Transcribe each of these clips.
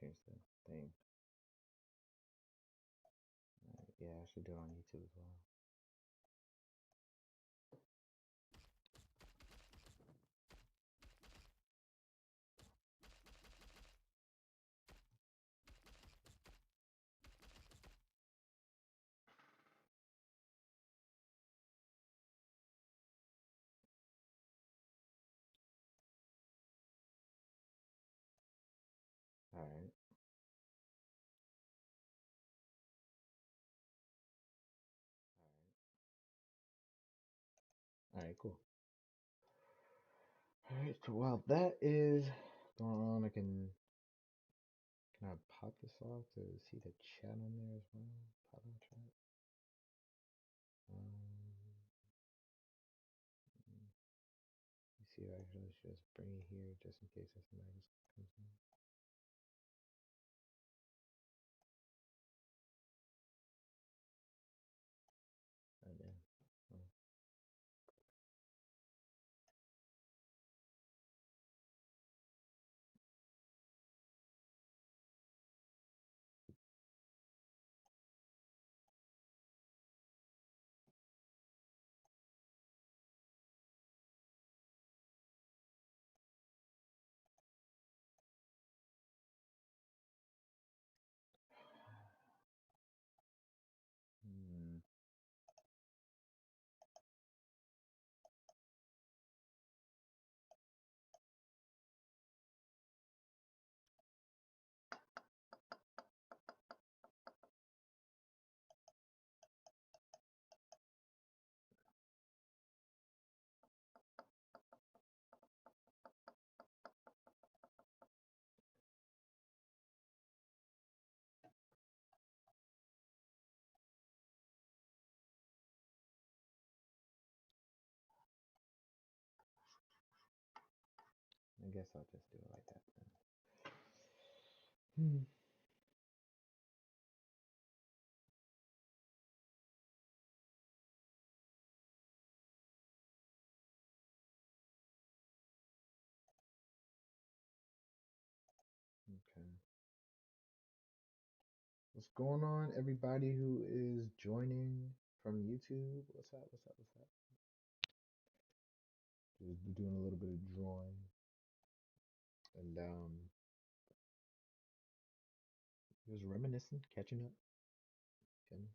change the thing. Yeah, I should do it on YouTube as well. All right, all right, cool. All right, so while that is going on, can I pop this off to see the chat on there as well? Pop on chat. You see, I should just bring it here just in case somebody just comes in. Oh, damn. Oh. Hmm. I guess I'll just do it like that then. Hmm. Okay. What's going on, everybody who is joining from YouTube? What's up? What's up? What's up? Just doing a little bit of drawing and just reminiscing, catching up. Feel me?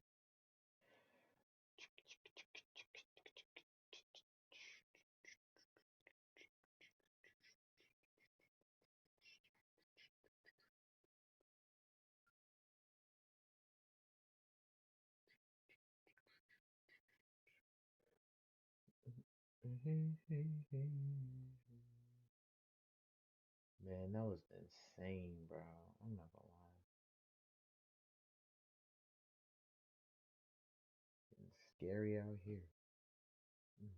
Man, that was insane, bro. I'm not gonna lie. It's scary out here. Mm.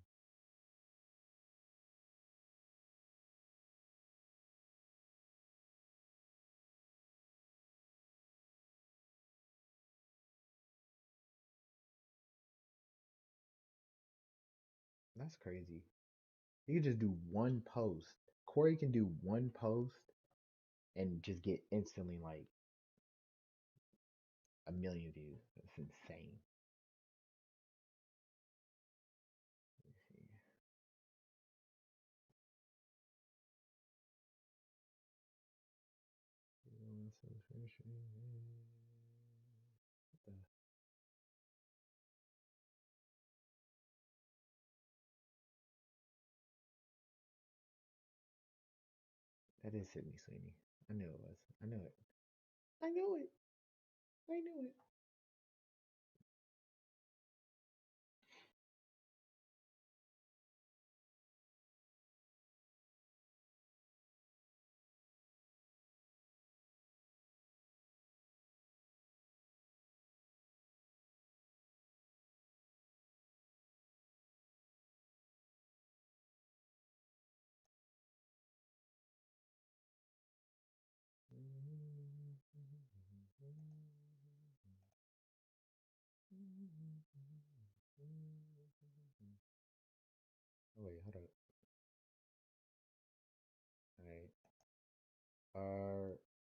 That's crazy. You can just do one post. Corey can do one post and just get instantly like 1 million views. That's insane. Let me see. What the- That is Sydney Sweeney. I knew it was. I knew it. I knew it. I knew it. Oh wait, hold up. All right.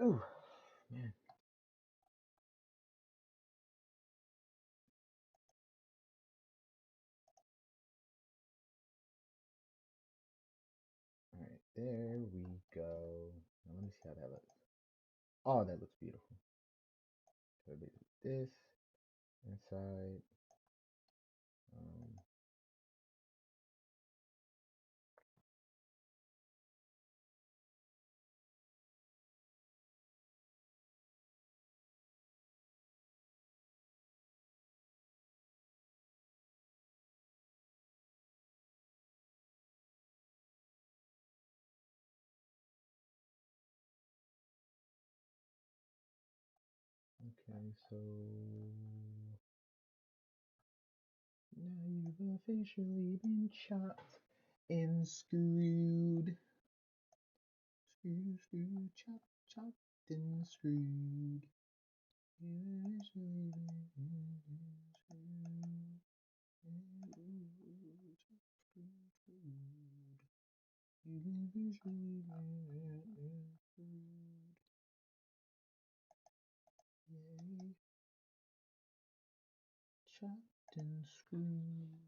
Oh man. All right, there we go. Now let me see how that looks. Oh, that looks beautiful. So basically this inside. Um, okay, so now you've officially been chopped and screwed. Screwed, chopped and screwed. You've officially been screwed. Screwed. You've officially been screwed. Yay. Chopped and screwed.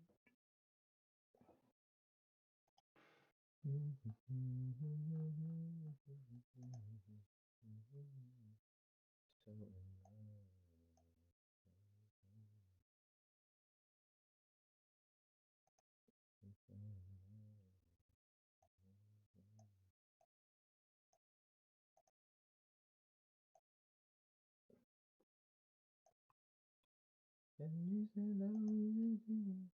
So in love. And you said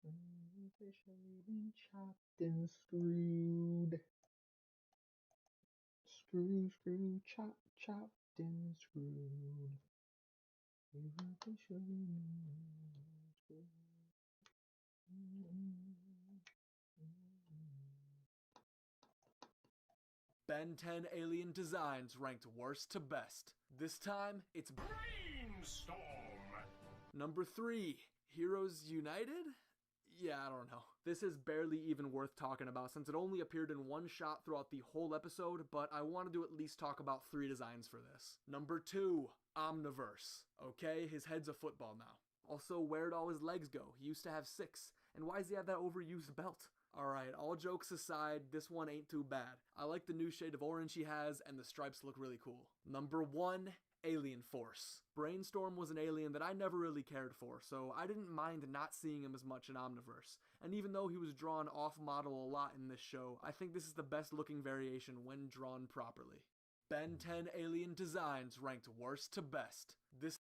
I've officially been chopped and screwed. Chopped and screwed. You've officially been screwed. Ben 10 Alien Designs ranked worst to best. This time, it's Brainstorm! Number 3, Heroes United? Yeah, I don't know. This is barely even worth talking about since it only appeared in one shot throughout the whole episode, but I wanted to at least talk about 3 designs for this. Number 2, Omniverse. Okay, his head's a football now. Also, where'd all his legs go? He used to have 6. And why does he have that overused belt? Alright, all jokes aside, this one ain't too bad. I like the new shade of orange he has, and the stripes look really cool. Number 1, Alien Force. Brainstorm was an alien that I never really cared for, so I didn't mind not seeing him as much in Omniverse. And even though he was drawn off-model a lot in this show, I think this is the best looking variation when drawn properly. Ben 10 Alien Designs ranked worst to best. This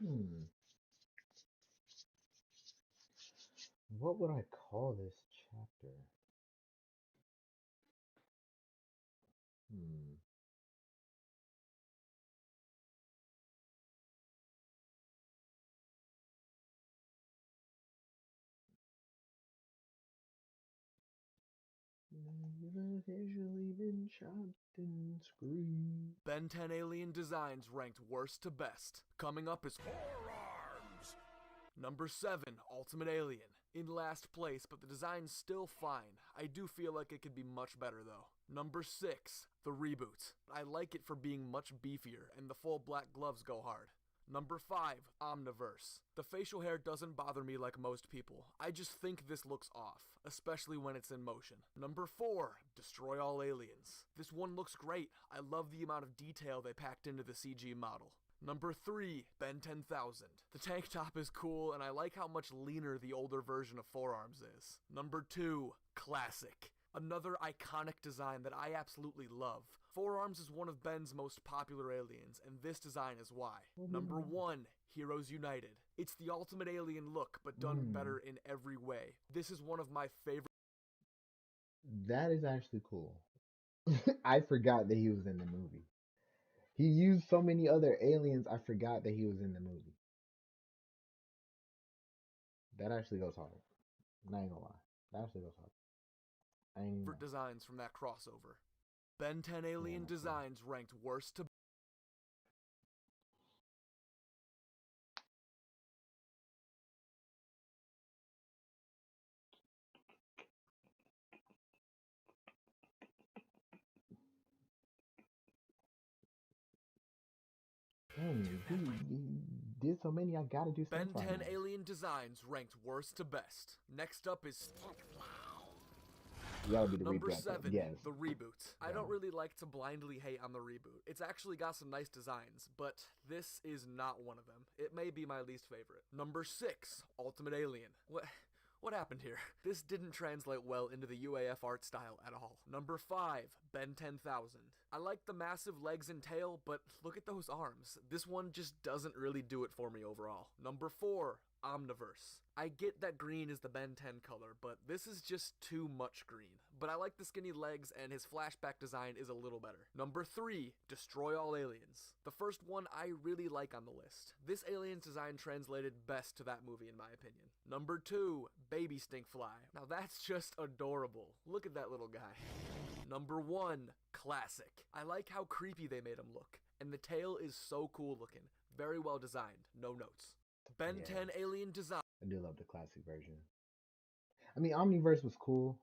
Hmm. What would I call this chapter? Hmm. You've officially been chopped and screwed. Ben 10 Alien Designs ranked worst to best. Coming up is Forearms. Number 7, Ultimate Alien. In last place, but the design's still fine. I do feel like it could be much better though. Number 6, the reboot. I like it for being much beefier, and the full black gloves go hard. Number 5, Omniverse. The facial hair doesn't bother me like most people. I just think this looks off, especially when it's in motion. Number 4, Destroy All Aliens. This one looks great. I love the amount of detail they packed into the CG model. Number 3, Ben 10,000. The tank top is cool, and I like how much leaner the older version of Forearms is. Number 2, Classic. Another iconic design that I absolutely love. Forearms is one of Ben's most popular aliens, and this design is why. Number 1, Heroes United. It's the ultimate alien look, but done better in every way. This is one of my favorite. That is actually cool. I forgot that he was in the movie. He used so many other aliens, I forgot that he was in the movie. That actually goes hard. I ain't gonna lie. That actually goes hard. I ain't even Designs from that crossover. Ben 10 Alien Designs ranked worst to Dang, he did so many, I gotta do Ben Sunflower 10 Man. Alien Designs ranked worst to best. Next up is That would be the number reboot. 7, Yes. the reboot. I don't really like to blindly hate on the reboot. It's actually got some nice designs, but this is not one of them. It may be my least favorite. Number 6, Ultimate Alien. What happened here? This didn't translate well into the UAF art style at all. Number 5, Ben 10,000. I like the massive legs and tail, but look at those arms. This one just doesn't really do it for me overall. Number 4, Omniverse. I get that green is the Ben 10 color, but this is just too much green. But I like the skinny legs, and his flashback design is a little better. Number 3, Destroy All Aliens. The first one I really like on the list. This alien's design translated best to that movie in my opinion. Number 2, Baby Stinkfly. Now that's just adorable. Look at that little guy. Number 1, Classic. I like how creepy they made him look, and the tail is so cool looking. Very well designed, no notes. Ben 10 Alien Design. I do love the classic version. I mean, Omniverse was cool.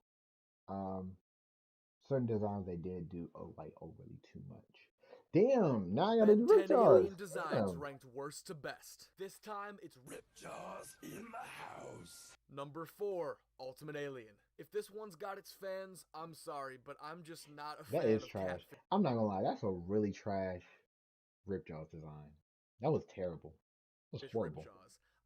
Certain designs they did do like overly too much. Damn, now I gotta do Ben 10 Ripjaws. Alien Designs Damn. ranked worst to best. This time it's Ripjaws in the house. Number 4, Ultimate Alien. If this one's got its fans, I'm sorry, but I'm just not a That fan is of trash. Catfish. I'm not gonna lie, that's a really trash Ripjaws design. That was terrible. It was horrible. Ripjaws.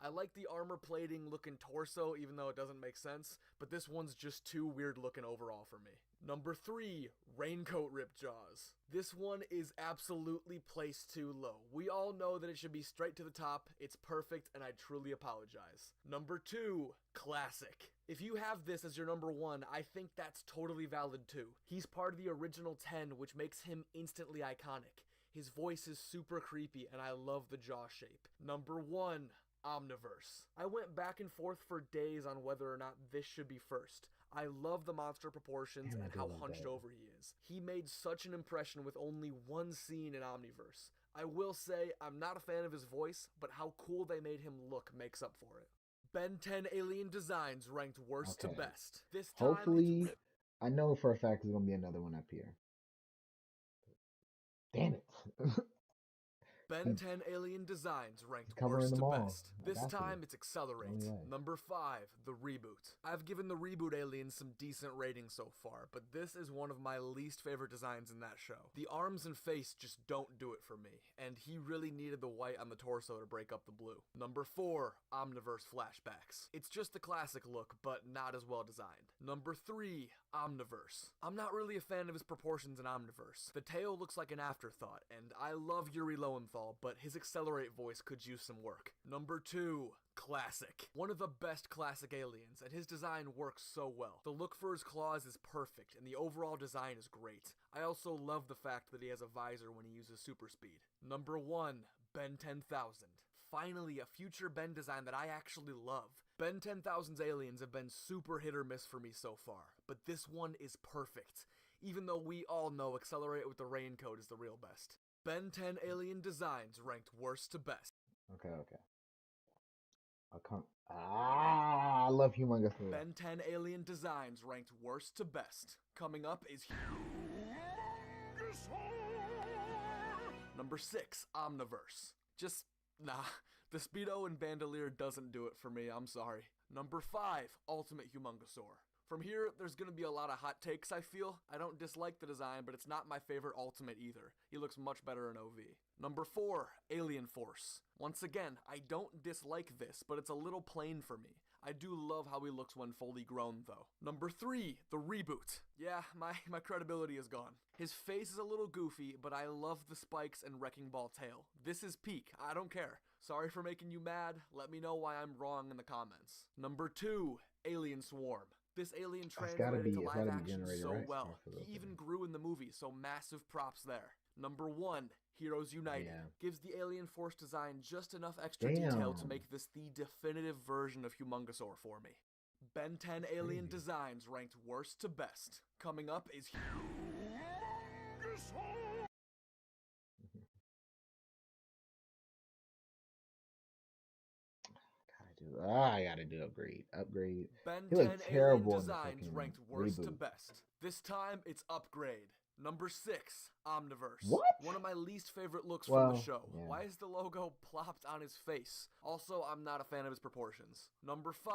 I like the armor plating looking torso, even though it doesn't make sense, but this one's just too weird looking overall for me. Number 3, Raincoat Ripjaws. This one is absolutely placed too low. We all know that it should be straight to the top, it's perfect, and I truly apologize. Number 2, Classic. If you have this as your number 1, I think that's totally valid too. He's part of the original 10, which makes him instantly iconic. His voice is super creepy, and I love the jaw shape. Number 1, Omniverse. I went back and forth for days on whether or not this should be first. I love the monster proportions Damn, I and do how love hunched that. over he is. He made such an impression with only one scene in Omniverse. I will say, I'm not a fan of his voice, but how cool they made him look makes up for it. Ben 10 Alien Designs ranked worst to Okay. best. This time Hopefully, I know for a fact there's gonna be another one up here. Damn it. Ben 10 Alien Designs ranked covering worst them to all. best. I This got to. time it's Accelerate. Only way. Number 5, The Reboot. I've given The Reboot Aliens some decent ratings so far, but this is one of my least favorite designs in that show. The arms and face just don't do it for me, and he really needed the white on the torso to break up the blue. Number 4, Omniverse Flashbacks. It's just the classic look, but not as well designed. Number 3, Omniverse. I'm not really a fan of his proportions in Omniverse. The tail looks like an afterthought, and I love Yuri Lowenthal, Bernthal, but his Accelerate voice could use some work. Number 2, Classic. One of the best classic aliens, and his design works so well. The look for his claws is perfect, and the overall design is great. I also love the fact that he has a visor when he uses super speed. Number 1, Ben 10,000. Finally, a future Ben design that I actually love. Ben 10,000's aliens have been super hit or miss for me so far, but this one is perfect. Even though we all know Accelerate with the Raincoat is the real best. Ben 10 alien designs ranked worst to best. Okay. I love Humongous. Ben 10 alien designs ranked worst to best. Coming up is Number 6, Omniverse. Nah, the Speedo and Bandolier doesn't do it for me, I'm sorry. Number 5, Ultimate Humongosaur. From here, there's gonna be a lot of hot takes, I feel. I don't dislike the design, but it's not my favorite Ultimate either. He looks much better in OV. Number 4, Alien Force. Once again, I don't dislike this, but it's a little plain for me. I do love how he looks when fully grown, though. Number 3, the Reboot. Yeah, my credibility is gone. His face is a little goofy, but I love the spikes and Wrecking Ball tail. This is peak, I don't care. Sorry for making you mad, let me know why I'm wrong in the comments. Number 2, Alien Swarm. This alien translated to live action so well. He even grew in the movie, so massive props there. Number 1, Heroes United. Gives the Alien Force design just enough extra detail to make this the definitive version of Humongosaur for me. Ben 10 alien designs ranked worst to best. Coming up is I gotta do upgrade. Ben He 10 looked terrible alien in the designs fucking ranked worst to reboot. best. This time it's upgrade. Number 6, Omniverse. What? One of my least favorite looks from the show. Yeah. Why is the logo plopped on his face? Also, I'm not a fan of his proportions. Number 5,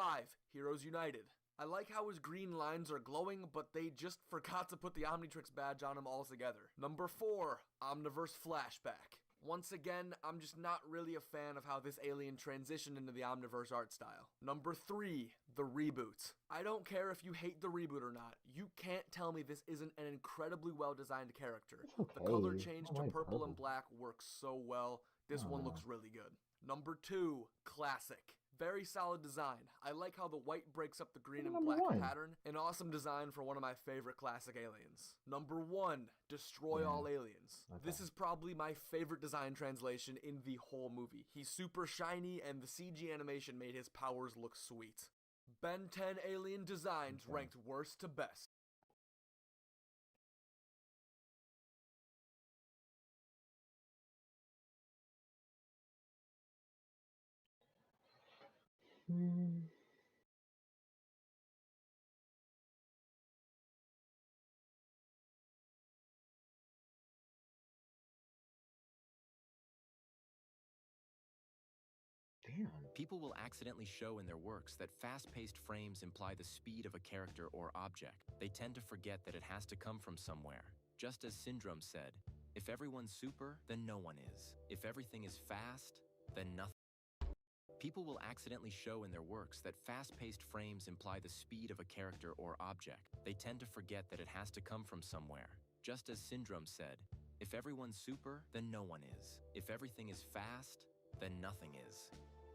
Heroes United. I like how his green lines are glowing, but they just forgot to put the Omnitrix badge on him altogether. Number 4, Omniverse Flashback. Once again, I'm just not really a fan of how this alien transitioned into the Omniverse art style. Number 3, the Reboot. I don't care if you hate the reboot or not, you can't tell me this isn't an incredibly well designed character. Okay. The color change I to like purple and black works so well. This one looks really good. Number 2, Classic. Very solid design. I like how the white breaks up the green and black pattern. An awesome design for one of my favorite classic aliens. Number 1, Destroy All Aliens. This is probably my favorite design translation in the whole movie. He's super shiny and the CG animation made his powers look sweet. Ben 10 alien designs ranked worst to best. Damn. People will accidentally show in their works that fast-paced frames imply the speed of a character or object. They tend to forget that it has to come from somewhere. Just as Syndrome said, if everyone's super, then no one is. If everything is fast, then nothing. People will accidentally show in their works that fast-paced frames imply the speed of a character or object. They tend to forget that it has to come from somewhere. Just as Syndrome said, if everyone's super, then no one is. If everything is fast, then nothing is.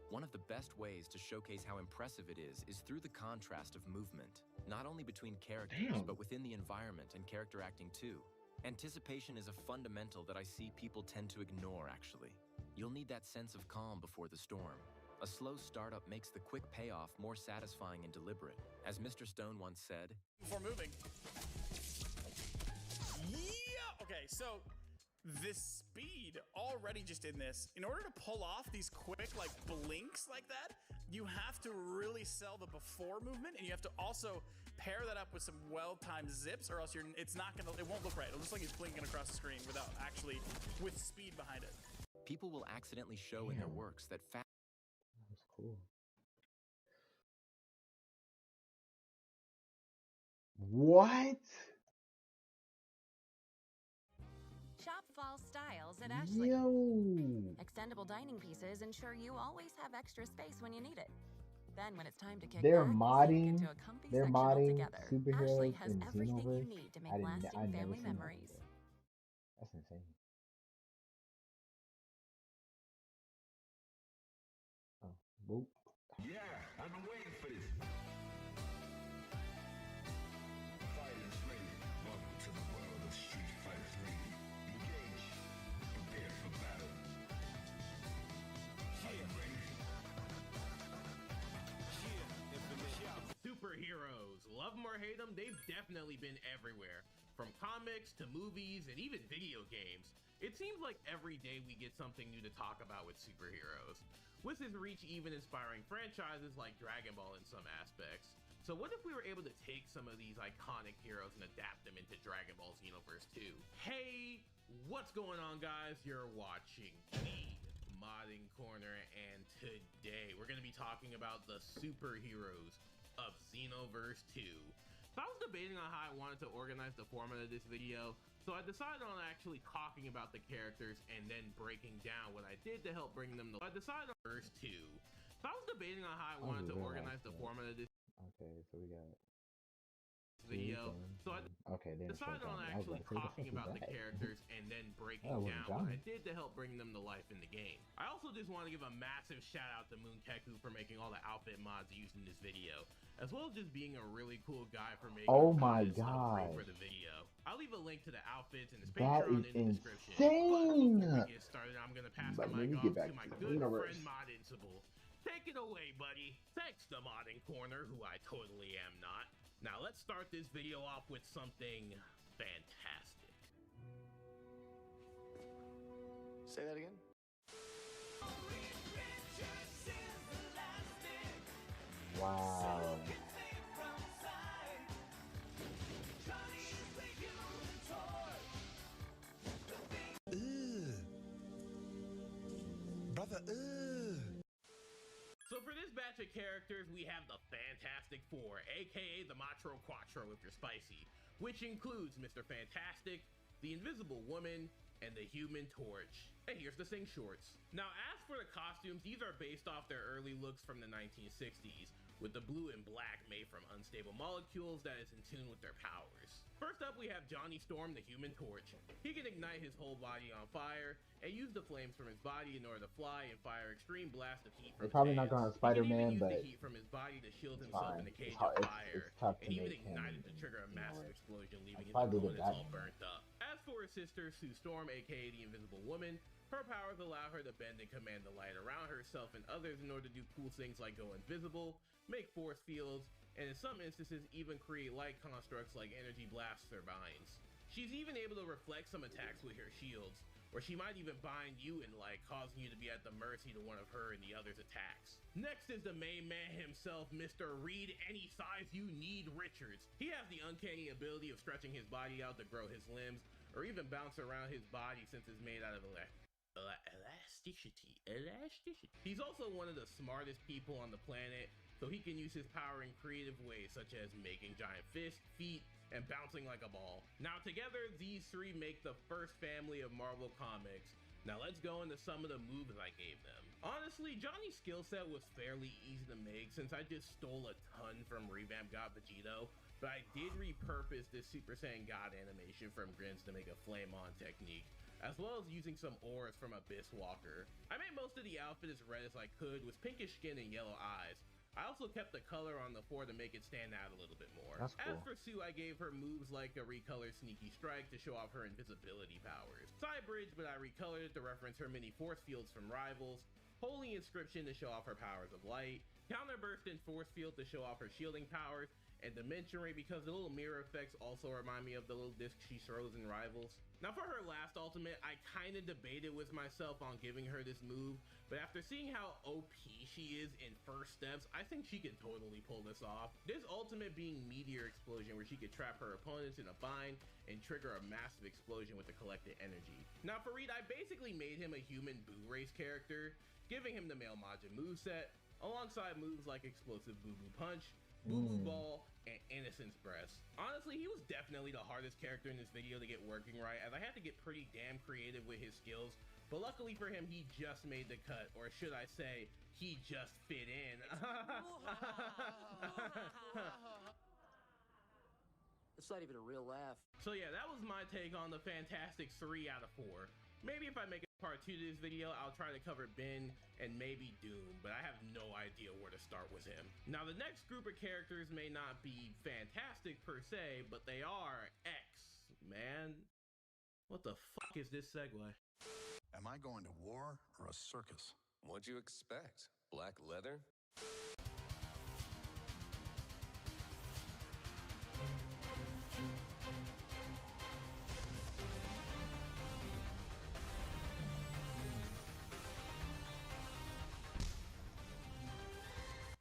One of the best ways to showcase how impressive it is through the contrast of movement, not only between characters, but within the environment and character acting too. Anticipation is a fundamental that I see people tend to ignore, actually. You'll need that sense of calm before the storm. A slow startup makes the quick payoff more satisfying and deliberate. As Mr. Stone once said, before moving. Yeah! Okay, so this speed already just in this, in order to pull off these quick like blinks like that, you have to really sell the before movement, and you have to also pair that up with some well-timed zips, or else it won't look right. It'll look like he's blinking across the screen without actually with speed behind it. people will accidentally show in their works that That's cool. What? Shop fall styles at Ashley. Yo. Extendable dining pieces ensure you always have extra space when you need it. Then when it's time to kick They're back, sink modding. into a comfy They're sectional modding together. superheroes Ashley has in everything you Xenoverse. need to I make didn't- lasting I've never family seen that. memories. That's insane. Boop. Yeah, I've been waiting for this. Fighters ready. Welcome to the world of Street Fighter 3. Engage. Prepare for battle. Are you ready? Superheroes, love them or hate them, they've definitely been everywhere. From comics to movies and even video games. It seems like every day we get something new to talk about with superheroes. With his reach even inspiring franchises like Dragon Ball in some aspects. So what if we were able to take some of these iconic heroes and adapt them into Dragon Ball Xenoverse 2? Hey, what's going on guys? You're watching the Modding Corner, and today we're going to be talking about the superheroes of Xenoverse 2. So I was debating on how I wanted to organize the format of this video, so I decided on actually talking about the characters and then breaking down what I did to help bring them to life. I decided on verse 2. So I was debating on how I wanted to organize the format of this Okay, so we got video. So I okay, then decided on actually talking about the characters and then breaking down what I did to help bring them to life in the game. I also just want to give a massive shout out to Moonkeku for making all the outfit mods used in this video, as well as just being a really cool guy for making stuff for the video. I'll leave a link to the outfits and his Patreon in the description. Insane. Before we get started, I'm gonna pass the mic off to my good friend Modincible. Take it away, buddy. Thanks to Modding Corner, who I totally am not. Now let's start this video off with something fantastic. Say that again? Wow. Brother, So for this batch of characters, we have the Fantastic Four, aka the Matro Quattro if you're spicy, which includes Mr. Fantastic, the Invisible Woman, and the Human Torch. And here's the Sing Shorts. Now as for the costumes, these are based off their early looks from the 1960s, with the blue and black made from unstable molecules that is in tune with their powers. First up, we have Johnny Storm, the Human Torch. He can ignite his whole body on fire and use the flames from his body in order to fly and fire extreme blasts of heat from his They're probably not hands. going to Spider-Man, He can even but use the heat from his body to shield himself in a cage It's of fire, tough to and even make him, ignite it to trigger a massive explosion, leaving his probably did opponents all that. burnt up. As for his sister, Sue Storm, aka the Invisible Woman, her powers allow her to bend and command the light around herself and others in order to do cool things like go invisible, make force fields, and in some instances even create light constructs like energy blasts or vines. She's even able to reflect some attacks with her shields, or she might even bind you in light, causing you to be at the mercy to one of her and the other's attacks. Next is the main man himself, Mr. Reed Any Size You Need Richards. He has the uncanny ability of stretching his body out to grow his limbs, or even bounce around his body since it's made out of elasticity. He's also one of the smartest people on the planet, so he can use his power in creative ways such as making giant fists, feet, and bouncing like a ball. Now together, these three make the first family of Marvel Comics. Now let's go into some of the moves I gave them. Honestly, Johnny's skill set was fairly easy to make since I just stole a ton from Revamp God Vegito, but I did repurpose this Super Saiyan God animation from Grins to make a Flame On technique, as well as using some auras from Abyss Walker. I made most of the outfit as red as I could with pinkish skin and yellow eyes. I also kept the color on the four to make it stand out a little bit more. That's cool. As for Sue, I gave her moves like a recolored Sneaky Strike to show off her invisibility powers, Side Bridge, but I recolored it to reference her mini force fields from Rivals, Holy Inscription to show off her powers of light, Counter Burst and Force Field to show off her shielding powers, and Dimension Ray because the little mirror effects also remind me of the little disc she throws in Rivals. Now for her last ultimate, I kinda debated with myself on giving her this move, but after seeing how OP she is in First Steps, I think she could totally pull this off. This ultimate being Meteor Explosion, where she could trap her opponents in a bind and trigger a massive explosion with the collected energy. Now for Reed, I basically made him a human Boo Race character, giving him the male Majin moveset, alongside moves like Explosive Boo Boo Punch, Boo Boo Ball, and Innocence Breath. Honestly, he was definitely the hardest character in this video to get working right, as I had to get pretty damn creative with his skills, but luckily for him, he just made the cut, or should I say, he just fit in. It's not even a real laugh. So yeah, that was my take on the Fantastic 3 out of 4. Maybe if I make a part 2 to this video, I'll try to cover Ben and maybe Doom, but I have no idea where to start with him. Now, the next group of characters may not be fantastic per se, but they are X-Men. What the fuck is this segue? Am I going to war or a circus? What'd you expect? Black leather?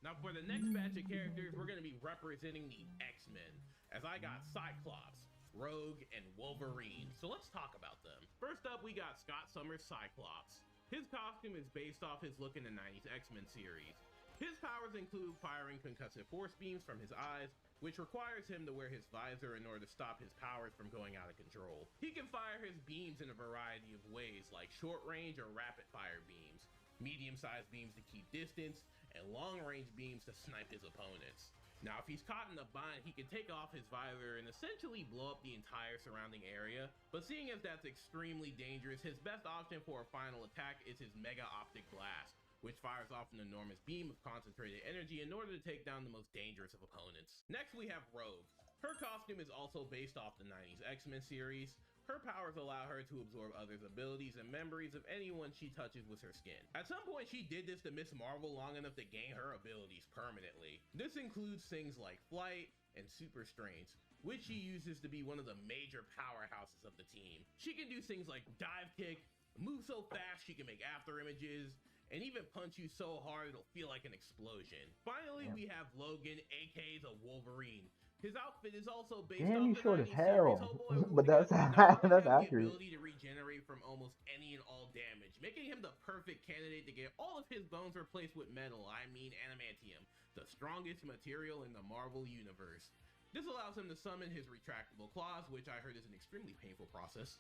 Now for the next batch of characters, we're going to be representing the X-Men, as I got Cyclops, Rogue, and Wolverine. So let's talk about them. First up, we got Scott Summers' Cyclops. His costume is based off his look in the 90s X-Men series. His powers include firing concussive force beams from his eyes, which requires him to wear his visor in order to stop his powers from going out of control. He can fire his beams in a variety of ways, like short range or rapid fire beams, medium-sized beams to keep distance, and long-range beams to snipe his opponents. Now, if he's caught in a bind, he can take off his visor and essentially blow up the entire surrounding area, but seeing as that's extremely dangerous, his best option for a final attack is his Mega Optic Blast, which fires off an enormous beam of concentrated energy in order to take down the most dangerous of opponents. Next, we have Rogue. Her costume is also based off the 90s X-Men series. Her powers allow her to absorb others' abilities and memories of anyone she touches with her skin. At some point, she did this to Miss Marvel long enough to gain her abilities permanently. This includes things like flight and super strength, which she uses to be one of the major powerhouses of the team. She can do things like dive kick, move so fast she can make after images, and even punch you so hard it'll feel like an explosion. Finally, we have Logan, aka the Wolverine. His outfit is also based Damn, off he's the short as 90s hell. series Hobo But that's Now, Logan that's has accurate. the ability to regenerate from almost any and all damage, making him the perfect candidate to get all of his bones replaced with metal, I mean adamantium, the strongest material in the Marvel Universe. This allows him to summon his retractable claws, which I heard is an extremely painful process.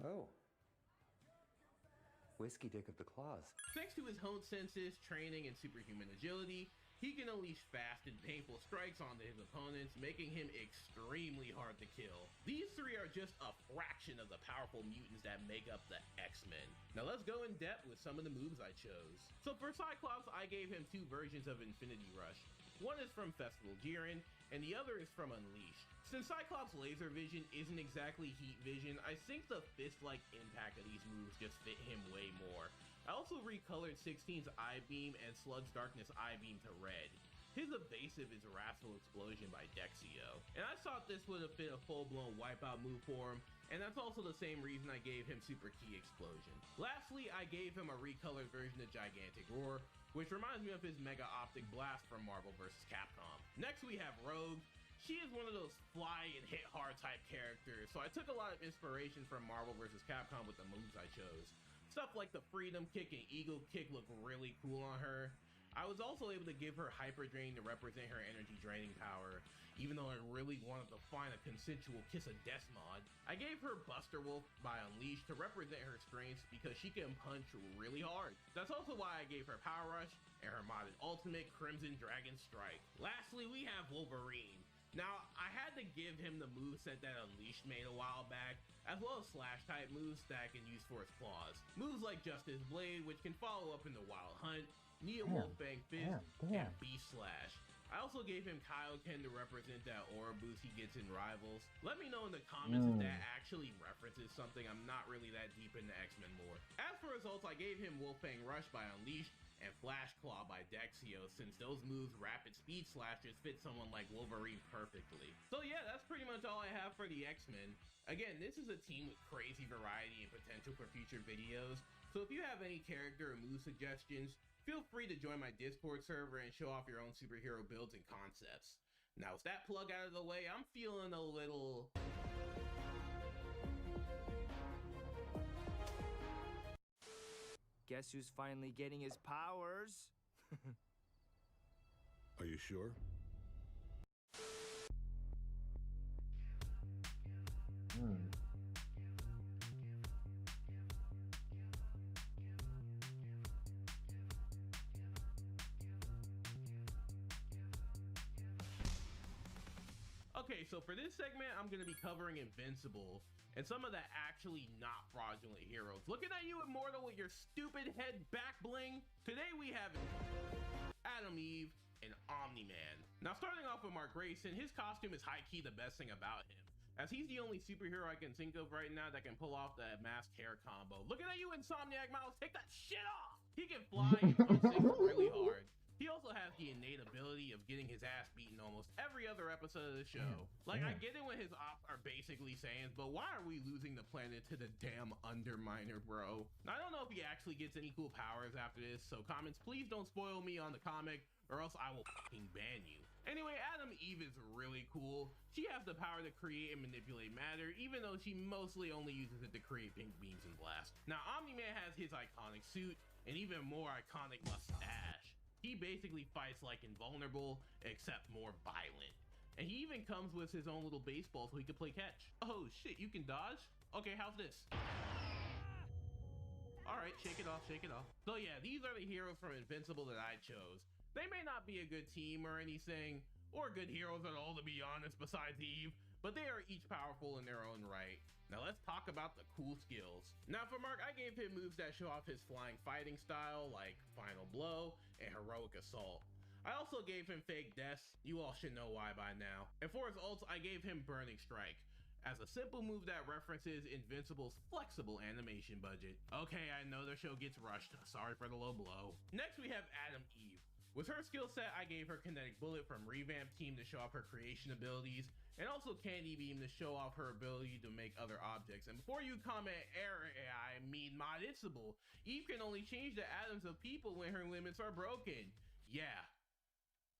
Oh. Whiskey dick of the claws. Thanks to his honed senses, training, and superhuman agility, he can unleash fast and painful strikes onto his opponents, making him extremely hard to kill. These three are just a fraction of the powerful mutants that make up the X-Men. Now let's go in depth with some of the moves I chose. So for Cyclops, I gave him two versions of Infinity Rush. One is from Festival Jiren, and the other is from Unleashed. Since Cyclops' laser vision isn't exactly heat vision, I think the fist-like impact of these moves just fit him way more. I also recolored 16's I-Beam and Slug's Darkness I-Beam to red. His evasive is Wrathful Explosion by Dexio, and I thought this would have been a full-blown wipeout move for him, and that's also the same reason I gave him Super Ki Explosion. Lastly, I gave him a recolored version of Gigantic Roar, which reminds me of his Mega Optic Blast from Marvel vs. Capcom. Next we have Rogue. She is one of those fly and hit hard type characters, so I took a lot of inspiration from Marvel vs. Capcom with the moves I chose. Stuff like the Freedom Kick and Eagle Kick look really cool on her. I was also able to give her Hyper Drain to represent her energy draining power, even though I really wanted to find a consensual Kiss of Death mod. I gave her Buster Wolf by Unleashed to represent her strengths because she can punch really hard. That's also why I gave her Power Rush and her modded ultimate Crimson Dragon Strike. Lastly, we have Wolverine. Now, I had to give him the moveset that Unleashed made a while back, as well as slash-type moves that I can use for his claws. Moves like Justice Blade, which can follow up into Wild Hunt, Nia Wolfbang Fist, and Beast Slash. I also gave him Kaioken to represent that aura boost he gets in Rivals. Let me know in the comments if that actually references something. I'm not really that deep into X-Men lore. As for results, I gave him Wolfbang Rush by Unleashed and Flash Claw by Dexio, since those moves, rapid speed slashes, fit someone like Wolverine perfectly. So yeah, that's pretty much all I have for the X-Men. Again, this is a team with crazy variety and potential for future videos, so if you have any character or move suggestions, feel free to join my Discord server and show off your own superhero builds and concepts. Now with that plug out of the way, I'm feeling a little... Guess who's finally getting his powers? Are you sure? Okay, Okay, so for this segment, I'm gonna be covering Invincible and some of the actually not fraudulent heroes. Looking at you, Immortal, with your stupid head back bling. Today we have Adam Eve and Omni-Man. Now starting off with Mark Grayson, his costume is high-key the best thing about him, as he's the only superhero I can think of right now that can pull off that masked hair combo. Looking at you, Insomniac Mouse, take that shit off! He can fly and punch things really hard. He also has the innate ability of getting his ass beaten almost every other episode of the show. Like, I get it when his ops are basically Saiyans, but why are we losing the planet to the damn Underminer, bro? Now, I don't know if he actually gets any cool powers after this, so comments, please don't spoil me on the comic, or else I will fucking ban you. Anyway, Adam Eve is really cool. She has the power to create and manipulate matter, even though she mostly only uses it to create pink beams and blast. Now, Omni-Man has his iconic suit, and even more iconic mustache. He basically fights like Invulnerable, except more violent. And he even comes with his own little baseball so he can play catch. Oh shit, you can dodge? Okay, how's this? Alright, shake it off, shake it off. So yeah, these are the heroes from Invincible that I chose. They may not be a good team or anything, or good heroes at all to be honest, besides Eve, but they are each powerful in their own right. Now let's talk about the cool skills. Now for Mark, I gave him moves that show off his flying fighting style, like Final Blow and Heroic Assault. I also gave him Fake Deaths, you all should know why by now. And for his ults, I gave him Burning Strike, as a simple move that references Invincible's flexible animation budget. Okay, I know the show gets rushed, sorry for the low blow. Next we have Adam Eve. With her skill set, I gave her Kinetic Bullet from Revamp Team to show off her creation abilities, and also Candy Beam to show off her ability to make other objects. And before you comment, error AI, moditable, Eve can only change the atoms of people when her limits are broken. Yeah.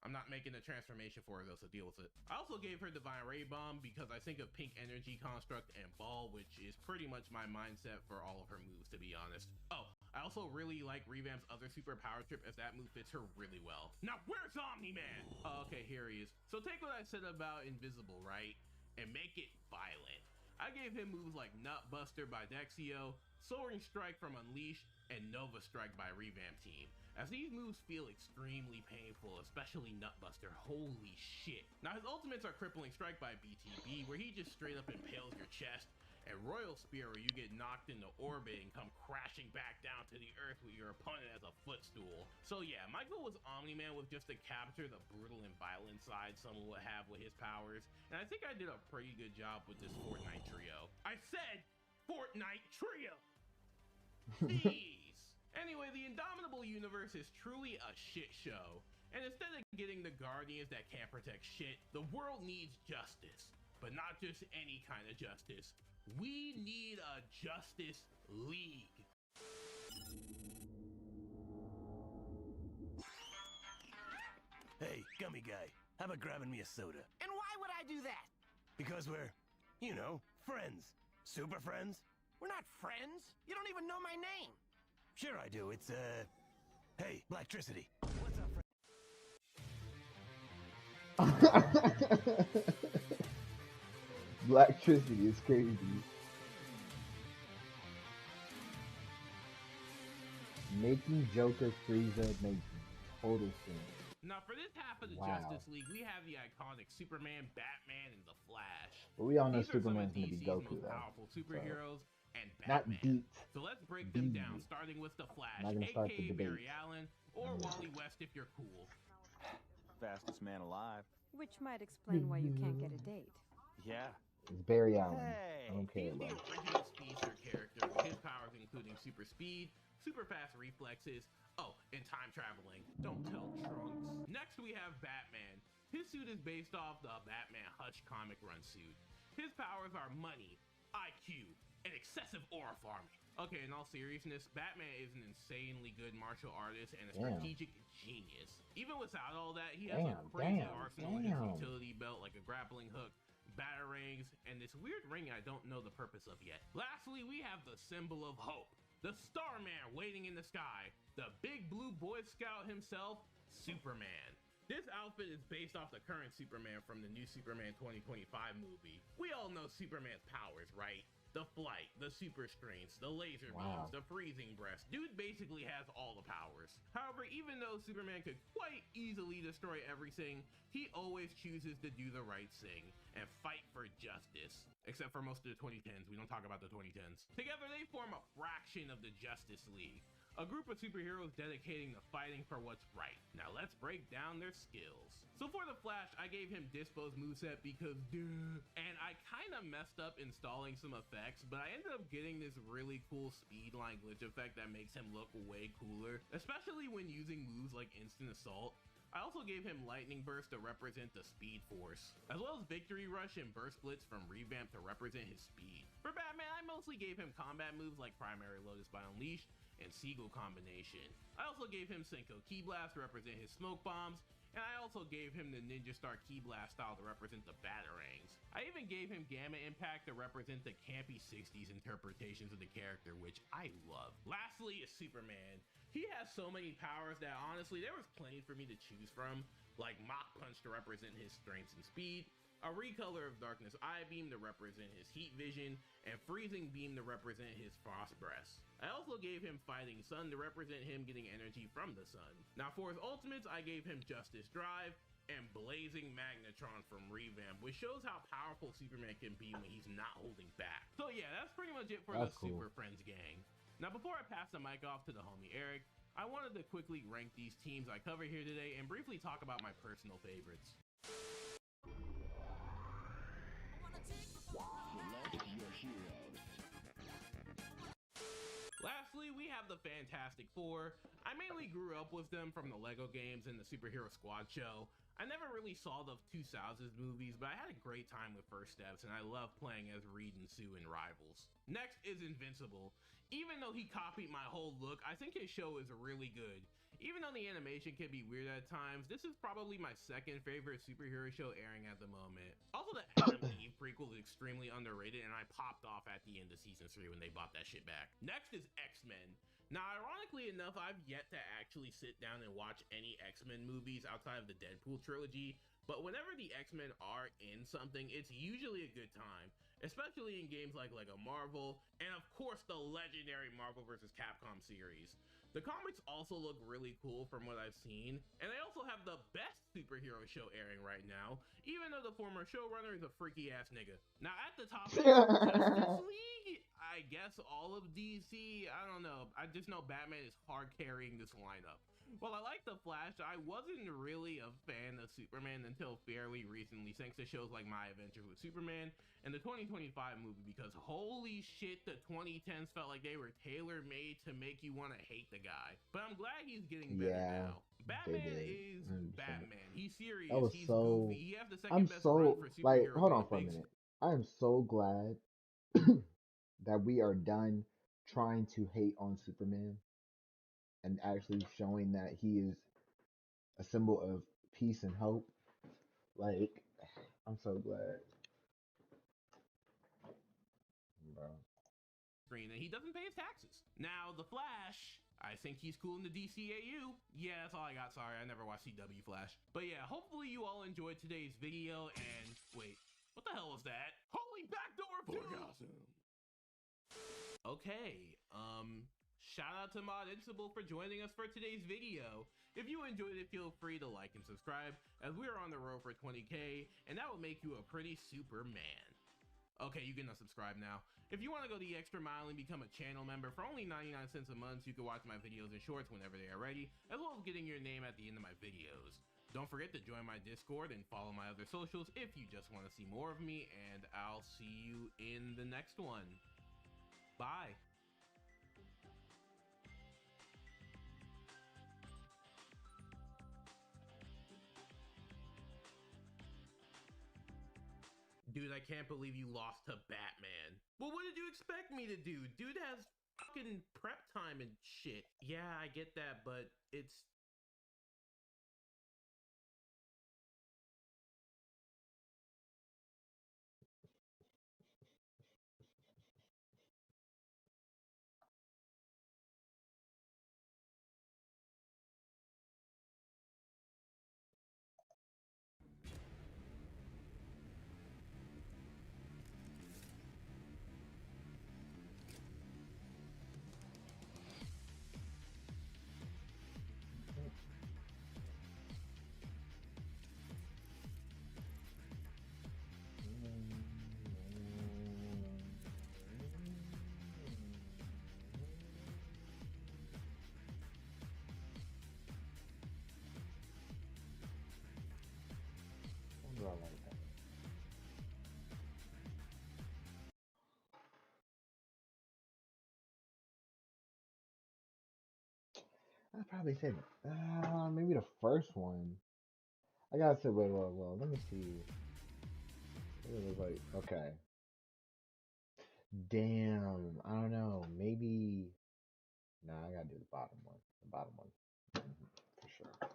I'm not making a transformation for her though, so deal with it. I also gave her Divine Ray Bomb because I think of Pink Energy Construct and Ball, which is pretty much my mindset for all of her moves, to be honest. Oh, I also really like Revamp's other super power trip, as that move fits her really well. Now where's Omni-Man? Oh, okay, here he is. So take what I said about Invisible, right? And make it violent. I gave him moves like Nutbuster by Dexio, Soaring Strike from Unleashed, and Nova Strike by Revamp Team, as these moves feel extremely painful, especially Nutbuster, holy shit. Now his ultimates are Crippling Strike by BTB, where he just straight up impales your chest, and Royal Spear, where you get knocked into orbit and come crashing back down to the earth with your opponent as a footstool. So yeah, my goal was Omni-Man was just to capture the brutal and violent side someone would have with his powers, and I think I did a pretty good job with this Fortnite trio. I said Fortnite trio! Jeez! Anyway, the Indomitable universe is truly a shit show, and instead of getting the Guardians that can't protect shit, the world needs justice. But not just any kind of justice. We need a Justice League. Hey, gummy guy, how about grabbing me a soda? And why would I do that? Because we're, you know, friends. Super friends? We're not friends. You don't even know my name. Sure I do. It's, hey, Blacktricity. What's up, friend? Blacktricity is crazy. Making Joker Frieza makes total sense. Now for this half of the Justice League, we have the iconic Superman, Batman, and the Flash. But we all know These are some of Superman's gonna be DC's Goku most though. powerful superheroes and Not Batman. beat. So let's break them down, starting with the Flash, Not gonna start the aka debate. Barry Allen, or Wally West if you're cool. Fastest man alive. Which might explain why you can't get a date. Yeah. It's Barry Allen. Hey, I don't care He's the about it. original speedster character, with his powers including super speed, super fast reflexes, oh, and time traveling. Don't tell Trunks. Next we have Batman. His suit is based off the Batman Hutch comic run suit. His powers are money, IQ, and excessive aura farming. Okay, in all seriousness, Batman is an insanely good martial artist and a strategic genius. Even without all that, he has a crazy arsenal in his utility belt, like a grappling hook, batarangs, and this weird ring I don't know the purpose of yet. Lastly, we have the symbol of hope, the Starman waiting in the sky, the big blue Boy Scout himself, Superman. This outfit is based off the current Superman from the new Superman 2025 movie. We all know Superman's powers, right? The flight, the super strengths, the laser beams, the freezing breath. Dude basically has all the powers. However, even though Superman could quite easily destroy everything, he always chooses to do the right thing and fight for justice. Except for most of the 2010s, we don't talk about the 2010s. Together they form a fraction of the Justice League, a group of superheroes dedicating to fighting for what's right. Now let's break down their skills. So for the Flash, I gave him Dispo's moveset because duh. And I kinda messed up installing some effects, but I ended up getting this really cool speed line glitch effect that makes him look way cooler, especially when using moves like Instant Assault. I also gave him Lightning Burst to represent the Speed Force, as well as Victory Rush and Burst Blitz from Revamp to represent his speed. For Batman, I mostly gave him combat moves like Primary Lotus by Unleashed and Seagull combination. I also gave him Senko Ki Blast to represent his smoke bombs, and I also gave him the Ninja Star Ki Blast style to represent the Batarangs. I even gave him Gamma Impact to represent the campy 60s interpretations of the character, which I love. Lastly is Superman. He has so many powers that honestly there was plenty for me to choose from, like Mach Punch to represent his strengths and speed, a Recolor of Darkness Eye Beam to represent his heat vision, and Freezing Beam to represent his frost breath. I also gave him Fighting Sun to represent him getting energy from the sun. Now for his ultimates, I gave him Justice Drive and Blazing Magnetron from Revamp, which shows how powerful Superman can be when he's not holding back. So yeah, that's pretty much it for the Super Friends gang. Now before I pass the mic off to the homie Eric, I wanted to quickly rank these teams I cover here today and briefly talk about my personal favorites. Lastly, we have the Fantastic Four. I mainly grew up with them from the Lego games and the Superhero Squad show. I never really saw the 2000s movies, but I had a great time with First Steps, and I love playing as Reed and Sue in Rivals. Next is Invincible. Even though he copied my whole look, I think his show is really good. Even though the animation can be weird at times, this is probably my second favorite superhero show airing at the moment. Also, the Adam and Eve prequel is extremely underrated, and I popped off at the end of season 3 when they brought that shit back. Next is X-Men. Now, ironically enough, I've yet to actually sit down and watch any X-Men movies outside of the Deadpool trilogy, but whenever the X-Men are in something, it's usually a good time, especially in games like LEGO Marvel, and of course the legendary Marvel vs. Capcom series. The comics also look really cool from what I've seen, and they also have the best superhero show airing right now, even though the former showrunner is a freaky ass nigga. Now at the top is Justice League, I guess all of DC, I don't know, I just know Batman is hard carrying this lineup. While I like The Flash, I wasn't really a fan of Superman until fairly recently, thanks to shows like My Adventures with Superman and the 2025 movie, because holy shit, the 2010s felt like they were tailor-made to make you want to hate the guy. But I'm glad he's getting better now. Batman is Batman. He's serious, he's goofy, he has the second best run for superheroes. Hold on for a minute. I am so glad that we are done trying to hate on Superman and actually showing that he is a symbol of peace and hope. Like, I'm so glad. Bro. And he doesn't pay his taxes. Now, The Flash, I think he's cool in the DCAU. Yeah, that's all I got. Sorry, I never watched CW Flash. But yeah, hopefully you all enjoyed today's video. And wait, what the hell was that? Holy backdoor of doom! Okay, shout out to Mod Invincible for joining us for today's video. If you enjoyed it, feel free to like and subscribe, as we are on the road for 20k, and that will make you a pretty Superman. Okay, you can unsubscribe now. If you want to go the extra mile and become a channel member for only 99 cents a month, you can watch my videos and shorts whenever they are ready, as well as getting your name at the end of my videos. Don't forget to join my Discord and follow my other socials if you just want to see more of me, and I'll see you in the next one. Bye. Dude, I can't believe you lost to Batman. Well, what did you expect me to do? Dude has fucking prep time and shit. Yeah, I get that, but it's I like that. I'd probably say maybe the first one. I gotta say, wait, well, let me see. What does it look like? Okay. Damn, I don't know. Maybe. Nah, I gotta do the bottom one. The bottom one. For sure.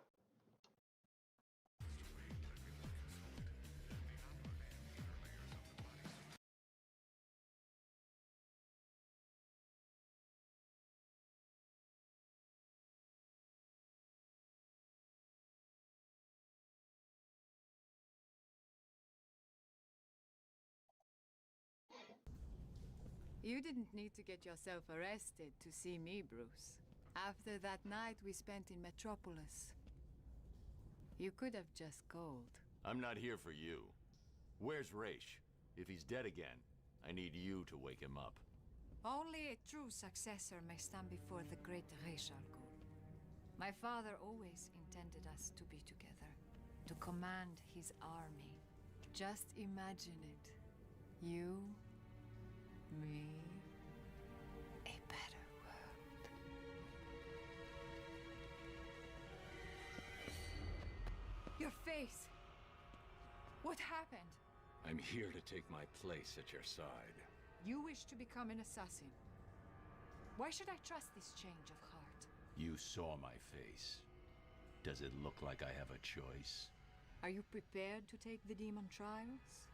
You didn't need to get yourself arrested to see me, Bruce. After that night we spent in Metropolis, you could have just called. I'm not here for you. Where's Raish? If he's dead again, I need you to wake him up. Only a true successor may stand before the great Raish Al Ghul. My father always intended us to be together, to command his army. Just imagine it. You, me, a better world. Your face! What happened? I'm here to take my place at your side. You wish to become an assassin. Why should I trust this change of heart? You saw my face. Does it look like I have a choice? Are you prepared to take the demon trials?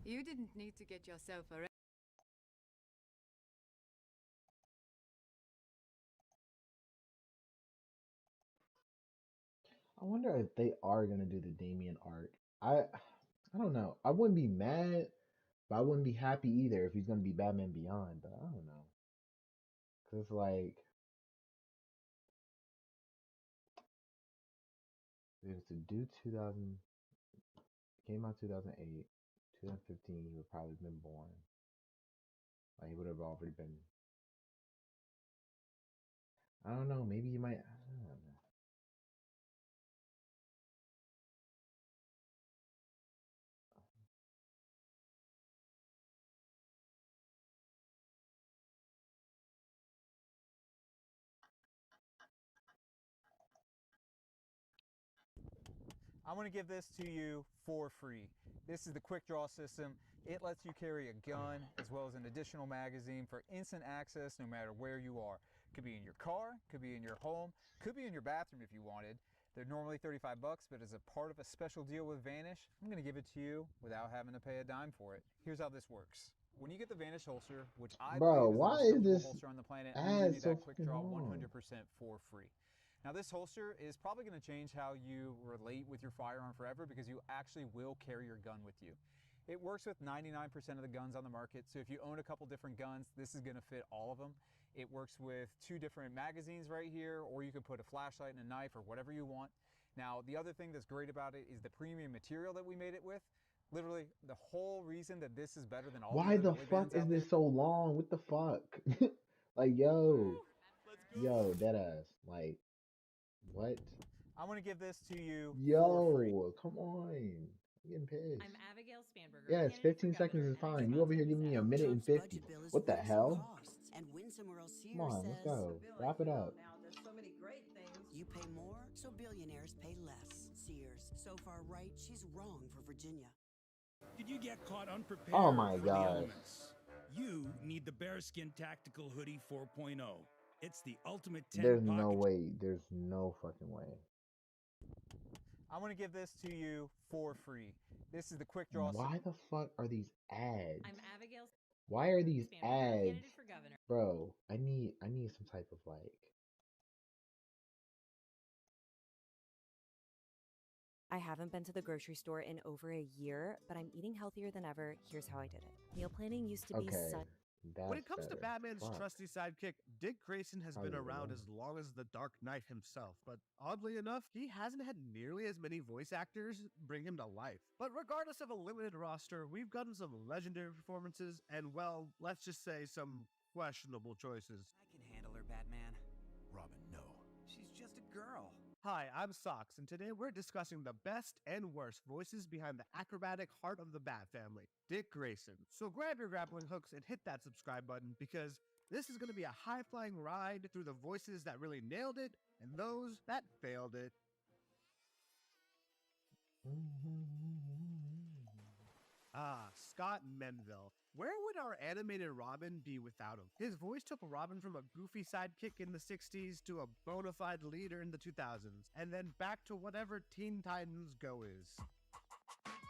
You didn't need to get yourself arrested. I wonder if they are gonna do the Damien arc. I don't know. I wouldn't be mad, but I wouldn't be happy either if he's gonna be Batman Beyond. But I don't know, cause like it was to do 2000 came out 2008, 2015. He would probably been born. Like he would have already been. I don't know. Maybe he might. I don't know. I want to give this to you for free. This is the Quick Draw system. It lets you carry a gun as well as an additional magazine for instant access no matter where you are. Could be in your car, could be in your home, could be in your bathroom if you wanted. They're normally 35 bucks, but as a part of a special deal with Vanish, I'm going to give it to you without having to pay a dime for it. Here's how this works. When you get the Vanish holster, which I Bro, believe why is the is most this comfortable holster on the planet, I'm going to give ad you so that Quick fucking Draw long? 100% for free. Now this holster is probably going to change how you relate with your firearm forever because you actually will carry your gun with you. It works with 99% of the guns on the market, so if you own a couple different guns, this is going to fit all of them. It works with 2 different magazines right here, or you can put a flashlight and a knife or whatever you want. Now the other thing that's great about it is the premium material that we made it with. Literally, the whole reason that this is better than all Why the the other fuck belly bands is out this there. so long? What the fuck? Like, yo, dead ass. Like, what? I want to give this to you for free. Yo, come on. I'm getting pissed. I'm Abigail Spanberger. Yes, 15 seconds is fine. You over here giving me a minute and 50. What the hell? And Winsome Earl Sears Come on, let's says, go. Wrap it up. Now there's so many great things. You pay more, so billionaires pay less. Sears, so far right, she's wrong for Virginia. Did you get caught unprepared Oh my for God. the elements? You need the Bearskin Tactical Hoodie 4.0. It's the ultimate 10 There's no pocket. way. There's no fucking way. I want to give this to you for free. This is the Quick Draw system. Why the fuck are these ads? I'm Abigail Why are these Spanberger, ads? candidate for governor. Bro, I need some type of like. I haven't been to the grocery store in over a year, but I'm eating healthier than ever. Here's how I did it. Meal planning used to be Okay, such. When it comes better. to Batman's Fuck. trusty sidekick, Dick Grayson has been Probably around wrong. as long as the Dark Knight himself, but oddly enough, he hasn't had nearly as many voice actors bring him to life. But regardless of a limited roster, we've gotten some legendary performances and, well, let's just say some questionable choices. I can handle her, Batman. Robin, no. She's just a girl. Hi, I'm Socks, and today we're discussing the best and worst voices behind the acrobatic heart of the Bat family, Dick Grayson. So grab your grappling hooks and hit that subscribe button because this is going to be a high-flying ride through the voices that really nailed it and those that failed it. Scott Menville. Where would our animated Robin be without him? His voice took Robin from a goofy sidekick in the 60s to a bona fide leader in the 2000s, and then back to whatever Teen Titans Go is.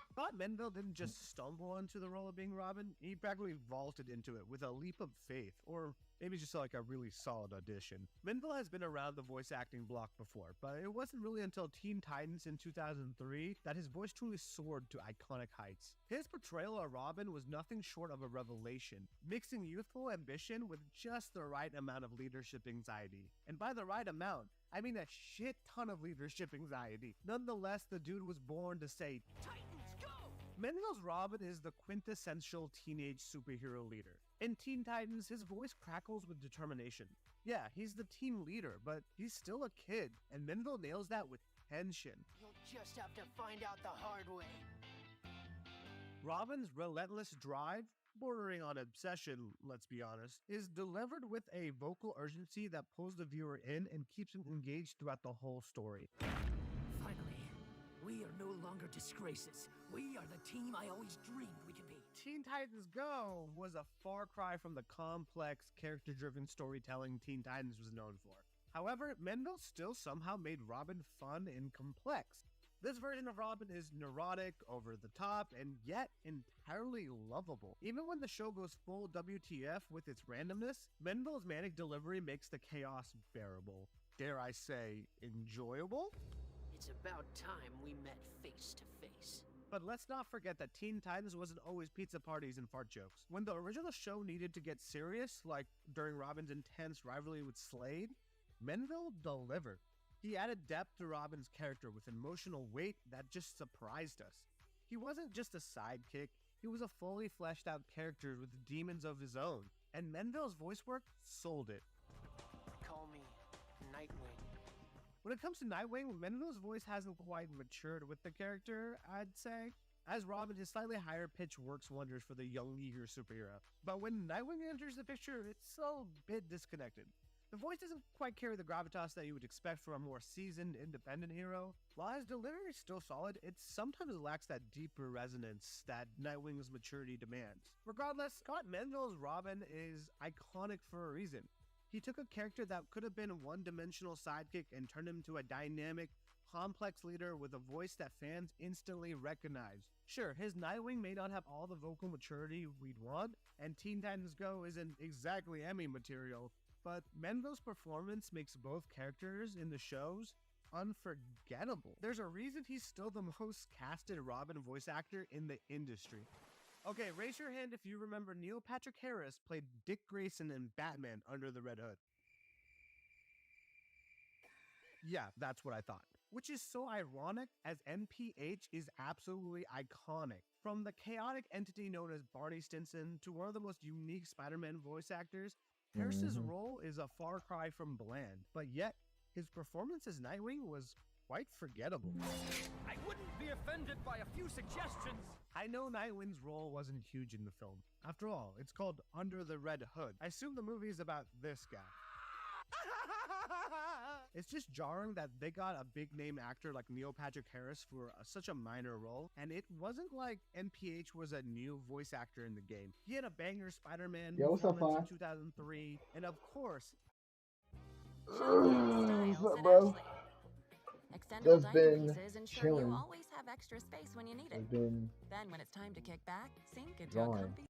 Scott Menville didn't just stumble into the role of being Robin, he practically vaulted into it with a leap of faith, or maybe just like a really solid audition. Menville has been around the voice acting block before, but it wasn't really until Teen Titans in 2003 that his voice truly soared to iconic heights. His portrayal of Robin was nothing short of a revelation, mixing youthful ambition with just the right amount of leadership anxiety. And by the right amount, I mean a shit ton of leadership anxiety. Nonetheless, the dude was born to say, Titans go! Menville's Robin is the quintessential teenage superhero leader. In Teen Titans, his voice crackles with determination. Yeah, he's the team leader, but he's still a kid, and Menville nails that with tension. You'll just have to find out the hard way. Robin's relentless drive, bordering on obsession, let's be honest, is delivered with a vocal urgency that pulls the viewer in and keeps him engaged throughout the whole story. Finally, we are no longer disgraces. We are the team I always dreamed we could be. Teen Titans Go was a far cry from the complex, character-driven storytelling Teen Titans was known for. However, Menville still somehow made Robin fun and complex. This version of Robin is neurotic, over the top, and yet entirely lovable. Even when the show goes full WTF with its randomness, Menville's manic delivery makes the chaos bearable. Dare I say, enjoyable? It's about time we met face to face. But let's not forget that Teen Titans wasn't always pizza parties and fart jokes. When the original show needed to get serious, like during Robin's intense rivalry with Slade, Menville delivered. He added depth to Robin's character with emotional weight that just surprised us. He wasn't just a sidekick, he was a fully fleshed out character with demons of his own, and Menville's voice work sold it. Call me Nightwing. When it comes to Nightwing, Menville's voice hasn't quite matured with the character, I'd say. As Robin, his slightly higher pitch works wonders for the young, eager superhero. But when Nightwing enters the picture, it's a bit disconnected. The voice doesn't quite carry the gravitas that you would expect from a more seasoned, independent hero. While his delivery is still solid, it sometimes lacks that deeper resonance that Nightwing's maturity demands. Regardless, Scott Menville's Robin is iconic for a reason. He took a character that could have been a one-dimensional sidekick and turned him to a dynamic, complex leader with a voice that fans instantly recognize. Sure, his Nightwing may not have all the vocal maturity we'd want, and Teen Titans Go isn't exactly Emmy material, but Menville's performance makes both characters in the shows unforgettable. There's a reason he's still the most casted Robin voice actor in the industry. Okay, raise your hand if you remember Neil Patrick Harris played Dick Grayson in Batman Under the Red Hood. Yeah, that's what I thought. Which is so ironic as NPH is absolutely iconic. From the chaotic entity known as Barney Stinson to one of the most unique Spider-Man voice actors, Harris's role is a far cry from bland, but yet his performance as Nightwing was quite forgettable. I wouldn't be offended by a few suggestions. I know Nightwing's role wasn't huge in the film. After all, it's called Under the Red Hood. I assume the movie is about this guy. It's just jarring that they got a big name actor like Neil Patrick Harris for such a minor role, and it wasn't like NPH was a new voice actor in the game. He had a banger Spider-Man performance in 2003, and of course... bro? Extendable Just dining been pieces ensure chilling. you always have extra space when you need it. I've been Then when it's time to kick back, sink into a drawing. comfy...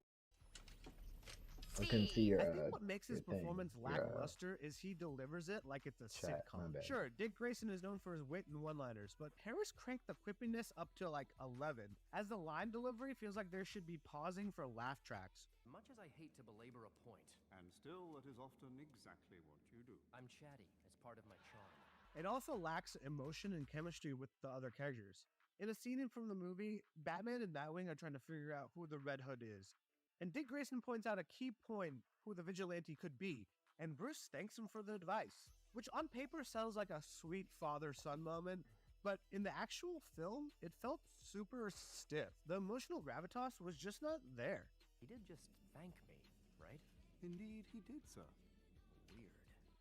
I couldn't see your, I think what makes his your thing, performance your, lackluster is he delivers it like it's a chat, my sitcom. bad. Sure, Dick Grayson is known for his wit and one-liners, but Harris cranked the quippiness up to like 11, as the line delivery feels like there should be pausing for laugh tracks. Much as I hate to belabor a point, And still, it is often exactly what you do. I'm chatty as part of my charm. It also lacks emotion and chemistry with the other characters. In a scene from the movie, Batman and Nightwing are trying to figure out who the Red Hood is. And Dick Grayson points out a key point who the vigilante could be, and Bruce thanks him for the advice. which on paper sounds like a sweet father-son moment, but in the actual film, it felt super stiff. The emotional gravitas was just not there. He did just thank me, right? Indeed, he did, sir. Weird.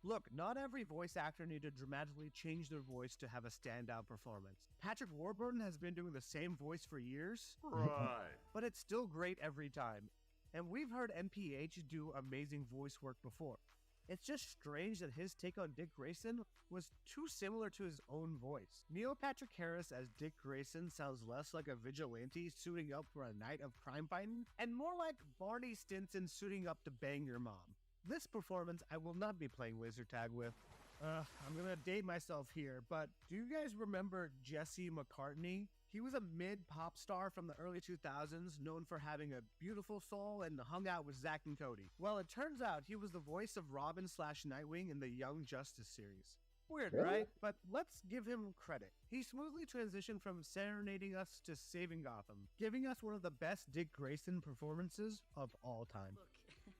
Look, not every voice actor needed to dramatically change their voice to have a standout performance. Patrick Warburton has been doing the same voice for years. Right. But it's still great every time. And we've heard NPH do amazing voice work before. It's just strange that his take on Dick Grayson was too similar to his own voice. Neil Patrick Harris as Dick Grayson sounds less like a vigilante suiting up for a night of crime fighting, and more like Barney Stinson suiting up to bang your mom. This performance I will not be playing laser tag with. I'm gonna date myself here, but do you guys remember Jesse McCartney? He was a mid-pop star from the early 2000s, known for having a beautiful soul and hung out with Zack and Cody. Well, it turns out he was the voice of Robin/Nightwing in the Young Justice series. Weird, Really? right? But let's give him credit. He smoothly transitioned from serenading us to saving Gotham, giving us one of the best Dick Grayson performances of all time. Look,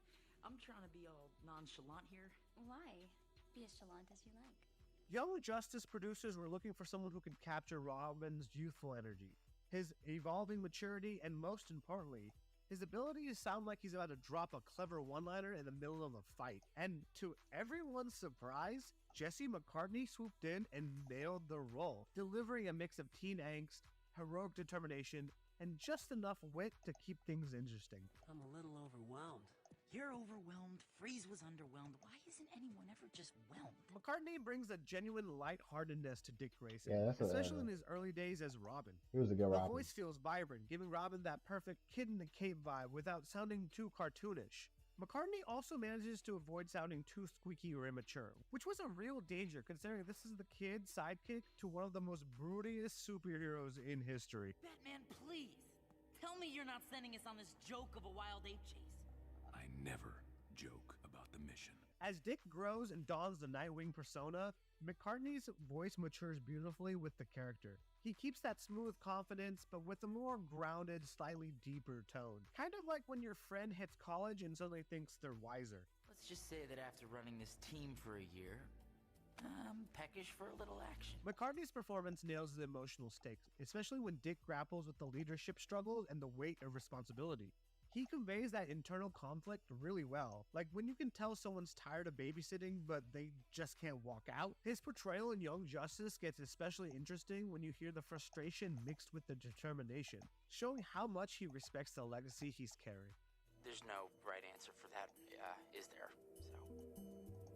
I'm trying to be all nonchalant here. Why? Be as chalant as you like. Young Justice producers were looking for someone who could capture Robin's youthful energy, his evolving maturity, and most importantly, his ability to sound like he's about to drop a clever one-liner in the middle of a fight. And to everyone's surprise, Jesse McCartney swooped in and nailed the role, delivering a mix of teen angst, heroic determination, and just enough wit to keep things interesting. I'm a little overwhelmed. You're overwhelmed. Freeze was underwhelmed. Why isn't anyone ever just whelmed? McCartney brings a genuine lightheartedness to Dick Grayson, Yeah, that's especially in his early days as Robin. He was a good The Robin. voice feels vibrant, giving Robin that perfect kid in the cape vibe without sounding too cartoonish. McCartney also manages to avoid sounding too squeaky or immature, which was a real danger considering this is the kid sidekick to one of the most brutiest superheroes in history. Batman, please. Tell me you're not sending us on this joke of a wild ape chase. I never joke about the mission. As Dick grows and dons the Nightwing persona, McCartney's voice matures beautifully with the character. He keeps that smooth confidence, but with a more grounded, slightly deeper tone. Kind of like when your friend hits college and suddenly thinks they're wiser. Let's just say that after running this team for a year, I'm peckish for a little action. McCartney's performance nails the emotional stakes, especially when Dick grapples with the leadership struggles and the weight of responsibility. He conveys that internal conflict really well, like when you can tell someone's tired of babysitting but they just can't walk out. His portrayal in Young Justice gets especially interesting when you hear the frustration mixed with the determination, showing how much he respects the legacy he's carrying. There's no right answer for that, is there? So,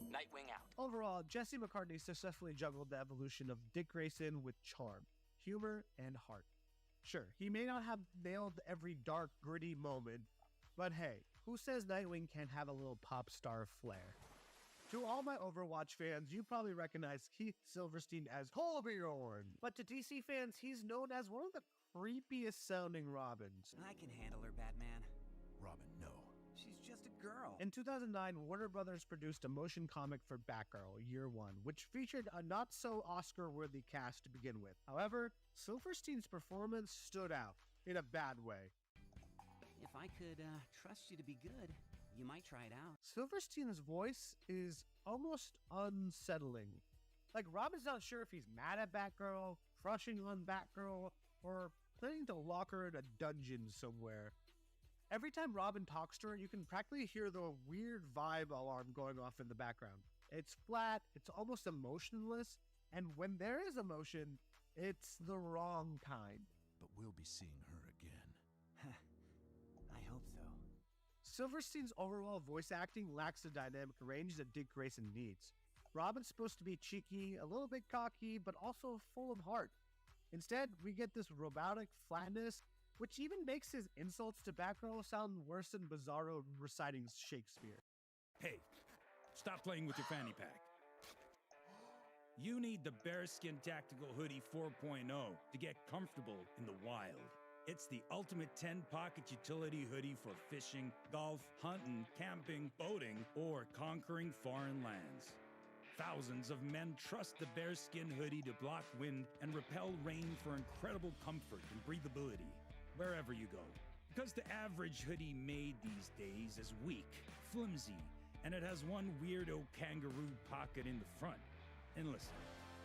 Nightwing out. Overall, Jesse McCartney successfully juggled the evolution of Dick Grayson with charm, humor, and heart. Sure, he may not have nailed every dark, gritty moment, but hey, who says Nightwing can't have a little pop star flair? To all my Overwatch fans, you probably recognize Keith Silverstein as Torbjorn, but to DC fans, he's known as one of the creepiest sounding Robins. I can handle her, Batman. Robin, no. She's just a girl. In 2009, Warner Brothers produced a motion comic for Batgirl, Year One, which featured a not-so-Oscar-worthy cast to begin with. However, Silverstein's performance stood out in a bad way. If I could trust you to be good, you might try it out. Silverstein's voice is almost unsettling. Like, Robin's not sure if he's mad at Batgirl, crushing on Batgirl, or planning to lock her in a dungeon somewhere. Every time Robin talks to her, you can practically hear the weird vibe alarm going off in the background. It's flat, it's almost emotionless, and when there is emotion, it's the wrong kind. But we'll be seeing her again. I hope so. Silverstein's overall voice acting lacks the dynamic range that Dick Grayson needs. Robin's supposed to be cheeky, a little bit cocky, but also full of heart. Instead, we get this robotic flatness, which even makes his insults to Batgirl sound worse than Bizarro reciting Shakespeare. Hey, stop playing with your fanny pack. You need the Bearskin Tactical Hoodie 4.0 to get comfortable in the wild. It's the ultimate 10-pocket utility hoodie for fishing, golf, hunting, camping, boating, or conquering foreign lands. Thousands of men trust the Bearskin hoodie to block wind and repel rain for incredible comfort and breathability wherever you go. Because the average hoodie made these days is weak, flimsy, and it has one weirdo kangaroo pocket in the front. And listen,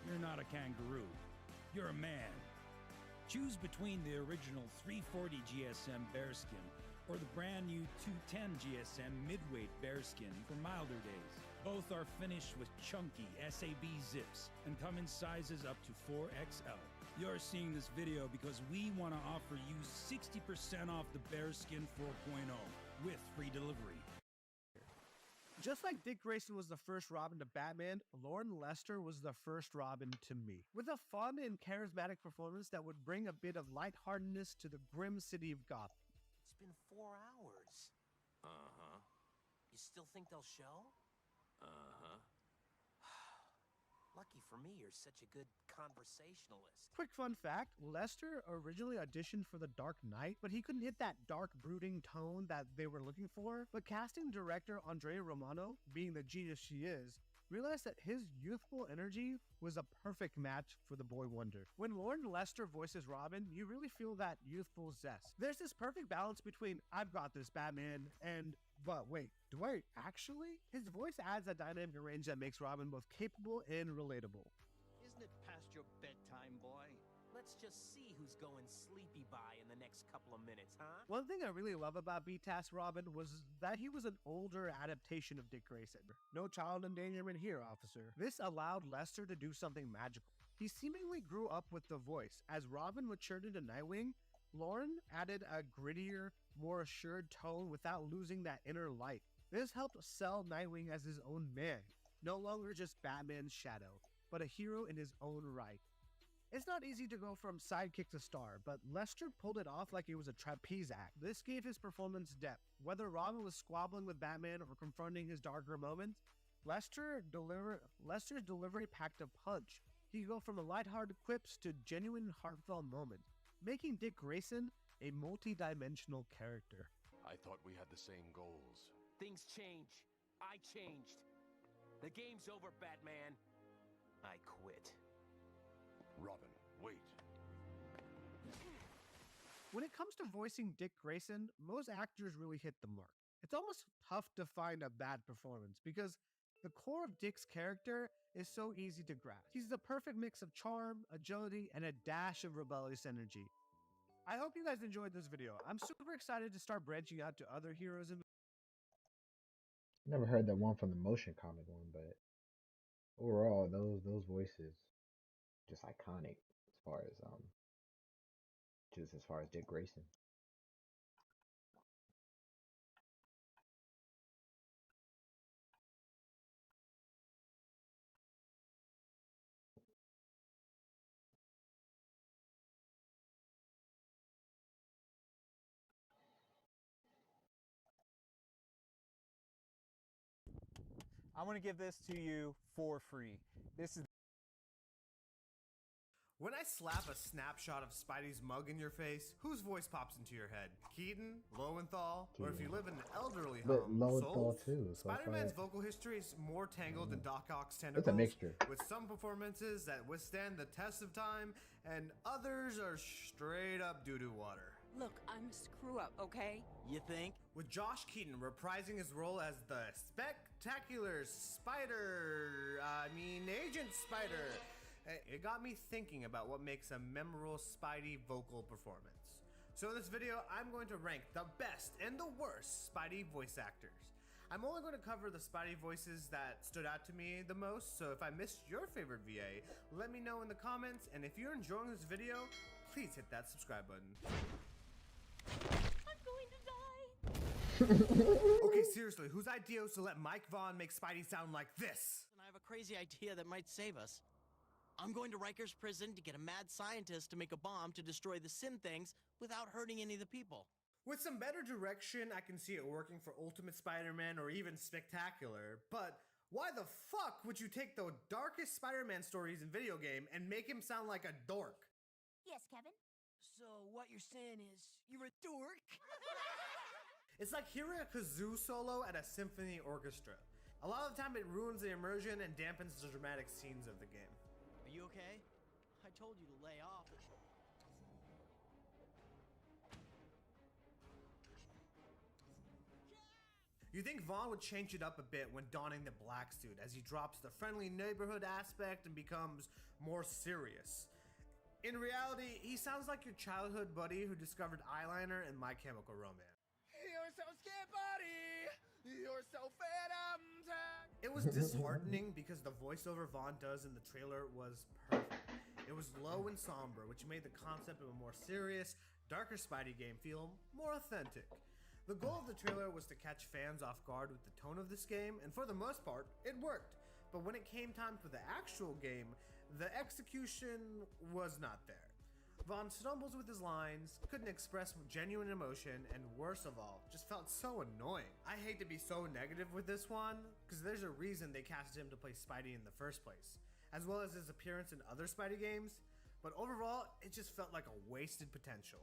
you're not a kangaroo. You're a man. Choose between the original 340 GSM Bearskin or the brand new 210 GSM midweight Bearskin for milder days. Both are finished with chunky SAB zips and come in sizes up to 4XL. You're seeing this video because we want to offer you 60% off the Bearskin 4.0 with free delivery. Just like Dick Grayson was the first Robin to Batman, Lauren Lester was the first Robin to me. With a fun and charismatic performance that would bring a bit of lightheartedness to the grim city of Gotham. It's been 4 hours. Uh-huh. You still think they'll show? Uh-huh. Lucky for me, you're such a good conversationalist. Quick fun fact, Lester originally auditioned for The Dark Knight, but he couldn't hit that dark, brooding tone that they were looking for. But casting director Andrea Romano, being the genius she is, realized that his youthful energy was a perfect match for the boy wonder. When Lauren Lester voices Robin, you really feel that youthful zest. There's this perfect balance between "I've got this, Batman" and "but wait, do I actually?" His voice adds a dynamic range that makes Robin both capable and relatable. Isn't it past your bedtime, boy? Let's just see who's going sleepy by in the next couple of minutes, huh? One thing I really love about BTAS Robin was that he was an older adaptation of Dick Grayson. No child endangerment here, officer. This allowed Lester to do something magical. He seemingly grew up with the voice. As Robin matured into Nightwing, Lauren added a grittier, more assured tone without losing that inner light. This helped sell Nightwing as his own man, no longer just Batman's shadow, but a hero in his own right. It's not easy to go from sidekick to star, but Lester pulled it off like it was a trapeze act. This gave his performance depth. Whether Robin was squabbling with Batman or confronting his darker moments, Lester's delivery packed a punch. He could go from the lighthearted quips to genuine heartfelt moments, making Dick Grayson a multi-dimensional character. I thought we had the same goals. Things change. I changed. The game's over, Batman. I quit. Robin, wait. When it comes to voicing Dick Grayson, most actors really hit the mark. It's almost tough to find a bad performance because the core of Dick's character is so easy to grasp. He's the perfect mix of charm, agility, and a dash of rebellious energy. I hope you guys enjoyed this video. I'm super excited to start branching out to other heroes and Never heard that one from the motion comic one, but overall, those voices just iconic as far as Dick Grayson. I want to give this to you for free. This is When I slap a snapshot of Spidey's mug in your face, whose voice pops into your head? Keaton? Lowenthal? Or if you live in an elderly But home, Lowenthal Souls? too, so it's Spider-Man's like- vocal history is more tangled than Doc Ock's It's a tentacles, mixture. with some performances that withstand the test of time, and others are straight up doo-doo water. Look, I'm a screw-up, okay? You think? With Josh Keaton reprising his role as the spectacular Agent Spider, it got me thinking about what makes a memorable Spidey vocal performance. So in this video, I'm going to rank the best and the worst Spidey voice actors. I'm only going to cover the Spidey voices that stood out to me the most, so if I missed your favorite VA, let me know in the comments, and if you're enjoying this video, please hit that subscribe button. I'm going to die! Okay, seriously, whose idea was to let Mike Vaughn make Spidey sound like this? And I have a crazy idea that might save us. I'm going to Rikers Prison to get a mad scientist to make a bomb to destroy the Sin Things without hurting any of the people. With some better direction, I can see it working for Ultimate Spider-Man or even Spectacular, but why the fuck would you take the darkest Spider-Man stories in video game and make him sound like a dork? Yes, Kevin? So what you're saying is, you're a dork? It's like hearing a kazoo solo at a symphony orchestra. A lot of the time it ruins the immersion and dampens the dramatic scenes of the game. Are you okay? I told you to lay off. You think Vaughn would change it up a bit when donning the black suit, as he drops the friendly neighborhood aspect and becomes more serious. In reality, he sounds like your childhood buddy who discovered eyeliner in My Chemical Romance. You're so scared, buddy. You're so fed up. It was disheartening because the voiceover Vaughn does in the trailer was perfect. It was low and somber, which made the concept of a more serious, darker Spidey game feel more authentic. The goal of the trailer was to catch fans off guard with the tone of this game, and for the most part, it worked. But when it came time for the actual game, the execution was not there. Vaughn stumbles with his lines, couldn't express genuine emotion, and worst of all, just felt so annoying. I hate to be so negative with this one, because there's a reason they casted him to play Spidey in the first place, as well as his appearance in other Spidey games, but overall, it just felt like a wasted potential.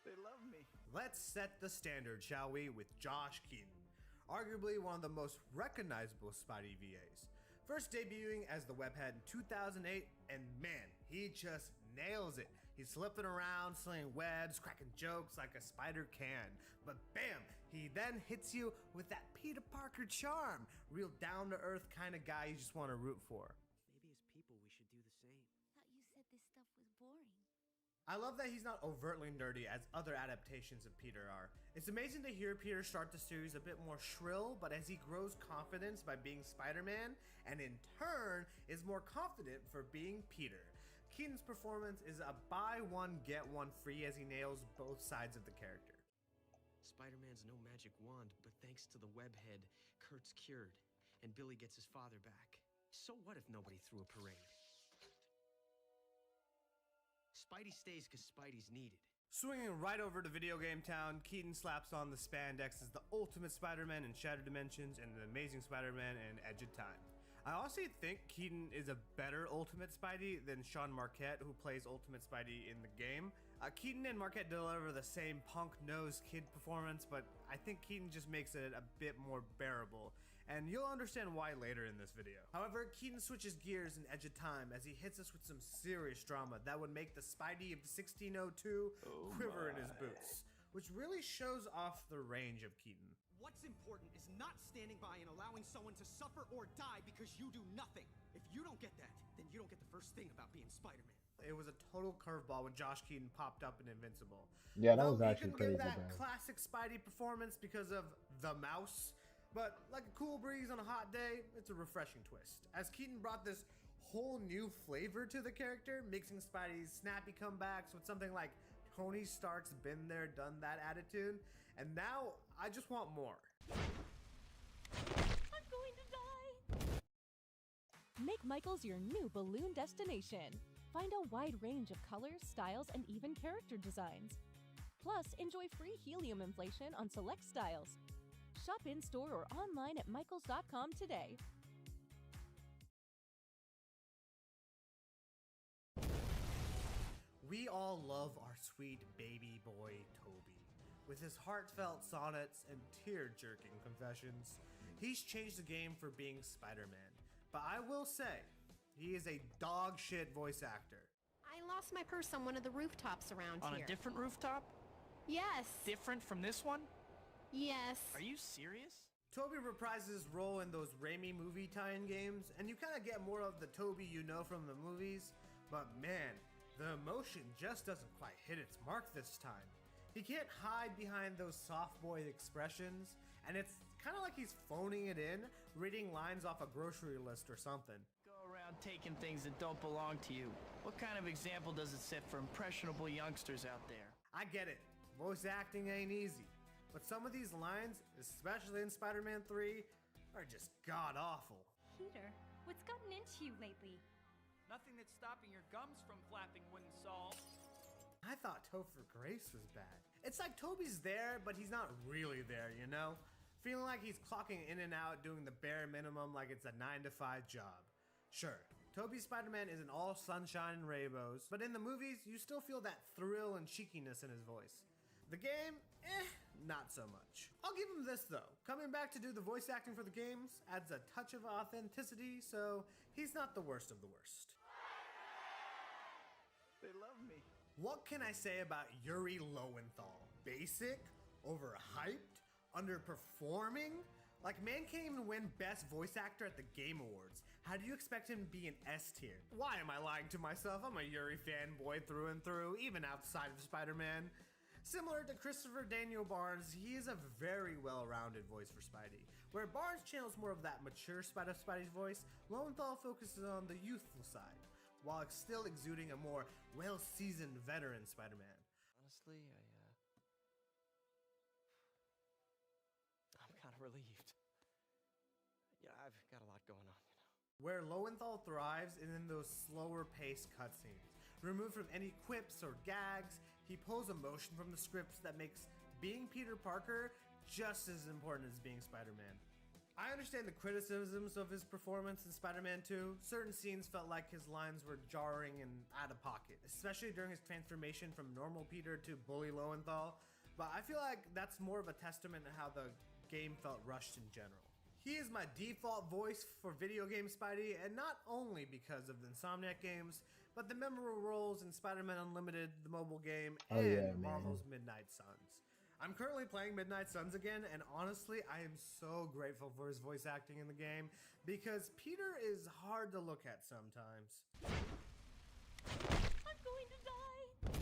They love me. Let's set the standard, shall we, with Josh Keaton, arguably one of the most recognizable Spidey VAs. First debuting as the Webhead in 2008, and man, he just nails it. He's slipping around, slinging webs, cracking jokes like a spider can. But bam, he then hits you with that Peter Parker charm. Real down-to-earth kind of guy you just want to root for. Maybe as people we should do the same. Thought you said this stuff was boring. I love that he's not overtly nerdy as other adaptations of Peter are. It's amazing to hear Peter start the series a bit more shrill, but as he grows confidence by being Spider-Man, and in turn is more confident for being Peter. Keaton's performance is a buy one, get one free as he nails both sides of the character. Spider-Man's no magic wand, but thanks to the webhead, Kurt's cured, and Billy gets his father back. So what if nobody threw a parade? Spidey stays because Spidey's needed. Swinging right over to Video Game Town, Keaton slaps on the spandex as the Ultimate Spider-Man in Shattered Dimensions and the Amazing Spider-Man in Edge of Time. I honestly think Keaton is a better Ultimate Spidey than Sean Marquette, who plays Ultimate Spidey in the game. Keaton and Marquette deliver the same punk-nosed kid performance, but I think Keaton just makes it a bit more bearable, and you'll understand why later in this video. However, Keaton switches gears in Edge of Time as he hits us with some serious drama that would make the Spidey of 1602 quiver in his boots, which really shows off the range of Keaton. What's important is not standing by and allowing someone to suffer or die because you do nothing. If you don't get that, then you don't get the first thing about being Spider-Man. It was a total curveball when Josh Keaton popped up in Invincible. Yeah, that was Now, actually you can pretty give that good. classic Spidey performance because of the mouse, but like a cool breeze on a hot day, it's a refreshing twist. As Keaton brought this whole new flavor to the character, mixing Spidey's snappy comebacks with something like Tony Stark's been there, done that attitude, and now I just want more. I'm going to die! Make Michael's your new balloon destination. Find a wide range of colors, styles, and even character designs. Plus, enjoy free helium inflation on select styles. Shop in-store or online at michaels.com today. We all love our sweet baby boy, Toby. With his heartfelt sonnets and tear-jerking confessions, he's changed the game for being Spider-Man. But I will say, he is a dog shit voice actor. I lost my purse on one of the rooftops around On here. a different rooftop? Yes. Different from this one? Yes. Are you serious? Toby reprises his role in those Raimi movie tie-in games, and you kind of get more of the Toby you know from the movies, but man, the emotion just doesn't quite hit its mark this time. He can't hide behind those soft boy expressions, and it's kind of like he's phoning it in, reading lines off a grocery list or something. Go around taking things that don't belong to you. What kind of example does it set for impressionable youngsters out there? I get it, voice acting ain't easy, but some of these lines, especially in Spider-Man 3, are just god-awful. Peter, what's gotten into you lately? Nothing that's stopping your gums from flapping wouldn't solve. I thought Topher Grace was bad. It's like Toby's there, but he's not really there, you know? Feeling like he's clocking in and out, doing the bare minimum like it's a 9-to-5 job. Sure, Toby's Spider-Man isn't all sunshine and rainbows, but in the movies, you still feel that thrill and cheekiness in his voice. The game, not so much. I'll give him this though. Coming back to do the voice acting for the games adds a touch of authenticity, so he's not the worst of the worst. They love me. What can I say about Yuri Lowenthal? Basic? Overhyped? Underperforming? Like, man can't even win Best Voice Actor at the Game Awards. How do you expect him to be an S tier? Why am I lying to myself? I'm a Yuri fanboy through and through, even outside of Spider-Man. Similar to Christopher Daniel Barnes, he is a very well-rounded voice for Spidey. Where Barnes channels more of that mature Spidey's voice, Lowenthal focuses on the youthful side, while still exuding a more well-seasoned veteran Spider-Man. Honestly, I'm kind of relieved. Yeah, I've got a lot going on, you know. Where Lowenthal thrives is in those slower-paced cutscenes. Removed from any quips or gags, he pulls emotion from the scripts that makes being Peter Parker just as important as being Spider-Man. I understand the criticisms of his performance in Spider-Man 2. Certain scenes felt like his lines were jarring and out of pocket, especially during his transformation from normal Peter to bully Lowenthal, but I feel like that's more of a testament to how the game felt rushed in general. He is my default voice for video game Spidey, and not only because of the Insomniac games, but the memorable roles in Spider-Man Unlimited, the mobile game, and Marvel's Midnight Suns. I'm currently playing Midnight Suns again, and honestly, I am so grateful for his voice acting in the game, because Peter is hard to look at sometimes. I'm going to die!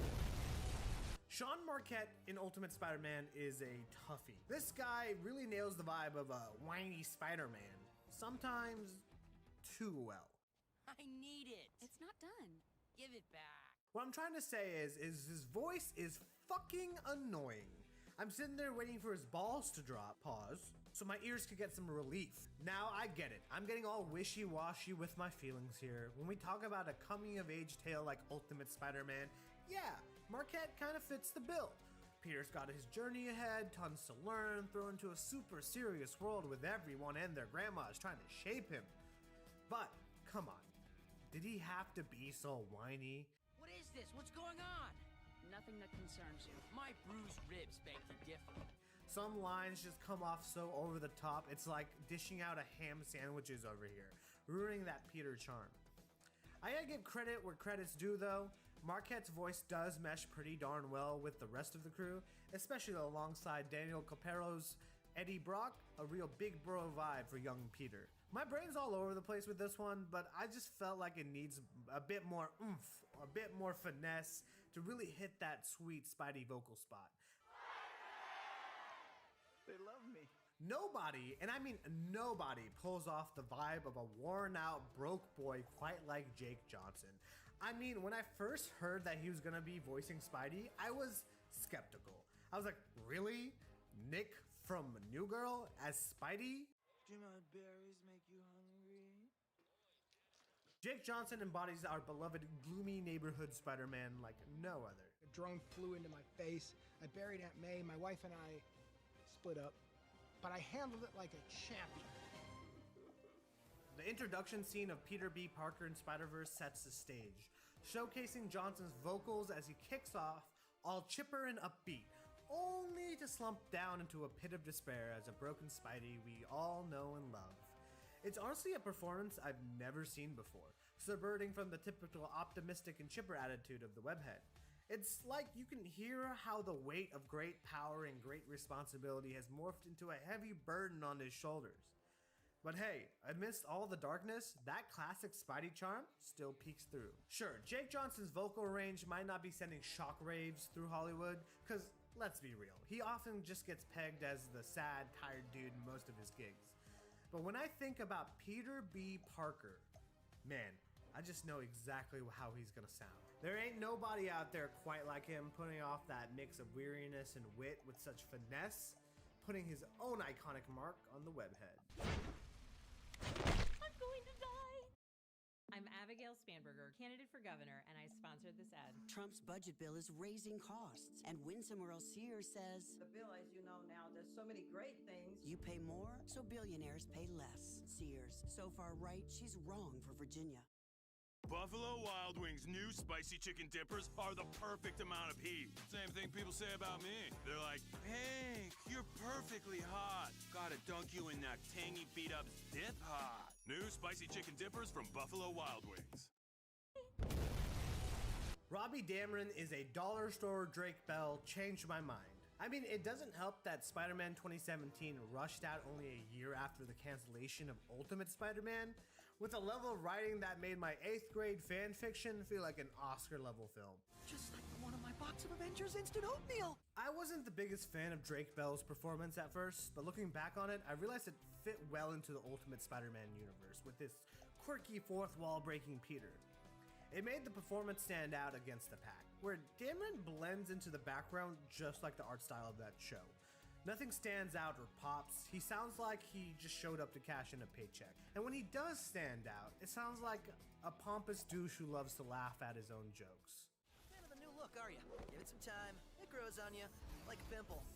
Sean Marquette in Ultimate Spider-Man is a toughie. This guy really nails the vibe of a whiny Spider-Man, sometimes too well. I need it. It's not done. Give it back. What I'm trying to say is his voice is fucking annoying. I'm sitting there waiting for his balls to drop, pause, so my ears could get some relief. Now I get it. I'm getting all wishy-washy with my feelings here. When we talk about a coming-of-age tale like Ultimate Spider-Man, yeah, Marquette kind of fits the bill. Peter's got his journey ahead, tons to learn, thrown into a super serious world with everyone and their grandmas trying to shape him. But, come on. Did he have to be so whiny? What is this? What's going on? Nothing that concerns you. My bruised ribs beg to differ. Some lines just come off so over the top, it's like dishing out a ham sandwiches over here, ruining that Peter charm. I gotta give credit where credit's due though. Marquette's voice does mesh pretty darn well with the rest of the crew, especially alongside Daniel Capero's Eddie Brock, a real big bro vibe for young Peter. My brain's all over the place with this one, but I just felt like it needs a bit more oomph, a bit more finesse to really hit that sweet Spidey vocal spot. They love me. Nobody, and I mean nobody, pulls off the vibe of a worn out, broke boy quite like Jake Johnson. I mean, when I first heard that he was gonna be voicing Spidey, I was skeptical. I was like, really? Nick from New Girl as Spidey? Do my berries make you hungry? Jake Johnson embodies our beloved gloomy neighborhood Spider-Man like no other. A drone flew into my face. I buried Aunt May. My wife and I split up, but I handled it like a champion. The introduction scene of Peter B. Parker in Spider-Verse sets the stage, showcasing Johnson's vocals as he kicks off, all chipper and upbeat, only to slump down into a pit of despair as a broken Spidey we all know and love. It's honestly a performance I've never seen before, subverting from the typical optimistic and chipper attitude of the webhead. It's like you can hear how the weight of great power and great responsibility has morphed into a heavy burden on his shoulders. But hey, amidst all the darkness, that classic Spidey charm still peeks through. Sure, Jake Johnson's vocal range might not be sending shockwaves through Hollywood, cause let's be real, he often just gets pegged as the sad, tired dude in most of his gigs. But when I think about Peter B. Parker, man, I just know exactly how he's gonna sound. There ain't nobody out there quite like him, putting off that mix of weariness and wit with such finesse, putting his own iconic mark on the webhead. I'm going to die! I'm Abigail Spanberger, candidate for governor, and I sponsored this ad. Trump's budget bill is raising costs, and Winsome Earl Sears says, the bill, as you know now, does so many great things. You pay more, so billionaires pay less. Sears, so far right, she's wrong for Virginia. Buffalo Wild Wings' new spicy chicken dippers are the perfect amount of heat. Same thing people say about me. They're like, Hank, you're perfectly hot. Gotta dunk you in that tangy beat-up dip hot. New spicy chicken dippers from Buffalo Wild Wings. Robbie Dameron is a dollar store Drake Bell changed my mind. I mean, it doesn't help that Spider-Man 2017 rushed out only a year after the cancellation of Ultimate Spider-Man, with a level of writing that made my 8th grade fan fiction feel like an Oscar-level film. Just like one of my box of Avengers Instant Oatmeal. I wasn't the biggest fan of Drake Bell's performance at first, but looking back on it, I realized it fit well into the Ultimate Spider-Man universe with this quirky fourth wall breaking Peter. It made the performance stand out against the pack, where Dameron blends into the background just like the art style of that show. Nothing stands out or pops. He sounds like he just showed up to cash in a paycheck. And when he does stand out, it sounds like a pompous douche who loves to laugh at his own jokes. Fan of the new look, are you? Give it some time. It grows on you, like a pimple.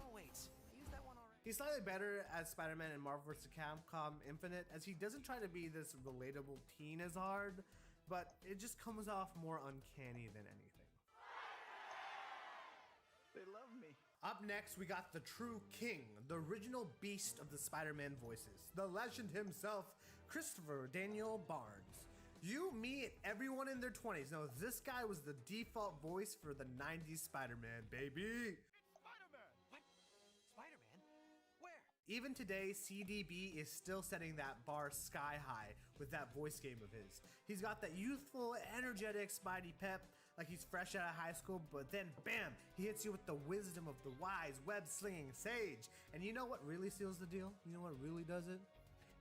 Oh wait, I used that one already. He's slightly better as Spider-Man in Marvel vs. Capcom Infinite, as he doesn't try to be this relatable teen as hard, but it just comes off more uncanny than anything. They love me. Up next, we got the true king, the original beast of the Spider-Man voices, the legend himself, Christopher Daniel Barnes. You, me, and everyone in their 20s knows this guy was the default voice for the 90s Spider-Man, baby. Spider-Man! What? Spider-Man? Where? Even today, CDB is still setting that bar sky high with that voice game of his. He's got that youthful, energetic Spidey pep, like he's fresh out of high school, but then bam, he hits you with the wisdom of the wise, web-slinging sage. And you know what really seals the deal? You know what really does it?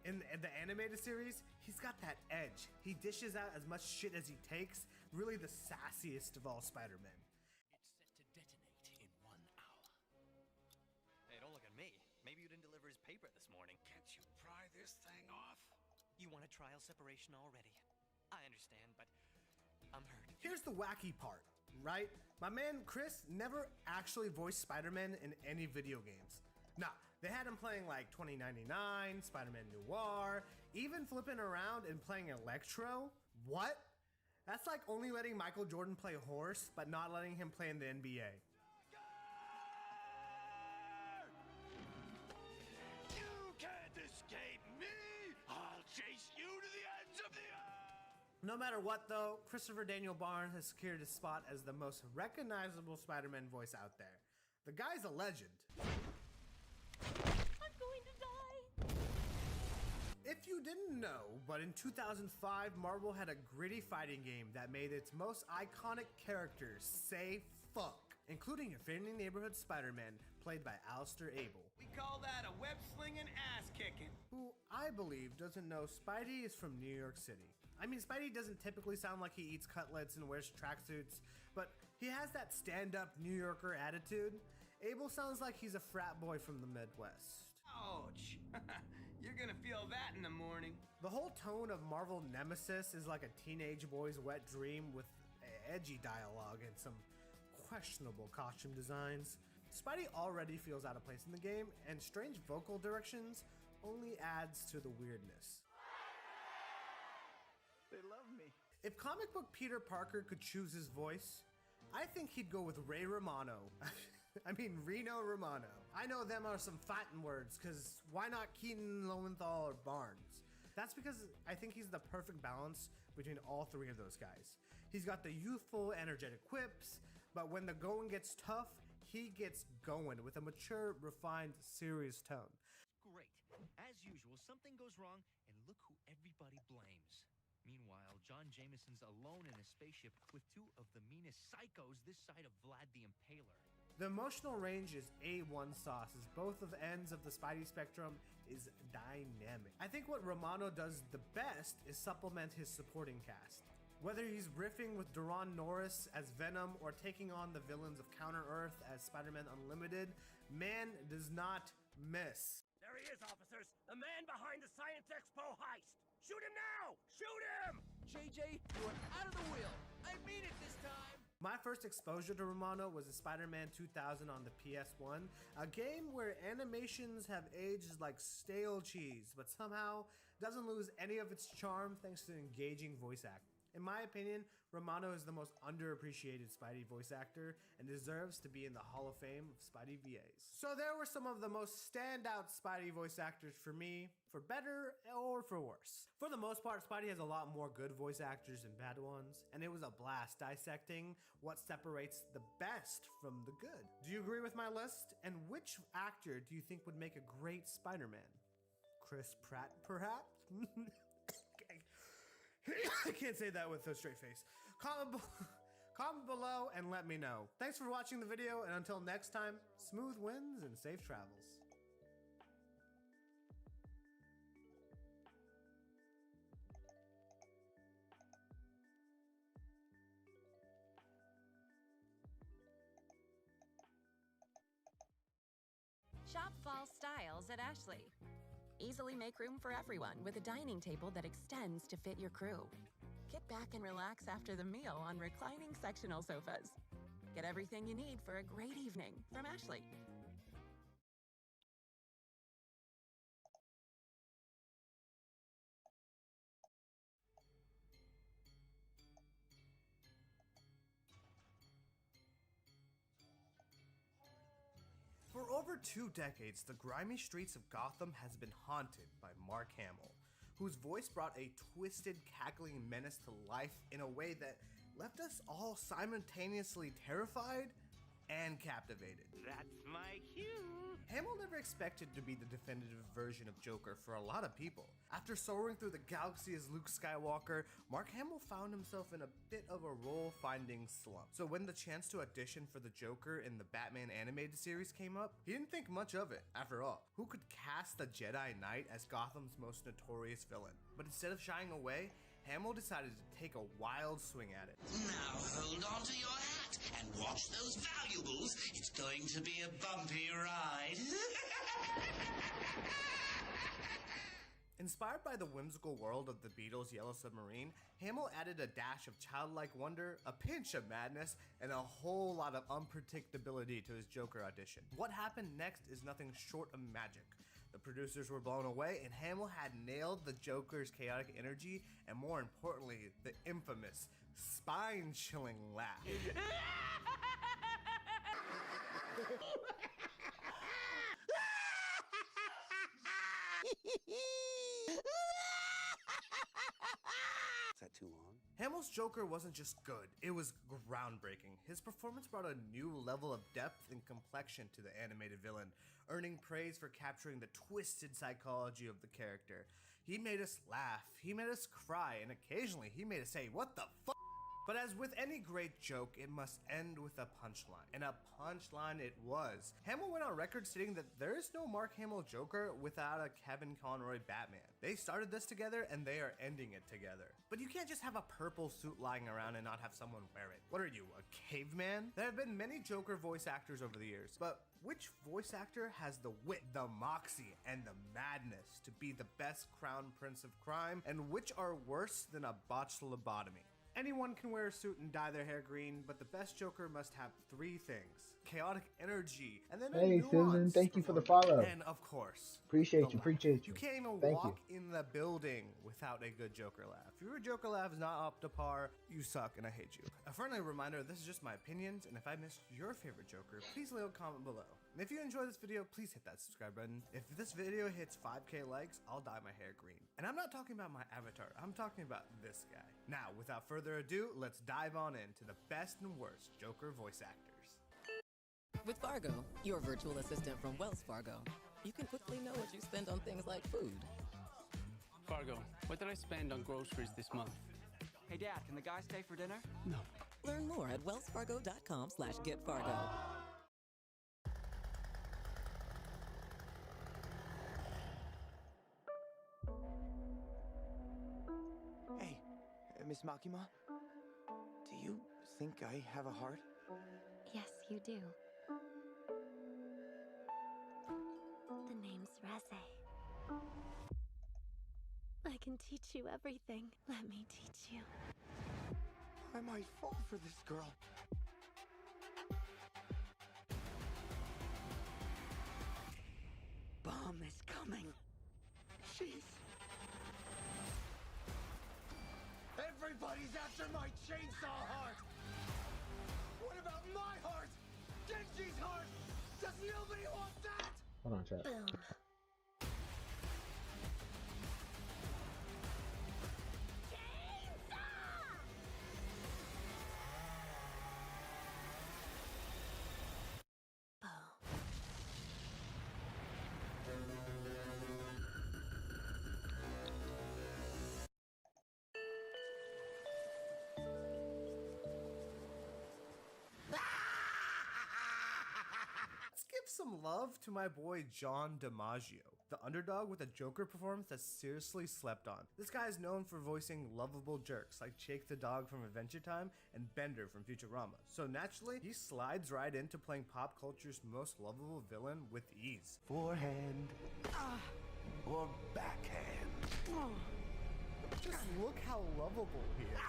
In the animated series, he's got that edge. He dishes out as much shit as he takes, really the sassiest of all Spider-Men. It's set to detonate in 1 hour. Hey, don't look at me. Maybe you didn't deliver his paper this morning. Can't you pry this thing off? You want a trial separation already? I understand, but I'm hurt. Here's the wacky part, right? My man Chris never actually voiced Spider-Man in any video games. Nah, they had him playing like 2099, Spider-Man Noir, even flipping around and playing Electro. What? That's like only letting Michael Jordan play horse, but not letting him play in the NBA. You can't escape me! I'll chase you to the ends of the earth! No matter what though, Christopher Daniel Barnes has secured his spot as the most recognizable Spider-Man voice out there. The guy's a legend. I'm going to die! If you didn't know, but in 2005, Marvel had a gritty fighting game that made its most iconic characters say fuck, including your friendly neighborhood Spider-Man, played by Alistair Abel. We call that a web-slinging ass-kicking. Who I believe doesn't know Spidey is from New York City. I mean, Spidey doesn't typically sound like he eats cutlets and wears tracksuits, but he has that stand-up New Yorker attitude. Abel sounds like he's a frat boy from the Midwest. Ouch. You're gonna feel that in the morning. The whole tone of Marvel Nemesis is like a teenage boy's wet dream with edgy dialogue and some questionable costume designs. Spidey already feels out of place in the game, and strange vocal directions only adds to the weirdness. They love me. If comic book Peter Parker could choose his voice, I think he'd go with Ray Romano. I mean, Reno Romano. I know them are some fighting words, because why not Keaton, Lowenthal, or Barnes? That's because I think he's the perfect balance between all three of those guys. He's got the youthful, energetic quips, but when the going gets tough, he gets going with a mature, refined, serious tone. Great. As usual, something goes wrong, and look who everybody blames. Meanwhile, John Jameson's alone in a spaceship with two of the meanest psychos this side of Vlad the Impaler. The emotional range is A1 sauce, as both of ends of the Spidey spectrum is dynamic. I think what Romano does the best is supplement his supporting cast. Whether he's riffing with Deron Norris as Venom or taking on the villains of Counter-Earth as Spider-Man Unlimited, man does not miss. There he is, officers! The man behind the Science Expo heist! Shoot him now! Shoot him! JJ, you are out of the wheel. I mean it this time. My first exposure to Romano was in Spider-Man 2000 on the PS1, a game where animations have aged like stale cheese, but somehow doesn't lose any of its charm thanks to engaging voice acting. In my opinion, Romano is the most underappreciated Spidey voice actor and deserves to be in the Hall of Fame of Spidey VAs. So there were some of the most standout Spidey voice actors for me, for better or for worse. For the most part, Spidey has a lot more good voice actors than bad ones, and it was a blast dissecting what separates the best from the good. Do you agree with my list? And which actor do you think would make a great Spider-Man? Chris Pratt, perhaps? I can't say that with a straight face. Comment below and let me know. Thanks for watching the video, and until next time, smooth winds and safe travels. Shop fall styles at Ashley. Easily make room for everyone with a dining table that extends to fit your crew. Get back and relax after the meal on reclining sectional sofas. Get everything you need for a great evening from Ashley. For over 2 decades, the grimy streets of Gotham has been haunted by Mark Hamill, whose voice brought a twisted, cackling menace to life in a way that left us all simultaneously terrified and captivated. That's my cue. Hamill never expected to be the definitive version of Joker for a lot of people. After soaring through the galaxy as Luke Skywalker, Mark Hamill found himself in a bit of a role-finding slump. So when the chance to audition for the Joker in the Batman animated series came up, he didn't think much of it. After all, who could cast the Jedi Knight as Gotham's most notorious villain? But instead of shying away, Hamill decided to take a wild swing at it. Now hold on to your hat and watch those valuables. It's going to be a bumpy ride. Inspired by the whimsical world of the Beatles' Yellow Submarine, Hamill added a dash of childlike wonder, a pinch of madness, and a whole lot of unpredictability to his Joker audition. What happened next is nothing short of magic. The producers were blown away, and Hamill had nailed the Joker's chaotic energy, and more importantly, the infamous, spine-chilling laugh. Is that too long? Hamill's Joker wasn't just good, it was groundbreaking. His performance brought a new level of depth and complexion to the animated villain, earning praise for capturing the twisted psychology of the character. He made us laugh, he made us cry, and occasionally he made us say, "What the fuck?" But as with any great joke, it must end with a punchline. And a punchline it was. Hamill went on record stating that there is no Mark Hamill Joker without a Kevin Conroy Batman. They started this together and they are ending it together. But you can't just have a purple suit lying around and not have someone wear it. What are you, a caveman? There have been many Joker voice actors over the years, but which voice actor has the wit, the moxie, and the madness to be the best crown prince of crime, and which are worse than a botched lobotomy? Anyone can wear a suit and dye their hair green, but the best Joker must have 3 things: chaotic energy, and then Hey, a Susan, nuance thank you for the follow. and of course, Appreciate the you, laugh. appreciate you. You can't even Thank walk in the building without a good Joker laugh. If your Joker laugh is not up to par, you suck and I hate you. A friendly reminder, this is just my opinions, and if I missed your favorite Joker, please leave a comment below. And if you enjoyed this video, please hit that subscribe button. If this video hits 5K likes, I'll dye my hair green. And I'm not talking about my avatar, I'm talking about this guy. Now, without further ado, let's dive on into the best and worst Joker voice actors. With Fargo, your virtual assistant from Wells Fargo, you can quickly know what you spend on things like food. Fargo, what did I spend on groceries this month? Hey Dad, can the guy stay for dinner? No. Learn more at wellsfargo.com/getfargo. Hey, Miss Makima, do you think I have a heart? Yes, you do. The name's Reze. I can teach you everything. Let me teach you. I might fall for this girl. Bomb is coming. She's... Everybody's Capture my chainsaw heart! What about my heart? Genji's heart? Does nobody want that? Hold on, chat. Let's give some love to my boy John DiMaggio, the underdog with a Joker performance that's seriously slept on. This guy is known for voicing lovable jerks like Jake the dog from Adventure Time and Bender from Futurama, so naturally he slides right into playing pop culture's most lovable villain with ease. Forehand or backhand? Just look how lovable he is.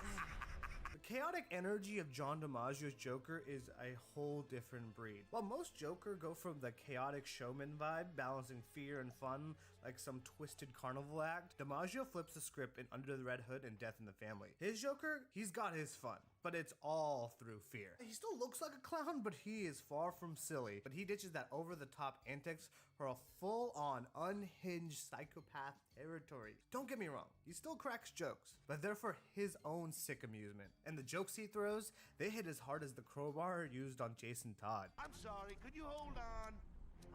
The chaotic energy of John DiMaggio's Joker is a whole different breed. While most Joker go from the chaotic showman vibe, balancing fear and fun like some twisted carnival act, DiMaggio flips the script in Under the Red Hood and Death in the Family. His Joker, he's got his fun, but it's all through fear. He still looks like a clown, but he is far from silly. But he ditches that over-the-top antics for a full-on, unhinged psychopath territory. Don't get me wrong, he still cracks jokes, but they're for his own sick amusement. And the jokes he throws, they hit as hard as the crowbar used on Jason Todd. I'm sorry, could you hold on?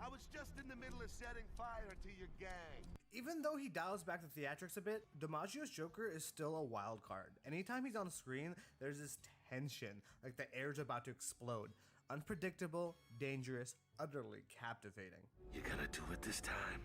I was just in the middle of setting fire to your gang. Even though he dials back the theatrics a bit, DiMaggio's Joker is still a wild card. Anytime he's on screen, there's this tension, like the air's about to explode. Unpredictable, dangerous, utterly captivating. You gonna do it this time?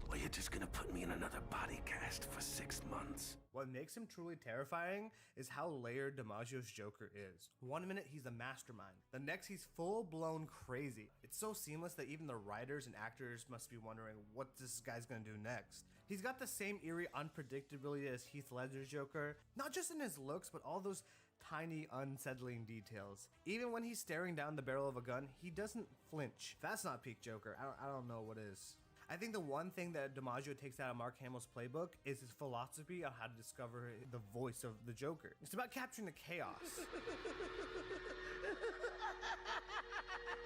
Or you just gonna put me in another body cast for 6 months? What makes him truly terrifying is how layered DiMaggio's Joker is. One minute he's a mastermind, the next he's full-blown crazy. It's so seamless that even the writers and actors must be wondering what this guy's gonna do next. He's got the same eerie unpredictability as Heath Ledger's Joker, not just in his looks, but all those tiny unsettling details. Even when he's staring down the barrel of a gun, he doesn't flinch. If that's not peak Joker, I don't know what is. I think the one thing that DiMaggio takes out of Mark Hamill's playbook is his philosophy on how to discover the voice of the Joker. It's about capturing the chaos.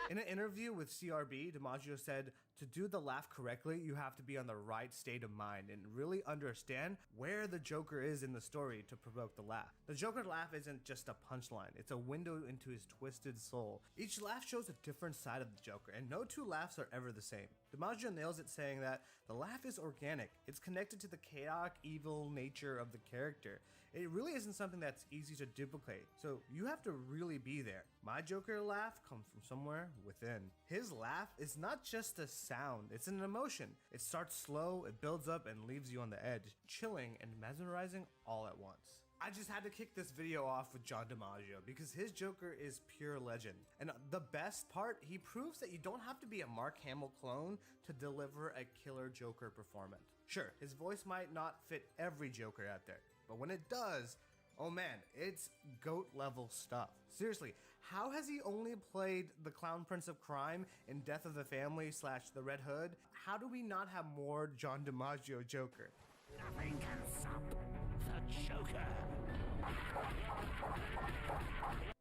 In an interview with CRB, DiMaggio said, "To do the laugh correctly, you have to be on the right state of mind and really understand where the Joker is in the story to provoke the laugh. The Joker laugh isn't just a punchline, it's a window into his twisted soul. Each laugh shows a different side of the Joker, and no two laughs are ever the same." DiMaggio nails it saying that the laugh is organic. It's connected to the chaotic, evil nature of the character. It really isn't something that's easy to duplicate, so you have to really be there. My Joker laugh comes from somewhere within. His laugh is not just a sound, it's an emotion. It starts slow, it builds up, and leaves you on the edge, chilling and mesmerizing all at once. I just had to kick this video off with John DiMaggio because his Joker is pure legend. And the best part, he proves that you don't have to be a Mark Hamill clone to deliver a killer Joker performance. Sure, his voice might not fit every Joker out there, but when it does, oh man, it's GOAT level stuff. Seriously, how has he only played the Clown Prince of Crime in Death of the Family / The Red Hood? How do we not have more John DiMaggio Joker? Nothing can stop the Joker.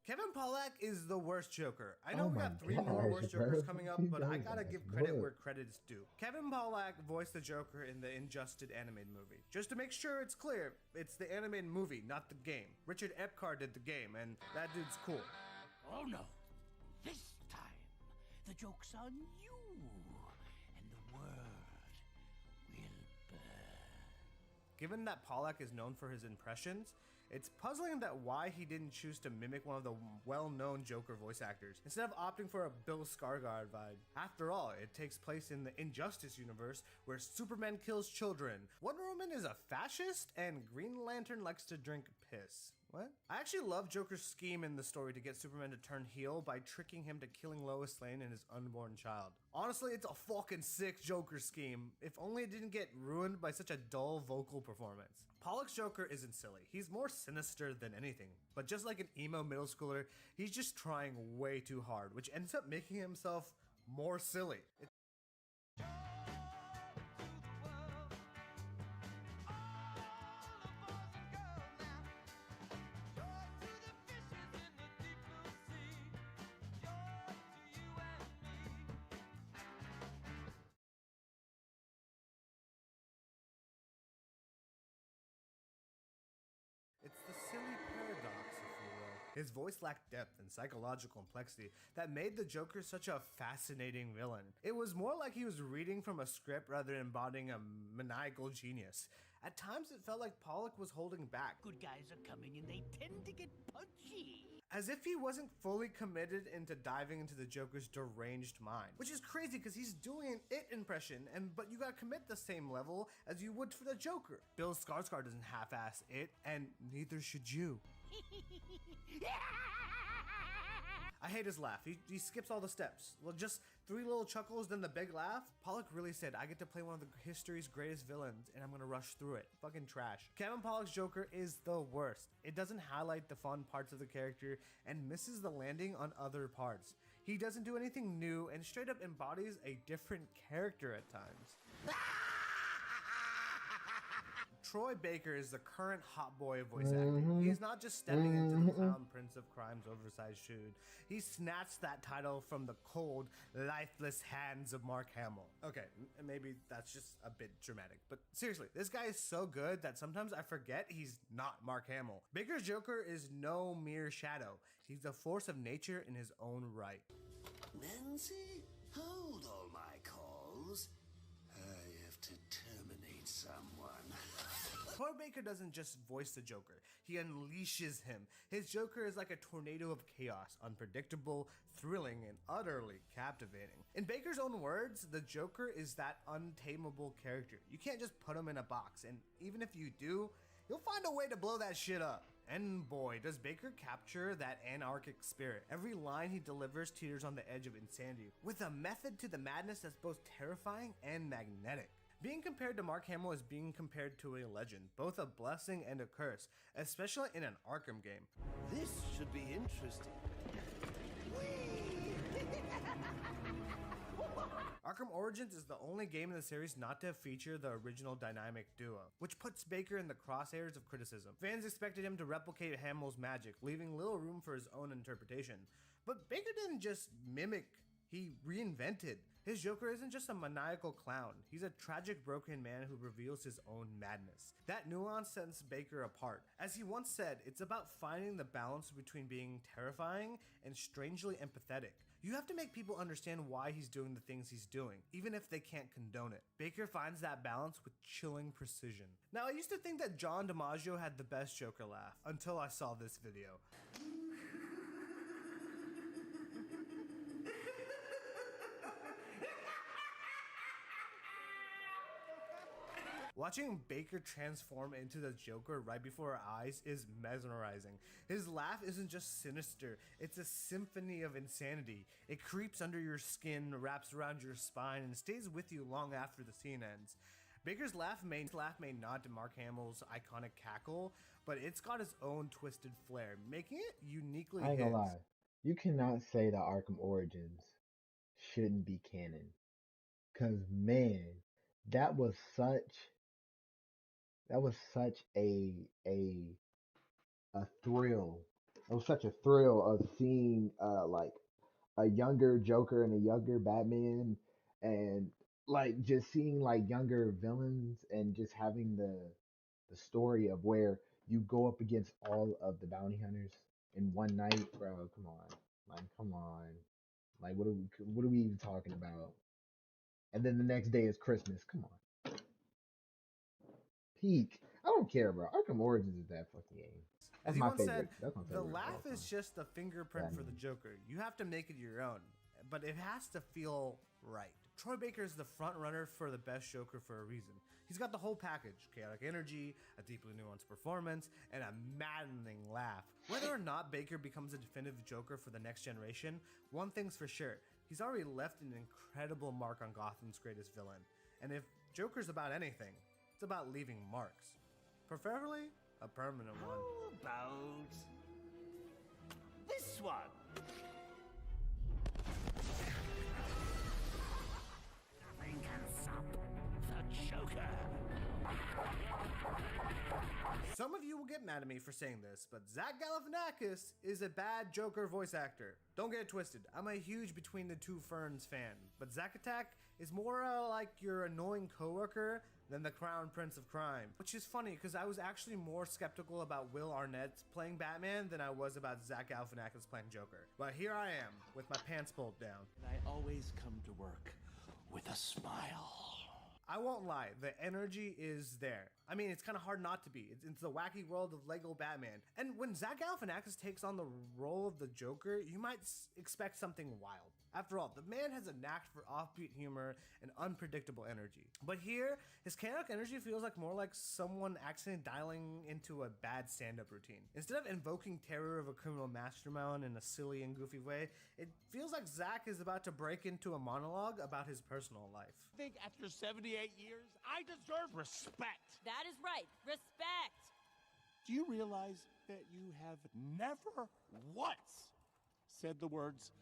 Kevin Pollak is the worst Joker. I know Oh we my got 3 more gosh, worst bro. Jokers coming up, but I These gotta guys give credit look. where credit is due. Kevin Pollak voiced the Joker in the Injustice animated movie. Just to make sure it's clear, it's the animated movie, not the game. Richard Epcar did the game, and that dude's cool. Oh no. This time, the joke's on you. And the world will burn. Given that Pollak is known for his impressions, it's puzzling that why he didn't choose to mimic one of the well-known Joker voice actors, instead of opting for a Bill Skarsgård vibe. After all, it takes place in the Injustice universe, where Superman kills children, Wonder Woman is a fascist, and Green Lantern likes to drink piss. What? I actually love Joker's scheme in the story to get Superman to turn heel by tricking him to killing Lois Lane and his unborn child. Honestly, it's a fucking sick Joker scheme, if only it didn't get ruined by such a dull vocal performance. Pollak's Joker isn't silly, he's more sinister than anything. But just like an emo middle schooler, he's just trying way too hard, which ends up making himself more silly. His voice lacked depth and psychological complexity that made the Joker such a fascinating villain. It was more like he was reading from a script rather than embodying a maniacal genius. At times it felt like Pollock was holding back. Good guys are coming and they tend to get punchy. As if he wasn't fully committed into diving into the Joker's deranged mind. Which is crazy because he's doing an It impression, but you gotta commit the same level as you would for the Joker. Bill Skarsgård doesn't half-ass It, and neither should you. I hate his laugh. He skips all the steps. Well, just 3 little chuckles, then the big laugh. Pollock really said, I get to play one of the history's greatest villains, and I'm gonna rush through it. Fucking trash. Kevin Pollock's Joker is the worst. It doesn't highlight the fun parts of the character and misses the landing on other parts. He doesn't do anything new and straight up embodies a different character at times. Troy Baker is the current hot boy of voice acting. He's not just stepping into the clown prince of crime's oversized shoe. He snatched that title from the cold, lifeless hands of Mark Hamill. Okay, maybe that's just a bit dramatic, but seriously, this guy is so good that sometimes I forget he's not Mark Hamill. Baker's Joker is no mere shadow. He's a force of nature in his own right. Nancy, hold all my calls. I have to terminate someone. Troy Baker doesn't just voice the Joker, he unleashes him. His Joker is like a tornado of chaos, unpredictable, thrilling, and utterly captivating. In Baker's own words, the Joker is that untamable character. You can't just put him in a box, and even if you do, you'll find a way to blow that shit up. And boy, does Baker capture that anarchic spirit. Every line he delivers teeters on the edge of insanity, with a method to the madness that's both terrifying and magnetic. Being compared to Mark Hamill is being compared to a legend, both a blessing and a curse, especially in an Arkham game. This should be interesting. Arkham Origins is the only game in the series not to feature the original dynamic duo, which puts Baker in the crosshairs of criticism. Fans expected him to replicate Hamill's magic, leaving little room for his own interpretation. But Baker didn't just mimic, he reinvented. His Joker isn't just a maniacal clown, he's a tragic broken man who reveals his own madness. That nuance sets Baker apart. As he once said, it's about finding the balance between being terrifying and strangely empathetic. You have to make people understand why he's doing the things he's doing, even if they can't condone it. Baker finds that balance with chilling precision. Now, I used to think that John DiMaggio had the best Joker laugh, until I saw this video. Watching Baker transform into the Joker right before our eyes is mesmerizing. His laugh isn't just sinister, it's a symphony of insanity. It creeps under your skin, wraps around your spine, and stays with you long after the scene ends. Baker's laugh may not to Mark Hamill's iconic cackle, but it's got its own twisted flair, making it uniquely I ain't gonna his. lie. You cannot say that Arkham Origins shouldn't be canon. Cause man, that was such a thrill. It was such a thrill of seeing like a younger Joker and a younger Batman, and like just seeing like younger villains, and just having the story of where you go up against all of the bounty hunters in one night, bro. Come on, like what are we even talking about? And then the next day is Christmas. Come on. Peak. I don't care, bro. Arkham Origins is that fucking game. As That's he my once favorite. said, That's my the favorite. laugh is just a fingerprint for the Joker. You have to make it your own, but it has to feel right. Troy Baker is the front runner for the best Joker for a reason. He's got the whole package: chaotic energy, a deeply nuanced performance, and a maddening laugh. Whether or not Baker becomes a definitive Joker for the next generation, one thing's for sure: he's already left an incredible mark on Gotham's greatest villain. And if Joker's about anything, it's about leaving marks. Preferably a permanent one. How about this one? Nothing can stop the Joker. Some of you will get mad at me for saying this, but Zach Galifianakis is a bad Joker voice actor. Don't get it twisted. I'm a huge Between the Two Ferns fan, but Zack Attack is more like your annoying coworker than the Crown Prince of Crime. Which is funny, because I was actually more skeptical about Will Arnett playing Batman than I was about Zach Galifianakis playing Joker. But here I am, with my pants pulled down. I always come to work with a smile. I won't lie, the energy is there. I mean, it's kind of hard not to be. It's the wacky world of Lego Batman. And when Zach Galifianakis takes on the role of the Joker, you might expect something wild. After all, the man has a knack for offbeat humor and unpredictable energy. But here, his chaotic energy feels like more like someone accidentally dialing into a bad stand-up routine. Instead of invoking terror of a criminal mastermind in a silly and goofy way, it feels like Zach is about to break into a monologue about his personal life. I think after 78 years, I deserve respect. That is right. Respect. Do you realize that you have never once said the words,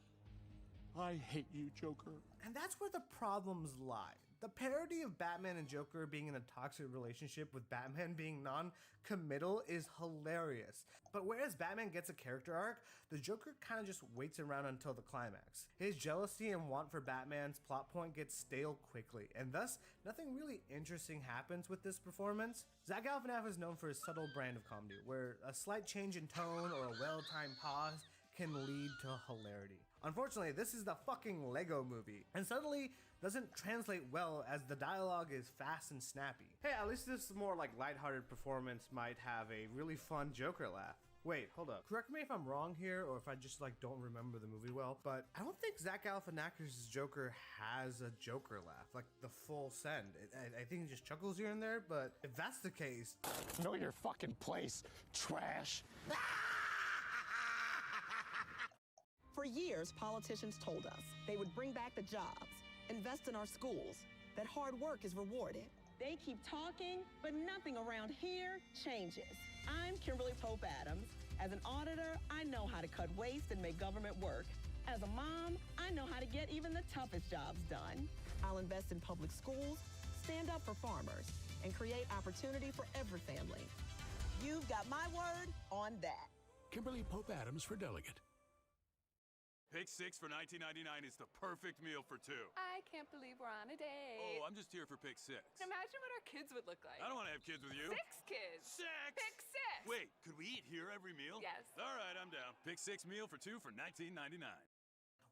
"I hate you, Joker"? And that's where the problems lie. The parody of Batman and Joker being in a toxic relationship with Batman being non-committal is hilarious. But whereas Batman gets a character arc, the Joker kind of just waits around until the climax. His jealousy and want for Batman's plot point gets stale quickly, and thus, nothing really interesting happens with this performance. Zach Galifianakis is known for his subtle brand of comedy, where a slight change in tone or a well-timed pause can lead to hilarity. Unfortunately, this is the fucking Lego movie, and suddenly doesn't translate well as the dialogue is fast and snappy. Hey, at least this more like lighthearted performance might have a really fun Joker laugh. Wait, hold up. Correct me if I'm wrong here, or if I just like don't remember the movie well, but I don't think Zach Galifianakis' Joker has a Joker laugh, like the full send. I think he just chuckles here and there, but if that's the case, know your fucking place, trash. For years, politicians told us they would bring back the jobs, invest in our schools, that hard work is rewarded. They keep talking, but nothing around here changes. I'm Kimberly Pope Adams. As an auditor, I know how to cut waste and make government work. As a mom, I know how to get even the toughest jobs done. I'll invest in public schools, stand up for farmers, and create opportunity for every family. You've got my word on that. Kimberly Pope Adams for delegate. Pick 6 for $19.99 is the perfect meal for two. I can't believe we're on a date. Oh, I'm just here for pick 6. Imagine what our kids would look like. I don't want to have kids with you. 6 kids. 6! Pick 6! Wait, could we eat here every meal? Yes. All right, I'm down. Pick 6 meal for two for $19.99.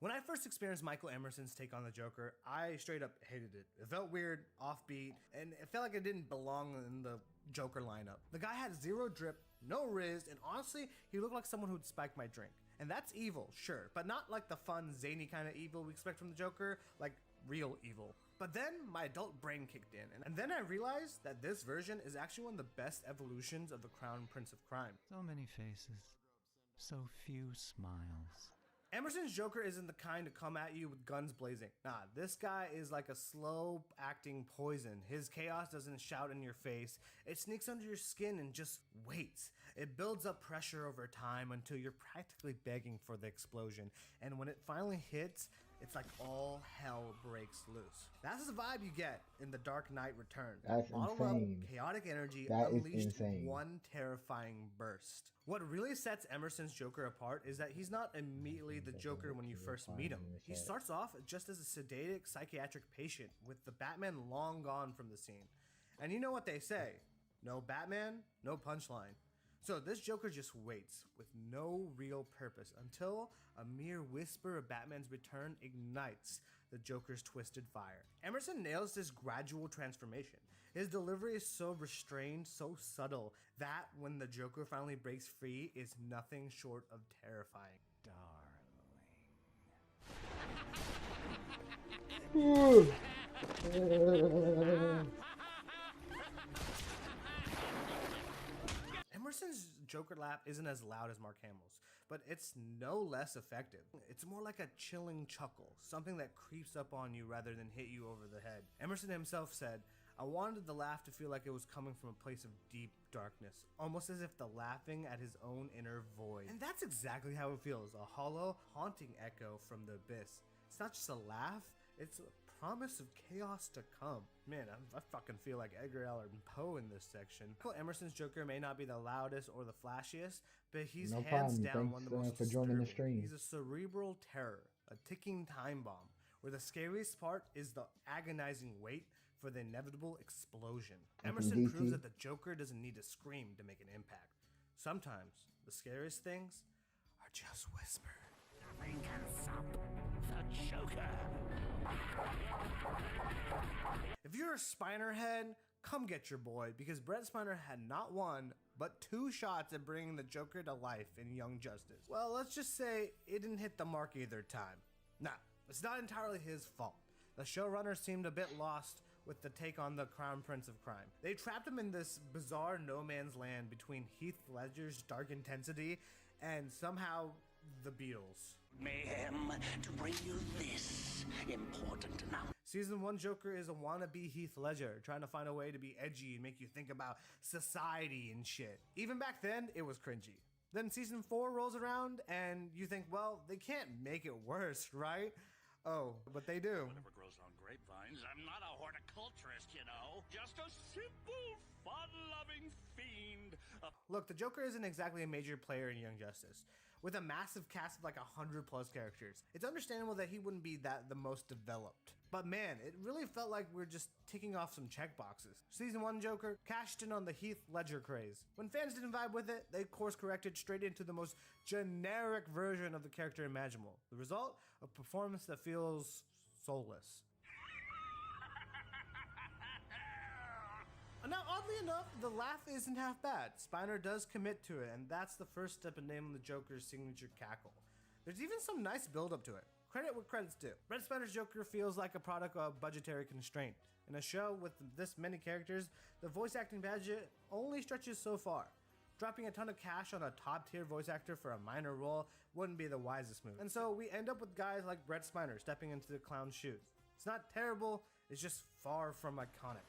when I first experienced Michael Emerson's take on the Joker, I straight up hated it. It felt weird, offbeat, and it felt like it didn't belong in the Joker lineup. The guy had zero drip, no riz, and honestly, he looked like someone who'd spike my drink. And that's evil, sure, but not like the fun, zany kind of evil we expect from the Joker, like real evil. But then my adult brain kicked in, and then I realized that this version is actually one of the best evolutions of the Crown Prince of Crime. So many faces, so few smiles. Emerson's Joker isn't the kind to come at you with guns blazing. Nah, this guy is like a slow-acting poison. His chaos doesn't shout in your face. It sneaks under your skin and just waits. It builds up pressure over time until you're practically begging for the explosion. And when it finally hits, it's like all hell breaks loose. That's the vibe you get in The Dark Knight Returns. That's insane. Chaotic energy That is unleashed insane. one terrifying burst. What really sets Emerson's Joker apart is that he's not immediately the Joker when you first meet him. He starts off just as a sedated psychiatric patient with the Batman long gone from the scene. And you know what they say, no Batman, no punchline. So this Joker just waits with no real purpose until a mere whisper of Batman's return ignites the Joker's twisted fire. Emerson nails this gradual transformation. His delivery is so restrained, so subtle, that when the Joker finally breaks free is nothing short of terrifying. Emerson's Joker laugh isn't as loud as Mark Hamill's, but it's no less effective. It's more like a chilling chuckle, something that creeps up on you rather than hit you over the head. Emerson himself said, "I wanted the laugh to feel like it was coming from a place of deep darkness, almost as if the laughing at his own inner void." And that's exactly how it feels, a hollow, haunting echo from the abyss. It's not just a laugh, it's a promise of chaos to come. Man, I fucking feel like Edgar Allan Poe in this section. Michael Emerson's Joker may not be the loudest or the flashiest, but he's No hands problem. down one of the most Thanks for joining the disturbing. stream. He's a cerebral terror, a ticking time bomb, where the scariest part is the agonizing wait for the inevitable explosion. Nothing Emerson DC. proves that the Joker doesn't need to scream to make an impact. Sometimes the scariest things are just whispered. Nothing can stop the Joker. If you're a Spiner head, come get your boy, because Brett Spiner had not one, but 2 shots at bringing the Joker to life in Young Justice. Well, let's just say it didn't hit the mark either time. Nah, it's not entirely his fault. The showrunners seemed a bit lost with the take on the Crown Prince of Crime. They trapped him in this bizarre no man's land between Heath Ledger's dark intensity and somehow the Beatles. Mayhem to bring you this important announcement. Season 1 Joker is a wannabe Heath Ledger, trying to find a way to be edgy and make you think about society and shit. Even back then, it was cringy. Then Season 4 rolls around and you think, well, they can't make it worse, right? Oh, but they do. Whatever grows on grapevines, I'm not a horticulturist, you know. Just a simple, fun-loving fiend. Look, the Joker isn't exactly a major player in Young Justice. With a massive cast of like 100 plus characters, it's understandable that he wouldn't be the most developed. But man, it really felt like we're just ticking off some checkboxes. Season 1 Joker cashed in on the Heath Ledger craze. When fans didn't vibe with it, they course corrected straight into the most generic version of the character imaginable. The result? A performance that feels soulless. Now, oddly enough, the laugh isn't half bad. Spiner does commit to it, and that's the first step in naming the Joker's signature cackle. There's even some nice build-up to it. Credit what credit's due. Brett Spiner's Joker feels like a product of budgetary constraint. In a show with this many characters, the voice acting budget only stretches so far. Dropping a ton of cash on a top-tier voice actor for a minor role wouldn't be the wisest move. And so we end up with guys like Brett Spiner stepping into the clown's shoes. It's not terrible, it's just far from iconic.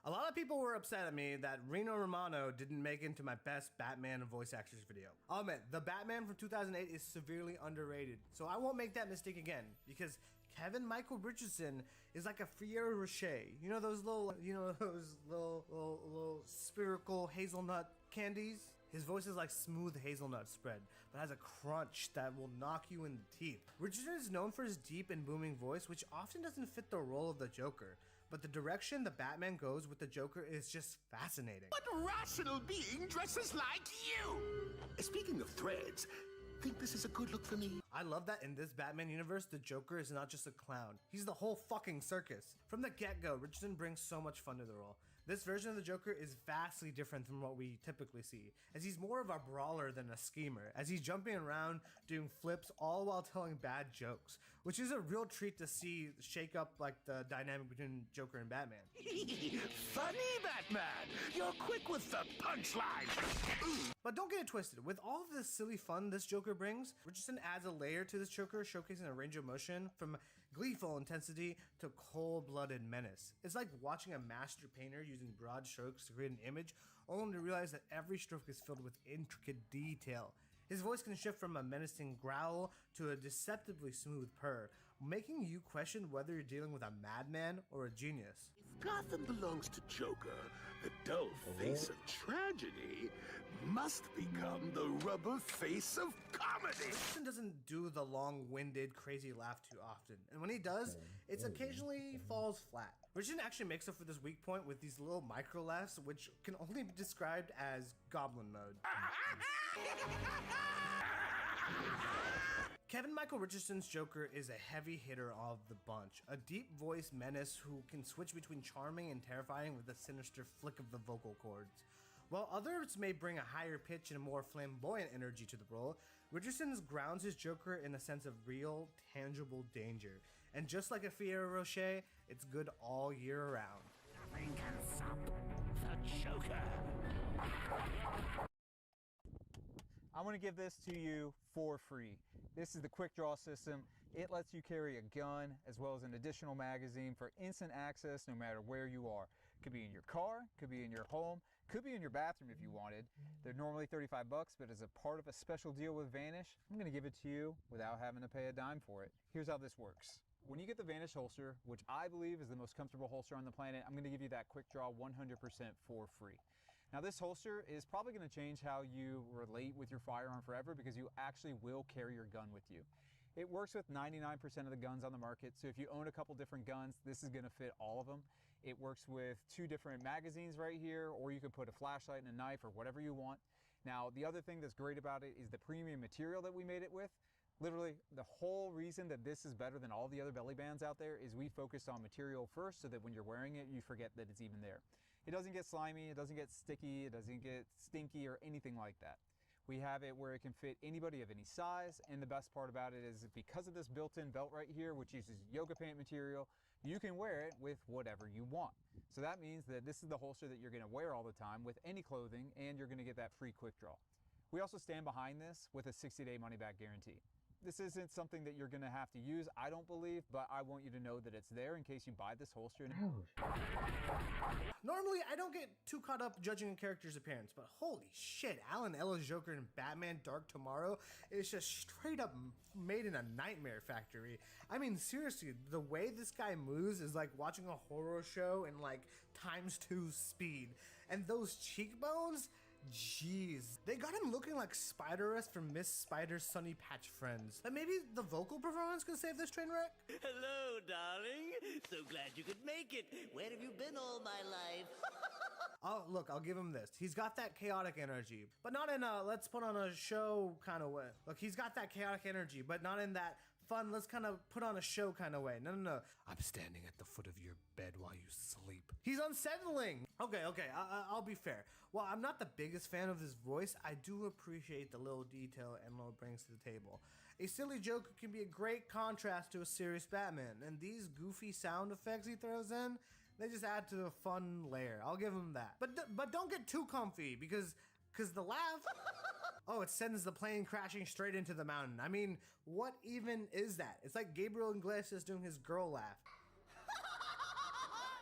A lot of people were upset at me that Rino Romano didn't make it into my best Batman voice actors video. I'll admit, the Batman from 2008 is severely underrated, so I won't make that mistake again, because Kevin Michael Richardson is like a Ferrero Rocher. You know those little spherical hazelnut candies? His voice is like smooth hazelnut spread, but has a crunch that will knock you in the teeth. Richardson is known for his deep and booming voice, which often doesn't fit the role of the Joker. But the direction the Batman goes with the Joker is just fascinating. What rational being dresses like you? Speaking of threads, think this is a good look for me? I love that in this Batman universe, the Joker is not just a clown. He's the whole fucking circus. From the get-go, Richardson brings so much fun to the role. This version of the Joker is vastly different from what we typically see, as he's more of a brawler than a schemer, as he's jumping around, doing flips, all while telling bad jokes, which is a real treat to see shake up like the dynamic between Joker and Batman. Funny, Batman! You're quick with the punchline! But don't get it twisted. With all of this silly fun this Joker brings, Richardson adds a layer to this Joker, showcasing a range of motion from gleeful intensity to cold-blooded menace. It's like watching a master painter using broad strokes to create an image, only to realize that every stroke is filled with intricate detail. His voice can shift from a menacing growl to a deceptively smooth purr, making you question whether you're dealing with a madman or a genius. If Gotham belongs to Joker, the dull face of tragedy must become the rubber face of comedy. Richardson doesn't do the long-winded, crazy laugh too often, and when he does, it occasionally falls flat. Richardson actually makes up for this weak point with these little micro laughs, which can only be described as goblin mode. Kevin Michael Richardson's Joker is a heavy hitter of the bunch, a deep-voiced menace who can switch between charming and terrifying with a sinister flick of the vocal cords. While others may bring a higher pitch and a more flamboyant energy to the role, Richardson grounds his Joker in a sense of real, tangible danger. And just like a Ferrero Rocher, it's good all year round. Nothing can stop the Joker. I'm going to give this to you for free. This is the Quick Draw system. It lets you carry a gun as well as an additional magazine for instant access no matter where you are. Could be in your car, could be in your home, could be in your bathroom if you wanted. They're normally $35, but as a part of a special deal with Vanish, I'm going to give it to you without having to pay a dime for it. Here's how this works. When you get the Vanish holster, which I believe is the most comfortable holster on the planet, I'm going to give you that Quick Draw 100% for free. Now this holster is probably going to change how you relate with your firearm forever because you actually will carry your gun with you. It works with 99% of the guns on the market, so if you own a couple different guns, this is gonna fit all of them. It works with 2 different magazines right here, or you can put a flashlight and a knife or whatever you want. Now, the other thing that's great about it is the premium material that we made it with. Literally, the whole reason that this is better than all the other belly bands out there is we focused on material first so that when you're wearing it, you forget that it's even there. It doesn't get slimy, it doesn't get sticky, it doesn't get stinky or anything like that. We have it where it can fit anybody of any size, and the best part about it is because of this built-in belt right here, which uses yoga pant material, you can wear it with whatever you want. So that means that this is the holster that you're gonna wear all the time with any clothing, and you're gonna get that free quick draw. We also stand behind this with a 60-day money-back guarantee. This isn't something that you're gonna have to use, I don't believe, but I want you to know that it's there in case you buy this holster. Normally, I don't get too caught up judging a character's appearance, but holy shit, Alan Ella's Joker in Batman Dark Tomorrow is just straight up made in a nightmare factory. I mean, seriously, the way this guy moves is like watching a horror show in like ×2 speed. And those cheekbones, jeez. They got him looking like Spider-S from Miss Spider's Sunny Patch Friends. But maybe the vocal performance can save this train wreck? Hello, darling. So glad you could make it. Where have you been all my life? Oh, look, I'll give him this. He's got that chaotic energy, but not in a let's put on a show kind of way. Look, he's got that chaotic energy, but not in that fun, let's kind of put on a show kind of way. No, no, no. I'm standing at the foot of your bed while you sleep. He's unsettling. Okay, I'll be fair. While I'm not the biggest fan of his voice, I do appreciate the little detail Enlo brings to the table. A silly Joker can be a great contrast to a serious Batman, and these goofy sound effects he throws in, they just add to the fun layer. I'll give him that. But don't get too comfy, because the laugh... Oh, it sends the plane crashing straight into the mountain. I mean, what even is that? It's like Gabriel Iglesias doing his girl laugh.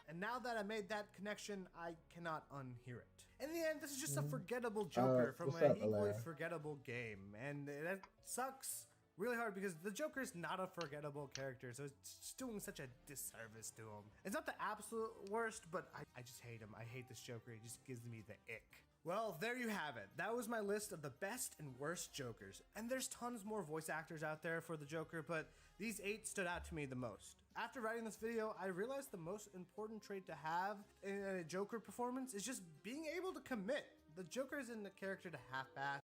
And now that I made that connection, I cannot unhear it. In the end, this is just a forgettable Joker from an equally forgettable game. And that sucks really hard because the Joker is not a forgettable character, so it's just doing such a disservice to him. It's not the absolute worst, but I just hate him. I hate this Joker. He just gives me the ick. Well, there you have it. That was my list of the best and worst Jokers. And there's tons more voice actors out there for the Joker, but these 8 stood out to me the most. After writing this video, I realized the most important trait to have in a Joker performance is just being able to commit. The Joker isn't a character to half-ass.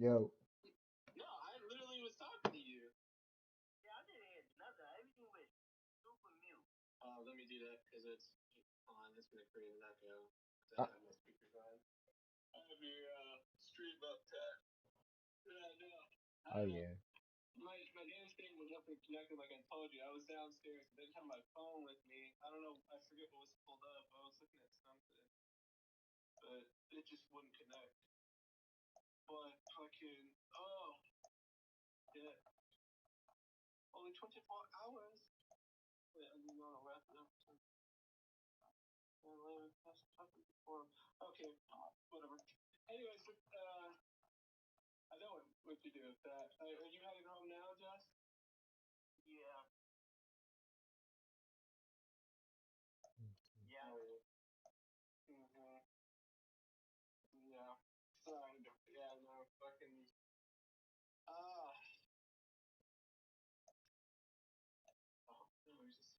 Yo. No, I literally was talking to you. Yeah, I didn't hear nothing. Everything was super mute. Let me do that because it's on. It's gonna create an echo. I have my speakers on. I have your stream up tap. Yeah, no. Oh yeah. My damn thing was nothing connected like I told you. I was downstairs. I didn't have my phone with me. I don't know. I forget what was pulled up. I was looking at something, but it just wouldn't connect. But fucking, oh, yeah. Only 24 hours? Wait, I'm gonna wrap it up. Okay, whatever. Anyways, I know what you do with that. Are you heading home now, Jess? Yeah. Yeah. Mm-hmm. Yeah. Sorry. Yeah, no, fucking. Oh, no, just.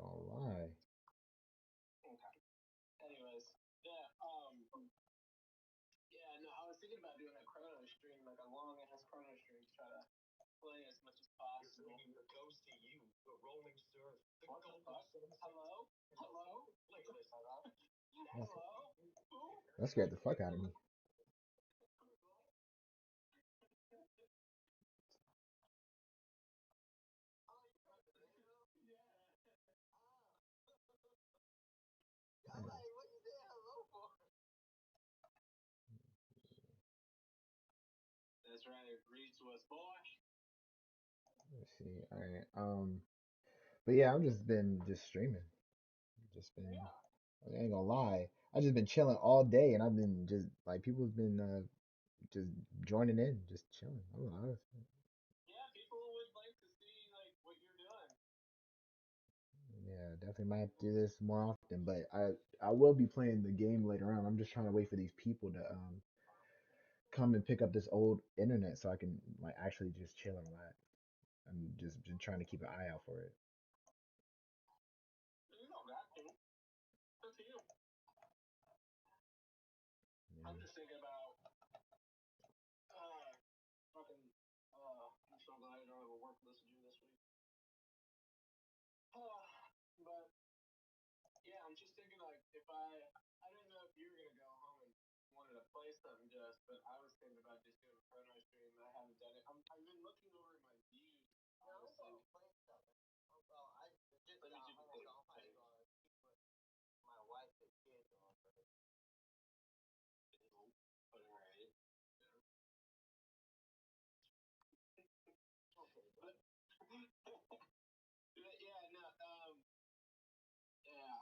gonna lie. Okay. Anyways, yeah, yeah, no, I was thinking about doing a chrono stream, like a long ass chrono stream, to try to play as much as possible. Bringing the ghost to you, the rolling surf. What the fuck? Hello? Hello? Look at this, hello? Hello? That scared the fuck out of me. That's right, read to us, boy. Let's see. All right. But yeah, I've just been just streaming. Just been. I ain't gonna lie. I just been chilling all day, and I've been just like people's been just joining in, just chilling. I don't know. Yeah, people would like to see like what you're doing. Yeah, definitely might have to do this more often. But I will be playing the game later on. I'm just trying to wait for these people to come and pick up this old internet so I can like actually just chill and relax. I'm just been trying to keep an eye out for it. You don't got to. It's up to you. Yeah. I'm just thinking about fucking I'm so glad I don't have a work list to do this week. But yeah, I'm just thinking like if I didn't know if you were gonna go home and wanted to play something just, but I was thinking about just doing a chrono stream. I haven't done it. I've been looking over my views. Honestly. Well, I just let me do the thing. My wife and kids on it. Alright. But yeah, no, yeah,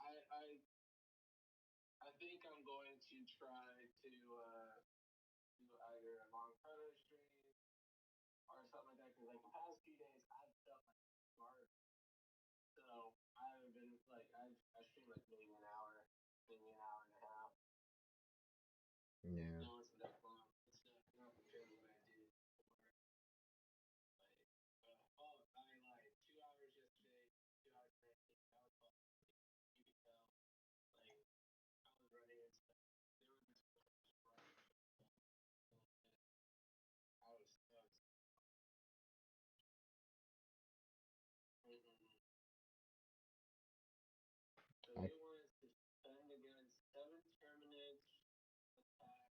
I think I'm going to try to do either a long photo stream or something like that because like the past few days I've felt like smart. So I haven't been like I stream like maybe an hour, maybe an hour and a half. Yeah. No, it's that long. It's not compared to what I did before. Like I lied. 2 hours yesterday, 2 hours today. I was you could tell like I was running into there was this running. I was So they want us to defend against 7 Terminids attack.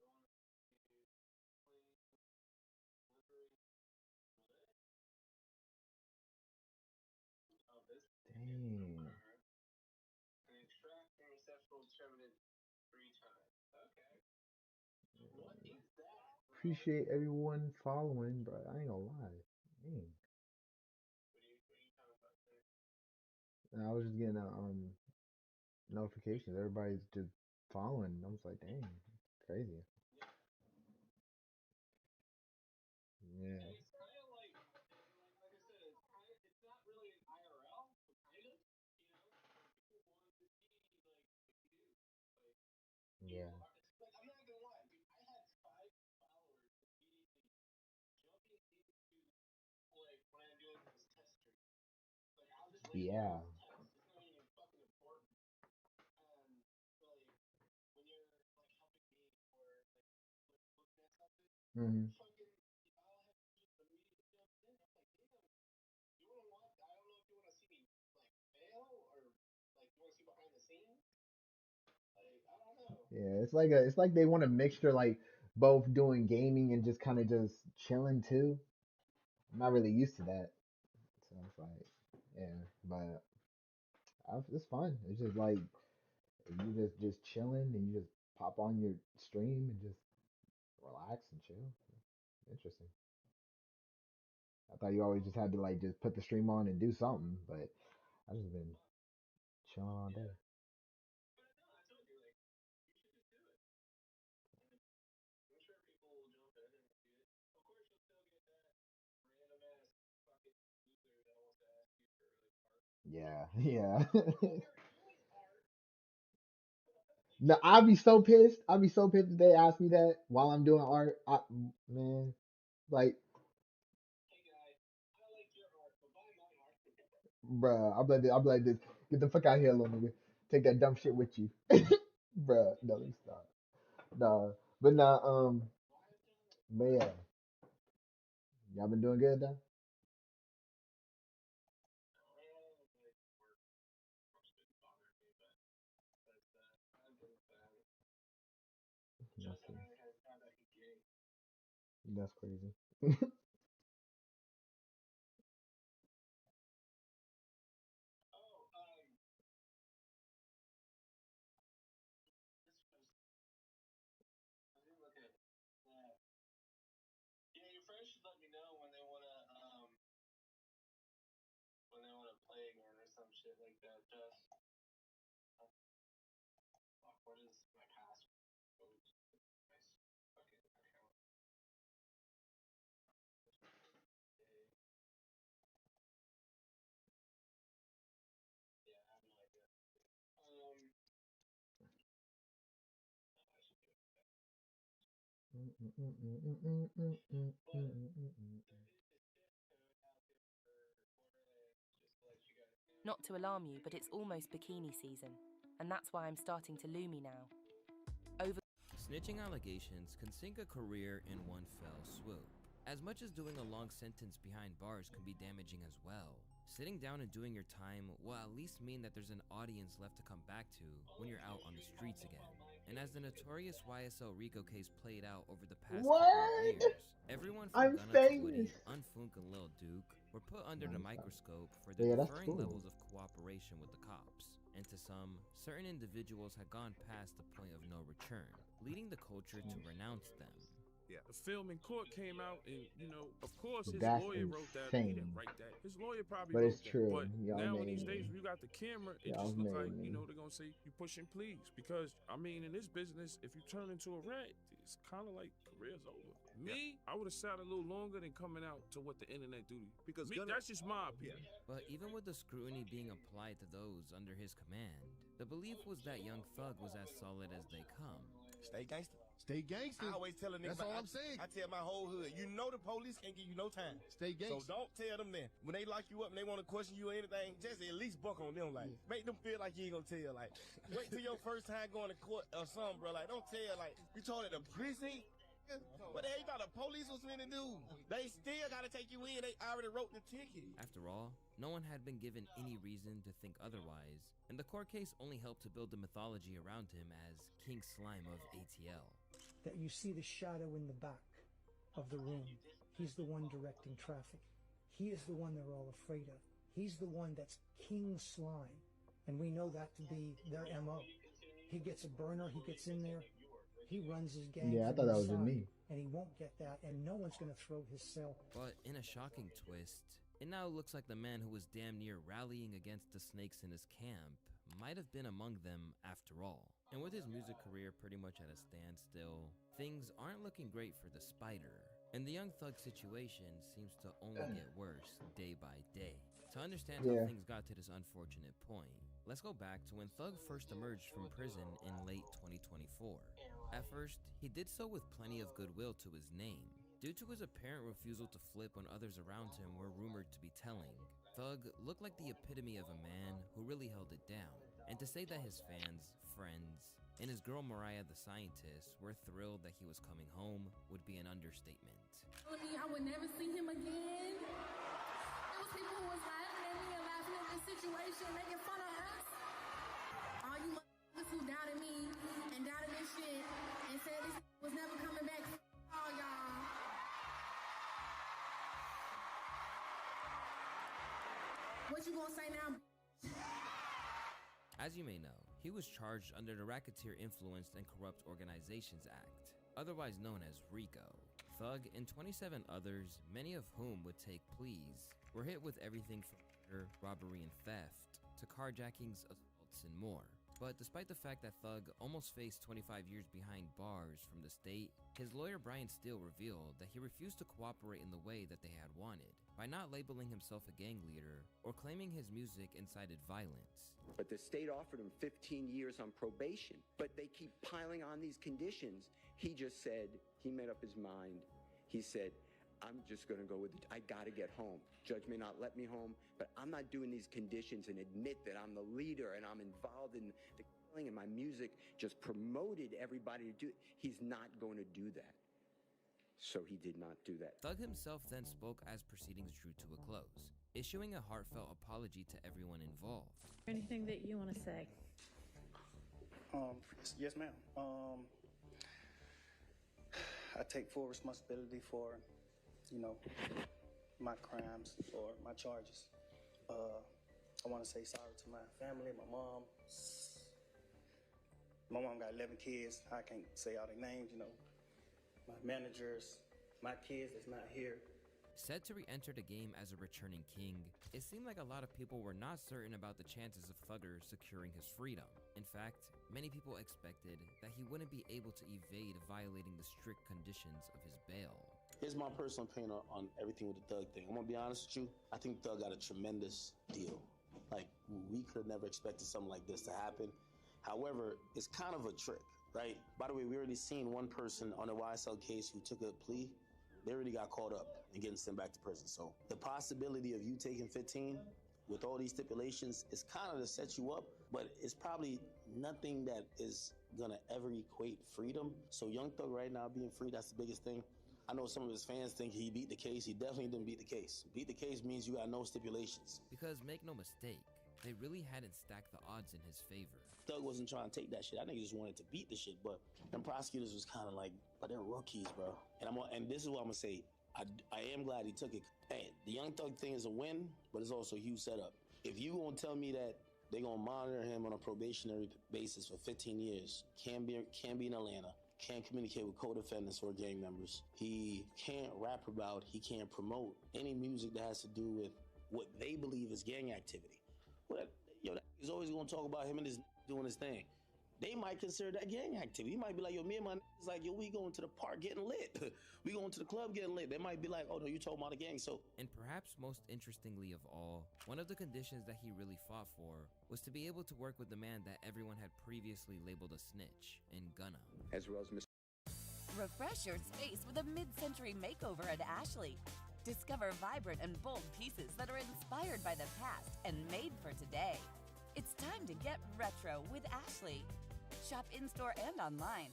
They want us to play delivery. Oh, this Dang. and extract and receptacle Terminid 3 times. Okay. What is that? Appreciate everyone following, but I ain't gonna lie. Dang. What are you talking about there? And I was just getting notifications. Everybody's just following. I was like, dang, crazy. Yeah. And it's kind of like I said, it's not really an IRL, but kind of, people want to see like what you do. Like, Yeah. like I'm not gonna lie, dude. I had 5 followers immediately jumping into like when I'm doing this test stream. Like I'll just Yeah. test. It's not even fucking important. And like when you're like helping me or like looking at something, Mm-hmm. fucking I'll have to just immediately jump in. I'm like, damn, you wanna watch? I don't know if you wanna see me like fail or like you wanna see behind the scenes. Like I don't know. Yeah, it's like they want a mixture, like both doing gaming and just kind of just chilling too. I'm not really used to that, so it's like, yeah, but it's fun. It's just like you just chilling and you just pop on your stream and just relax and chill. Interesting. I thought you always just had to like just put the stream on and do something, but I've just been chilling all day. But no, I told you, like, you should just do it. I'm sure people will jump in and do it. Of course, you'll still get that random ass fucking loser that wants to ask you for like art. Yeah, yeah. No, I'd be so pissed. I'd be so pissed if they ask me that while I'm doing art. Man, like, Hey guys, I like your art, but Bruh, I'm like this. Get the fuck out of here, little nigga. Take that dumb shit with you. Bruh, no, let me stop. No, but nah, but yeah, y'all been doing good though. That's, that's crazy. Yeah, your friends should let me know when they wanna play again or some shit like that. Just fuck, what is my password? Nice fucking account. Yeah, I have no idea. Not to alarm you, but it's almost bikini season, and that's why I'm starting to Lumi now. Snitching allegations can sink a career in one fell swoop. As much as doing a long sentence behind bars can be damaging as well, sitting down and doing your time will at least mean that there's an audience left to come back to when you're out on the streets again. And as the notorious YSL Rico case played out over the past couple of years, everyone from I'm Gunna to famous. Woody, Unfunk and Lil Duke were put under the microscope for Yeah, their that's differing cool. levels of cooperation with the cops. And to some, certain individuals had gone past the point of no return, leading the culture to renounce them. Yeah, the film in court came out, and of course, his That's lawyer wrote that. He didn't insane. write that. His lawyer probably But wrote it's that. true. But Y'all now in made these me. days, when you got the camera, it Y'all just look like made me. they're gonna say you pushing please, because I mean, in this business, if you turn into a rat, it's kind of like career's over. Me, I would have sat a little longer than coming out to what the internet do. Because that's just my opinion. But even with the scrutiny being applied to those under his command, the belief was that Young Thug was as solid as they come. Stay gangster. Stay gangster. I always tell a nigga. That's all I'm saying. I tell my whole hood, the police can't give you no time. Stay gangster. So don't tell them then. When they lock you up and they want to question you or anything, just at least buck on them. Like, make them feel like you ain't gonna tell. Like, wait till your first time going to court or something, bro. Like, don't tell. Like, you told it to prison. What the hell you thought the police was finna do? They still gotta take you in. They already wrote the ticket. After all, no one had been given any reason to think otherwise, and the court case only helped to build the mythology around him as King Slime of ATL. That you see the shadow in the back of the room. He's the one directing traffic. He is the one they're all afraid of. He's the one that's King Slime. And we know that to be their MO. He gets a burner, he gets in there, he runs his gang. Yeah, I thought that was just me. And he won't get that, and no one's going to throw his cell. But in a shocking twist, it now looks like the man who was damn near rallying against the snakes in his camp might have been among them after all. And with his music career pretty much at a standstill, things aren't looking great for the Spider. And the Young Thug situation seems to only get worse day by day. To understand how things got to this unfortunate point, let's go back to when Thug first emerged from prison in late 2024. At first, he did so with plenty of goodwill to his name. Due to his apparent refusal to flip when others around him were rumored to be telling, Thug looked like the epitome of a man who really held it down. And to say that his fans, friends, and his girl Mariah the Scientist were thrilled that he was coming home would be an understatement. I would never see him again. There was people who was laughing at me and laughing at this situation, making fun of us. All you motherfuckers who doubted me and doubted this shit and said this was never coming back. All y'all. What you gonna say now? As you may know, he was charged under the Racketeer Influenced and Corrupt Organizations Act, otherwise known as RICO. Thug and 27 others, many of whom would take pleas, were hit with everything from murder, robbery, and theft, to carjackings, assaults, and more. But despite the fact that Thug almost faced 25 years behind bars from the state, his lawyer Brian Steele revealed that he refused to cooperate in the way that they had wanted, by not labeling himself a gang leader or claiming his music incited violence. But the state offered him 15 years on probation, but they keep piling on these conditions. He just said, he made up his mind. He said, I'm just going to go with it. I got to get home. Judge may not let me home, but I'm not doing these conditions and admit that I'm the leader and I'm involved in the killing, and my music just promoted everybody to do it. He's not going to do that. So he did not do that. Thug himself then spoke as proceedings drew to a close, issuing a heartfelt apology to everyone involved. Anything that you want to say? Yes, ma'am. I take full responsibility for, my crimes or my charges. I want to say sorry to my family, my mom. My mom got 11 kids. I can't say all their names, My managers, my kids that's not here. Said to re-enter the game as a returning king, it seemed like a lot of people were not certain about the chances of Thugger securing his freedom. In fact, many people expected that he wouldn't be able to evade violating the strict conditions of his bail. Here's my personal opinion on everything with the Thug thing. I'm gonna be honest with you, I think Thug got a tremendous deal. Like, we could have never expected something like this to happen. However, it's kind of a trick, right? By the way, we already seen one person on the YSL case who took a plea. They already got caught up and getting sent back to prison. So the possibility of you taking 15 with all these stipulations is kind of to set you up, but it's probably nothing that is gonna ever equate freedom. So Young Thug right now being free, that's the biggest thing. I know some of his fans think he beat the case. He definitely didn't beat the case. Beat the case means you got no stipulations. Because make no mistake, they really hadn't stacked the odds in his favor. Thug wasn't trying to take that shit. I think he just wanted to beat the shit, but them prosecutors was kind of like, but they're rookies, bro. And this is what I'm gonna say. I am glad he took it. Hey, the Young Thug thing is a win, but it's also a huge setup. If you gonna tell me that they're gonna monitor him on a probationary basis for 15 years, can't be in Atlanta, can't communicate with co-defendants or gang members, he can't rap about, he can't promote any music that has to do with what they believe is gang activity. Well, that he's always gonna talk about him and his doing his thing. They might consider that gang activity. He might be like, yo, me and my niggas like, yo, we going to the park getting lit. We going to the club getting lit. They might be like, oh no, you talking about a gang, so. And perhaps most interestingly of all, one of the conditions that he really fought for was to be able to work with the man that everyone had previously labeled a snitch in Gunna. As well as Mr. Refresh your space with a mid-century makeover at Ashley. Discover vibrant and bold pieces that are inspired by the past and made for today. It's time to get retro with Ashley. Shop in-store and online.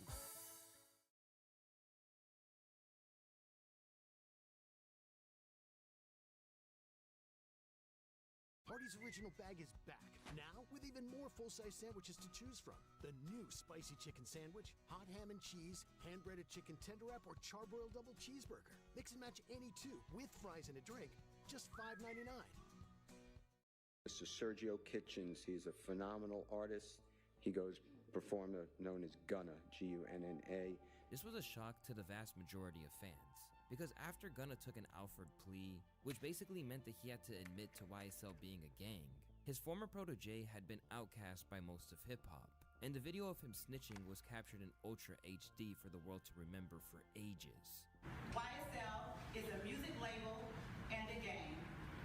Hardee's Original Bag is back, now with even more full-size sandwiches to choose from. The new spicy chicken sandwich, hot ham and cheese, hand-breaded chicken tender wrap, or charbroiled double cheeseburger. Mix and match any two, with fries and a drink, just $5.99. Mr. Sergio Kitchens, he's a phenomenal artist. He goes perform known as Gunna, Gunna. This was a shock to the vast majority of fans, because after Gunna took an Alford plea, which basically meant that he had to admit to YSL being a gang, his former protege had been outcast by most of hip-hop, and the video of him snitching was captured in Ultra HD for the world to remember for ages. YSL is a music label and a gang,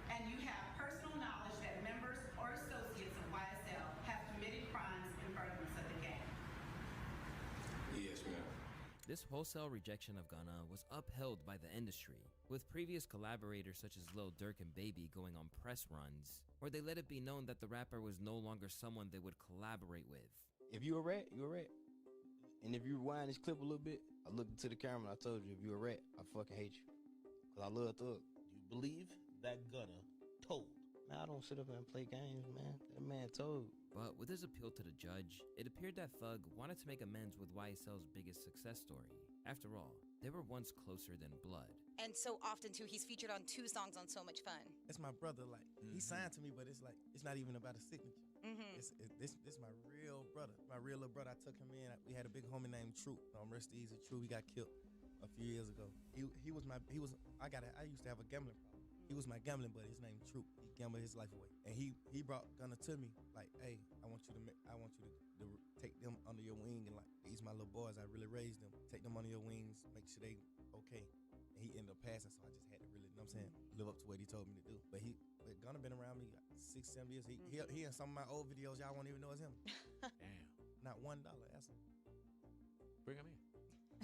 and you have personal knowledge that members or associates of YSL have committed crimes in furtherance of the gang. Yes, ma'am. This wholesale rejection of Gunna was upheld by the industry, with previous collaborators such as Lil Durk and Baby going on press runs, where they let it be known that the rapper was no longer someone they would collaborate with. If you a rat, you a rat. And if you rewind this clip a little bit, I looked into the camera and I told you, if you a rat, I fucking hate you. Cause I love Thug. You believe that Gunna told? Man, I don't sit up and play games, man. That man told. But with his appeal to the judge, it appeared that Thug wanted to make amends with YSL's biggest success story. After all, they were once closer than blood. And so often, too, he's featured on 2 songs on So Much Fun. That's my brother. Like, he signed to me, but it's like, it's not even about a signature. This my real brother. My real little brother. I took him in. We had a big homie named Troop. Rest easy, Troop. He got killed a few years ago. I used to have a gambling problem. He was my gambling buddy. His name is Troop. He gambled his life away, and he brought Gunna to me like, hey, I want you to take them under your wing, and like, these my little boys. I really raised them. Take them under your wings. Make sure they okay. And he ended up passing, so I just had to really, you know what I'm saying, live up to what he told me to do. But Gunna been around me 6-7 years. He in some of my old videos, y'all won't even know it's him. Damn. Not $1. That's him. Bring him in.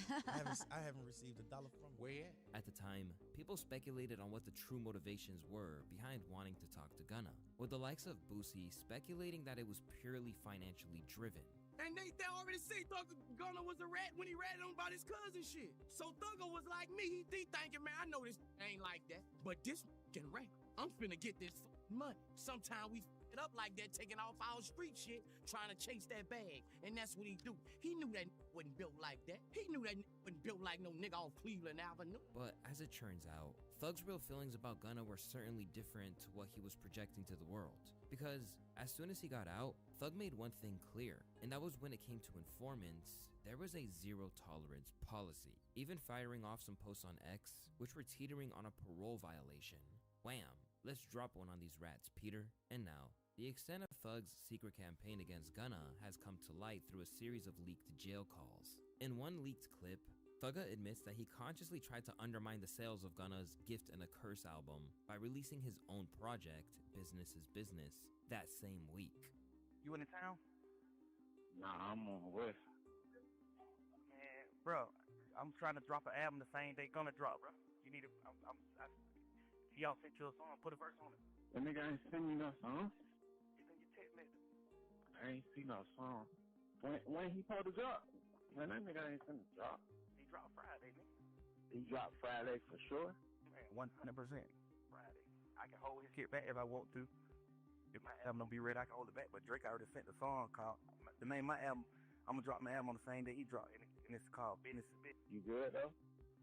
I haven't received $1 from him. Where? At the time, people speculated on what the true motivations were behind wanting to talk to Gunna, with the likes of Boosie speculating that it was purely financially driven. And they already say Thugger Gunna was a rat when he ratted on about his cousin shit. So Thugger was like me. He thinking, man, I know this ain't like that, but this can rap. I'm finna get this money. Sometime we it up like that, taking off our street shit, trying to chase that bag. And that's what he do. He knew that wasn't built like that. He knew that wasn't built like no nigga off Cleveland Avenue. But as it turns out, Thug's real feelings about Gunna were certainly different to what he was projecting to the world. Because as soon as he got out, Thug made one thing clear, and that was when it came to informants, there was a zero tolerance policy, even firing off some posts on X, which were teetering on a parole violation. Wham! Let's drop one on these rats, Peter. And now, the extent of Thug's secret campaign against Gunna has come to light through a series of leaked jail calls. In one leaked clip, Thugga admits that he consciously tried to undermine the sales of Gunna's Gift and a Curse album by releasing his own project, Business is Business, that same week. You in the town? Nah, I'm on the west. Man, bro, I'm trying to drop an album the same day Gunna drop, bro. You need to, y'all sent you a song, put a verse on it. That nigga ain't send me no song. It's in your text message. I ain't see no song. When he supposed to drop? Man, that nigga ain't finna drop. He dropped Friday, nigga. He dropped Friday for sure? Man, 100%. Friday. I can hold his shit back if I want to. If my album don't be ready, I can hold it back. But Drake already sent the song called, the name of my album, I'm gonna drop my album on the same day he dropped, and it's called Business is Business. You good though?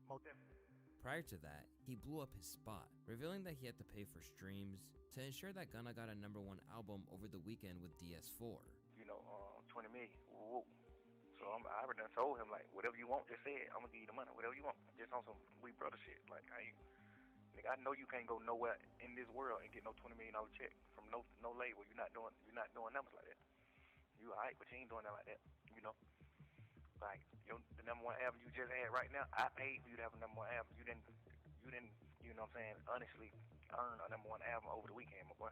Most definitely. Prior to that, he blew up his spot, revealing that he had to pay for streams to ensure that Gunna got a #1 album over the weekend with DS4. You know, 20 million. Whoa. So I already done told him, like, whatever you want, just say it. I'm gonna give you the money. Whatever you want. Just on some we brother shit. Like, I know you can't go nowhere in this world and get no $20 million check from no label. You're not doing numbers like that. You alright, but you ain't doing that like that. You know. Like the #1 album you just had right now, I paid for you to have a #1 album. You didn't, you know what I'm saying, honestly earn a #1 album over the weekend, my boy.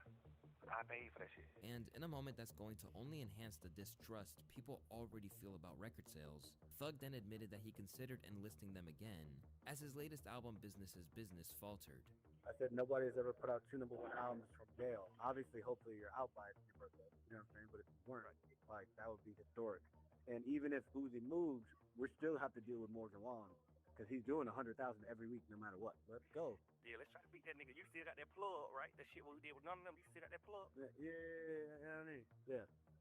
I paid for that shit. And in a moment that's going to only enhance the distrust people already feel about record sales, Thug then admitted that he considered enlisting them again, as his latest album, Business is Business, faltered. I said nobody's ever put out 2 #1 albums from jail. Obviously, hopefully you're out by your birthday. You know what I'm saying? But if you weren't, like, that would be historic. And even if Uzi moves, we still have to deal with Morgan Wallen because he's doing 100,000 every week, no matter what. Let's go. Yeah, let's try to beat that nigga. You still got that plug, right? That shit what we did with none of them. You still got that plug? Yeah.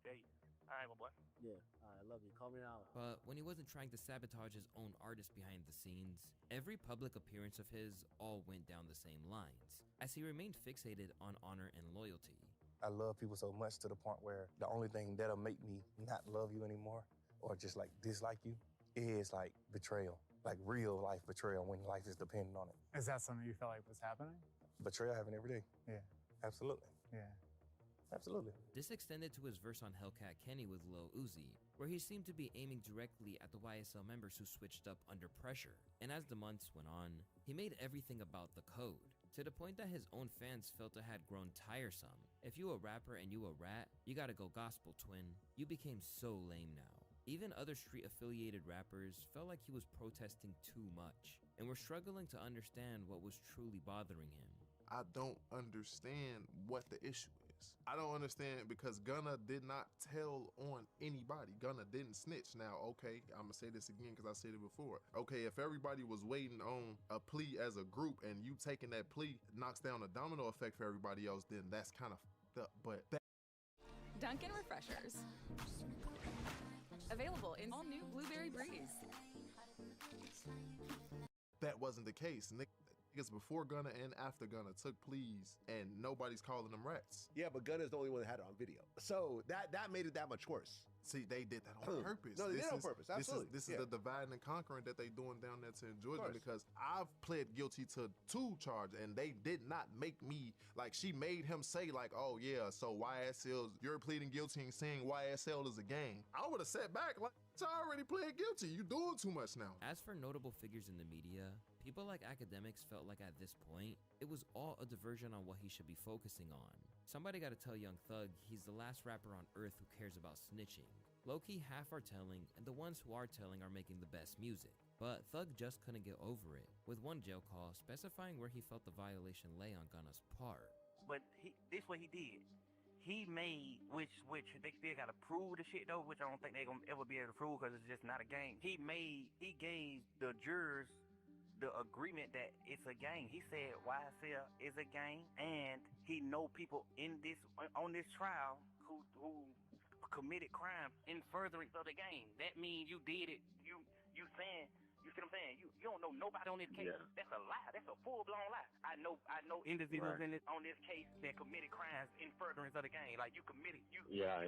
Tell you. All right, my boy. Yeah. All right, I love you. Call me now. But when he wasn't trying to sabotage his own artist behind the scenes, every public appearance of his all went down the same lines, as he remained fixated on honor and loyalty. I love people so much to the point where the only thing that'll make me not love you anymore or just like dislike you is like betrayal, like real life betrayal when life is dependent on it. Is that something you felt like was happening? Betrayal happen every day. Yeah. Absolutely. Yeah. Absolutely. This extended to his verse on Hellcat Kenny with Lil Uzi, where he seemed to be aiming directly at the YSL members who switched up under pressure. And as the months went on, he made everything about the code, to the point that his own fans felt it had grown tiresome. If you a rapper and you a rat, you gotta go gospel, twin. You became so lame now. Even other street-affiliated rappers felt like he was protesting too much, and were struggling to understand what was truly bothering him. I don't understand what the issue is. I don't understand because Gunna did not tell on anybody. Gunna didn't snitch. Now, okay, I'm gonna say this again because I said it before. Okay, if everybody was waiting on a plea as a group and you taking that plea knocks down a domino effect for everybody else, then that's kind of fucked up. But Dunkin' Refreshers. Available in all new Blueberry Breeze. that wasn't the case. Niggas before Gunna and after Gunna took pleas, and nobody's calling them rats. Yeah, but Gunna's the only one that had it on video. So that made it that much worse. See, they did that on purpose. No, they did it on purpose. Absolutely. This is the dividing and conquering that they doing down there in Georgia, because I've pled guilty to 2 charges, and they did not make me, like, she made him say, like, oh yeah, so YSL, you're pleading guilty and saying YSL is a gang. I would have sat back like, I already pled guilty. You doing too much now. As for notable figures in the media, people like academics felt like at this point, it was all a diversion on what he should be focusing on. Somebody gotta tell Young Thug he's the last rapper on earth who cares about snitching. Low-key half are telling, and the ones who are telling are making the best music. But Thug just couldn't get over it, with one jail call specifying where he felt the violation lay on Gunna's part. But this what he did. He made, which they still gotta prove the shit though, which I don't think they gonna ever be able to prove because it's just not a game. He gave the jurors the agreement that it's a gang. He said YSL is a gang, and he know people on this trial who committed crimes in furtherance of the game. That means you did it. You saying. You see what I'm saying? You don't know nobody on this case. Yeah. That's a lie. That's a full-blown lie. I know individuals on this case that committed crimes in furtherance of the game. Like, you committed. Yeah.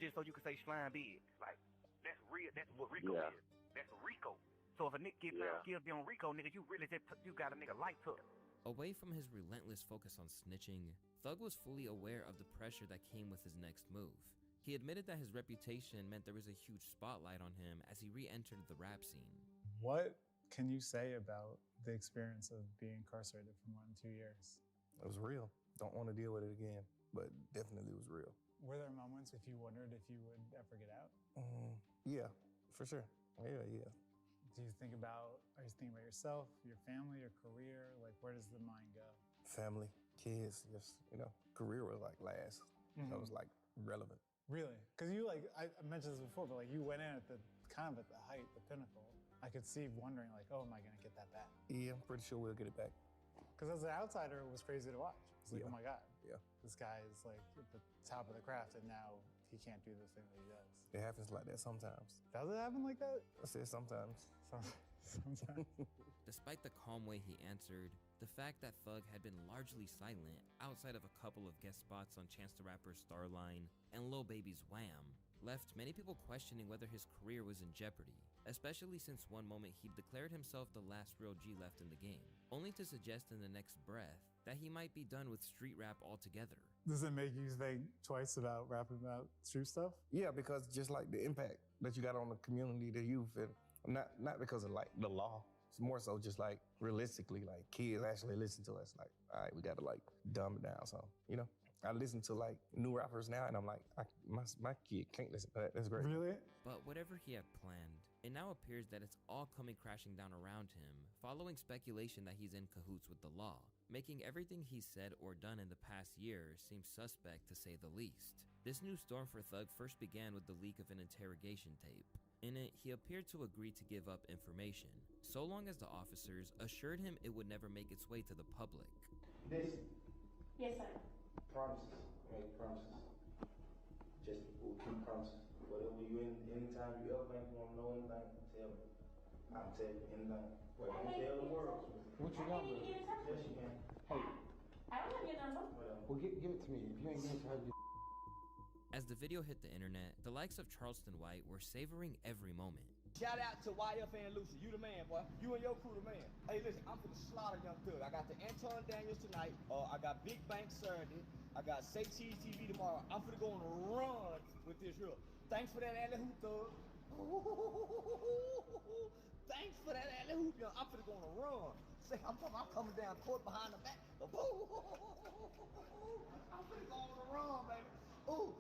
Just so you can say slime big. Like, that's real. That's what RICO is. That's RICO. So if a nigga gets found guilty on RICO, nigga, you really just you got a nigga life hook. Away from his relentless focus on snitching, Thug was fully aware of the pressure that came with his next move. He admitted that his reputation meant there was a huge spotlight on him as he re-entered the rap scene. What can you say about the experience of being incarcerated for more than 2 years? It was real. Don't want to deal with it again, but definitely was real. Were there moments if you wondered if you would ever get out? Yeah, for sure. Yeah. Are you thinking about yourself, your family, your career? Like, where does the mind go? Family, kids, just, career was like last. That was like relevant. Really? Because you I mentioned this before, but you went in at the height, the pinnacle. I could see wondering oh, am I going to get that back? Yeah, I'm pretty sure we'll get it back. Because as an outsider, it was crazy to watch. It's like, oh my God. Yeah. This guy is at the top of the craft and now he can't do the thing that he does. It happens like that sometimes. Does it happen like that? I said sometimes. Sometimes. Despite the calm way he answered, the fact that Thug had been largely silent outside of a couple of guest spots on Chance the Rapper's Starline and Lil Baby's Wham left many people questioning whether his career was in jeopardy, especially since one moment he declared himself the last real G left in the game, only to suggest in the next breath that he might be done with street rap altogether. Does it make you think twice about rapping about street stuff? Yeah, because just like the impact that you got on the community, the youth, and not because of the law. It's more so just realistically, kids actually listen to us. All right, we gotta dumb it down. So, I listen to new rappers now, and I'm like, my kid can't listen to that. That's great. Really? But whatever he had planned, it now appears that it's all coming crashing down around him, following speculation that he's in cahoots with the law, making everything he's said or done in the past year seem suspect to say the least. This new storm for Thug first began with the leak of an interrogation tape. In it, he appeared to agree to give up information, so long as the officers assured him it would never make its way to the public. Listen. Yes, sir. Promises. Make promises. Just we'll keep promises. Whatever anytime you ever think you want to know anything, tell me. I'll tell you anything. But don't tell the world. What you number? Yes, you can. Hey. I don't have your number. Well, give it to me. If you ain't giving it to her, As the video hit the internet, the likes of Charleston White were savoring every moment. Shout out to YF and Lucy. You the man, boy. You and your crew the man. Hey, listen, I'm finna slaughter Young Thug. I got the Anton Daniels tonight. I got Big Bank Saturday. I got Say Cheese TV tomorrow. I'm finna go on a run with this here. Thanks for that alley hoop, Thug. Thanks for that alley hoop, young. I'm finna go on a run. Say, I'm coming down court behind the back. I'm finna go on a run, baby. Ooh.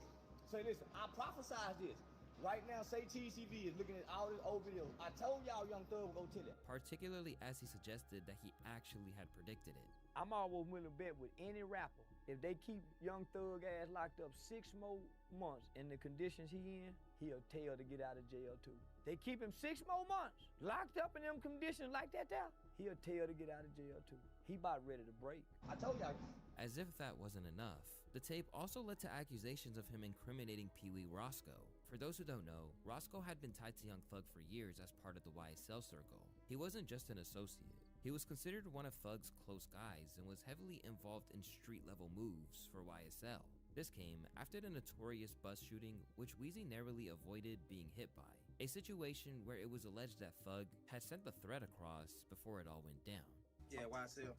Say, listen, I prophesied this. Right now, Say Cheese TV is looking at all these old videos. I told y'all Young Thug would go tell it. Particularly as he suggested that he actually had predicted it. I'm always willing to bet with any rapper, if they keep Young Thug ass locked up 6 more months in the conditions he in, he'll tell to get out of jail too. They keep him 6 more months locked up in them conditions like that there, he'll tell to get out of jail too. He about ready to break. I told y'all. As if that wasn't enough, the tape also led to accusations of him incriminating Pee Wee Roscoe. For those who don't know, Roscoe had been tied to Young Thug for years as part of the YSL circle. He wasn't just an associate. He was considered one of Thug's close guys and was heavily involved in street-level moves for YSL. This came after the notorious bus shooting, which Weezy narrowly avoided being hit by, a situation where it was alleged that Thug had sent the threat across before it all went down. Yeah, YSL.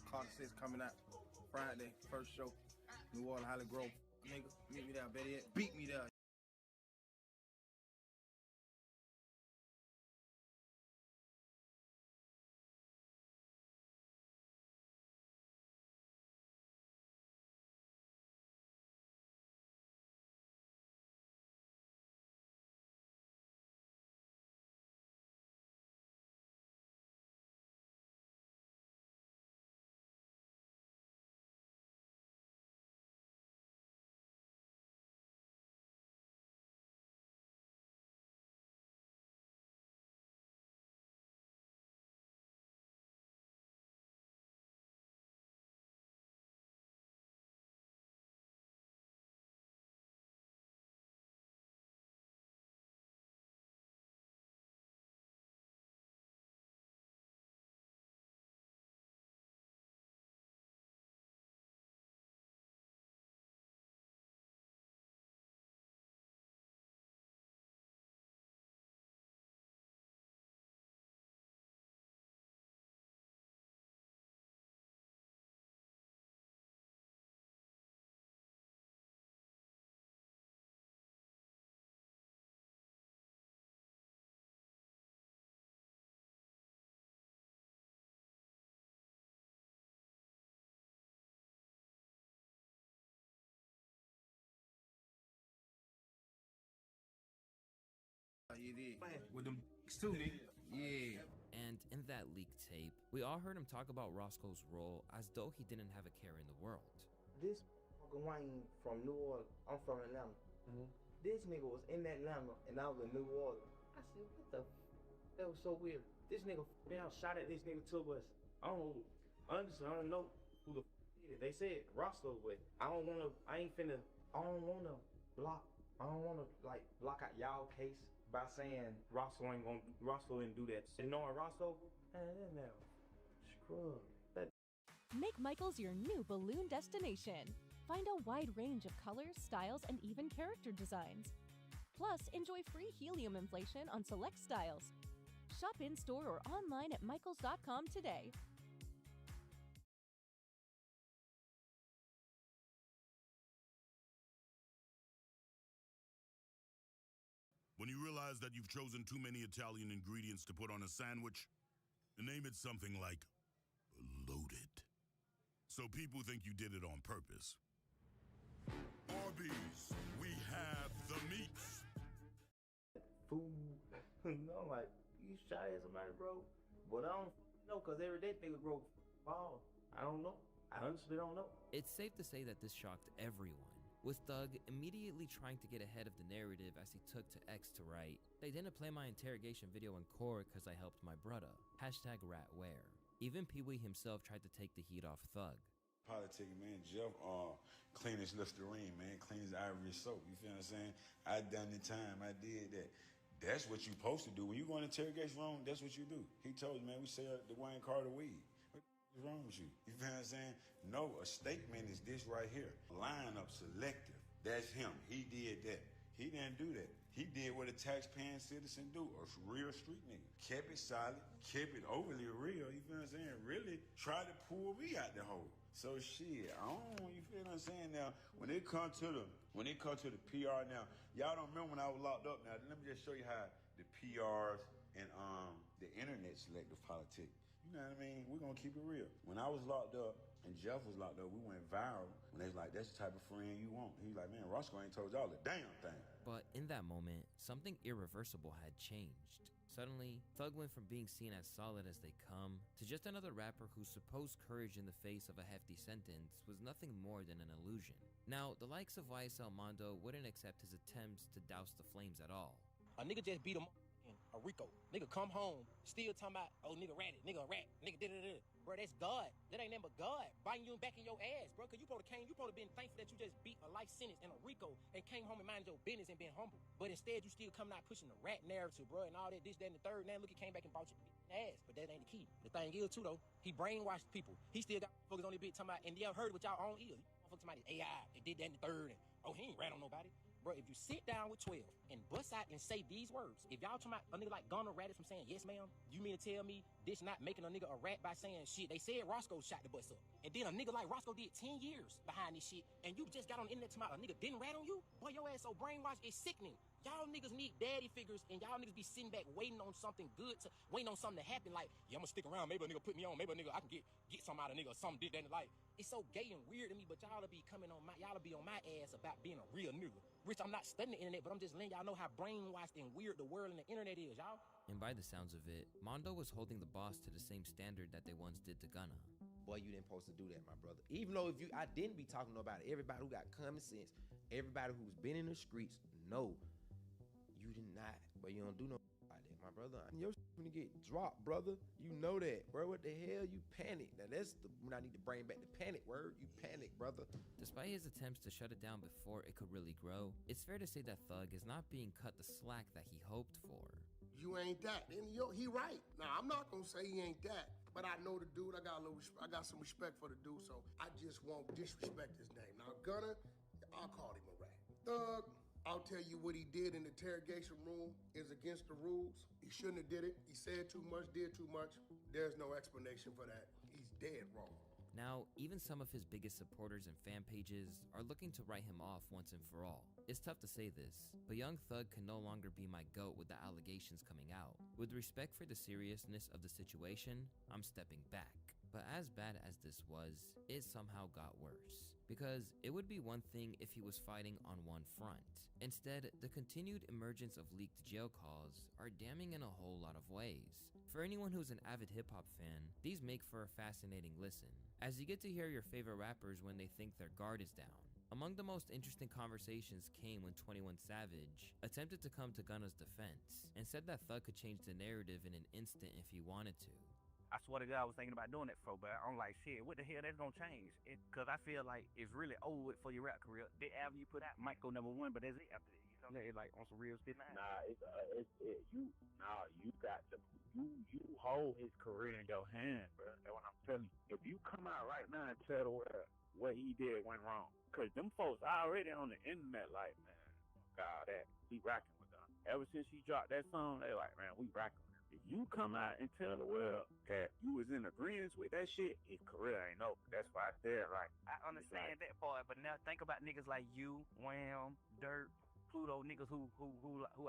Carter 6 coming out Friday, first show. New Orleans, Holly Grove. Nigga, meet me there, better yet, beat me there. You did. With them too, nigga. Yeah. And in that leaked tape, we all heard him talk about Roscoe's role as though he didn't have a care in the world. This fucking Wayne from New Orleans. I'm from Atlanta. This nigga was in Atlanta and I was in New Orleans. I said, what the that was so weird. This nigga down shot at this nigga tour bus. I don't know. Honestly, I don't know who the did it. They said Roscoe, but I don't wanna block out y'all case by saying Roscoe didn't do that. And knowing Roscoe, man, that man scrub. Make Michaels your new balloon destination. Find a wide range of colors, styles, and even character designs. Plus, enjoy free helium inflation on select styles. Shop in-store or online at michaels.com today. When you realize that you've chosen too many Italian ingredients to put on a sandwich, name it something like loaded. So people think you did it on purpose. Arby's, we have the meats. Food. I'm like, you shot at somebody, bro? But I don't know, because every day nigga grow balls. I don't know. I honestly don't know. It's safe to say that this shocked everyone, with Thug immediately trying to get ahead of the narrative as he took to X to write, "They didn't play my interrogation video in court because I helped my brother. #ratware. Even Pee-wee himself tried to take the heat off Thug. Politic, man. Jeff, clean as Listerine, man. Clean as Ivory soap. You feel what I'm saying? I done the time. I did that. That's what you supposed to do. When you go in the interrogation room, that's what you do. He told you, man, we sell the Wayne Carter weed. What's wrong with you? You feel what I'm saying? No, a statement is this right here. Lineup selective. That's him. He did that. He didn't do that. He did what a taxpaying citizen do, a real street nigga. Kept it solid, kept it overly real, you feel what I'm saying? Really tried to pull me out the hole. So shit, you feel what I'm saying? Now, when it comes to the PR now, y'all don't remember when I was locked up. Now, let me just show you how the PRs and the internet selective politic. You know what I mean? We're gonna keep it real. When I was locked up and Jeff was locked up, we went viral when they was like, that's the type of friend you want. He was like, man, Roscoe ain't told y'all the damn thing. But in that moment, something irreversible had changed. Suddenly, Thug went from being seen as solid as they come to just another rapper whose supposed courage in the face of a hefty sentence was nothing more than an illusion. Now, the likes of YSL Mondo wouldn't accept his attempts to douse the flames at all. A nigga just beat him in a Rico. Nigga come home, still talking about, oh, nigga ratted, nigga a rat, nigga da-da-da. Bro, that's God. That ain't nothing but God biting you back in your ass, bro. Cause you probably been thankful that you just beat a life sentence in a Rico and came home and minded your business and been humble. But instead, you still coming out pushing the rat narrative, bro, and all that, this, that, and the third. Now look, he came back and bought your ass. But that ain't the key. The thing is, too, though, he brainwashed people. He still got motherfuckers on this bitch talking about, and y'all heard with y'all own ears. Motherfuckers talking about AI, they did that and the third, and oh, he ain't rat on nobody. Bro, if you sit down with 12 and bust out and say these words, if y'all talking about a nigga like Gunna ratted from saying yes ma'am, you mean to tell me this not making a nigga a rat by saying shit? They said Roscoe shot the bus up. And then a nigga like Roscoe did 10 years behind this shit, and you just got on the internet talking about a nigga didn't rat on you? Boy, your ass so brainwashed, it's sickening. Y'all niggas need daddy figures, and y'all niggas be sitting back waiting on something good, waiting on something to happen. Like, yeah, I'm gonna stick around. Maybe a nigga put me on. Maybe a nigga I can get something out of a nigga or something did that in life. It's so gay and weird to me, but y'all be on my ass about being a real nigga. Rich, I'm not studying the internet, but I'm just letting y'all know how brainwashed and weird the world and the internet is, y'all. And by the sounds of it, Mondo was holding the boss to the same standard that they once did to Gunna. Boy, you didn't supposed to do that, my brother. Even though I didn't be talking about it. Everybody who got common sense, everybody who's been in the streets, know you did not. But you don't do no like that, my brother. Your shit gonna get dropped, brother. You know that, bro. What the hell? You panic. Now that's when I need to bring back the panic word. You panic, brother. Despite his attempts to shut it down before it could really grow, it's fair to say that Thug is not being cut the slack that he hoped for. You ain't that. And he right. Now, I'm not gonna say he ain't that, but I know the dude. I got some respect for the dude, so I just won't disrespect his name. Now, Gunna, I'll call him a rat. Thug, I'll tell you what he did in the interrogation room is against the rules. He shouldn't have did it. He said too much, did too much. There's no explanation for that. He's dead wrong. Now, even some of his biggest supporters and fan pages are looking to write him off once and for all. It's tough to say this, but Young Thug can no longer be my GOAT with the allegations coming out. With respect for the seriousness of the situation, I'm stepping back. But as bad as this was, it somehow got worse. because it would be one thing if he was fighting on one front. Instead, the continued emergence of leaked jail calls are damning in a whole lot of ways. For anyone who's an avid hip-hop fan, these make for a fascinating listen, as you get to hear your favorite rappers when they think their guard is down. Among the most interesting conversations came when 21 Savage attempted to come to Gunna's defense and said that Thug could change the narrative in an instant if he wanted to. I swear to God, I was thinking about doing that before, but I'm like, shit, what the hell, that's gonna change? Because I feel like it's really over with for your rap career. The album you put out might go number one, but that's it after that. You know, it's like on some real spit now. You got to, you hold his career in your hand, bro. That's what I'm telling you. If you come out right now and tell the world what he did went wrong, because them folks already on the internet like, man, God, that, he rocking with them. Ever since he dropped that song, they like, man, we rocking. If you come out and tell the world that you was in agreement with that shit, his career ain't over. That's why I said, right. I understand that part, but now think about niggas like you, Wham, Dirt, Pluto, niggas who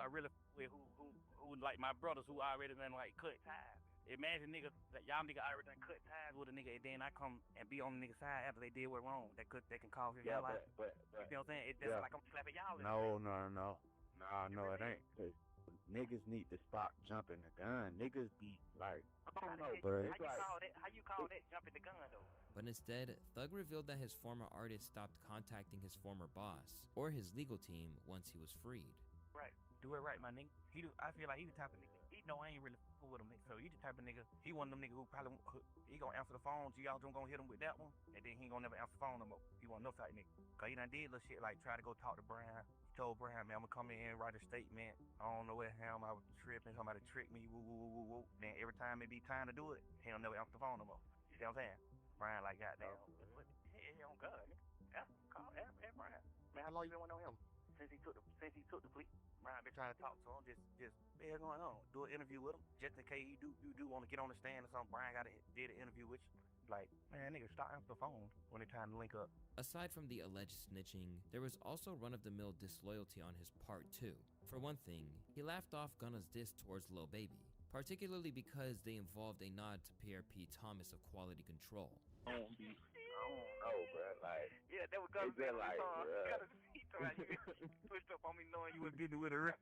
I really with, who like my brothers who already done like cut ties. Imagine niggas that y'all niggas already done cut ties with a nigga, and then I come and be on the nigga's side after they did what wrong. They can call him y'all out. But you know what I'm saying? It's just like I'm slapping y'all. No, it ain't. Niggas need to stop jumping the gun. Niggas be like, I don't know, bro. How you call that jumping the gun though? But instead, Thug revealed that his former artist stopped contacting his former boss or his legal team once he was freed. Right. Do it right, my nigga. I feel like he the type of nigga. He know I ain't really f***ing with him, nigga. So he the type of nigga. He one of them niggas who probably he gonna answer the phone. Y'all gonna hit him with that one, and then he ain't gonna never answer the phone no more. He one of those type nigga. Cause he done did little shit like try to go talk to Brian. Told Brian, man, I'm gonna come in and write a statement. I don't know where him I was tripping, somebody tricked me, woo, woo, woo, woo, woo. Then every time it be time to do it, he don't never answer the phone no more. You see what I'm saying? Brian, like, goddamn, what the hell on God, nigga? Ask Brian. Man, how long you been waiting on him? Since he took the plea. Brian been trying to talk to him, just what the hell going on? Do an interview with him, just in case you do want to get on the stand or something. Brian did an interview with you. Like, man, nigga, stop answering the phone when it's time to link up. Aside from the alleged snitching, there was also run-of-the-mill disloyalty on his part too. For one thing, he laughed off Gunna's diss towards Lil Baby, particularly because they involved a nod to PRP Thomas of Quality Control. I don't know, bro. Like, yeah, that was Gunna's like, he told you pushed up on me knowing you was getting with her.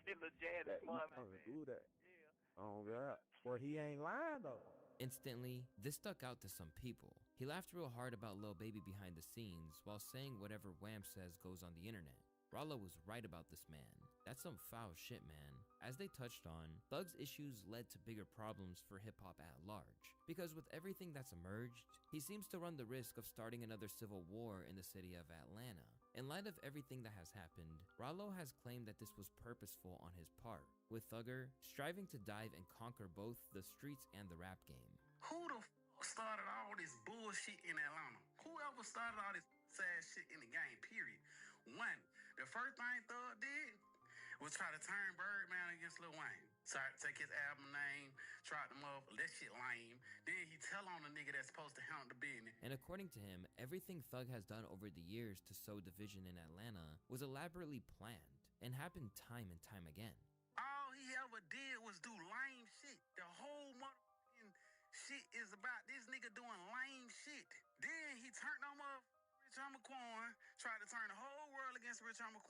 This little jazz is smart, man. Do that. Yeah. Oh, God. Well, he ain't lying, though. Instantly, this stuck out to some people. He laughed real hard about Lil Baby behind the scenes while saying whatever Wham says goes on the internet. Rollo was right about this man. That's some foul shit, man. As they touched on, Thug's issues led to bigger problems for hip-hop at large. Because with everything that's emerged, he seems to run the risk of starting another civil war in the city of Atlanta. In light of everything that has happened, Rollo has claimed that this was purposeful on his part, with Thugger striving to dive and conquer both the streets and the rap game. Who the f*** started all this bullshit in Atlanta? Whoever started all this sad shit in the game, period. One, the first thing Thug did was try to turn Birdman against Lil Wayne. Try to take his album name, try them up, that shit lame. Then he tell on the nigga that's supposed to handle the business. And according to him, everything Thug has done over the years to sow division in Atlanta was elaborately planned and happened time and time again. All he ever did was do lame shit. The whole motherfucking shit is about this nigga doing lame shit. Then he turned on Rich Homie, tried to turn the whole world against Rich Homie,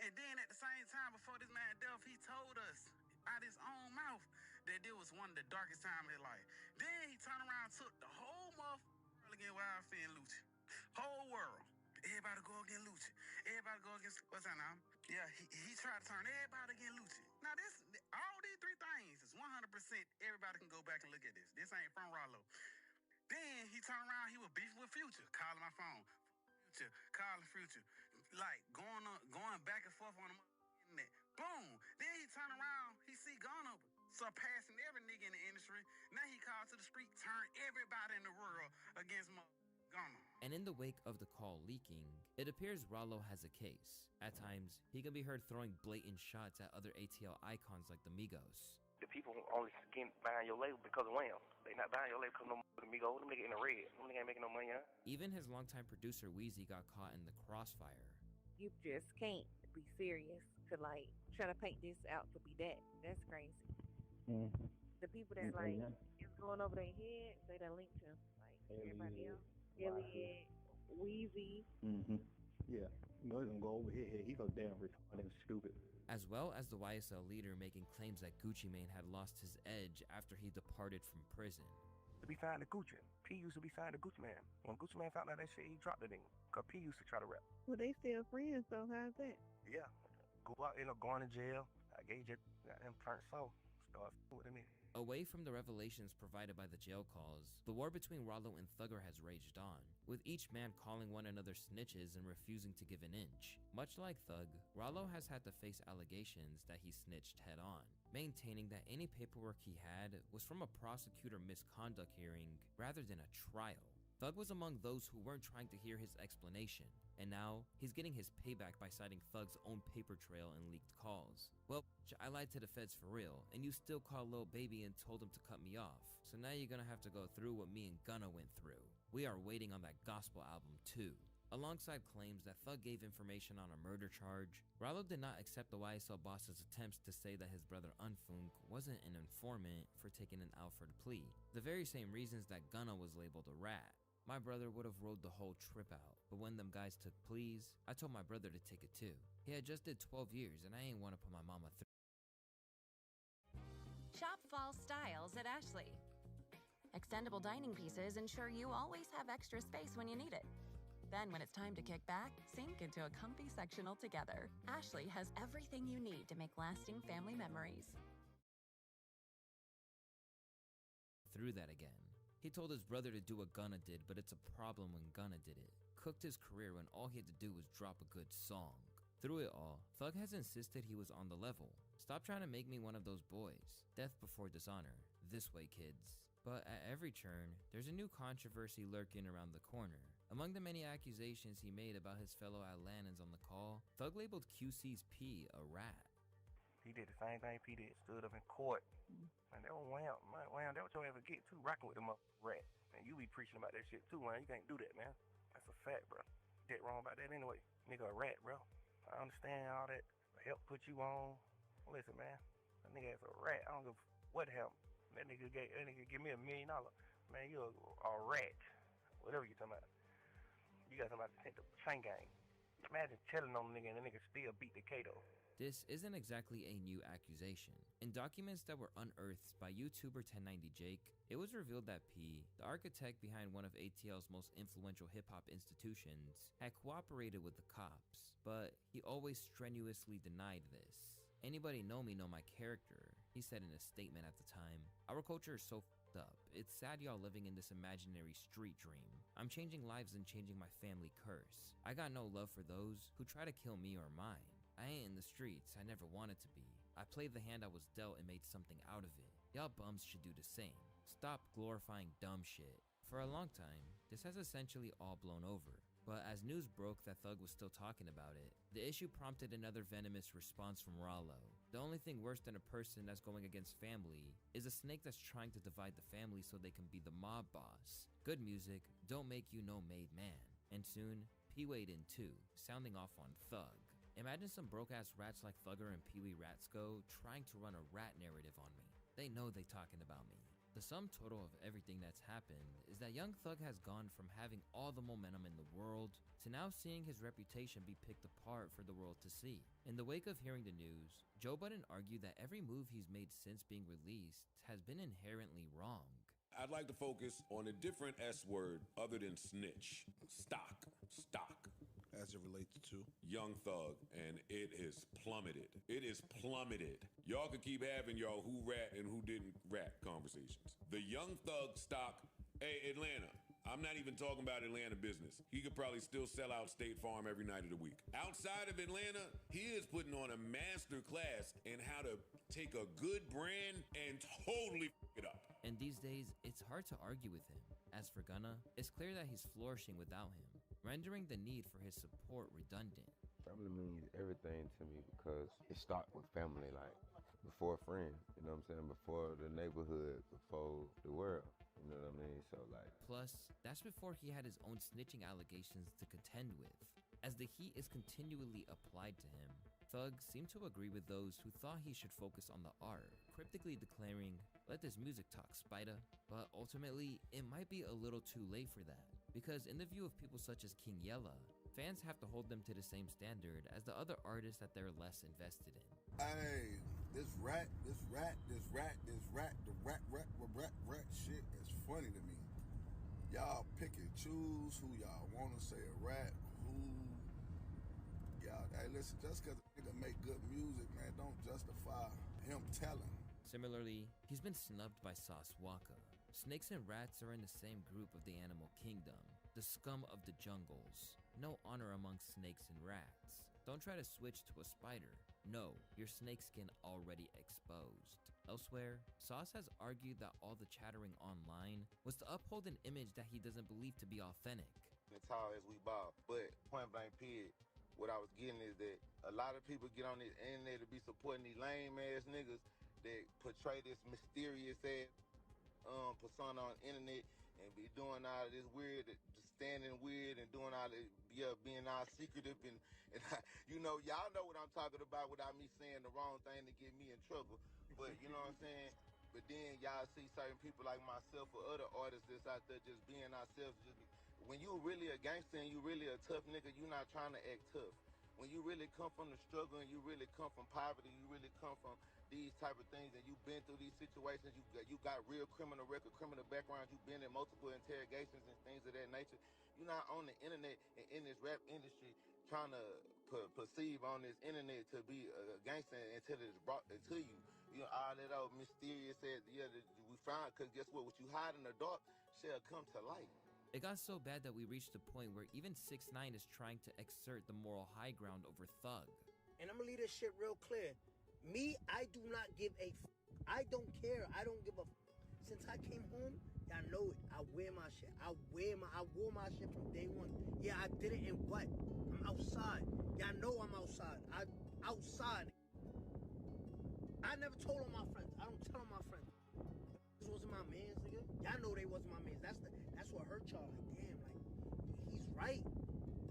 and then at the same time before this man death, he told us out his own mouth that this was one of the darkest times of his life. Then he turned around and took the whole motherfucking world against Wild Finn Lucci. Whole world. Everybody go against Lucci. Everybody go against, what's that now? Yeah, he tried to turn everybody against Lucci. Now all these three things is 100%, everybody can go back and look at this. This ain't from Rollo. Then he turned around, he was beefing with Future, calling my phone. Future, calling Future. Like, going back and forth on the internet. Boom. Then he turned around, he see Gunna surpassing every nigga in the industry. Now he called to the street, turn everybody in the world against Gunna. And in the wake of the call leaking, it appears Rollo has a case. At times, he can be heard throwing blatant shots at other ATL icons like the Migos. The people only getting behind your label because of Wham. They not behind your label because no Migos. Them niggas in the red. Them niggas ain't making no money, huh? Even his longtime producer Weezy got caught in the crossfire. You just can't be serious to like try to paint this out to be that. That's crazy. Mm-hmm. The people that like it's going over their head, they done linked him. Like everybody else. Elliot, Wheezy. Mm-hmm. Yeah. You know he's gonna go over here. He goes damn retarded and stupid. As well as the YSL leader making claims that Gucci Mane had lost his edge after he departed from prison. To be signed to Gucci. P used to be signed to Gucci Mane. When Gucci Mane found out that shit, he dropped it in. Cause P used to try to rap. Well, they still friends, so how's that? Yeah. Go out, end up going to jail. I gave you him turned so. Start with him. Away from the revelations provided by the jail calls, the war between Rollo and Thugger has raged on, with each man calling one another snitches and refusing to give an inch. Much like Thug, Rollo has had to face allegations that he snitched head on, maintaining that any paperwork he had was from a prosecutor misconduct hearing rather than a trial. Thug was among those who weren't trying to hear his explanation, and now he's getting his payback by citing Thug's own paper trail and leaked calls. Well, I lied to the feds for real, and you still called Lil Baby and told him to cut me off, so now you're gonna have to go through what me and Gunna went through. We are waiting on that gospel album too. Alongside claims that Thug gave information on a murder charge, Rollo did not accept the YSL boss's attempts to say that his brother Unfunk wasn't an informant for taking an Alfred plea, the very same reasons that Gunna was labeled a rat. My brother would have rode the whole trip out, but when them guys took pleas, I told my brother to take it too. He had just did 12 years and I ain't want to put my mama through. Shop fall styles at Ashley. Extendable dining pieces ensure you always have extra space when you need it. Then when it's time to kick back, sink into a comfy sectional together. Ashley has everything you need to make lasting family memories. Through that again. He told his brother to do what Gunna did, but it's a problem when Gunna did it. Cooked his career when all he had to do was drop a good song. Through it all, Thug has insisted he was on the level. Stop trying to make me one of those boys. Death before dishonor. This way, kids. But at every turn, there's a new controversy lurking around the corner. Among the many accusations he made about his fellow Atlantans on the call, Thug labeled QC's P a rat. He did the same thing P did, stood up in court. Man, that was wham, that what you ever get too, rocking with them up rat. Man, you be preaching about that shit too, man. You can't do that, man. That's a fact, bro. Dead wrong about that anyway. Nigga a rat, bro. I understand all that. Help put you on. Listen, man. That nigga is a rat. I don't give what happened. That nigga give me $1 million. Man, you a rat. Whatever you talking about. You got somebody to take the chain gang. Imagine telling on the nigga and the nigga still beat the Kato. This isn't exactly a new accusation. In documents that were unearthed by YouTuber 1090 Jake, it was revealed that P, the architect behind one of ATL's most influential hip-hop institutions, had cooperated with the cops, but he always strenuously denied this. Anybody know me know my character, he said in a statement at the time. Our culture is so f***ed up. It's sad y'all living in this imaginary street dream. I'm changing lives and changing my family curse. I got no love for those who try to kill me or mine. I ain't in the streets, I never wanted to be. I played the hand I was dealt and made something out of it. Y'all bums should do the same. Stop glorifying dumb shit. For a long time, this has essentially all blown over. But as news broke that Thug was still talking about it, the issue prompted another venomous response from Rollo. The only thing worse than a person that's going against family is a snake that's trying to divide the family so they can be the mob boss. Good music don't make you no made man. And soon, P weighed in too, sounding off on Thug. Imagine some broke-ass rats like Thugger and Pee Wee Ratsko trying to run a rat narrative on me. They know they talking about me. The sum total of everything that's happened is that young Thug has gone from having all the momentum in the world to now seeing his reputation be picked apart for the world to see. In the wake of hearing the news, Joe Budden argued that every move he's made since being released has been inherently wrong. I'd like to focus on a different S word other than snitch. Stock. As it relates to Young Thug, and it is plummeted. It is plummeted. Y'all could keep having y'all who rat and who didn't rat conversations. The Young Thug stock, hey, Atlanta. I'm not even talking about Atlanta business. He could probably still sell out State Farm every night of the week. Outside of Atlanta, he is putting on a master class in how to take a good brand and totally f it up. And these days, it's hard to argue with him. As for Gunna, it's clear that he's flourishing without him, rendering the need for his support redundant. Family means everything to me because it starts with family, like before friends, you know what I'm saying? Before the neighborhood, before the world, you know what I mean? So like. Plus, that's before he had his own snitching allegations to contend with. As the heat is continually applied to him, Thug seemed to agree with those who thought he should focus on the art, cryptically declaring, "Let this music talk, Spider." But ultimately, it might be a little too late for that. because in the view of people such as King Yella, fans have to hold them to the same standard as the other artists that they're less invested in. Hey, the rat shit is funny to me. Y'all pick and choose who y'all want to say a rat, hey, listen, just because a nigga make good music, man, don't justify him telling. Similarly, he's been snubbed by Sauce Walka. Snakes and rats are in the same group of the animal kingdom, the scum of the jungles. No honor amongst snakes and rats. Don't try to switch to a spider. No, your snake skin already exposed. Elsewhere, Sauce has argued that all the chattering online was to uphold an image that he doesn't believe to be authentic. As tall as we ball, but point blank period, what I was getting is that a lot of people get on this internet to be supporting these lame ass niggas that portray this mysterious ass persona on the internet and be doing all of this weird, just standing weird and doing all this, being all secretive and y'all know what I'm talking about without me saying the wrong thing to get me in trouble. But you know what I'm saying? But then y'all see certain people like myself or other artists that's out there just being ourselves. When you really a gangster and you really a tough nigga, you not trying to act tough. When you really come from the struggle and you really come from poverty, you really come from these type of things and you've been through these situations, you got real criminal record, criminal background, you've been in multiple interrogations and things of that nature. You're not on the internet and in this rap industry trying to perceive on this internet to be a gangster until it's brought to you. You know, all that old mysterious ass, we found, because guess what you hide in the dark shall come to light. It got so bad that we reached a point where even 6ix9ine is trying to exert the moral high ground over Thug. And I'm gonna leave this shit real clear. Me, I do not give a f. I don't care. I don't give a f. Since I came home, y'all know it. I wear my shit. I wore my shit from day one. Yeah, I did it in what? I'm outside. Y'all know I'm outside. Outside. I never told on my friends. I don't tell on my friends. This wasn't my mans, nigga. Y'all know they wasn't my mans. That's what hurt y'all. Like, damn, like, he's right.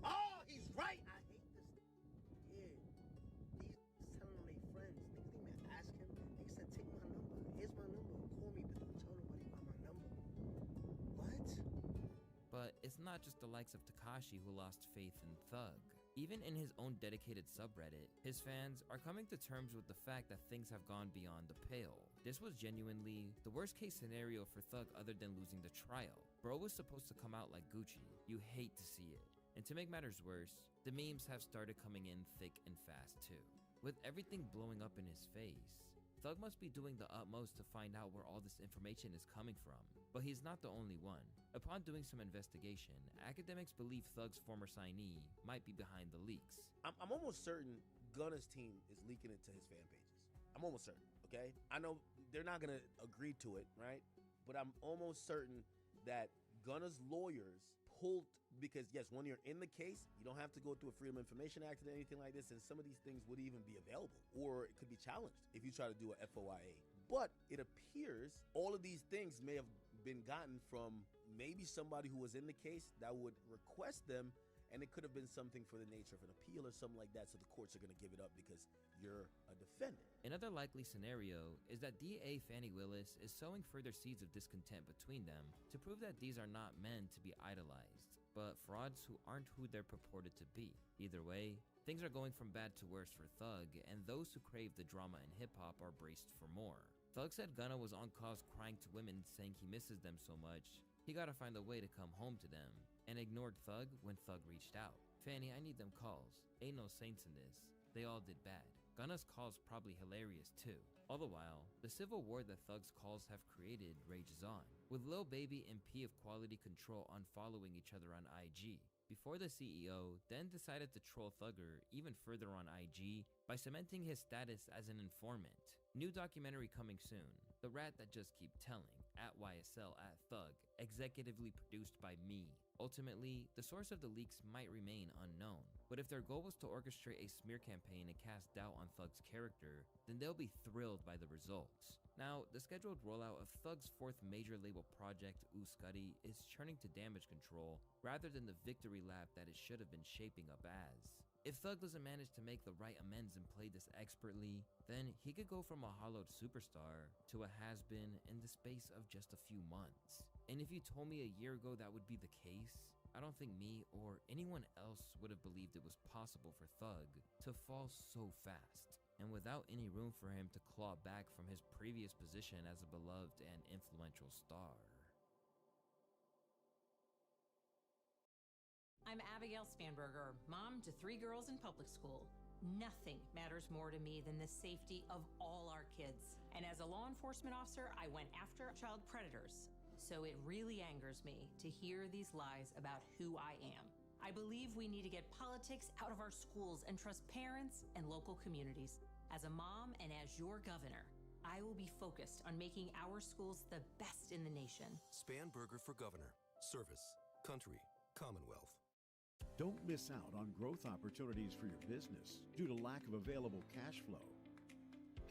Oh, he's right. I hate this. Yeah. These telling on their friends. Niggas didn't even ask him. They said, take my number. Here's my number. Call me, but don't tell nobody about my number. What? But it's not just the likes of Tekashi who lost faith in Thug. Even in his own dedicated subreddit, his fans are coming to terms with the fact that things have gone beyond the pale. This was genuinely the worst case scenario for Thug other than losing the trial. Bro was supposed to come out like Gucci. You hate to see it. And to make matters worse, the memes have started coming in thick and fast too. With everything blowing up in his face, Thug must be doing the utmost to find out where all this information is coming from. But he's not the only one. Upon doing some investigation, academics believe Thug's former signee might be behind the leaks. I'm almost certain Gunna's team is leaking it to his fan pages. I'm almost certain, okay? I know they're not gonna agree to it, right? But I'm almost certain that Gunna's lawyers pulled, because yes, when you're in the case, you don't have to go through a Freedom of Information Act or anything like this, and some of these things would even be available, or it could be challenged if you try to do a FOIA. But it appears all of these things may have been gotten from maybe somebody who was in the case that would request them, and it could have been something for the nature of an appeal or something like that, so the courts are going to give it up because you're a defendant. Another likely scenario is that DA Fannie Willis is sowing further seeds of discontent between them to prove that these are not men to be idolized, but frauds who aren't who they're purported to be. Either way, things are going from bad to worse for Thug, and those who crave the drama in hip-hop are braced for more. Thug said Gunna was on calls crying to women saying he misses them so much, he gotta find a way to come home to them, and ignored Thug when Thug reached out. Fanny, I need them calls. Ain't no saints in this. They all did bad. Gunna's calls probably hilarious too. All the while, the civil war that Thug's calls have created rages on, with Lil Baby and P of Quality Control unfollowing each other on IG, before the CEO then decided to troll Thugger even further on IG by cementing his status as an informant. New documentary coming soon, The Rat That Just Keep Telling, at YSL at Thug, executively produced by me. Ultimately, the source of the leaks might remain unknown, but if their goal was to orchestrate a smear campaign and cast doubt on Thug's character, then they'll be thrilled by the results. Now, the scheduled rollout of Thug's fourth major label project, Ooh Scuddy, is churning to damage control rather than the victory lap that it should have been shaping up as. If Thug doesn't manage to make the right amends and play this expertly, then he could go from a hollowed superstar to a has-been in the space of just a few months. And if you told me a year ago that would be the case, I don't think me or anyone else would have believed it was possible for Thug to fall so fast, and without any room for him to claw back from his previous position as a beloved and influential star. I'm Abigail Spanberger, mom to 3 girls in public school. Nothing matters more to me than the safety of all our kids. And as a law enforcement officer, I went after child predators. So it really angers me to hear these lies about who I am. I believe we need to get politics out of our schools and trust parents and local communities. As a mom and as your governor, I will be focused on making our schools the best in the nation. Spanberger for governor. Service. Country. Commonwealth. Don't miss out on growth opportunities for your business due to lack of available cash flow.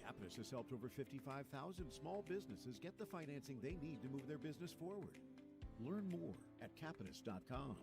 Capitus has helped over 55,000 small businesses get the financing they need to move their business forward. Learn more at capitus.com.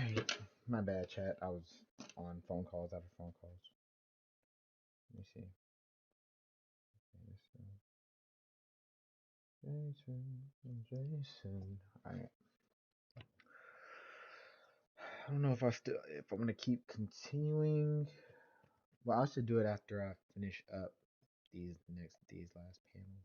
Alright. My bad, chat. I was on phone calls after phone calls. Let me see. Jason. Alright. I don't know if I'm gonna keep continuing. Well, I should do it after I finish up these last panels.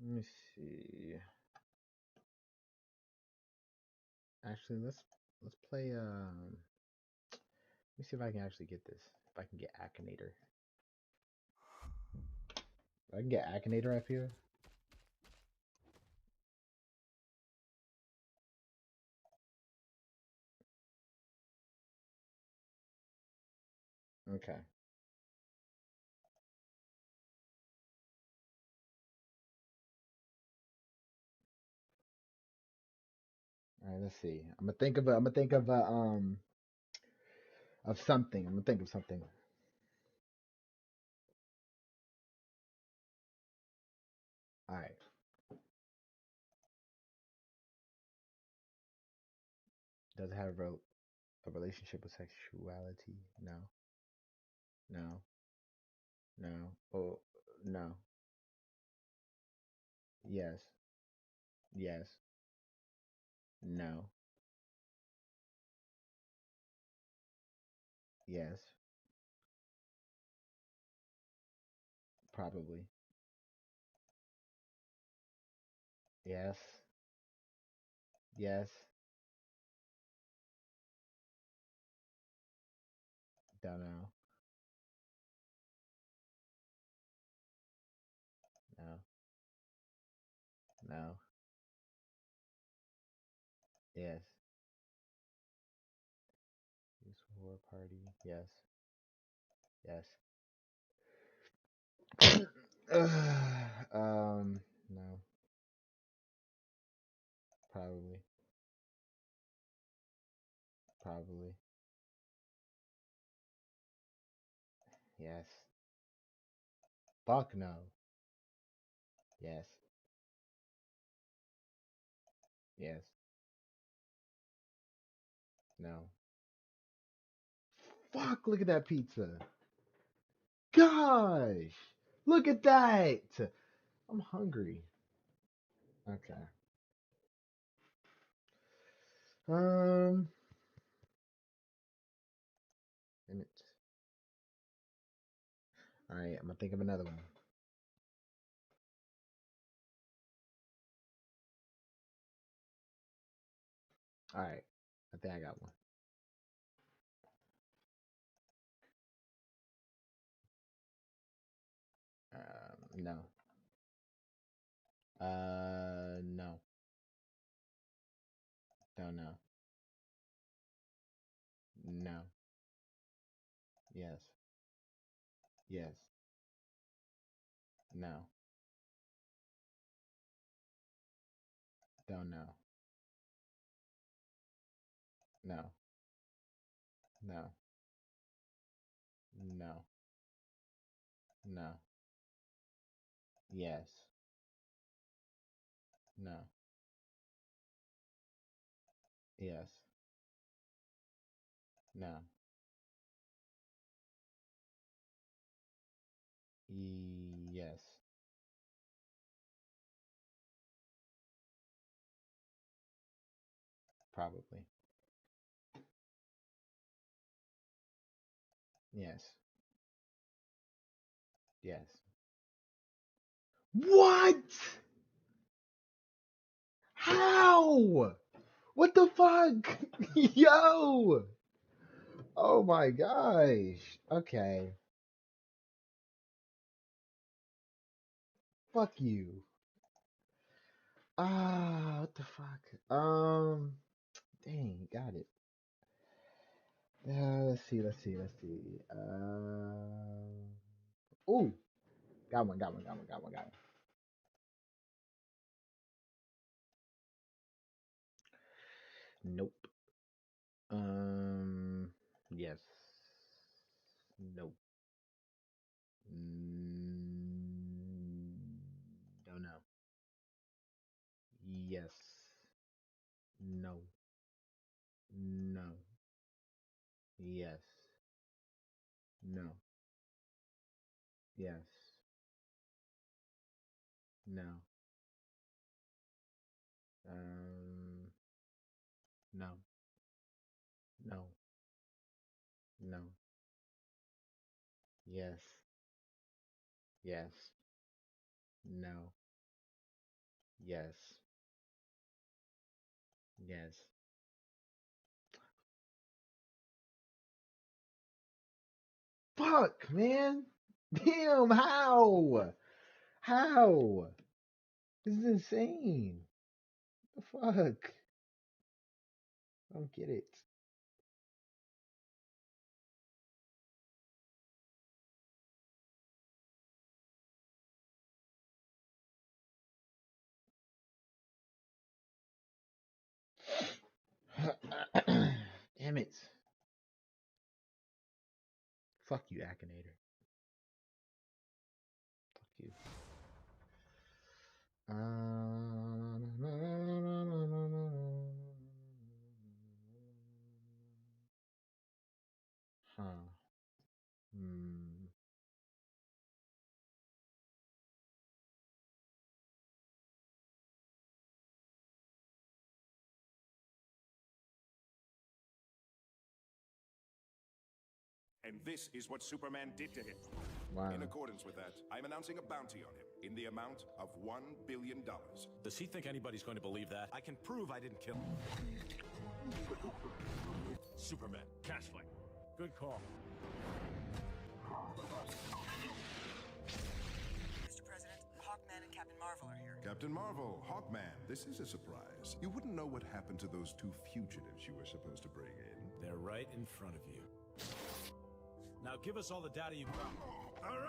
Let me see. Actually, let's play. Let me see if I can actually get this. If I can get Akinator. If I can get Akinator up here. Okay. All right. Let's see. I'm gonna think of something. I'm gonna think of something. All right. Does it have a relationship with sexuality? No. No. No. Oh, no. Yes. Yes. No. Yes. Probably. Yes. Yes. Don't know. No. No. Yes. Useful war party. Yes. Yes. No. Probably. Probably. Yes. Fuck no. Yes. Yes. No. Fuck, look at that pizza. Gosh. Look at that. I'm hungry. Okay. Damn it. All right, I'm gonna think of another one. All right, I think I got one. No. No. Don't know. No. Yes. Yes. No. Don't know. No. No. No. No. Yes. No. Yes. No. probably. Yes. Yes. What? How? What the fuck? Yo! Oh my gosh. Okay. Fuck you. What the fuck? Dang, got it. Let's see. Ooh, got one. Nope. Yes. Nope. Don't know. Yes. No. No. Yes. No. Yes. No. No. No. No. Yes. Yes. No. Yes. Yes. Fuck, man. Damn, how? How? This is insane. The fuck? I don't get it. Damn it. Fuck you, Akinator. Fuck you. Huh. And this is what Superman did to him. Wow. In accordance with that, I'm announcing a bounty on him in the amount of $1 billion. Does he think anybody's going to believe that? I can prove I didn't kill him. Superman, cash flight. Good call. Mr. President, Hawkman and Captain Marvel are here. Captain Marvel, Hawkman, this is a surprise. You wouldn't know what happened to those two fugitives you were supposed to bring in. They're right in front of you. Now give us all the data you've got. All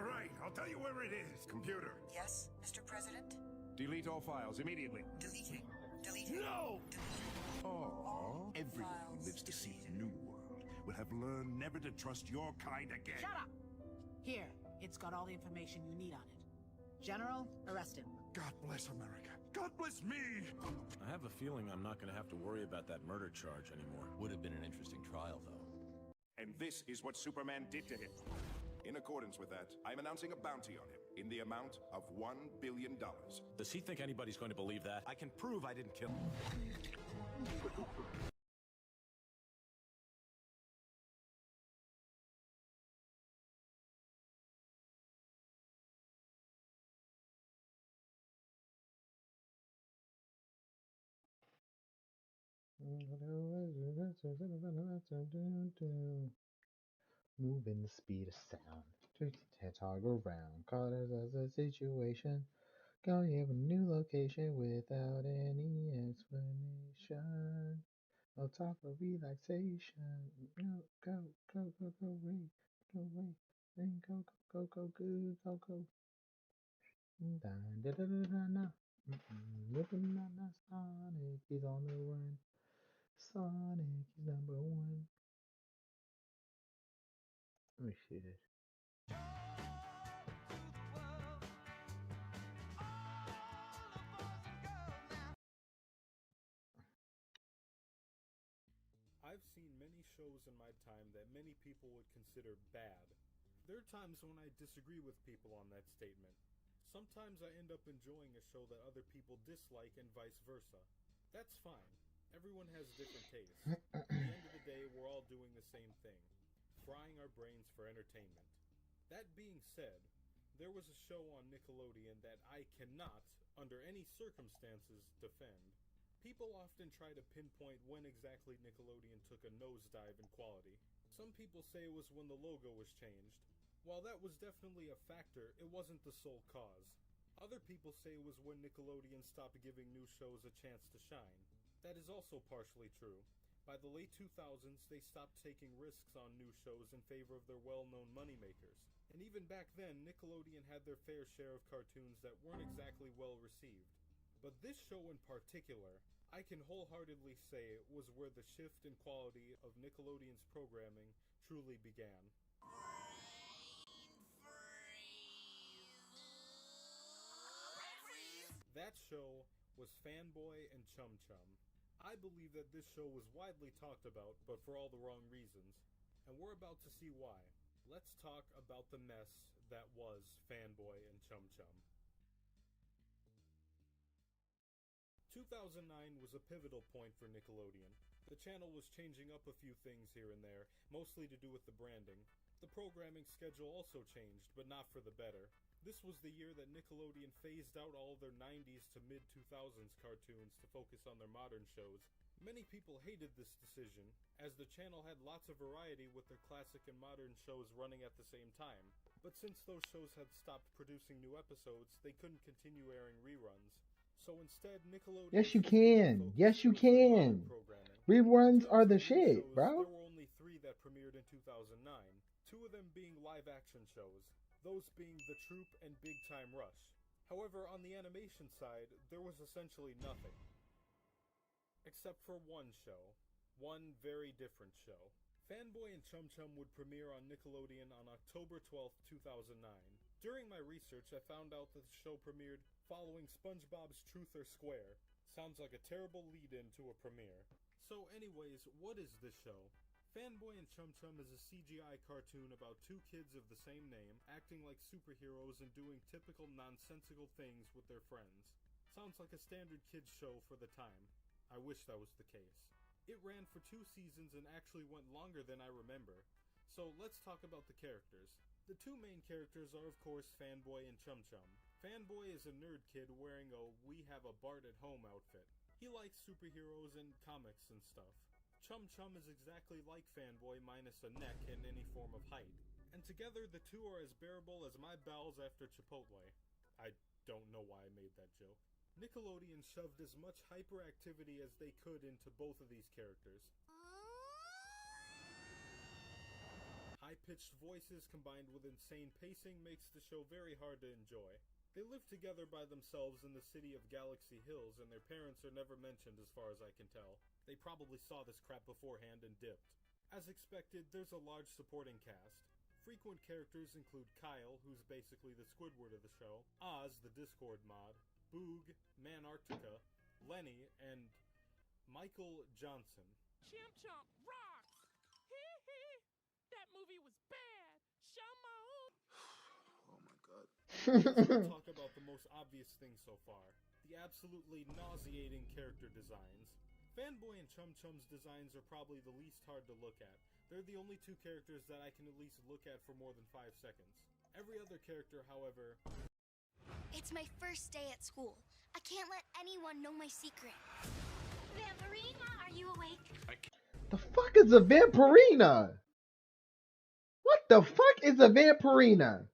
right. I'll tell you where it is. Computer. Yes, Mr. President? Delete all files immediately. Deleting. No! Aww. Everyone who lives to see the new world will have learned never to trust your kind again. Shut up! Here, it's got all the information you need on it. General, arrest him. God bless America. God bless me! I have a feeling I'm not going to have to worry about that murder charge anymore. Would have been an interesting trial, though. And this is what Superman did to him. In accordance with that, I'm announcing a bounty on him in the amount of $1 billion. Does he think anybody's going to believe that? I can prove I didn't kill him. Moving the speed of sound. Toggle around. Caught us as a situation. Going here a new location without any explanation. No talk of relaxation. No, go, wait. Then go, good, go. Da da da da da na. Sonic is on the run. Sonic is number one. Let me see this. I've seen many shows in my time that many people would consider bad. There are times when I disagree with people on that statement. Sometimes I end up enjoying a show that other people dislike and vice versa. That's fine. Everyone has different tastes. At the end of the day, we're all doing the same thing, frying our brains for entertainment. That being said, there was a show on Nickelodeon that I cannot, under any circumstances, defend. People often try to pinpoint when exactly Nickelodeon took a nosedive in quality. Some people say it was when the logo was changed. While that was definitely a factor, it wasn't the sole cause. Other people say it was when Nickelodeon stopped giving new shows a chance to shine. That is also partially true. By the late 2000s, they stopped taking risks on new shows in favor of their well-known moneymakers. And even back then, Nickelodeon had their fair share of cartoons that weren't exactly well received. But this show in particular, I can wholeheartedly say was where the shift in quality of Nickelodeon's programming truly began. That show was Fanboy and Chum Chum. I believe that this show was widely talked about, but for all the wrong reasons. And we're about to see why. Let's talk about the mess that was Fanboy and Chum Chum. 2009 was a pivotal point for Nickelodeon. The channel was changing up a few things here and there, mostly to do with the branding. The programming schedule also changed, but not for the better. This was the year that Nickelodeon phased out all of their 90s to mid-2000s cartoons to focus on their modern shows. Many people hated this decision, as the channel had lots of variety with their classic and modern shows running at the same time. But since those shows had stopped producing new episodes, they couldn't continue airing reruns. So instead, Nickelodeon... Yes, you can. Yes, you can. Reruns are the shit, bro. There were only 3 that premiered in 2009, 2 of them being live-action shows, those being The Troop and Big Time Rush. However, on the animation side, there was essentially nothing. Except for one show. One very different show. Fanboy and Chum Chum would premiere on Nickelodeon on October 12th, 2009. During my research, I found out that the show premiered following SpongeBob's Truth or Square. Sounds like a terrible lead-in to a premiere. So anyways, what is this show? Fanboy and Chum Chum is a CGI cartoon about 2 kids of the same name, acting like superheroes and doing typical nonsensical things with their friends. Sounds like a standard kids show for the time. I wish that was the case. It ran for 2 seasons and actually went longer than I remember. So let's talk about the characters. The 2 main characters are of course Fanboy and Chum Chum. Fanboy is a nerd kid wearing a "we have a Bart at home" outfit. He likes superheroes and comics and stuff. Chum Chum is exactly like Fanboy minus a neck and any form of height. And together the 2 are as bearable as my bowels after Chipotle. I don't know why I made that joke. Nickelodeon shoved as much hyperactivity as they could into both of these characters. High-pitched voices combined with insane pacing makes the show very hard to enjoy. They live together by themselves in the city of Galaxy Hills, and their parents are never mentioned as far as I can tell. They probably saw this crap beforehand and dipped. As expected, there's a large supporting cast. Frequent characters include Kyle, who's basically the Squidward of the show, Oz, the Discord mod, Boog, Manarctica, Lenny, and Michael Johnson. Chum Chum rocks! Hee hee! That movie was bad! Show my own! Oh my god. Let's talk about the most obvious thing so far. The absolutely nauseating character designs. Fanboy and Chum Chum's designs are probably the least hard to look at. They're the only 2 characters that I can at least look at for more than 5 seconds. Every other character, however... It's my first day at school. I can't let anyone know my secret. Vampirina, are you awake? The fuck is a Vampirina? What the fuck is a Vampirina?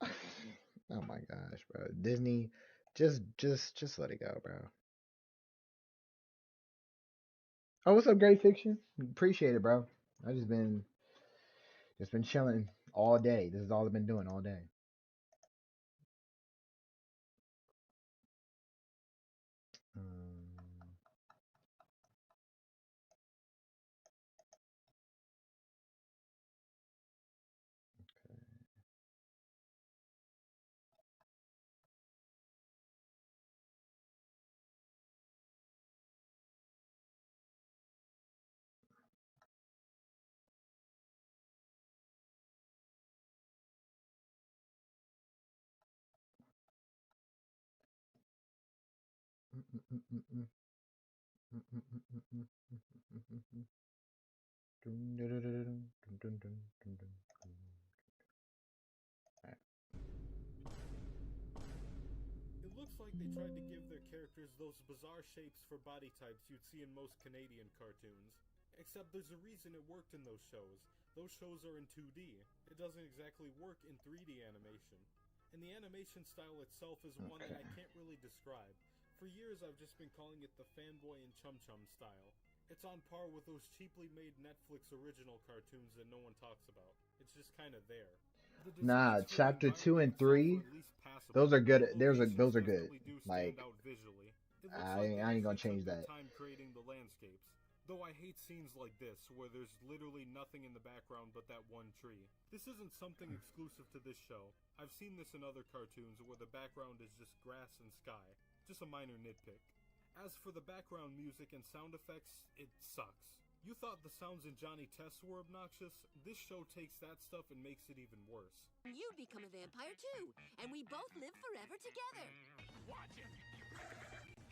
Oh my gosh, bro. Disney, just let it go, bro. Oh, what's up, Great Fiction? Appreciate it, bro. I just been chilling all day. This is all I've been doing all day. It looks like they tried to give their characters those bizarre shapes for body types you'd see in most Canadian cartoons. Except there's a reason it worked in those shows. Those shows are in 2D. It doesn't exactly work in 3D animation. And the animation style itself is one that I can't really describe. For years I've just been calling it the Fanboy and Chum Chum style. It's on par with those cheaply made Netflix original cartoons that no one talks about. It's just kind of there. Nah, chapter 2 and 3, those are good. Those are good. Like, I ain't gonna change that. Time creating the landscapes. Though I hate scenes like this, where there's literally nothing in the background but that one tree. This isn't something exclusive to this show. I've seen this in other cartoons where the background is just grass and sky. Just a minor nitpick. As for the background music and sound effects, it sucks. You thought the sounds in Johnny Test were obnoxious? This show takes that stuff and makes it even worse. You become a vampire too, and we both live forever together. Watch it!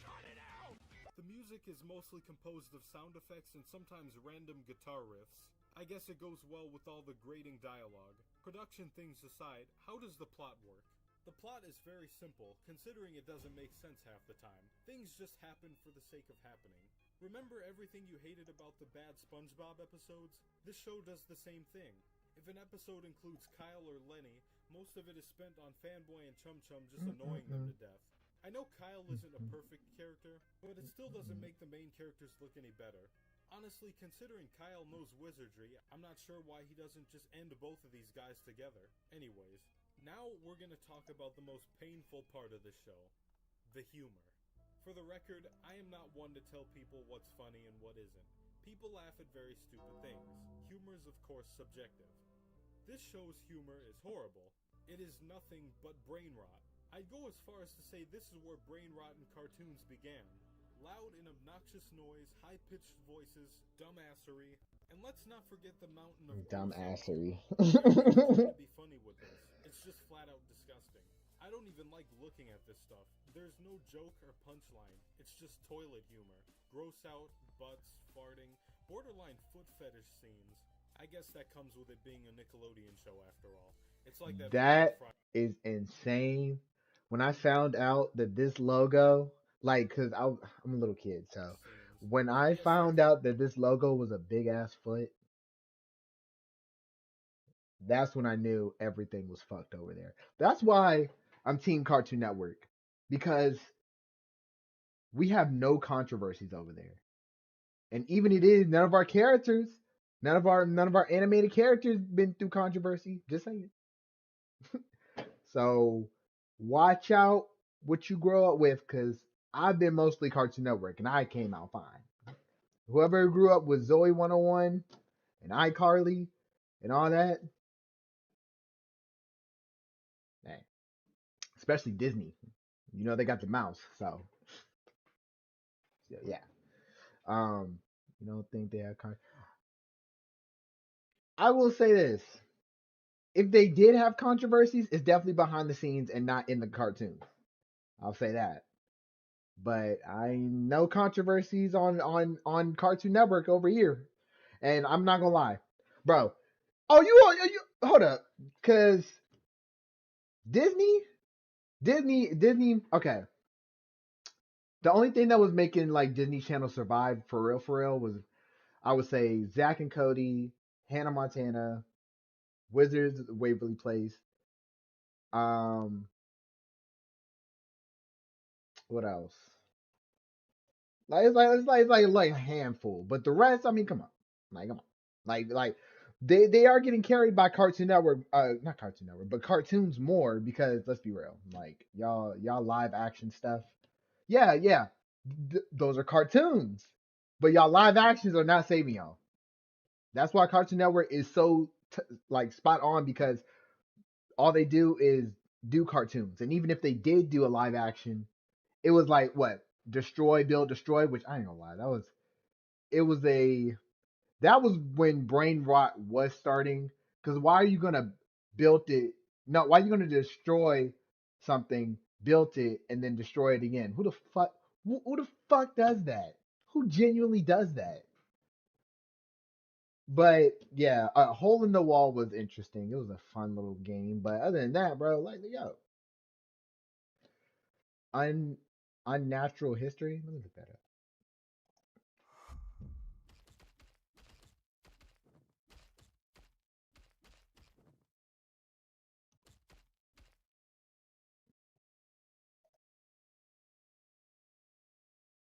Cut it out! The music is mostly composed of sound effects and sometimes random guitar riffs. I guess it goes well with all the grating dialogue. Production things aside, how does the plot work? The plot is very simple, considering it doesn't make sense half the time. Things just happen for the sake of happening. Remember everything you hated about the bad SpongeBob episodes? This show does the same thing. If an episode includes Kyle or Lenny, most of it is spent on Fanboy and Chum Chum just annoying them to death. I know Kyle isn't a perfect character, but it still doesn't make the main characters look any better. Honestly, considering Kyle knows wizardry, I'm not sure why he doesn't just end both of these guys together. Anyways, now we're gonna talk about the most painful part of this show. The humor. For the record, I am not one to tell people what's funny and what isn't. People laugh at very stupid things. Humor is of course subjective. This show's humor is horrible. It is nothing but brain rot. I'd go as far as to say this is where brain rot in cartoons began. Loud and obnoxious noise, high-pitched voices, dumbassery, and let's not forget the mountain of Dumbassery. to be funny with this. It's just flat out disgusting. I don't even like looking at this stuff. There's no joke or punchline. It's just toilet humor. Gross out, butts, farting, borderline foot fetish scenes. I guess that comes with it being a Nickelodeon show after all. It's like that. That is insane. When I found out that this logo, like, cause I'm a little kid, so when I found out that this logo was a big ass foot, that's when I knew everything was fucked over there. That's why I'm Team Cartoon Network, because we have no controversies over there. And even it is, none of our characters, none of our animated characters been through controversy. Just saying. So watch out what you grow up with, because I've been mostly Cartoon Network and I came out fine. Whoever grew up with Zoe 101 and iCarly and all that, man, especially Disney. You know they got the mouse, so yeah. You don't think they have I will say this. If they did have controversies, it's definitely behind the scenes and not in the cartoons. I'll say that. But I know controversies on Cartoon Network over here. And I'm not gonna lie. Bro. Oh, you hold up. Cause Disney, okay. The only thing that was making like Disney Channel survive for real was, I would say, Zack and Cody, Hannah Montana, Wizards of Waverly Place. What else? It's like a handful, but the rest, I mean, come on, like they are getting carried by Cartoon Network, not Cartoon Network, but cartoons more, because let's be real, like y'all live action stuff, yeah, those are cartoons, but y'all live actions are not saving y'all. That's why Cartoon Network is so like spot on, because all they do is do cartoons, and even if they did do a live action, it was like what? Destroy, build, destroy, which I ain't gonna lie, that was when brain rot was starting. Because why are you gonna build it? No, why are you gonna destroy something, build it, and then destroy it again? Who the fuck does that? Who genuinely does that? But yeah, Hole in the Wall was interesting. It was a fun little game. But other than that, bro, like yo, unnatural history. Let me look that up.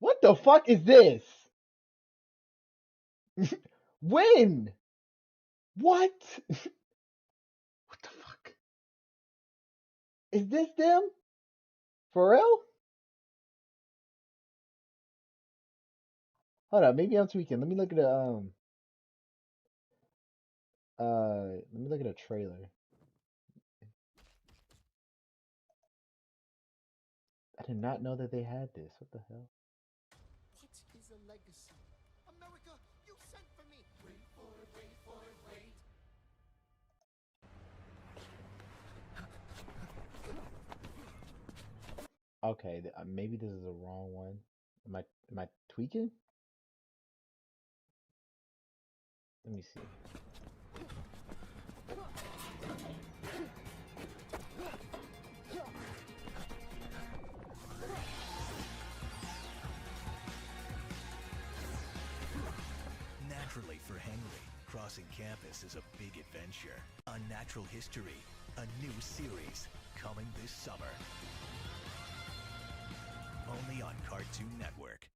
What the fuck is this? When? What? What the fuck? Is this them? For real? Hold up, maybe I'm tweaking. Let me look at a trailer. I did not know that they had this. What the hell? What is a legacy? America, you sent for me. Wait for it, wait for it, wait. Okay, maybe this is the wrong one. Am I tweaking? Let me see. Naturally for Henry, crossing campus is a big adventure. Unnatural History, a new series coming this summer. Only on Cartoon Network.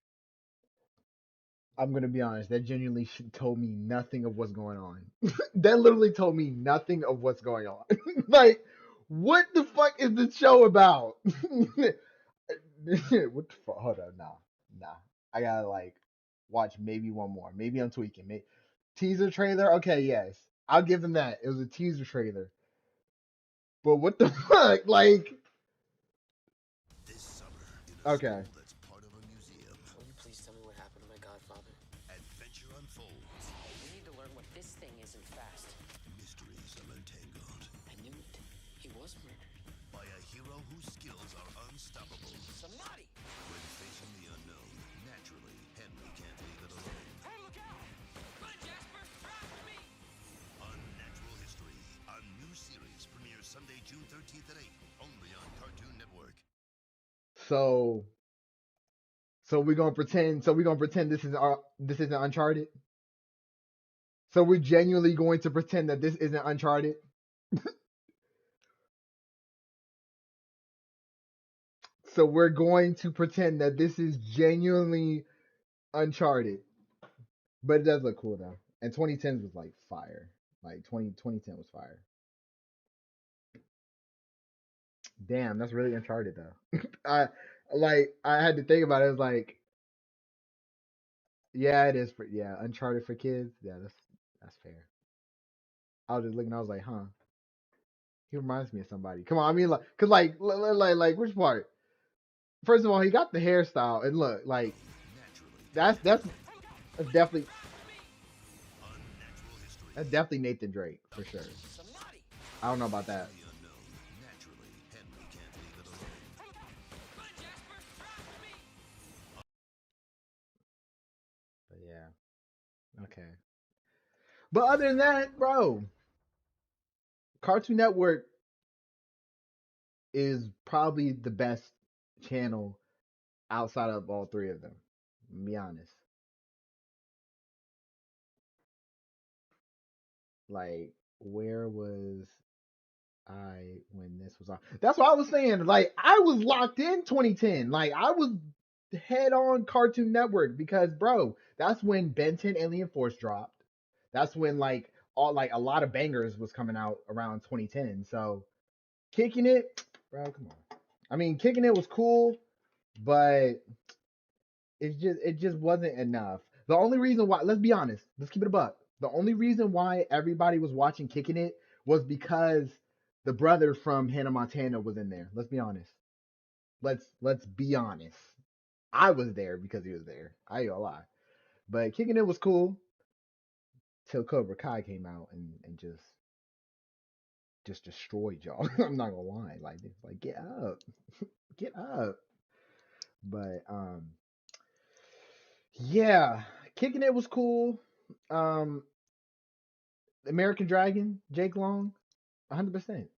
I'm gonna be honest, that genuinely told me nothing of what's going on. That literally told me nothing of what's going on. Like, what the fuck is the show about? What the fuck? Hold on, nah. I gotta like watch maybe one more. Maybe I'm tweaking. Teaser trailer? Okay, yes. I'll give them that. It was a teaser trailer. But what the fuck? Like, This summer, okay. that's part of a museum. Will you please tell me what happened to my godfather? Adventure unfolds. We need to learn what this thing isn't fast. Mysteries are untangled. I knew it. He was murdered. By a hero whose skills are unstoppable. Somebody! When facing the unknown, naturally, Henry can't leave it alone. Hey, look out! Run, Jasper! After me! Unnatural History. A new series premieres Sunday, June 13th at 8, only on Cartoon Network. So we're gonna pretend. This isn't Uncharted. So we're genuinely going to pretend that this isn't Uncharted. So we're going to pretend that this is genuinely Uncharted. But it does look cool though. And 2010 was like fire. Like 2010 was fire. Damn, that's really Uncharted though. I had to think about it. It was like, yeah, it is Uncharted for kids. Yeah, that's fair. I was just looking. I was like, huh. He reminds me of somebody. Come on, I mean, like which part? First of all, he got the hairstyle, and look, like, that's definitely Nathan Drake for sure. I don't know about that. But yeah, okay. But other than that, bro, Cartoon Network is probably the best channel outside of all three of them. To be honest. Like, where was I when this was on? That's what I was saying. Like, I was locked in 2010. Like, I was head on Cartoon Network because, bro, that's when Ben 10 Alien Force dropped. That's when like a lot of bangers was coming out around 2010. So, Kicking It, bro, come on. I mean, Kicking It was cool, but it just wasn't enough. The only reason why, let's be honest, let's keep it a buck. The only reason why everybody was watching Kicking It was because the brother from Hannah Montana was in there. Let's be honest. Let's be honest. I was there because he was there. I ain't gonna lie. But Kicking It was cool till Cobra Kai came out and just destroyed y'all. I'm not gonna lie. Like get up. Get up. But Yeah, Kicking It was cool. American Dragon, Jake Long, 100%.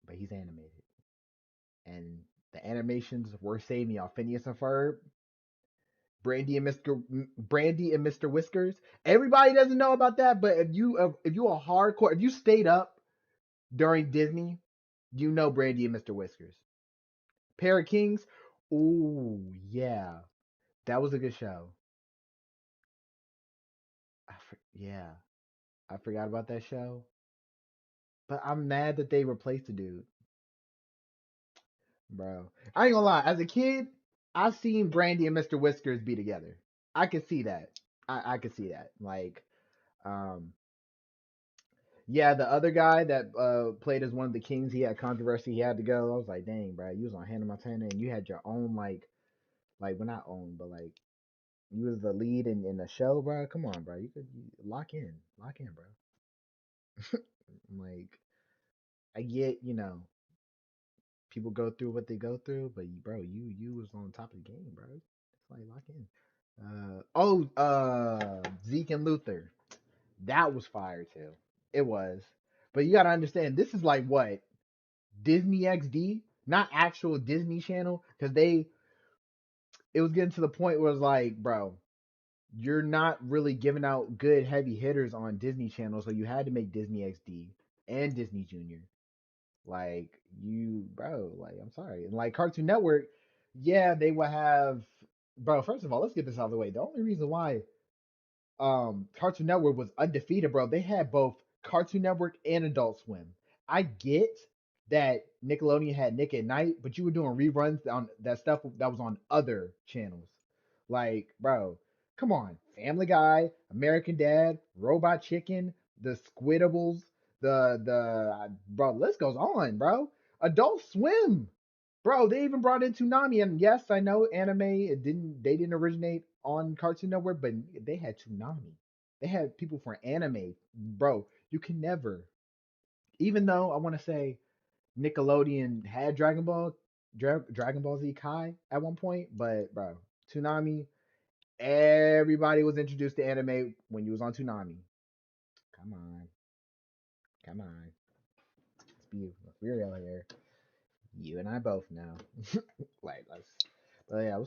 But he's animated, and the animations were saving y'all. Phineas and Ferb, Brandy and Mr. Whiskers. Everybody doesn't know about that, but if you are hardcore, if you stayed up during Disney, you know Brandy and Mr. Whiskers. Pair of Kings. Ooh, yeah, that was a good show. Yeah, I forgot about that show, but I'm mad that they replaced the dude, bro. I ain't gonna lie. As a kid, I've seen Brandy and Mr. Whiskers be together. I could see that. I could see that. Like, yeah, the other guy that played as one of the kings, he had controversy. He had to go. I was like, dang, bro, you was on Hannah Montana and you had your own well, not own, but like you was the lead in the show, bro. Come on, bro. You lock in, bro. Like, I get, people go through what they go through, but bro, you was on top of the game, bro. It's like lock in. Zeke and Luther, that was fire too. It was, but you gotta understand, this is like what Disney XD, not actual Disney Channel, because it was getting to the point where it was like, bro, you're not really giving out good heavy hitters on Disney Channel, so you had to make Disney XD and Disney Junior. Like, bro, like, I'm sorry. And like Cartoon Network, yeah, they would have, bro, first of all, let's get this out of the way. The only reason why Cartoon Network was undefeated, bro, they had both Cartoon Network and Adult Swim. I get that Nickelodeon had Nick at Night, but you were doing reruns on that stuff that was on other channels. Like, bro, come on. Family Guy, American Dad, Robot Chicken, the Squidables, bro, the list goes on, bro. Adult Swim. Bro, they even brought in Toonami, and yes, I know anime, they didn't originate on Cartoon Network, but they had Toonami. They had people for anime. Bro, you can never, even though I want to say Nickelodeon had Dragon Ball Z Kai at one point, but bro, Toonami, everybody was introduced to anime when you was on Toonami. Come on. Let's be real here. You and I both know. Like, let's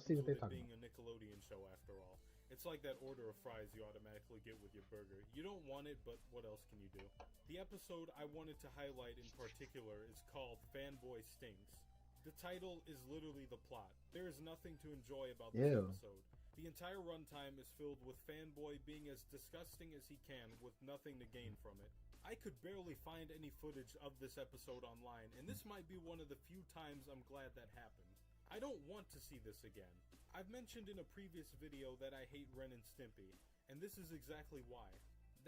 see what they're talking about. Being a Nickelodeon show, after all, it's like that order of fries you automatically get with your burger. You don't want it, but what else can you do? The episode I wanted to highlight in particular is called Fanboy Stinks. The title is literally the plot. There is nothing to enjoy about this episode. The entire runtime is filled with Fanboy being as disgusting as he can with nothing to gain from it. I could barely find any footage of this episode online, and this might be one of the few times I'm glad that happened. I don't want to see this again. I've mentioned in a previous video that I hate Ren and Stimpy, and this is exactly why.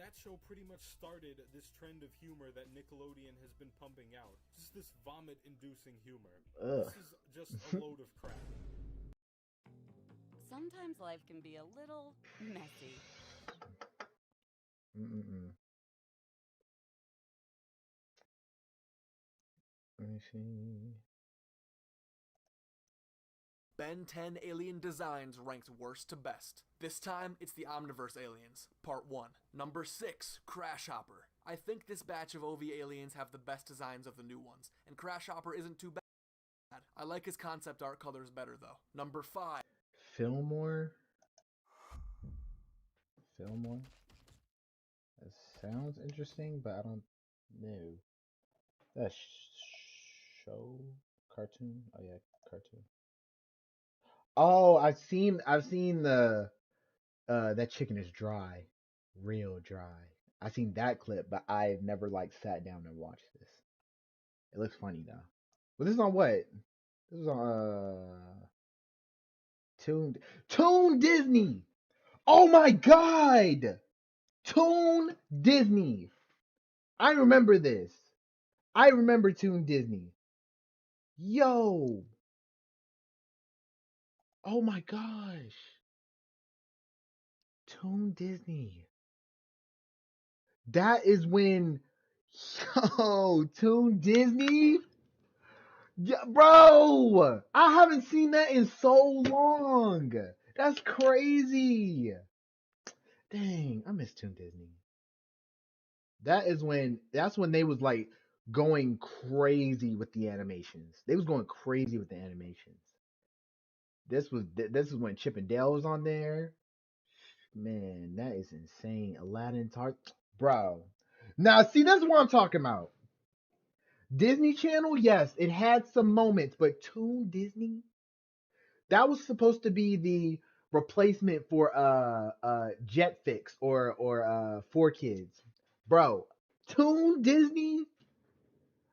That show pretty much started this trend of humor that Nickelodeon has been pumping out. Just this vomit-inducing humor. Ugh. This is just a load of crap. Sometimes life can be a little messy. Let me see. Ben 10 Alien Designs ranks worst to best. This time, it's the Omniverse Aliens, Part 1. Number 6, Crash Hopper. I think this batch of OV aliens have the best designs of the new ones, and Crash Hopper isn't too bad. I like his concept art colors better, though. Number 5. Fillmore? That sounds interesting, but I don't know. That show? Cartoon? Oh yeah, cartoon. Oh, I've seen the that chicken is dry. Real dry. I've seen that clip, but I've never sat down and watched this. It looks funny though. But this is on what? This is on Toon Disney. Oh my god! Toon Disney. I remember this. I remember Toon Disney. Yo. Oh my gosh. Toon Disney. That is when, Toon Disney? Yeah, bro, I haven't seen that in so long. That's crazy. Dang, I miss Toon Disney. That's when they was like going crazy with the animations. They was going crazy with the animations. This is when Chip and Dale was on there. Man, that is insane. Aladdin, bro. Now, see, that's what I'm talking about. Disney Channel, yes, it had some moments, but Toon Disney, that was supposed to be the replacement for Jetfix or 4Kids. Bro, Toon Disney,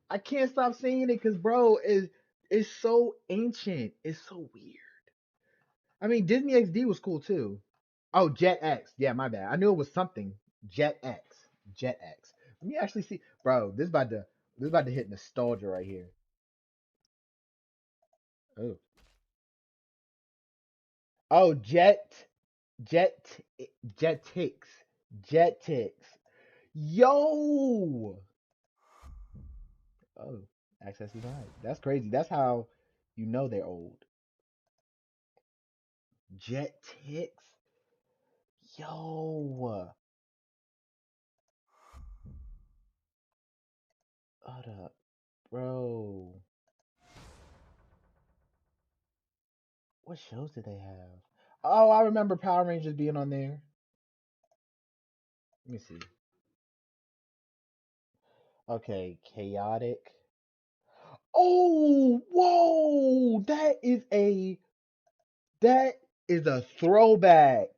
I can't stop saying it because bro, it's so ancient. It's so weird. I mean, Disney XD was cool too. Oh, Jetix. Yeah, my bad. I knew it was something. Jetix. Let me actually see. Bro, this is about to hit nostalgia right here. Oh. Oh, Jetix. Yo. Oh, access denied. That's crazy. That's how you know they're old. Jetix. Yo. Hold up, bro. What shows did they have? Oh, I remember Power Rangers being on there. Let me see. Okay, Chaotic. Oh, whoa! That is a throwback.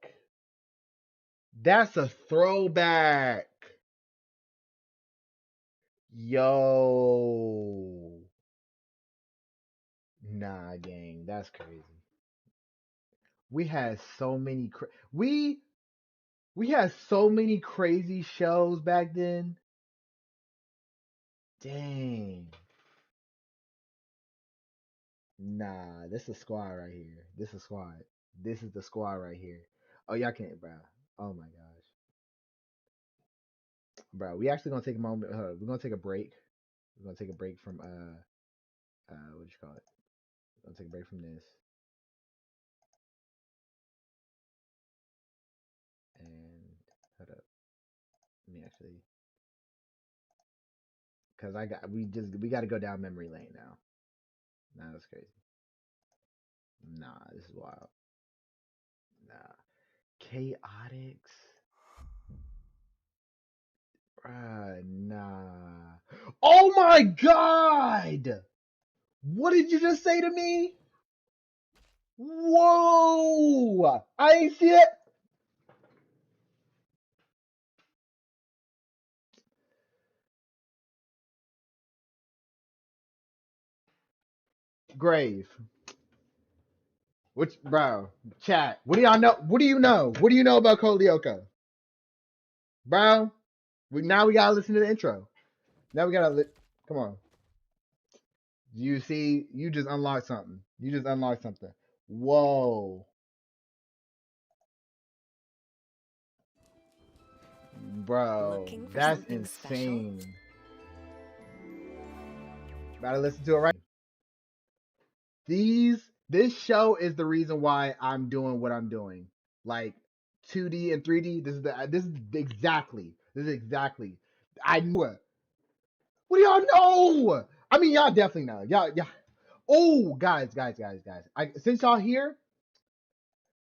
That's a throwback. Yo. Nah, gang, that's crazy. We had so many we had so many crazy shows back then. Dang. Nah, this is a squad right here. This is a squad. This is the squad right here. Oh, y'all can't, bro. Oh my gosh. Bro, we actually gonna take a moment. We're gonna take a break. We're gonna take a break from what you call it? We're gonna take a break from this. And hold up. Let me actually, cause we got to go down memory lane now. Nah, that's crazy. Nah, this is wild. Nah, Chaotix. Nah. Oh my God! What did you just say to me? Whoa! I ain't see it. Grave. Which, bro, chat. What do y'all know? What do you know? What do you know about Code Lyoko? Bro, now we gotta listen to the intro. Now we gotta come on. You see, you just unlocked something. You just unlocked something. Whoa. Bro, that's insane. Special? Gotta listen to it right. This show is the reason why I'm doing what I'm doing. Like 2D and 3D. This is exactly. I knew it. What do y'all know? I mean, y'all definitely know. Y'all. Oh, guys. Since y'all here,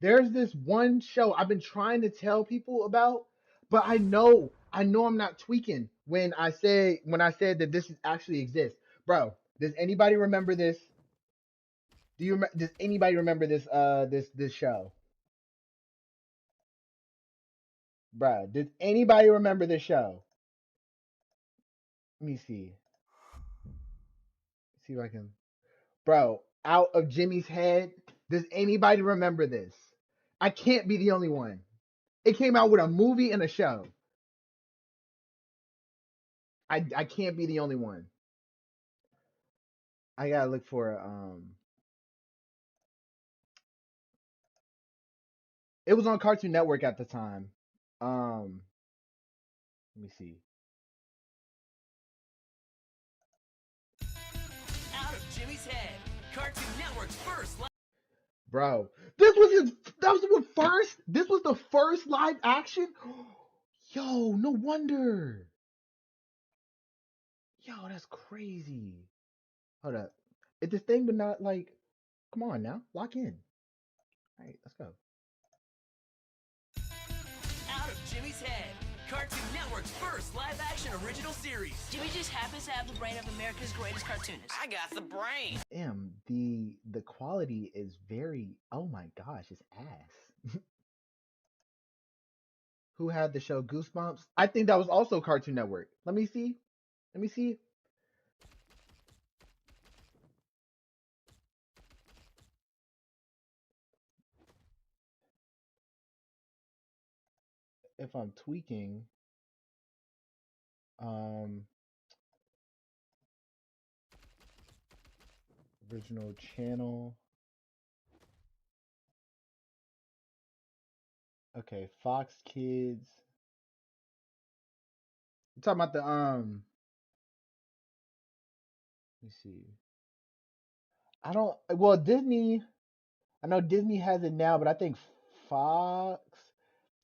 there's this one show I've been trying to tell people about, but I know I'm not tweaking when I said that this actually exists. Bro, does anybody remember this? Does anybody remember this this show? Bruh, does anybody remember this show? Let me see. See if I can. Bro, Out of Jimmy's Head. Does anybody remember this? I can't be the only one. It came out with a movie and a show. I can't be the only one. I gotta look for it was on Cartoon Network at the time. Let me see. Out of Jimmy's Head, Cartoon Network's first. Bro, this was the first live action? Yo, no wonder. Yo, that's crazy. Hold up. If this thing would not like, come on now, lock in. All right, let's go. Out of Jimmy's head, Cartoon Network's first live-action original series. Jimmy just happens to have the brain of America's greatest cartoonist. I got the brain. Damn, the quality is very, oh my gosh, it's ass. Who had the show Goosebumps? I think that was also Cartoon Network. Let me see. If I'm tweaking, original channel. Okay, Fox Kids. You talking about the let me see. Disney, I know Disney has it now, but I think Fox,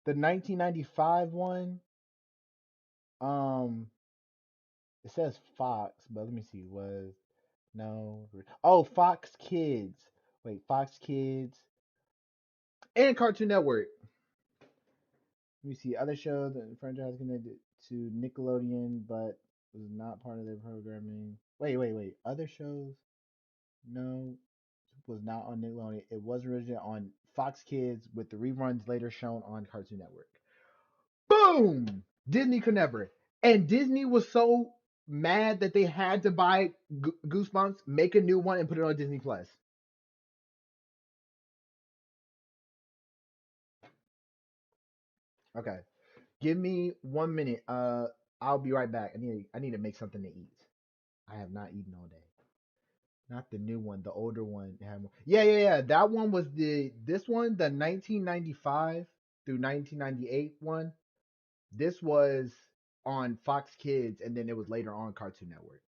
the 1995 one, it says Fox, but let me see, Fox Kids. Wait, Fox Kids and Cartoon Network. Let me see, other shows and franchise connected to Nickelodeon, but was not part of their programming. Wait. Other shows? No, was not on Nickelodeon. It was originally on Fox Kids with the reruns later shown on Cartoon Network. Boom! Disney could never. And Disney was so mad that they had to buy Goosebumps, make a new one, and put it on Disney Plus. Okay. Give me 1 minute. I'll be right back. I need to make something to eat. I have not eaten all day. Not the new one, the older one. Yeah. That one was this one, the 1995 through 1998 one. This was on Fox Kids, and then it was later on Cartoon Network.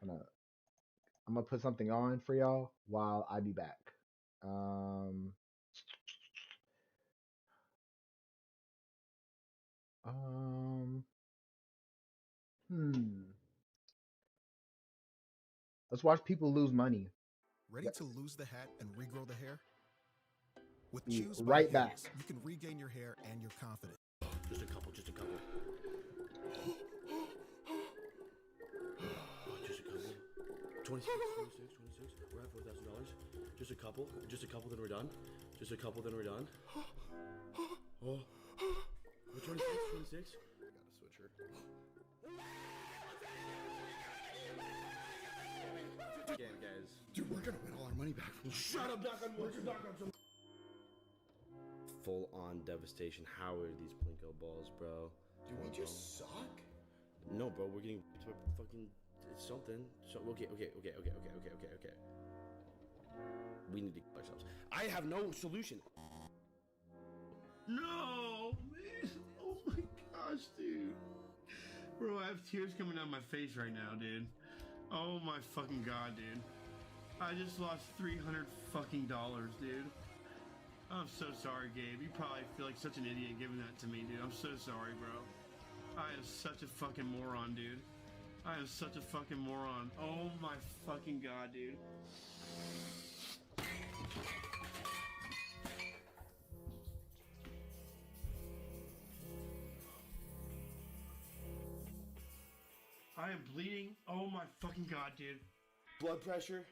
I'm gonna put something on for y'all while I be back. Let's watch people lose money. Ready to lose the hat and regrow the hair? With Choose right by back. Hairs, you can regain your hair and your confidence. Just a couple. Just a couple. 26. We're at $4,000. Just a couple, then we're done. Just a couple, then we're done. Oh. 26. Got a switcher. Again, guys. Dude, we're gonna win all our money back. Shut up, knock on wood. Full on devastation. How are these Plinko balls, bro? Do we just suck? No, bro. We're getting to fucking something. So okay. We need to kill ourselves. I have no solution. No, man. Oh my gosh, dude. Bro, I have tears coming down my face right now, dude. Oh my fucking god, dude. I just lost $300 fucking dollars, dude. I'm so sorry, Gabe. You probably feel like such an idiot giving that to me, dude. I'm so sorry, bro. I am such a fucking moron, dude. I am such a fucking moron. Oh my fucking god, dude. I am bleeding. Oh my fucking god, dude. Blood pressure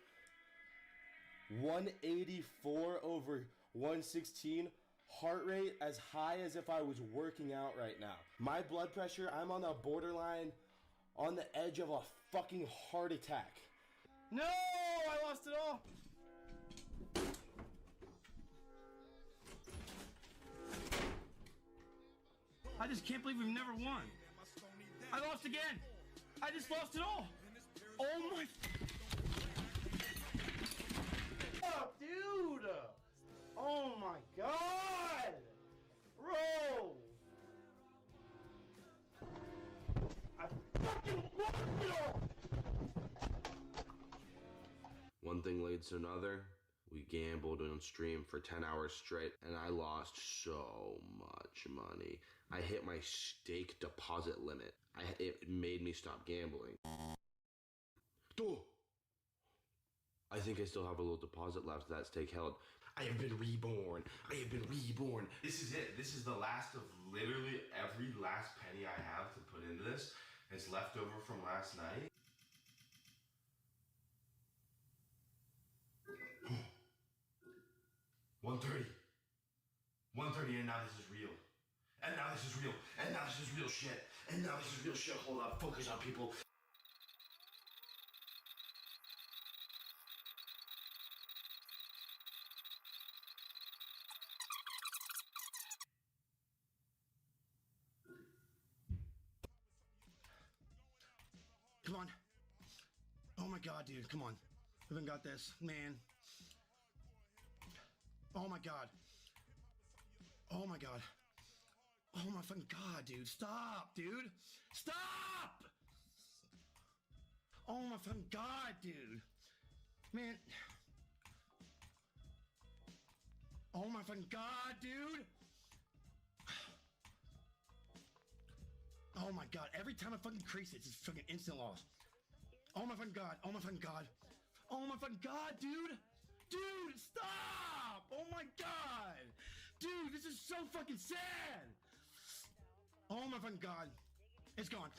184 over 116. Heart rate as high as if I was working out right now. My blood pressure, I'm on the borderline, on the edge of a fucking heart attack. No, I lost it all. I just can't believe we've never won. I lost again. I just lost it all. Oh my. Oh, dude. Oh my god. Bro. I fucking lost it all. One thing leads to another. We We gambled on stream for 10 hours straight, and I lost so much money. I hit my stake deposit limit. It made me stop gambling. Duh. I think I still have a little deposit left that stake held. I have been reborn. I have been reborn. This is it. This is the last of literally every last penny I have to put into this. It's left over from last night. $130, and now this is real. And now this is real. And now this is real shit. And now this is real shit. Hold up. Focus on people. Come on. Oh my god, dude. Come on. We haven't got this. Man. Oh my god. Oh my god. Oh my fucking god, dude. Stop, dude. Stop! Oh my fucking god, dude. Man. Oh my fucking god, dude. Oh my god. Every time I fucking crease it, it's fucking instant loss. Oh my fucking god. Oh my fucking god. Oh my fucking god, dude. Dude, stop! Oh my god! Dude, this is so fucking sad! Oh my fucking god. It's gone.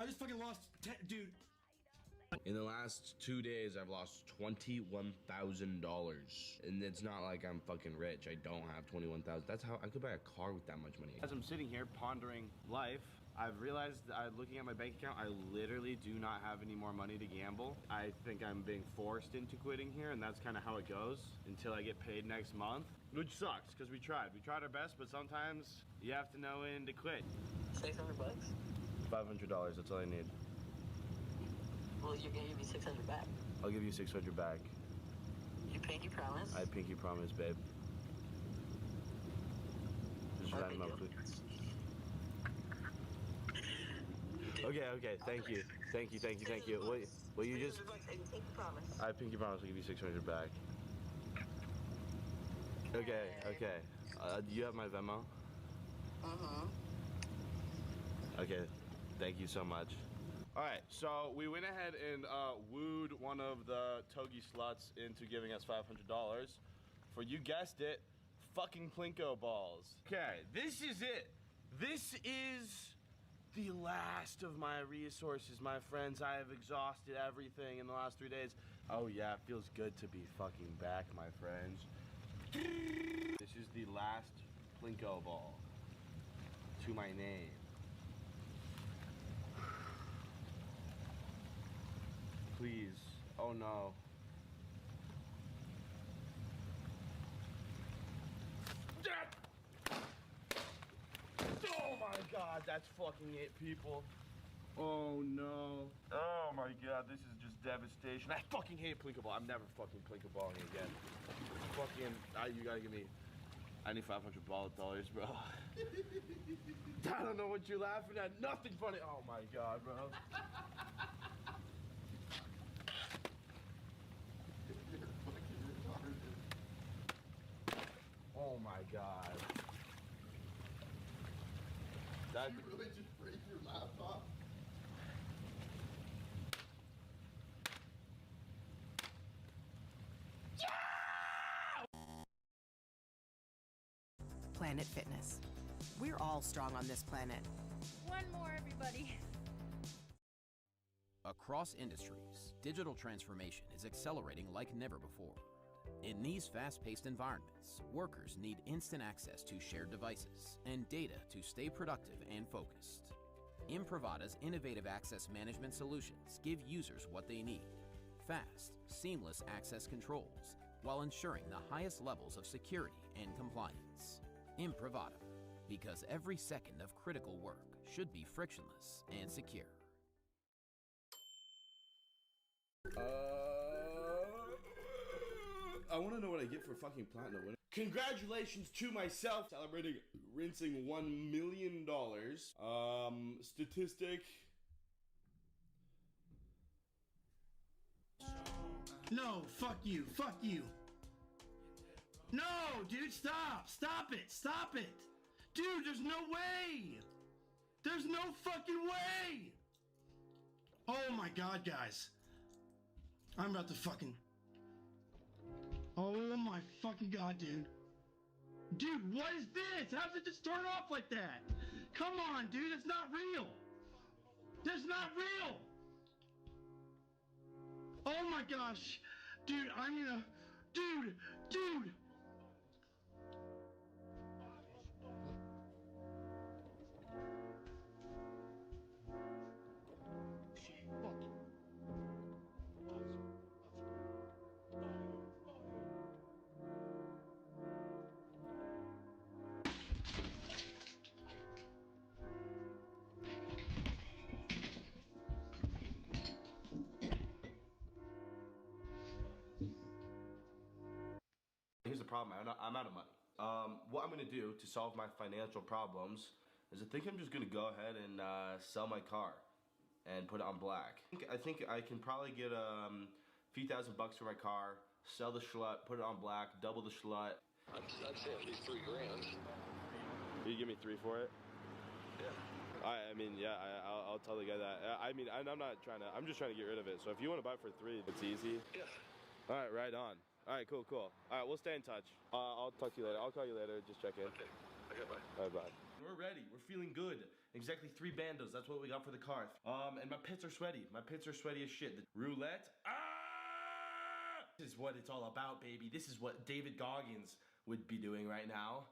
I just fucking lost 10, dude. In the last 2 days, I've lost $21,000. And it's not like I'm fucking rich. I don't have $21,000. That's how I could buy a car with that much money. As I'm sitting here pondering life, I've realized, looking at my bank account, I literally do not have any more money to gamble. I think I'm being forced into quitting here, and that's kind of how it goes until I get paid next month, which sucks because we tried. We tried our best, but sometimes you have to know when to quit. $600? $500, that's all I need. Well, you're gonna give me 600 back. I'll give you 600 back. You pinky promise? I pinky promise, babe. Just Okay, round them up, deal. please. Okay, thank you. Will you just... Pinky promise. I pinky promise I'll give you 600 back. Okay. Do you have my Venmo? Okay, thank you so much. Alright, so we went ahead and wooed one of the togi sluts into giving us $500 for, you guessed it, fucking Plinko balls. Okay, this is it. This is the last of my resources, my friends. I have exhausted everything in the last 3 days. Oh yeah, it feels good to be fucking back, my friends. This is the last Plinko ball to my name. Please. Oh no. Oh my god, that's fucking it, people. Oh no. Oh my god, this is just devastation. I fucking hate Plinko ball. I'm never fucking Plinko balling again. Fucking, you gotta give me, I need $500 dollars, bro. I don't know what you're laughing at. Nothing funny. Oh my god, bro. Oh my god. That Did you really just break your laptop? Planet Fitness. We're all strong on this planet. One more, everybody. Across industries, digital transformation is accelerating like never before. In these fast-paced environments, workers need instant access to shared devices and data to stay productive and focused. Imprivata's innovative access management solutions give users what they need: fast, seamless access controls, while ensuring the highest levels of security and compliance. Imprivata, because every second of critical work should be frictionless and secure. I want to know what I get for fucking platinum winning. Congratulations to myself, celebrating rinsing $1 million. Statistic. No, fuck you. Fuck you. No, dude, stop. Stop it. Stop it. Dude, there's no way. There's no fucking way. Oh my god, guys. I'm about to fucking... Oh my fucking god, dude. Dude, what is this? How does it just turn off like that? Come on, dude, it's not real. That's not real. Oh my gosh. Dude, I'm gonna... Dude. Here's the problem, I'm out of money. What I'm gonna do to solve my financial problems is I think I'm just gonna go ahead and sell my car and put it on black. I think I can probably get a few $1,000 for my car, sell the schlut, put it on black, double the schlut. I'd say at least $3 grand. Will you give me 3 for it? Yeah. I mean, yeah, I'll tell the guy that. I mean, I'm not trying to, I'm just trying to get rid of it. So if you want to buy it for 3, it's easy. Yeah. All right, right on. All right, cool. All right, we'll stay in touch. I'll talk to you later. I'll call you later. Just check in. Okay, bye. All right, bye. We're ready. We're feeling good. Exactly 3 bandos. That's what we got for the car. And my pits are sweaty. My pits are sweaty as shit. The roulette. This is what it's all about, baby. This is what David Goggins would be doing right now.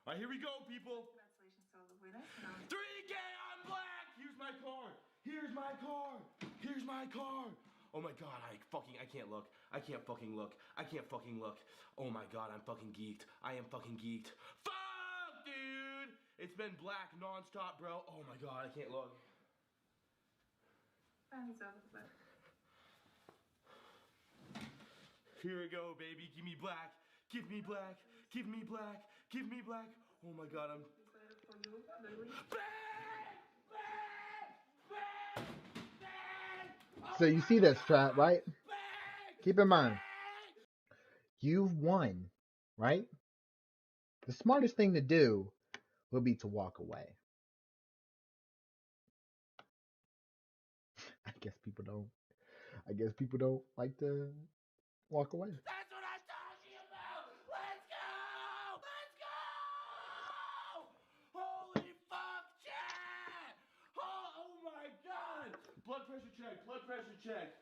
All right, here we go, people. Congratulations to all the winners. 3K on black. Here's my car. Here's my car. Here's my car. Oh my god, I can't look. I can't fucking look. I can't fucking look. Oh my god, I'm fucking geeked. I am fucking geeked. Fuck, dude! It's been black non-stop, bro. Oh my god, I can't look. Here we go, baby. Give me black. Give me black. Give me black. Give me black. Oh my god, I'm... So you see this trap, right? Keep in mind, you've won, right? The smartest thing to do will be to walk away. I guess people don't like to walk away. That's what I'm talking about! Let's go! Let's go! Holy fuck, chat! Oh my god! Blood pressure check.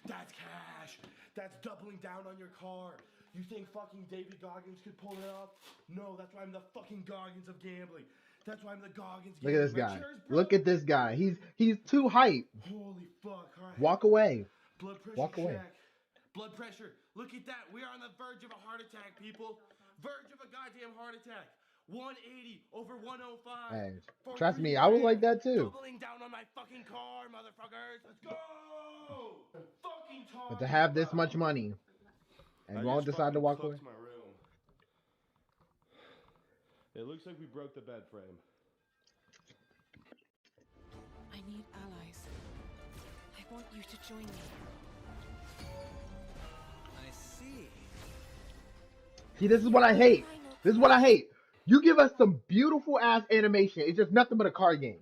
That's cash. That's doubling down on your car. You think fucking David Goggins could pull it off? No, that's why I'm the fucking Goggins of gambling. That's why I'm the Goggins. Look at this guy. Look at this guy. He's too hype. Holy fuck! All right. Walk away. Blood pressure Walk away. check. Blood pressure. Look at that. We are on the verge of a heart attack, people. Verge of a goddamn heart attack. 180 over 105. Hey, trust me, I was like that too. Doubling down on my fucking car, motherfuckers. Let's go. Fucking talk. But to have this much money and won't decide to walk away. My room. It looks like we broke the bed frame. I need allies. I want you to join me. I see. See, this is what I hate. This is what I hate. You give us some beautiful ass animation. It's just nothing but a card game.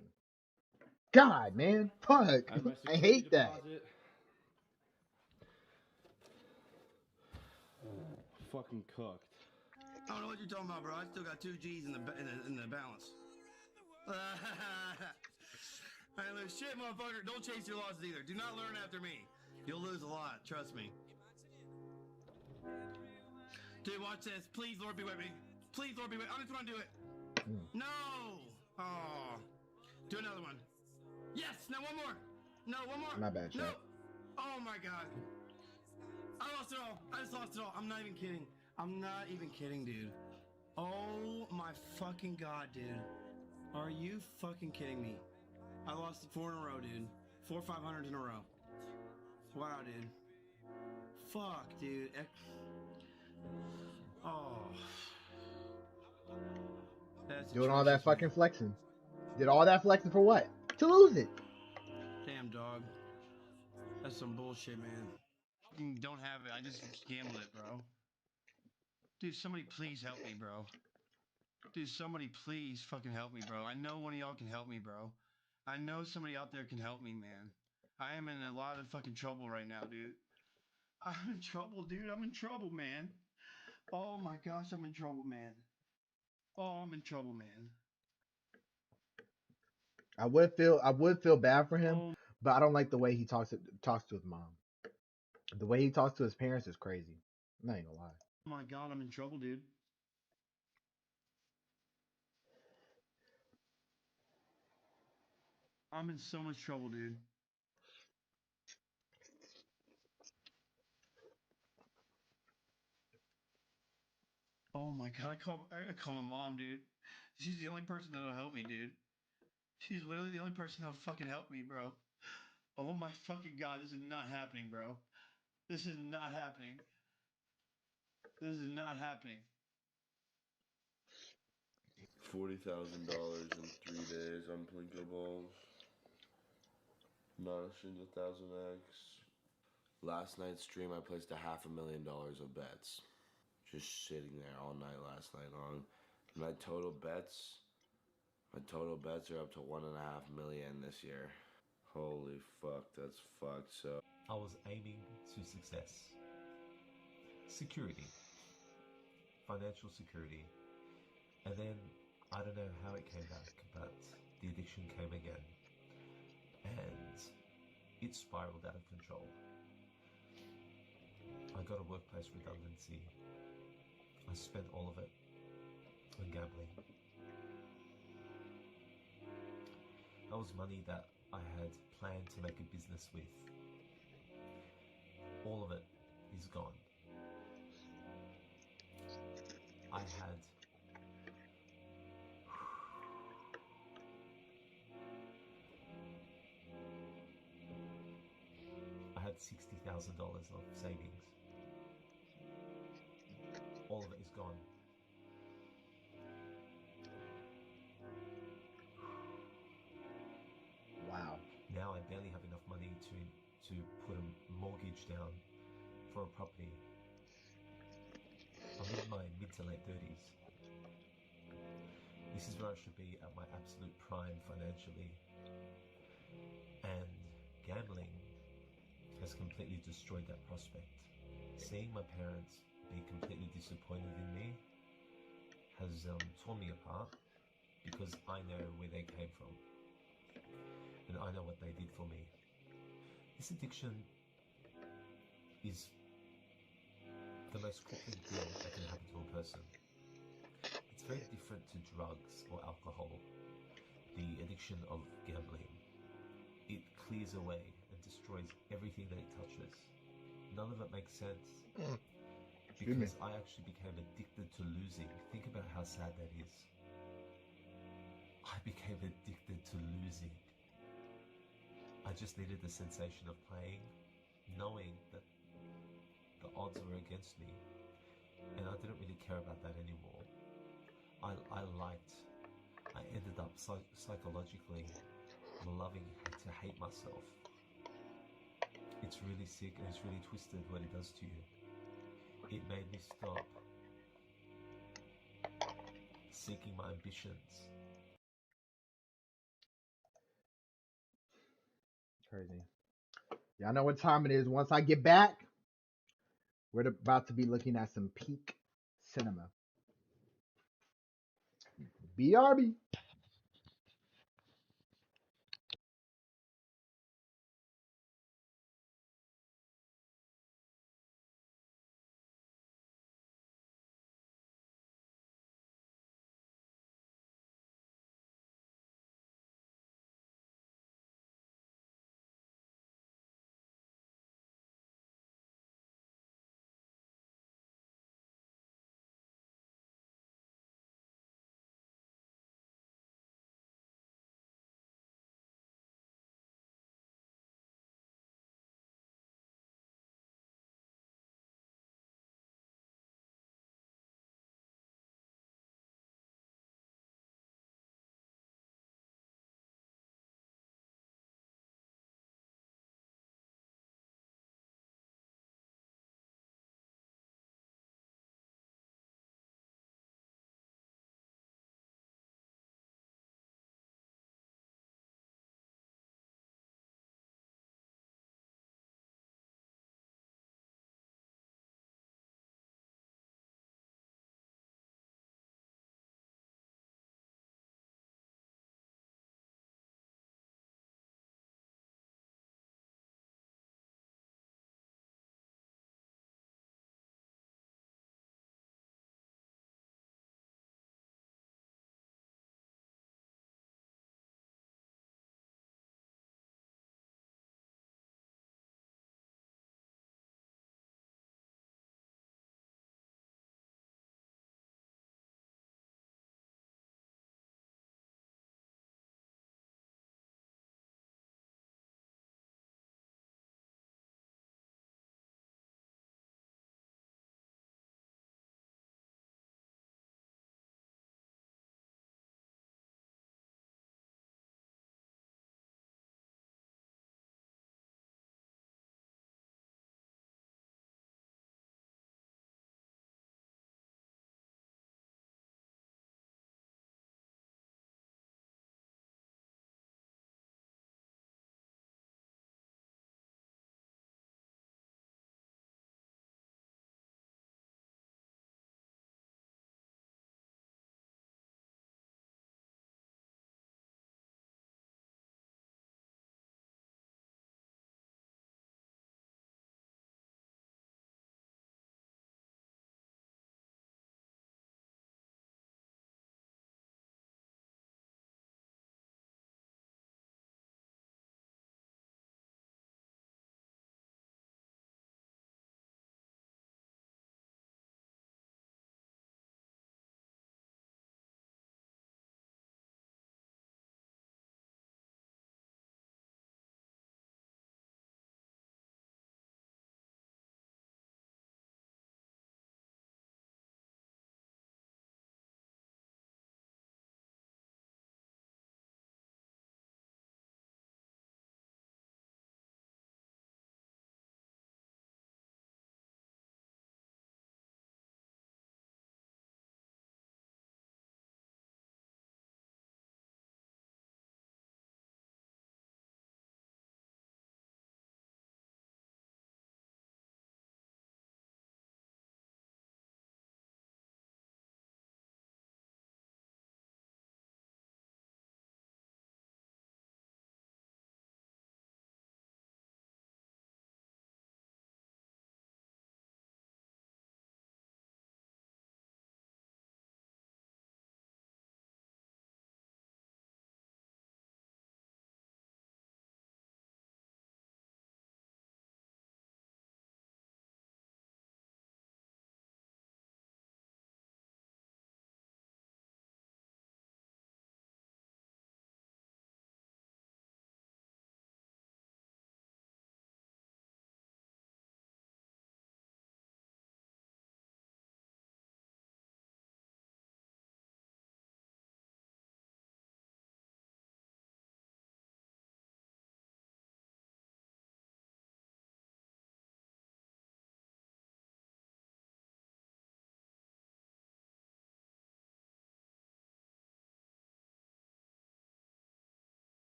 God, man. Fuck. I hate that. Fucking cooked. I don't know what you're talking about, bro. I still got 2 G's in the balance. I lose shit, motherfucker. Don't chase your losses either. Do not learn after me. You'll lose a lot. Trust me. Dude, watch this. Please, Lord, be with me. Please, Lord, be with me. I just want to do it. No. Oh. Do another one. Yes. Now one more. No, one more. My bad, No. Chad. Oh my god. I lost it all. I just lost it all. I'm not even kidding. I'm not even kidding, dude. Oh my fucking god, dude. Are you fucking kidding me? I lost 4 in a row, dude. 4 500s in a row. Wow, dude. Fuck, dude. Oh. That's Doing all that fucking flexing. Did all that flexing for what? To lose it. Damn, dog. That's some bullshit, man. fucking don't have it. I just gambled it, bro. Dude, somebody please help me, bro. Dude, somebody please fucking help me, bro. I know one of y'all can help me, bro. I know somebody out there can help me, man. I am in a lot of fucking trouble right now, dude. I'm in trouble, dude. I'm in trouble, man. Oh my gosh, I'm in trouble, man. Oh, I'm in trouble, man. I would feel bad for him, but I don't like the way he talks to his mom. The way he talks to his parents is crazy. I'm not even gonna lie. Oh my god, I'm in trouble, dude. I'm in so much trouble, dude. Oh my god, I call my mom, dude. She's the only person that'll help me, dude. She's literally the only person that'll fucking help me, bro. Oh my fucking god, this is not happening, bro. This is not happening. This is not happening. $40,000 in 3 days on Plinko Balls. Not a single 1000X. Last night's stream, I placed $500,000 of bets. Just sitting there all night last night long. My total bets are up to 1.5 million this year. Holy fuck, that's fucked. So I was aiming to success. Security. Financial security. And then, I don't know how it came back, but the addiction came again. And it spiraled out of control. I got a workplace redundancy. I spent all of it on gambling. That was money that I had planned to make a business with. All of it is gone. I had $60,000 of savings. All of it is gone. Wow. Now I barely have enough money to put a mortgage down for a property. I'm in my mid to late 30s. This is where I should be at my absolute prime financially. And gambling has completely destroyed that prospect. Seeing my parents be completely disappointed in me has torn me apart because I know where they came from and I know what they did for me. This addiction is the most crippling thing that can happen to a person. It's very different to drugs or alcohol. The addiction of gambling, it clears away and destroys everything that it touches. None of it makes sense. Because I actually became addicted to losing. Think about how sad that is. I became addicted to losing. I just needed the sensation of playing, knowing that the odds were against me, and I didn't really care about that anymore. I ended up psychologically loving to hate myself. It's really sick and it's really twisted what it does to you. It made me stop seeking my ambitions. Crazy. Y'all know what time it is. Once I get back, we're about to be looking at some peak cinema. BRB.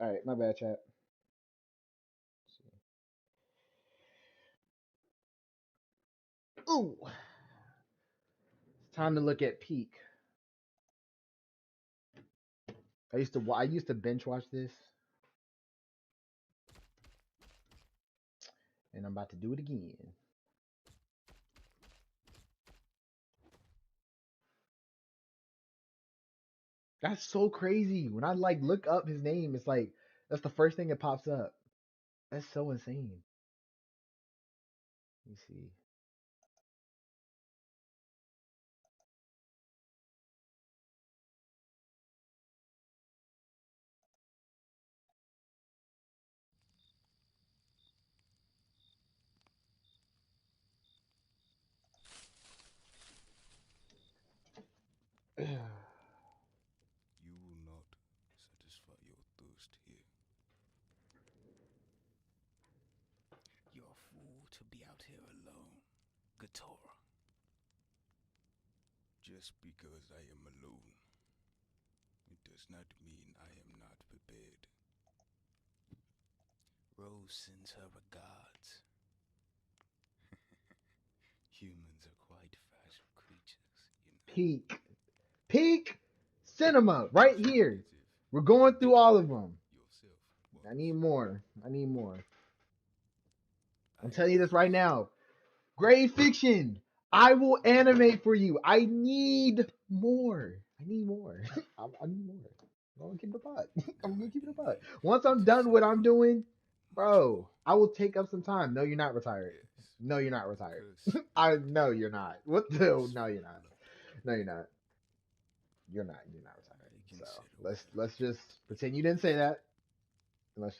All right, my bad, chat. Ooh, it's time to look at Peak. I used to bench watch this, and I'm about to do it again. That's so crazy. When I like look up his name, it's like that's the first thing that pops up. That's so insane. Let me see. You will not satisfy your thirst here. You're a fool to be out here alone, Gatora. Just because I am alone, it does not mean I am not prepared. Rose sends her regards. Humans are quite fragile creatures, you know. Peak cinema right here. We're going through all of them. I need more. I'm telling you this right now. Grave Fiction. I will animate for you. I need more. I need more. I'm gonna keep it up. I'm gonna keep it up. Once I'm done with what I'm doing, bro, I will take up some time. No, you're not retired. No, you're not retired. I know you're not. What the? No, you're not. No, you're not. You're not retired. So let's just pretend you didn't say that. And let's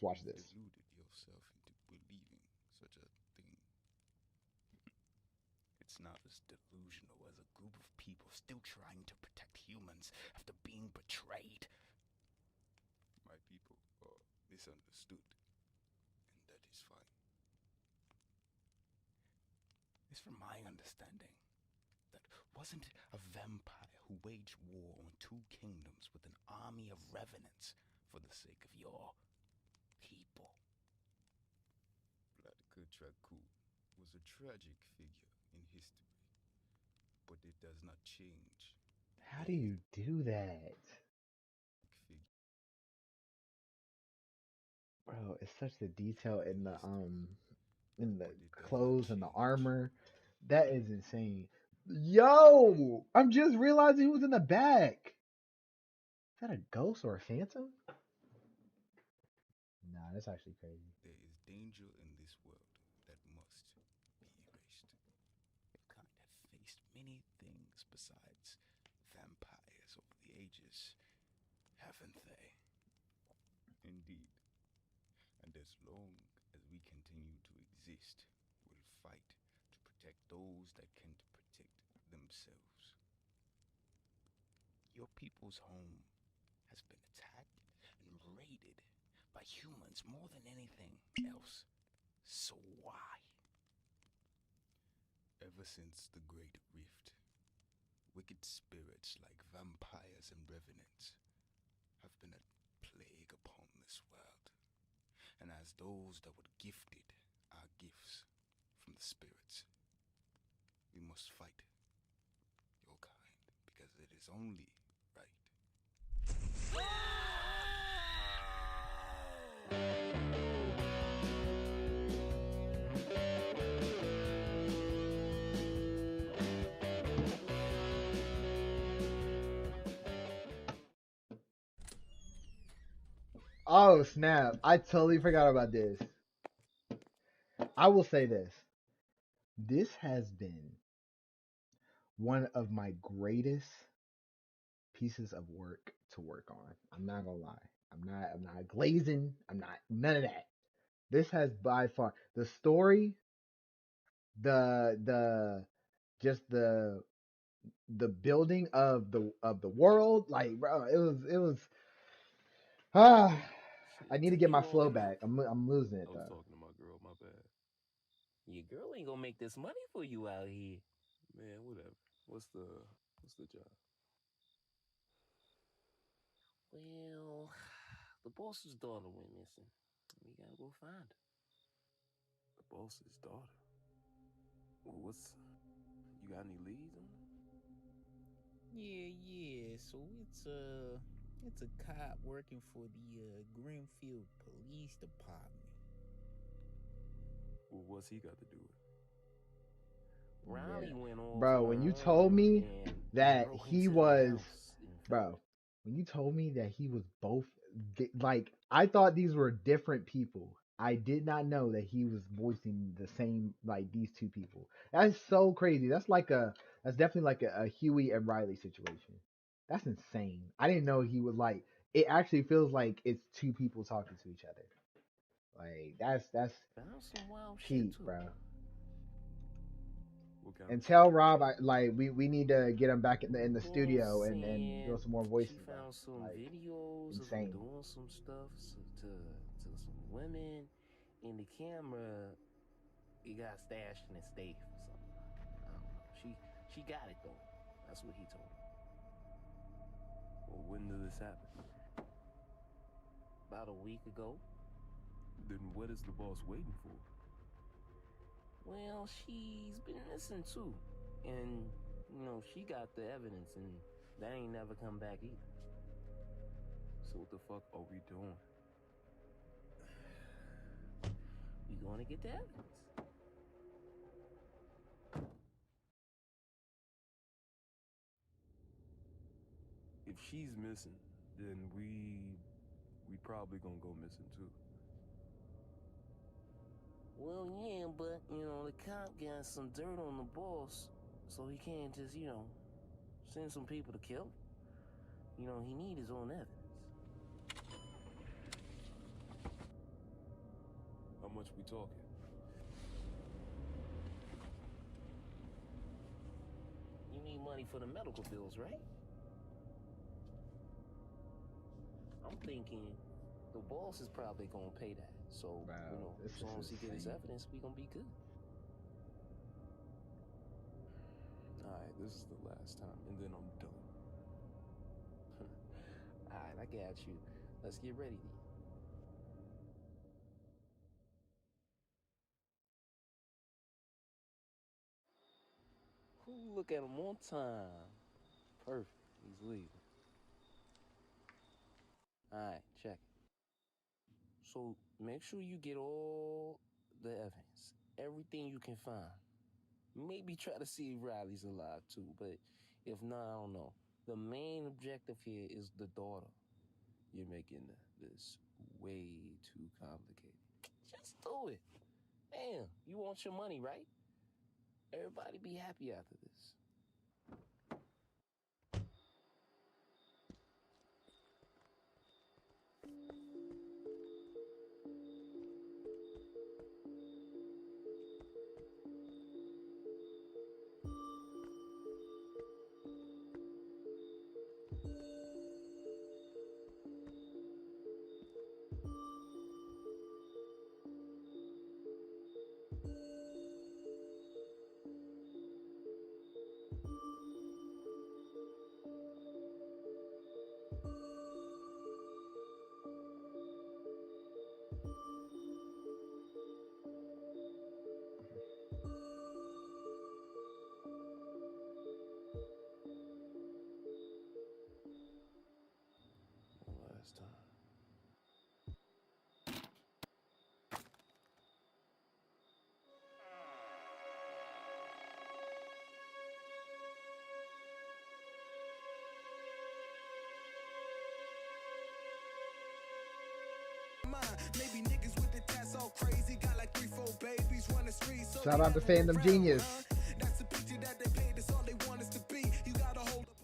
watch this. Deluded yourself into believing such a thing. It's not as delusional as a group of people still trying to protect humans after being betrayed. My people are misunderstood, and that is fine. It's from my understanding that wasn't it a vampire who waged war on two kingdoms with an army of revenants for the sake of your people? Vladka Dracu was a tragic figure in history, but it does not change. How do you do that? Bro, it's such the detail in the clothes and the armor. That is insane. Yo, I'm just realizing he was in the back. Is that a ghost or a phantom? Nah, that's actually crazy. There is danger in this world that must be erased. Mankind have faced many things besides vampires over the ages, haven't they? Indeed. And as long as we continue to exist, we'll fight to protect those that can't protect themselves. Your people's home has been attacked and raided by humans more than anything else. So why? Ever since the Great Rift, wicked spirits like vampires and revenants have been a plague upon this world. And as those that were gifted our gifts from the spirits, we must fight your kind, because it is only right. Oh snap, I totally forgot about this. I will say this. This has been one of my greatest pieces of work to work on. I'm not gonna lie. I'm not glazing. I'm not none of that. This has by far the story, the just the building of the world, like bro, it was I need to get my flow back. I'm losing it I was though. talking to my girl, my bad. Your girl ain't gonna make this money for you out here. Man, whatever. What's the job? Well, the boss's daughter went missing. We gotta go find her. The boss's daughter? Well, you got any leads on it? Yeah. So it's a cop working for the Greenfield Police Department. Well, what's he got to do with it? Riley went off. Bro, when you told me that he was, bro, when you told me that he was both, like, I thought these were different people. I did not know that he was voicing the same, like, these two people. That's so crazy. That's definitely like a Huey and Riley situation. That's insane. I didn't know he was like, it actually feels like it's two people talking to each other. Like, that's cheap, bro. And tell Rob, we need to get him back in the studio and do some more voices. She found some videos insane. of him doing some stuff to some women, and the camera, it got stashed in his safe or something. I don't know. She got it though. That's what he told me. Well, when did this happen? About a week ago. Then what is the boss waiting for? Well, she's been missing too. And, she got the evidence and that ain't never come back either. So what the fuck are we doing? We gonna get the evidence. If she's missing, then we probably gonna go missing too. Well, yeah, but, the cop got some dirt on the boss, so he can't just, send some people to kill him. He need his own evidence. How much we talking? You need money for the medical bills, right? I'm thinking the boss is probably gonna pay that. So, as long as he get his evidence, we gonna be good. Alright, this is the last time, and then I'm done. Alright, I got you. Let's get ready then. Ooh, look at him on time. Perfect. He's leaving. Alright, check it. So make sure you get all the evidence, everything you can find. Maybe try to see if Riley's alive too, but if not, I don't know. The main objective here is the daughter. You're making this way too complicated. Just do it. Damn, you want your money, right? Everybody be happy after this. Last time. Maybe niggas with the tats all crazy, got like 3-4 babies, run the streets. So shout out to Fandom Genius. That's the picture that they paid, that's all they want us to be. You gotta hold up.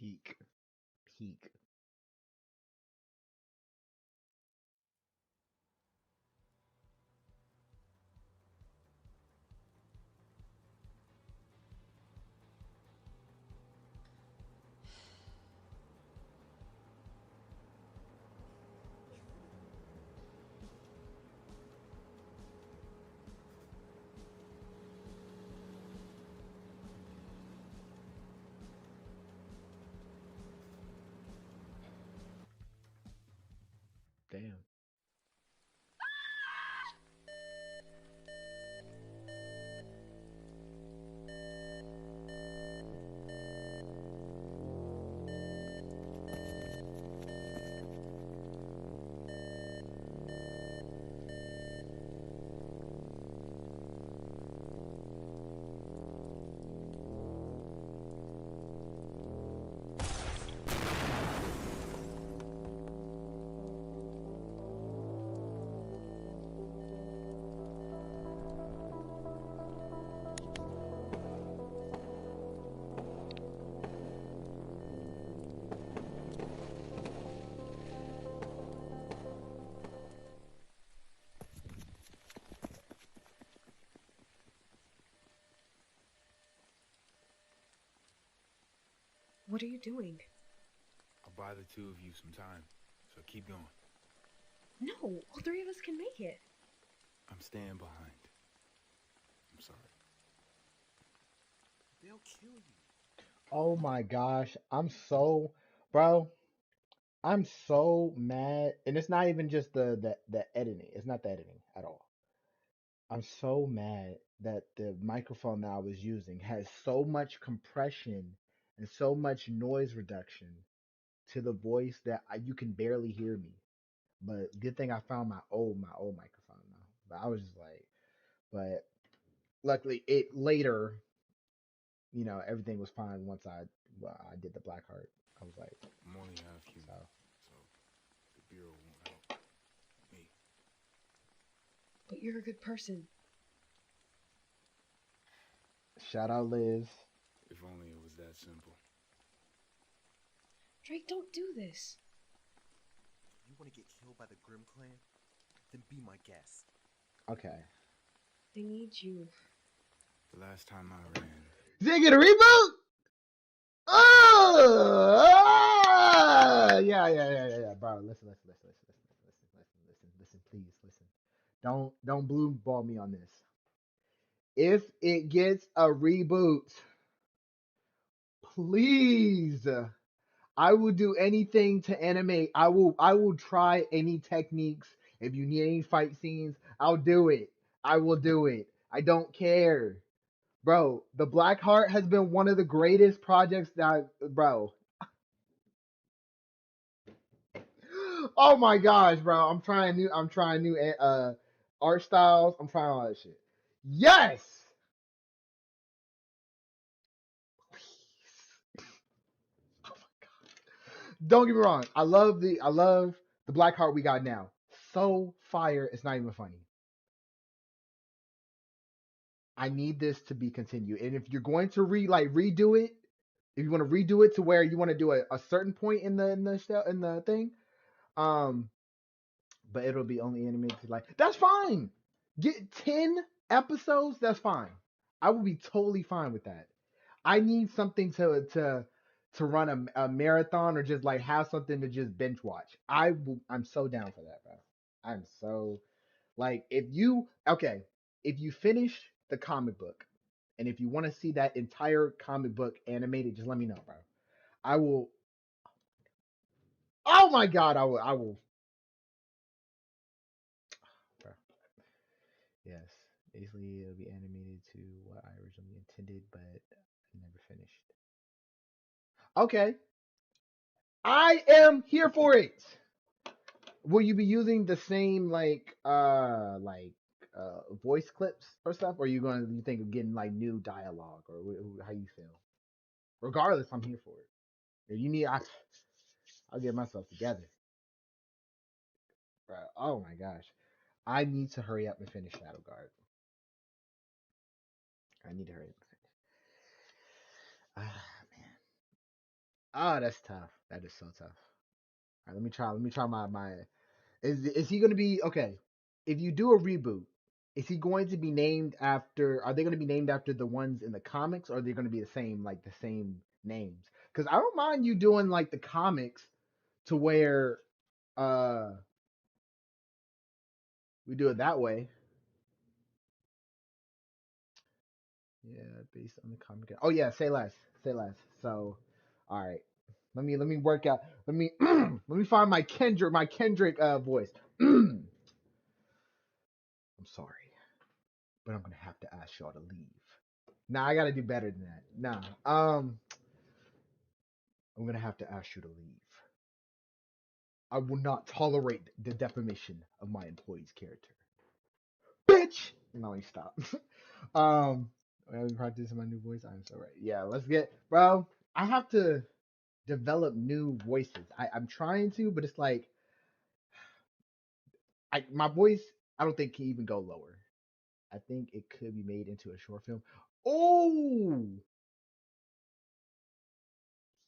Peak. Peak. Damn. What are you doing? I'll buy the two of you some time, so keep going. No, all three of us can make it. I'm staying behind. I'm sorry. They'll kill you. Oh my gosh. I'm so mad. And it's not even just the editing. It's not the editing at all. I'm so mad that the microphone that I was using has so much compression and so much noise reduction to the voice that you can barely hear me. But good thing I found my old microphone now. But I was just like, but luckily it later, everything was fine once I did the Black Heart. I was like, I'm only half human, so the Bureau won't help me. But you're a good person. shout out Liz. If only it was that simple. Drake, don't do this. You want to get killed by the Grimm clan? Then be my guest. Okay. They need you. The last time I ran. Did they get a reboot? Oh, yeah. Bro, listen, please, listen. Don't blue ball me on this. If it gets a reboot, please, I will do anything to animate. I will try any techniques. If you need any fight scenes, I'll do it. I will do it. I don't care. Bro, the Black Heart has been one of the greatest projects bro. Oh my gosh, bro. I'm trying new art styles. I'm trying all that shit. Yes! Please. Oh my god. Don't get me wrong. I love the Black Heart we got now. So fire, it's not even funny. I need this to be continued. And if you're going to redo it, if you want to redo it to where you want to do a certain point in the thing, but it'll be only animated to that's fine. Get 10 episodes, that's fine. I will be totally fine with that. I need something to run a marathon or just have something to just binge watch. I'm so down for that, bro. I'm so if you finish the comic book and if you want to see that entire comic book animated, just let me know, bro. I will. Oh my god, I will. Bro. Yes, basically it'll be animated to what I originally intended, but never finished. Okay, I am here for it. Will you be using the same voice clips or stuff, or you think of getting new dialogue, or how you feel? Regardless, I'm here for it. If you need, I'll get myself together. Bro, oh my gosh, I need to hurry up and finish Shadow Guard. I need to hurry up and finish. Oh, that's tough. That is so tough. All right, let me try. Let me try my. Is he gonna be okay? If you do a reboot, is he going to be named after? Are they going to be named after the ones in the comics, or are they going to be the same, like the same names? Because I don't mind you doing like the comics to where we do it that way. Yeah, based on the comic. Oh yeah, say less. Say less. So, all right. Let me work out. Let me let me find my Kendrick voice. I'm sorry, but I'm gonna have to ask y'all to leave. Nah, I gotta do better than that. Nah. I'm gonna have to ask you to leave. I will not tolerate the defamation of my employee's character. Bitch! No, let me stop. I've been practicing my new voice. I'm so right. Yeah, let's get, bro. I have to develop new voices. I'm trying to, but it's like, my voice, I don't think can even go lower. I think it could be made into a short film. Oh,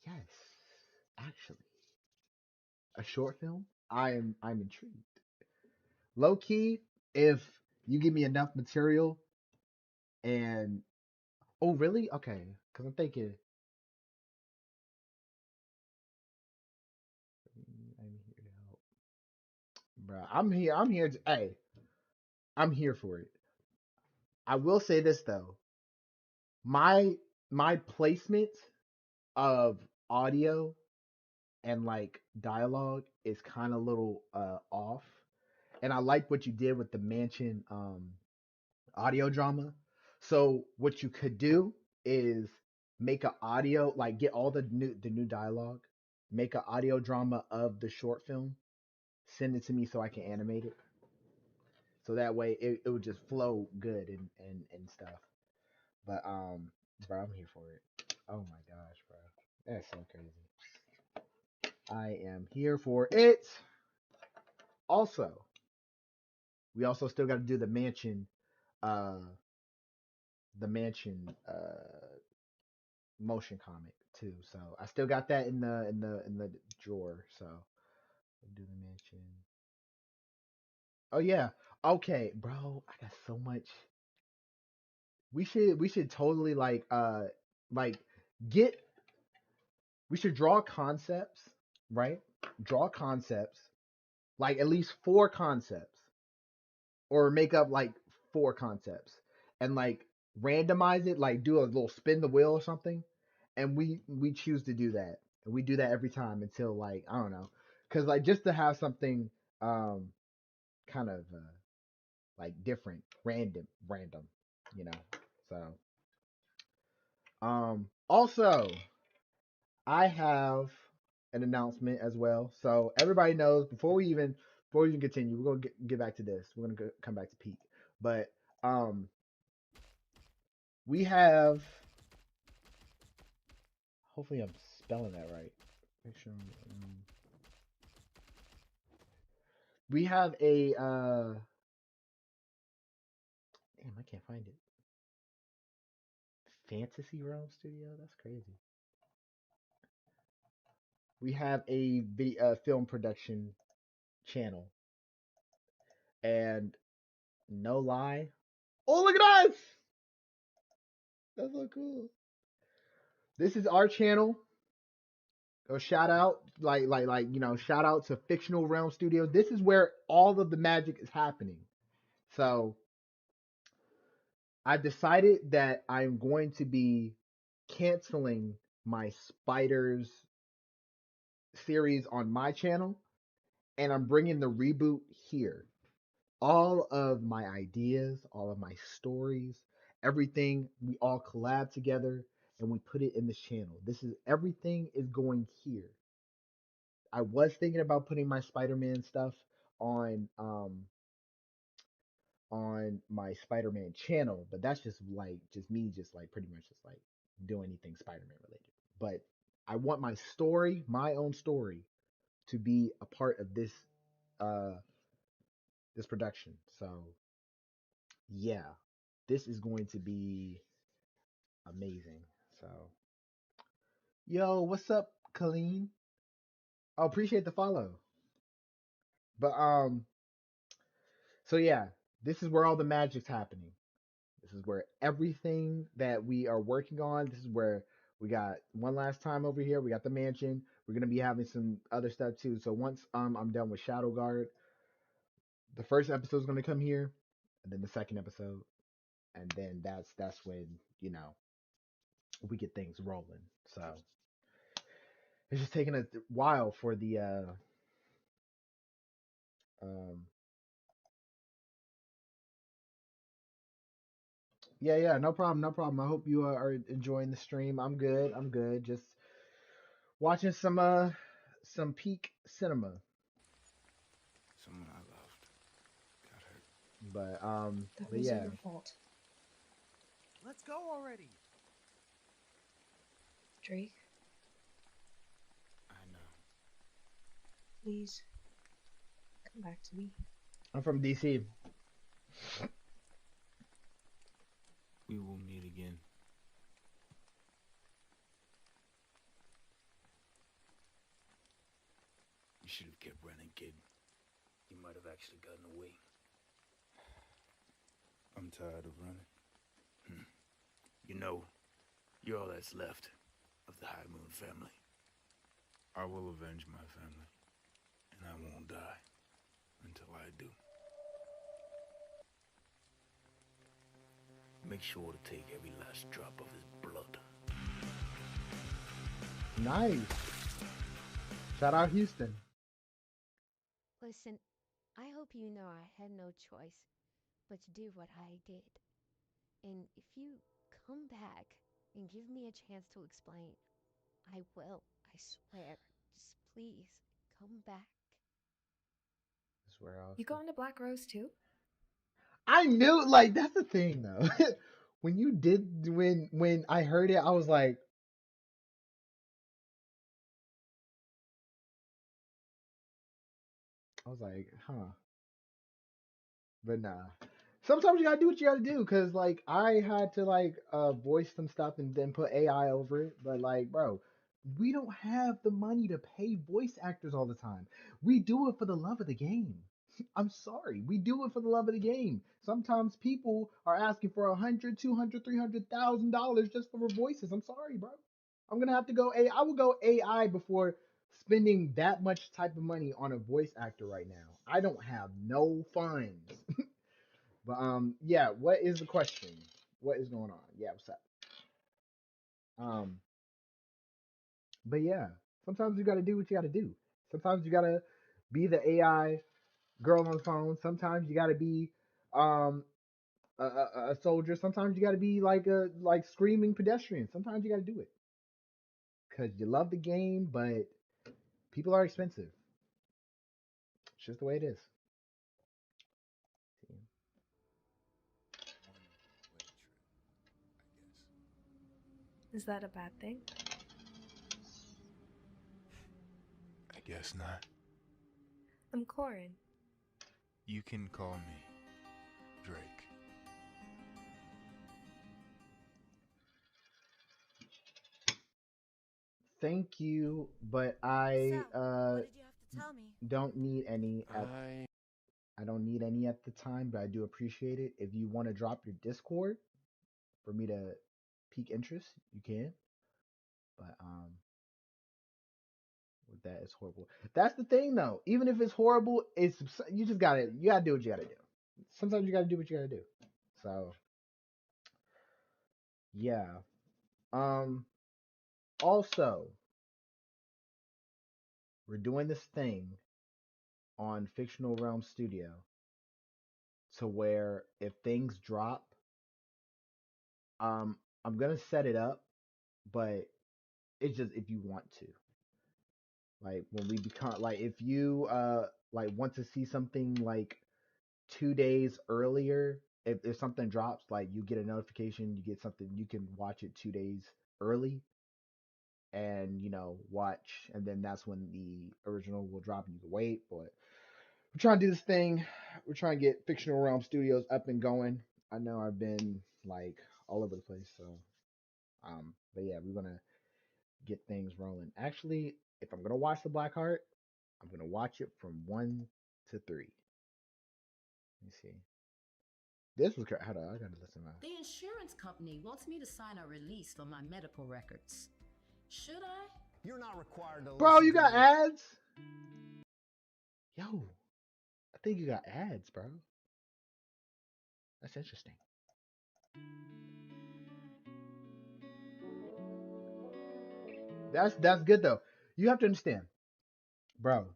yes, actually, a short film. I'm intrigued. Low key, if you give me enough material and oh really? Okay, because I'm thinking I'm here to help, bro. I'm here. I'm here. Hey, I'm here for it. I will say this though, my placement of audio and like dialogue is kind of little off, and I like what you did with the mansion audio drama. So what you could do is make an audio, like get all the new dialogue, make an audio drama of the short film, send it to me so I can animate it. So that way it would just flow good and stuff. But bro, I'm here for it. Oh my gosh, bro. That's so crazy. I am here for it. Also, we also still got to do uh the mansion motion comic too. So I still got that in the drawer. So we'll do the mansion. Oh yeah. Okay, bro. I got so much. We should totally like get we should draw concepts, right? Draw concepts, like at least 4 concepts, or make up like 4 concepts, and like randomize it, like do a little spin the wheel or something, and we choose to do that, and we do that every time until like I don't know, because like just to have something kind of like different, random, you know. So also I have an announcement as well. So everybody knows before we even continue, we're gonna get back to this. We're gonna come back to Pete, but we have. Hopefully, I'm spelling that right. Make sure. We have a. Damn, I can't find it. Fantasy Realm Studio. That's crazy. We have a film production channel, and no lie. Oh, look at us! That's so cool. This is our channel. Go shout out, shout out to Fictional Realm Studios. This is where all of the magic is happening. So I decided that I'm going to be canceling my Spiders series on my channel, and I'm bringing the reboot here. All of my ideas, all of my stories, everything, we all collab together and we put it in this channel. Everything is going here. I was thinking about putting my Spider-Man stuff on my Spider-Man channel, but that's just me pretty much just like doing anything Spider-Man related. But I want my story, my own story, to be a part of this this production. So yeah, this is going to be amazing. So yo, what's up, Colleen. Oh, appreciate the follow. But so yeah, this is where all the magic's happening. This is where everything that we are working on. This is where we got one last time over here. We got the mansion. We're gonna be having some other stuff too. So once I'm done with Shadow Guard, the first episode is gonna come here, and then the second episode, and then that's when we get things rolling. So it's just taking a while for the yeah, no problem. I hope you are enjoying the stream. I'm good. Just watching some peak cinema. Someone I loved got hurt. But That was yeah. your fault. Let's go already. Drake, I know. please come back to me. I'm from DC. We will meet again. You should have kept running, kid. You might have actually gotten away. I'm tired of running. You know, you're all that's left of the High Moon family. I will avenge my family, and I won't die until I do. Make sure to take every last drop of his blood. Nice. Shout out Houston. Listen, I hope you know I had no choice but to do what I did. And if you come back and give me a chance to explain, I will, I swear. Just please, come back. I swear I'll. You going to Black Rose too? I knew, like, that's the thing though. when I heard it, I was like, huh. But nah. Sometimes you gotta do what you gotta do, cause like I had to like voice some stuff and then put AI over it. But like, bro, we don't have the money to pay voice actors all the time. We do it for the love of the game. I'm sorry, we do it for the love of the game. Sometimes people are asking for $100, $200, $300,000 just for voices. I'm sorry, bro. I'm gonna have to go AI. I will go AI before spending that much type of money on a voice actor right now. I don't have no funds. But yeah, what is the question? What is going on? Yeah, what's up? But yeah, sometimes you gotta do what you gotta do. Sometimes you gotta be the AI girl on the phone. Sometimes you gotta be a soldier. Sometimes you gotta be like a screaming pedestrian. Sometimes you gotta do it because you love the game, but people are expensive. It's just the way it is. Is that a bad thing? I guess not. I'm Corin. You can call me Drake. Thank you, but I So, what did you have to tell me? don't need any. I don't need any at the time, but I do appreciate it. If you want to drop your Discord for me to pique interest, you can. But with that, it's horrible. That's the thing, though. Even if it's horrible, it's you gotta do what you gotta do. Sometimes you gotta do what you gotta do. So yeah. Also, we're doing this thing on Fictional Realm Studio to where if things drop, I'm gonna set it up, but it's just if you want to. Like when we become like if you like want to see something like 2 days earlier, if something drops, like you get a notification, you get something, you can watch it 2 days early and watch, and then that's when the original will drop and you can wait. But we're trying to do this thing. We're trying to get Fictional Realm Studios up and going. I know I've been like all over the place, so but yeah, we're gonna get things rolling. Actually, if I'm gonna watch the Blackheart, I'm gonna watch it from 1 to 3. Let me see. This was hold on, I gotta listen to The insurance company wants me to sign a release for my medical records. Should I? You're not required to. Bro, you got ads? Yo, I think you got ads, bro. That's interesting. That's good though. You have to understand, bro.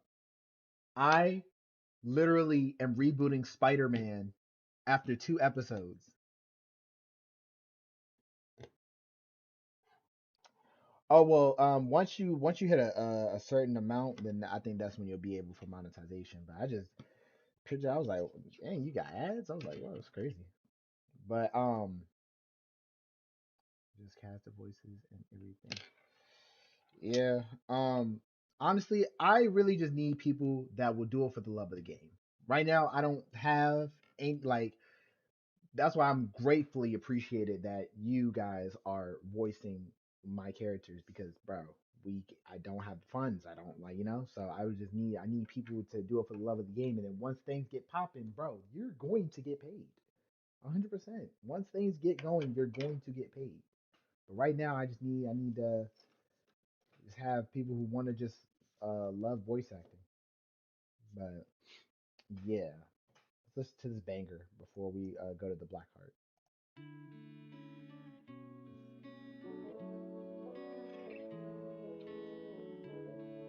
I literally am rebooting Spider-Man after 2 episodes. Oh well, once you hit a certain amount, then I think that's when you'll be able for monetization. But I just picture, I was like, dang, you got ads? I was like, wow, that's crazy. But just cast the voices and everything. Yeah. Honestly, I really just need people that will do it for the love of the game. Right now, I don't have ain't like. That's why I'm gratefully appreciated that you guys are voicing my characters because, bro, I don't have funds. I don't like, so I need people to do it for the love of the game. And then once things get popping, bro, you're going to get paid 100%. Once things get going, you're going to get paid. But right now, I need to just have people who want to just love voice acting. But yeah, let's listen to this banger before we go to the Blackheart.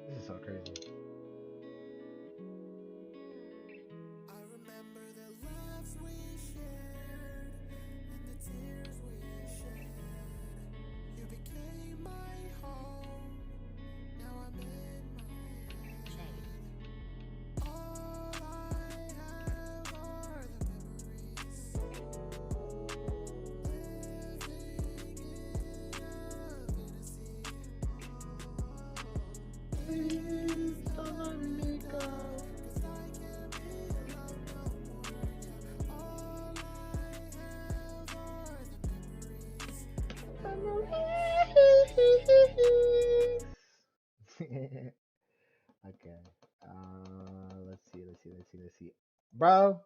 This is so crazy. I remember the laughs we shared and the tears we shed. You became my home. Now I'm in my head. All I have are the memories. Living in a fantasy. Please don't let me go. 'Cause I can't be alone no more. Yeah. All I have are the Memories. Okay. Let's see. Bro.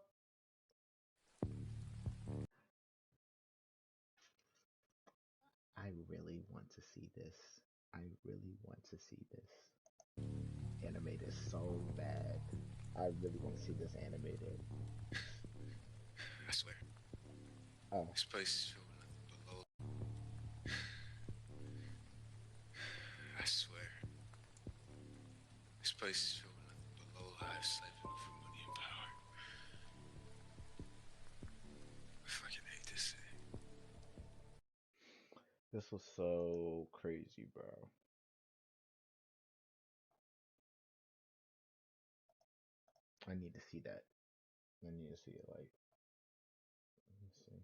I really want to see this. Animated so bad. I really want to see this animated. I swear. Oh. This place is filled with nothing but low. I swear. This place is filled with nothing but low lives living for money and power. I fucking hate this city. This was so crazy, bro. I need to see that. I need to see it like. Let me see.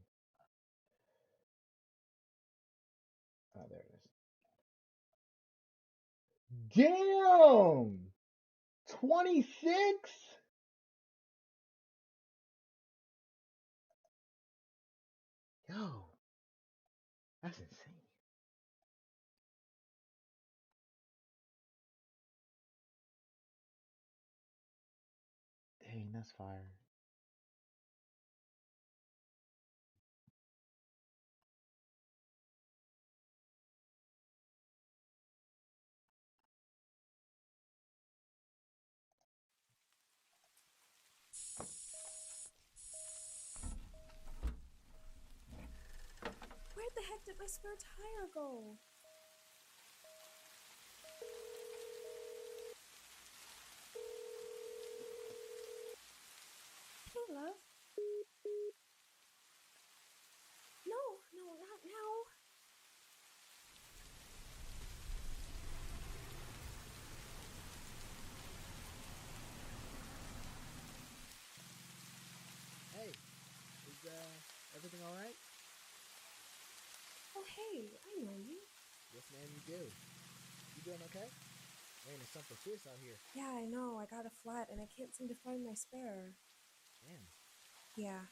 Oh, there it is. Damn! 26? Yo. That's insane. Dang, that's fire. Where the heck did my spare tire go? Hey, love. No, not now. Hey, is everything all right? Oh, hey, I know you. Yes, ma'am, you do. You doing okay? Man, it's something fierce out here. Yeah, I know. I got a flat and I can't seem to find my spare. Damn. Yeah.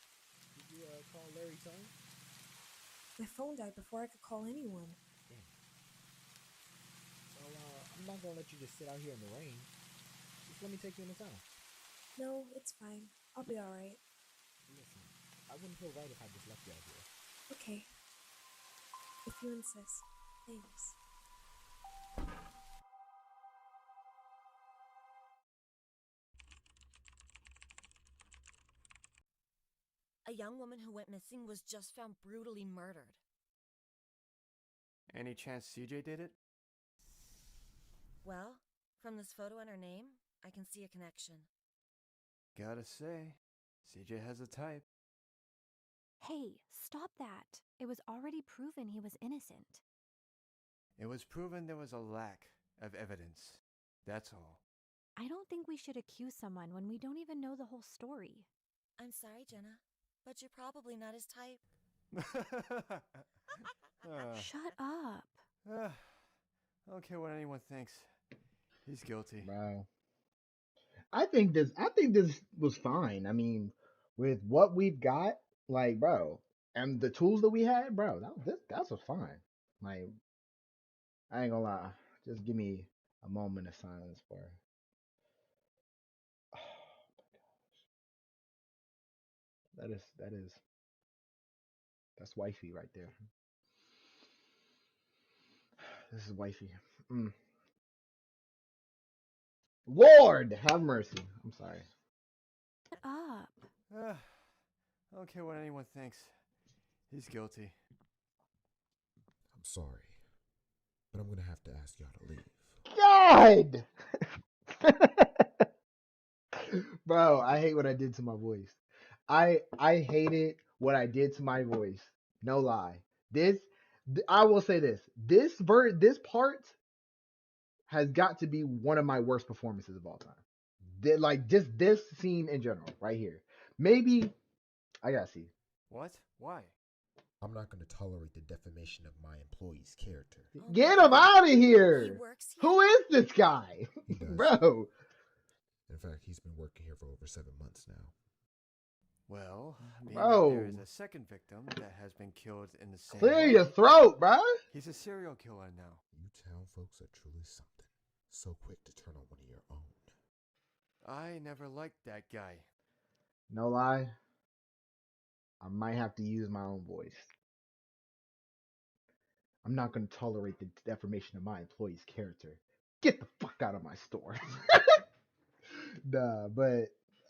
Did you call Larry Tone? My phone died before I could call anyone. Damn. I'm not gonna let you just sit out here in the rain. Just let me take you into town. No, it's fine. I'll be alright. Listen, I wouldn't feel right if I just left you out here. Okay. If you insist. Thanks. A young woman who went missing was just found brutally murdered. Any chance CJ did it? Well, from this photo and her name, I can see a connection. Gotta say, CJ has a type. Hey, stop that. It was already proven he was innocent. It was proven there was a lack of evidence. That's all. I don't think we should accuse someone when we don't even know the whole story. I'm sorry, Jenna, but you're probably not his type. Shut up. I don't care what anyone thinks. He's guilty. Bro. I think this was fine. I mean, with what we've got, like, bro, and the tools that we had, bro, that was fine. Like, I ain't gonna lie. Just give me a moment of silence for her. Oh my gosh. That's wifey right there. This is wifey. Lord, have mercy. I'm sorry. Shut up. I don't care what anyone thinks. He's guilty. I'm sorry, but I'm gonna have to ask y'all to leave. God! Bro, I hate what I did to my voice. I hated what I did to my voice. No lie. I will say this. This part has got to be one of my worst performances of all time. Like, just this scene in general, right here. Maybe I gotta see. What? Why? I'm not going to tolerate the defamation of my employee's character. Get him out of here! He works here? Who is this guy? He does. Bro. In fact, he's been working here for over 7 months now. Well, Bro. there is a second victim that has been killed in the same Clear way. your throat, bro. He's a serial killer now. You town folks are truly something. So quick to turn on one of your own. I never liked that guy. No lie. I might have to use my own voice. I'm not going to tolerate the defamation of my employee's character. Get the fuck out of my store. Nah, but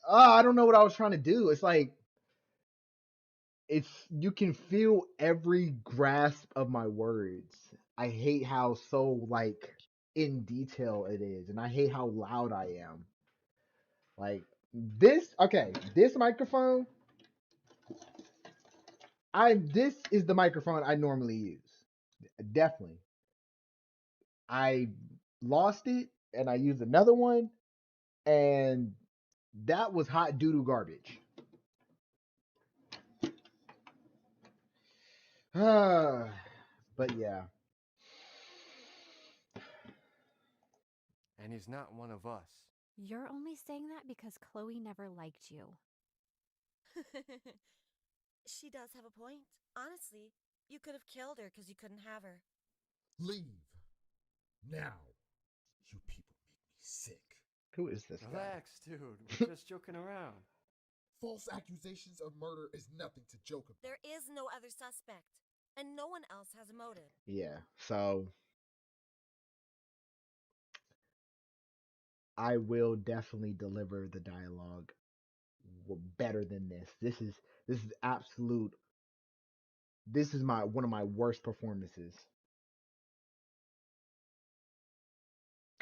I don't know what I was trying to do. It's like, you can feel every grasp of my words. I hate how so, like, in detail it is, and I hate how loud I am. Like, this microphone, this is the microphone I normally use. Definitely. I lost it, and I used another one, and that was hot doo-doo garbage. But yeah. And he's not one of us. You're only saying that because Chloe never liked you. She does have a point. Honestly, you could have killed her because you couldn't have her. Leave. Now. You people make me sick. Who is this guy? Relax, dude. We're just joking around. False accusations of murder is nothing to joke about. There is no other suspect, and no one else has a motive. Yeah, so I will definitely deliver the dialogue better than this. This is absolute. This is one of my worst performances.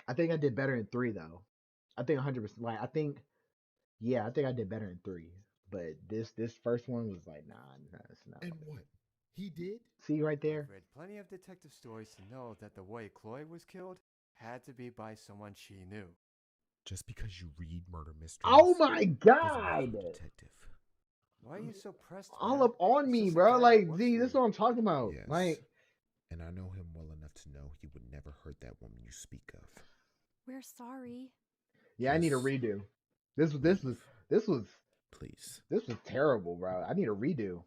I think I did better in 3 though. I think 100%. Like, I think I did better in 3. But this first one was like, nah, it's not. And what? He did? See right there? I've read plenty of detective stories to know that the way Chloe was killed had to be by someone she knew. Just because you read murder mysteries. Oh my doesn't god! make you a detective. Why are you so pressed? All man? up on It's me, just a bro. guy Like, that works Z, for this is you. what I'm talking about. Yes. Like, and I know him well enough to know he would never hurt that woman you speak of. We're sorry. yeah, I need a Yes. redo. This was Please. terrible, bro. I need a redo.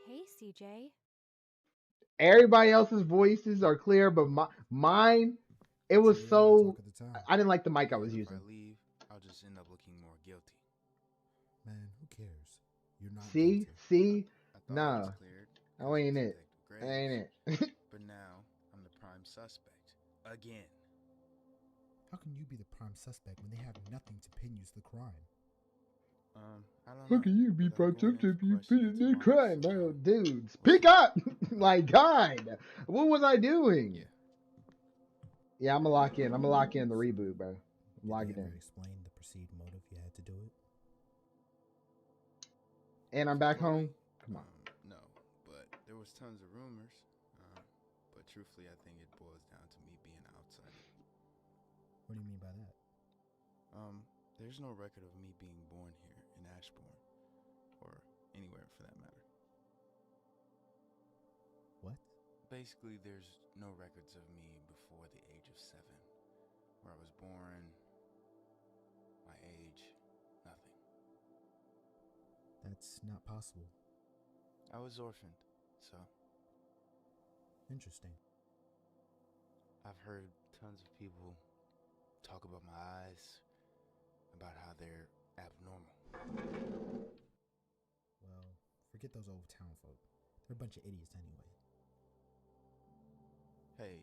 Hey, CJ. Everybody else's voices are clear, but mine, it was so. I didn't like the mic I was using. If I leave, I'll just end up looking more guilty. Man, who cares? You're not See, guilty. no, that ain't it. That ain't it. But now I'm the prime suspect again. How can you be the prime suspect when they have nothing to pin you to the crime? I don't How know. can you be But I'm going protective in for if you questioning been in tomorrow, crime, so bro? Dude, speak up! My God, what was I doing? Yeah, I'm gonna lock in. I'm gonna lock in the reboot, bro. I'm locking Did they in. ever explain the perceived motive you had to do it? And I'm back Chloe? home. Come on. No, but there was tons of rumors. But truthfully, I think it boils down to me being an outsider. What do you mean by that? There's no record of me being born here in Ashbourne, or anywhere for that matter. What? Basically, there's no records of me before the age of 7. Where I was born, my age, nothing. That's not possible. I was orphaned, so Interesting. I've heard tons of people talk about my eyes, about how they're abnormal. Well, forget those old town folk. They're a bunch of idiots anyway. Hey,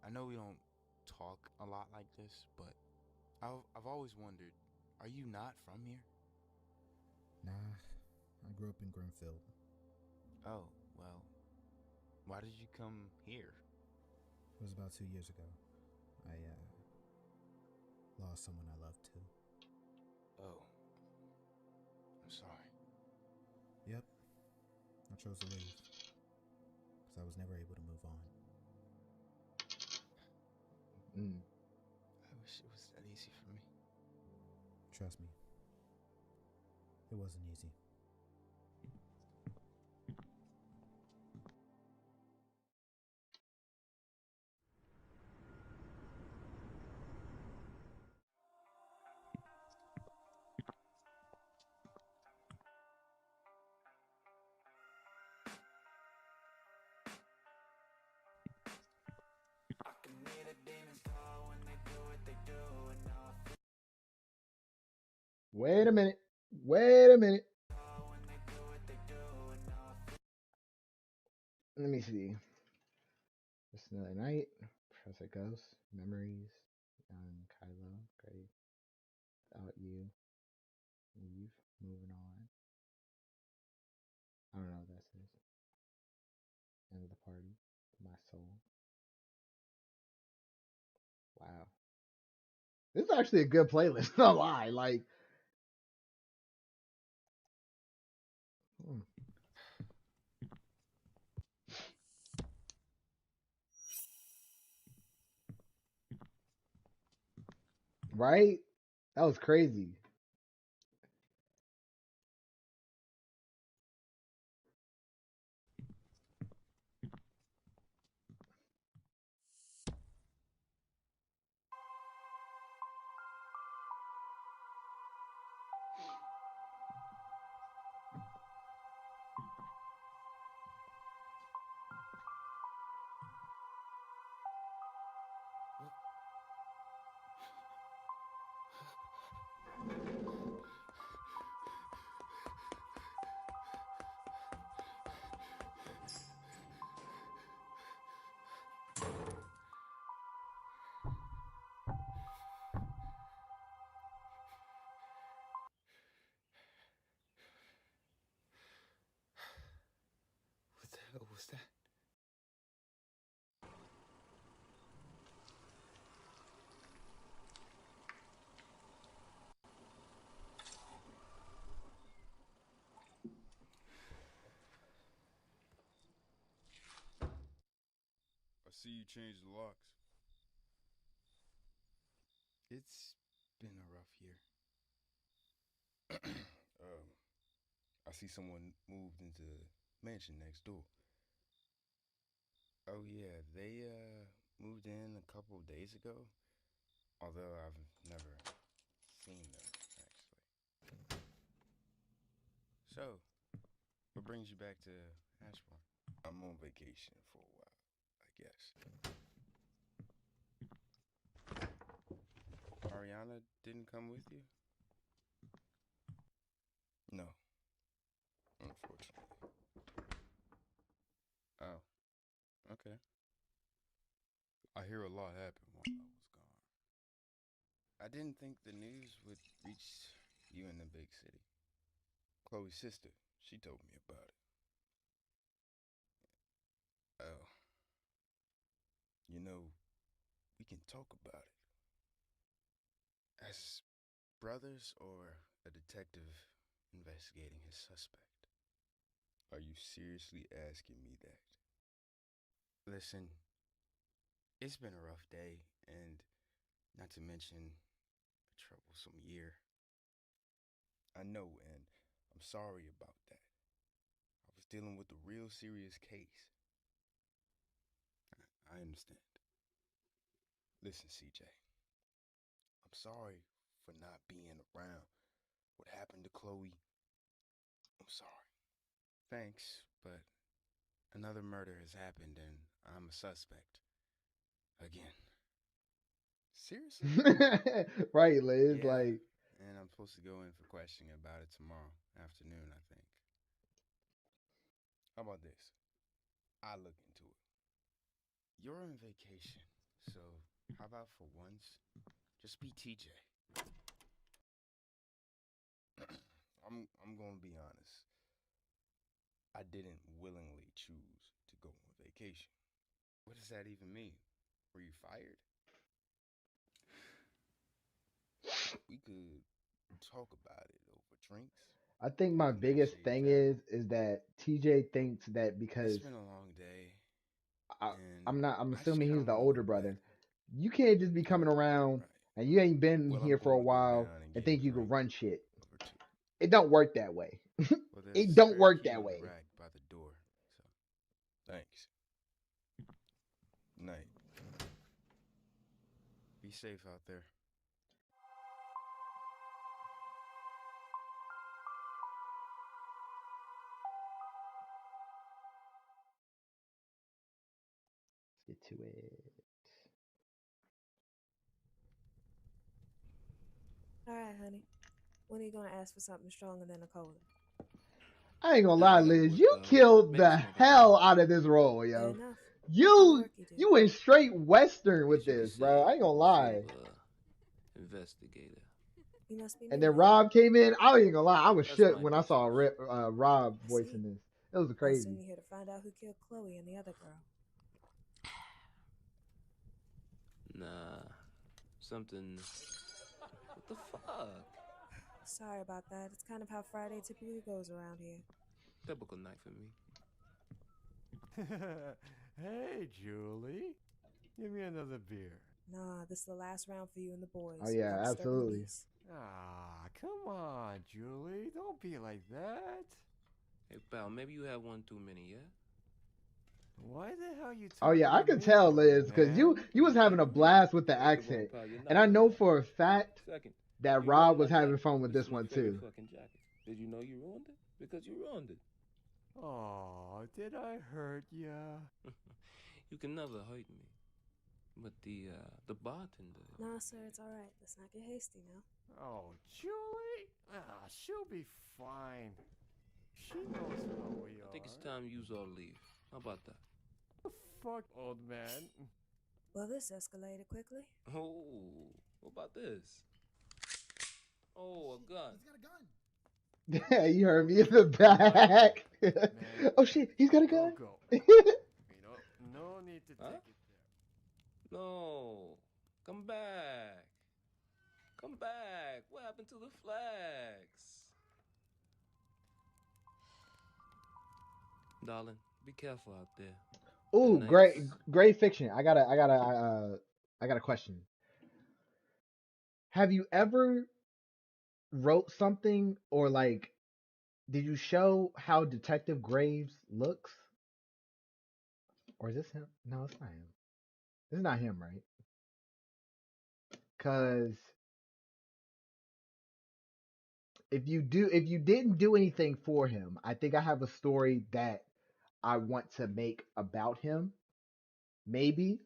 I know we don't talk a lot like this, but I've always wondered, are you not from here? Nah, I grew up in Grimfield. Oh, well, why did you come here? It was about 2 years ago. I, lost someone I loved too. Oh, I'm sorry. Yep. I chose to leave. Because I was never able to move on. I wish it was that easy for me. Trust me. It wasn't easy. Wait a minute. Wait a minute. Let me see. Just another night. Professor Ghost. Memories. Young Kylo. Great. Without you. Leave. Moving on. I don't know what that says. End of the party. My soul. Wow. This is actually a good playlist. No lie. Like. Right? That was crazy. What the hell was that? I see you changed the locks. It's been a rough year. I see someone moved into the mansion next door. Oh yeah, they moved in a couple of days ago. Although I've never seen them, actually. So, what brings you back to Ashbourne? I'm on vacation for a while, I guess. Ariana didn't come with you? No, unfortunately. Oh, okay. I hear a lot happened while I was gone. I didn't think the news would reach you in the big city. Chloe's sister, she told me about it. Oh, you know, we can talk about it. As brothers or a detective investigating his suspect? Are you seriously asking me that? Listen, it's been a rough day, and not to mention a troublesome year. I know, and I'm sorry about that. I was dealing with a real serious case. I understand. Listen, CJ, I'm sorry for not being around. What happened to Chloe? I'm sorry. Thanks, but another murder has happened and I'm a suspect. Again. Seriously? Right, Liz. Yeah, Like, and I'm supposed to go in for questioning about it tomorrow afternoon, I think. How about this? I look into it. You're on vacation, so how about for once, just be TJ? I'm gonna be honest. I didn't willingly choose to go on vacation. What does that even mean? Were you fired? We could talk about it over drinks. I think my biggest thing is that TJ thinks that because It's been a long day. I'm I just assuming kinda he's the wanna older go brother. You can't just be coming around and you ain't been Well, I'm here for a going to go while down and and get a think you can drink run shit. over two. It don't work that way. Well, there's a It don't spare work key that on the way. rack by the door, so thanks. Night. Be safe out there. Let's get to it. All right, honey. When are you gonna ask for something stronger than a cola? I ain't gonna lie, Liz. You killed the hell out of this role, yo. enough. You went straight Western with this, bro. I ain't gonna lie. Investigator. You must be And new then here. Rob came in. I ain't gonna lie. I was That's shook my when I saw Rob voicing this. It was I crazy. assume you're here to find out who killed Chloe and the other girl. Nah. Something. What the fuck? Sorry about that. It's kind of how Friday typically goes around here. Typical night for me. Hey, Julie. Give me another beer. Nah, this is the last round for you and the boys. Oh yeah, Don't disturb the absolutely. peace. Ah, come on, Julie. Don't be like that. Hey, pal, maybe you have one too many, yeah? Why the hell you Oh yeah, I talking to could me, tell, old Liz, because you man? was having a blast with the accent, and I know for a fact that Rob was having fun with this one too. Fucking jacket. Did you know you ruined it? Because you ruined it. Oh, did I hurt ya? You can never hurt me. But the bartender. Nah, sir, it's all right. Let's not get hasty now. Oh, Julie? Ah, she'll be fine. She knows how we are. I think it's time you all leave. How about that? The fuck, old man? Well, this escalated quickly. Oh, what about this? Oh, a gun. Yeah, you heard me in the back. Oh shit, he's got a gun. Go. No need to take it there. No. Come back. Come back. What happened to the flags? Darling, be careful out there. Ooh, great fiction. I got a question. Have you ever wrote something or like did you show how Detective Graves looks? Or is this him? No, it's not him. This is not him, right? Cause if you didn't do anything for him, I think I have a story that I want to make about him. Maybe.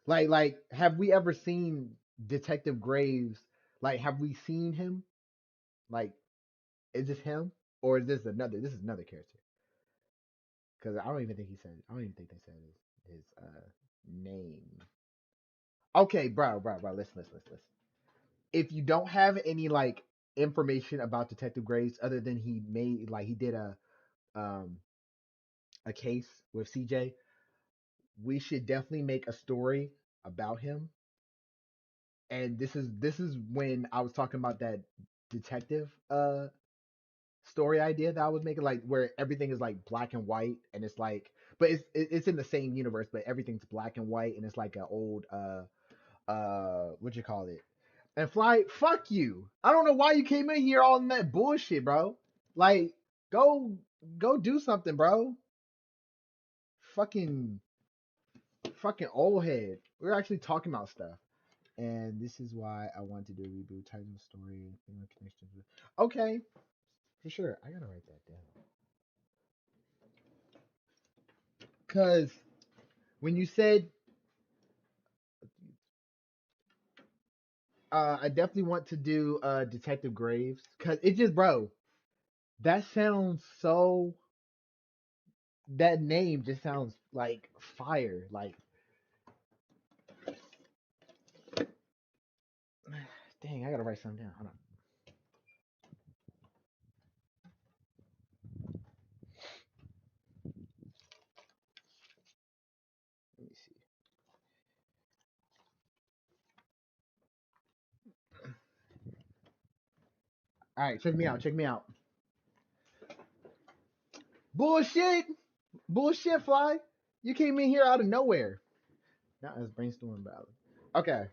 Like have we ever seen Detective Graves? Like have we seen him? Like is this him or is this another? This is another character. Because I don't even think they said his name. Okay, bro. Listen. If you don't have any like information about Detective Graves other than he did a case with CJ, we should definitely make a story about him. And this is when I was talking about that detective story idea that I was making, like where everything is like black and white, and it's like, but it's in the same universe, but everything's black and white, and it's like an old what you call it? And Fly, fuck you. I don't know why you came in here all in that bullshit, bro. Like, go do something, bro. Fucking old head. We're actually talking about stuff. And this is why I want to do a reboot, title story, connections with. Okay, for sure. I gotta write that down. Cause when you said, I definitely want to do Detective Graves. Cause it just, bro, that sounds so. That name just sounds like fire. Like, dang, I gotta write something down. Hold on. Let me see. All right, check me out. Bullshit, Fly. You came in here out of nowhere. Not as brainstorm ballad. Okay,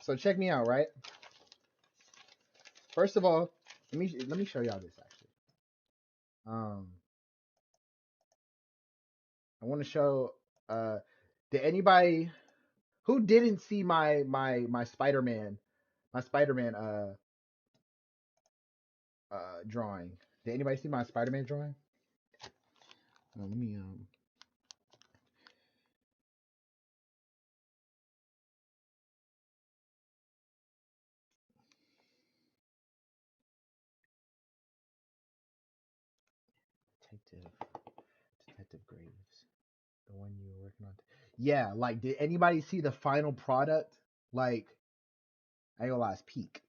so check me out, right? First of all, let me show y'all this actually. I want to show. Did anybody who didn't see my Spider-Man, drawing? Did anybody see my Spider-Man drawing? Let me Detective Graves, the one you were working on. Yeah, like, did anybody see the final product? Like, I ain't gonna lie, it's peak.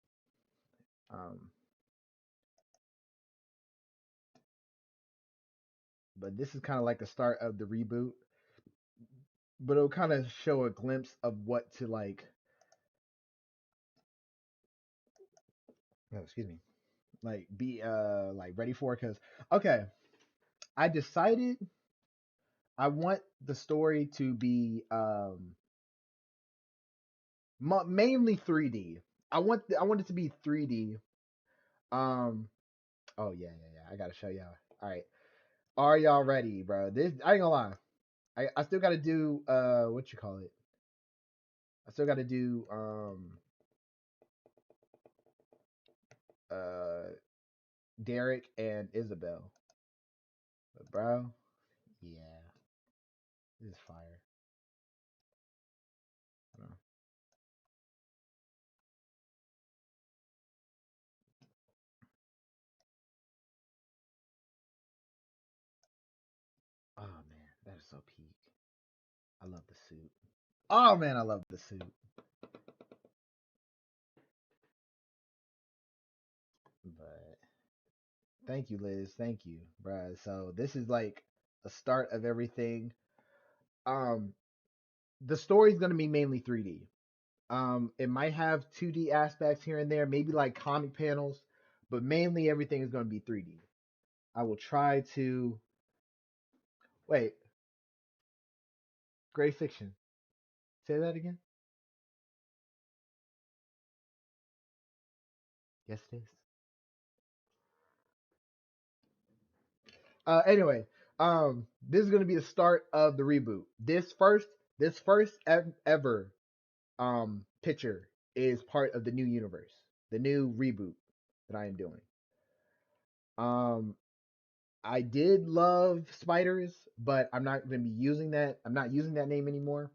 But this is kind of like the start of the reboot. But it'll kind of show a glimpse of what to like. Oh, excuse me. Like be like ready for, because okay, I decided I want the story to be mainly 3D. I want it to be 3D. Oh yeah. I gotta show y'all. All right, are y'all ready, bro? This, I ain't gonna lie. I still gotta do what you call it. I still gotta do Derek and Isabel. But bro, yeah, this is fire. Hold on. Oh man, that is so peak. I love the suit. Oh man, I love the suit. But thank you, Liz. Thank you, bruh. So this is like a start of everything. The story's gonna be mainly 3D. It might have 2D aspects here and there, maybe like comic panels, but mainly everything is gonna be 3D. I will try to wait. Gray fiction. Say that again. Yes, it is. Anyway, this is gonna be the start of the reboot. This first ever picture is part of the new universe, the new reboot that I am doing. I did love spiders, but I'm not going to be using that. I'm not using that name anymore.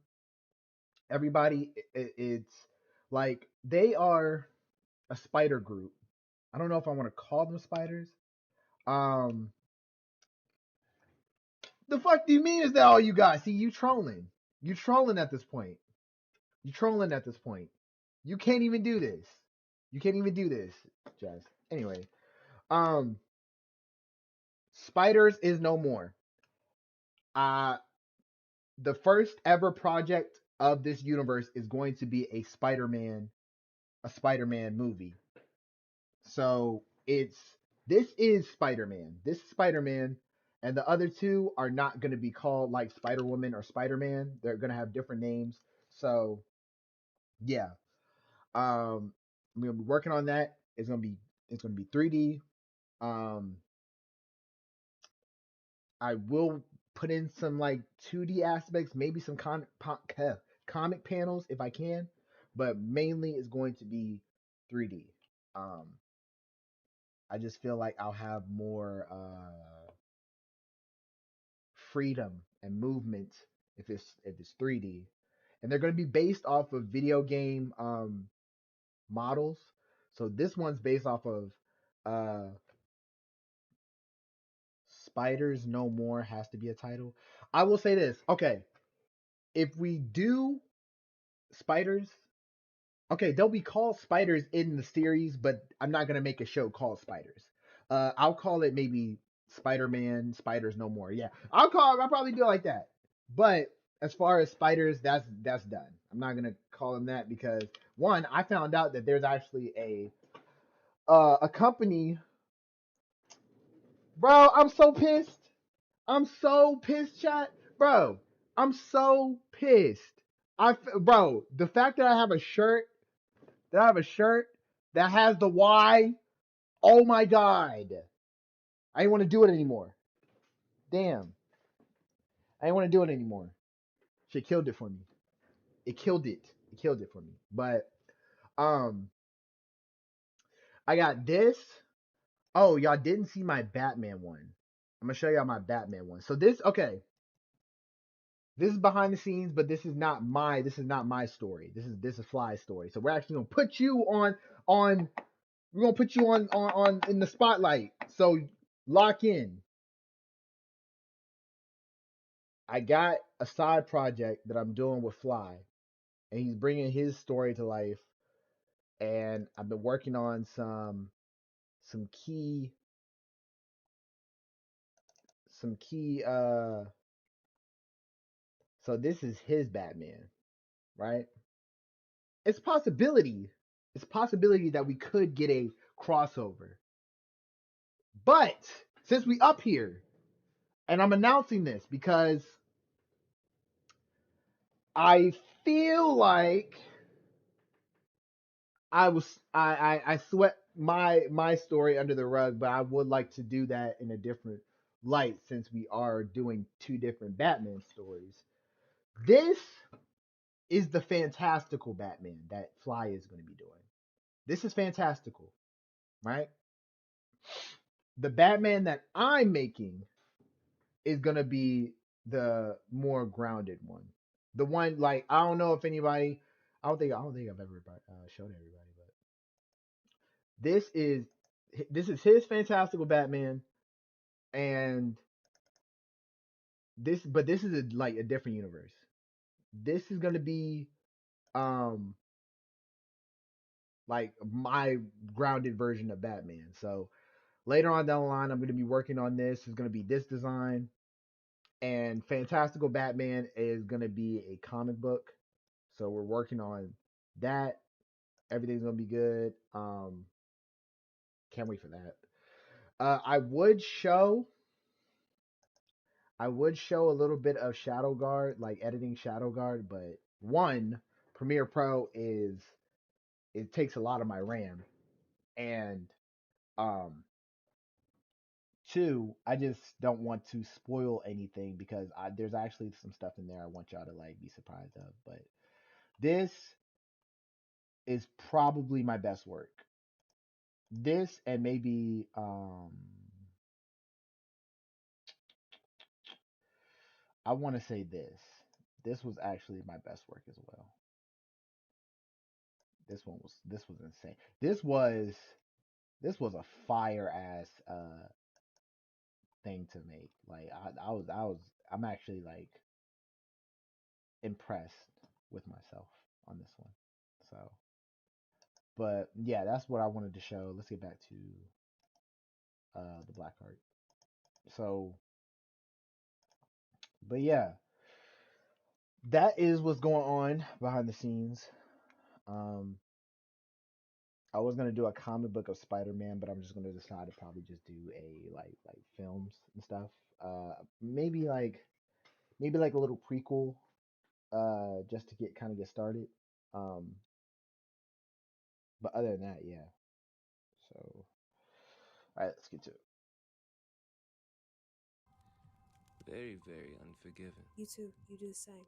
Everybody, it's like they are a spider group. I don't know if I want to call them spiders. Um, the fuck do you mean is that all you got? See, you trolling. You trolling at this point. You trolling at this point. You can't even do this. You can't even do this, Jess. Anyway, um, spiders is no more. The first ever project of this universe is going to be a Spider-Man movie. So this is Spider-Man. This is Spider-Man, and the other two are not going to be called like Spider-Woman or Spider-Man. They're going to have different names. So yeah, I'm gonna be working on that. It's gonna be 3D. Um, I will put in some like 2D aspects, maybe some comic panels if I can, but mainly it's going to be 3D. Um, I just feel like I'll have more freedom and movement if it's 3D, and they're going to be based off of video game models. So this one's based off of uh Spiders No More has to be a title. I will say this. Okay, if we do spiders, okay, they'll be called spiders in the series, but I'm not gonna make a show called Spiders. I'll call it maybe Spider-Man, Spiders No More. Yeah, I'll probably do it like that. But as far as spiders, that's done. I'm not gonna call them that because one, I found out that there's actually a company. Bro, I'm so pissed. I'm so pissed, chat. Bro, I'm so pissed. Bro, the fact that I have a shirt that has the Y, oh my god. I didn't want to do it anymore. Damn. I didn't want to do it anymore. Shit killed it for me. It killed it. It killed it for me. But I got this. Oh, y'all didn't see my Batman one. I'm gonna show y'all my Batman one. So this is behind the scenes, but this is not my story. This is Fly's story. So we're actually gonna put you on we're gonna put you on in the spotlight. So lock in. I got a side project that I'm doing with Fly, and he's bringing his story to life. And I've been working on some key so this is his Batman, right? It's possibility that we could get a crossover. But since we up here, and I'm announcing this because I feel like I swept my story under the rug, but I would like to do that in a different light since we are doing two different Batman stories. This is the fantastical Batman that Fly is going to be doing. This is fantastical, right? The Batman that I'm making is going to be the more grounded one. The one like I don't know if anybody I don't think I've ever showed everybody, but this is his fantastical Batman, and this is like a different universe. This is gonna be like my grounded version of Batman. So later on down the line, I'm gonna be working on this. It's gonna be this design, and Fantastical Batman is gonna be a comic book. So we're working on that. Everything's gonna be good. Can't wait for that. I would show a little bit of Shadow Guard, like editing Shadow Guard, but one, Premiere Pro it takes a lot of my RAM, and two, I just don't want to spoil anything because there's actually some stuff in there I want y'all to like be surprised of. But this is probably my best work. This and maybe I want to say this. This was actually my best work as well. This was insane. This was a fire ass thing to make. Like I'm actually like impressed with myself on this one. So, but yeah, that's what I wanted to show. Let's get back to the Black Heart. So, but yeah, that is what's going on behind the scenes. I was gonna do a comic book of Spider-Man, but I'm just gonna decide to probably just do a like films and stuff. Maybe like a little prequel, just to get started. Um, but other than that, yeah. So, all right, let's get to it. Very, very unforgiving. You too. You do the same.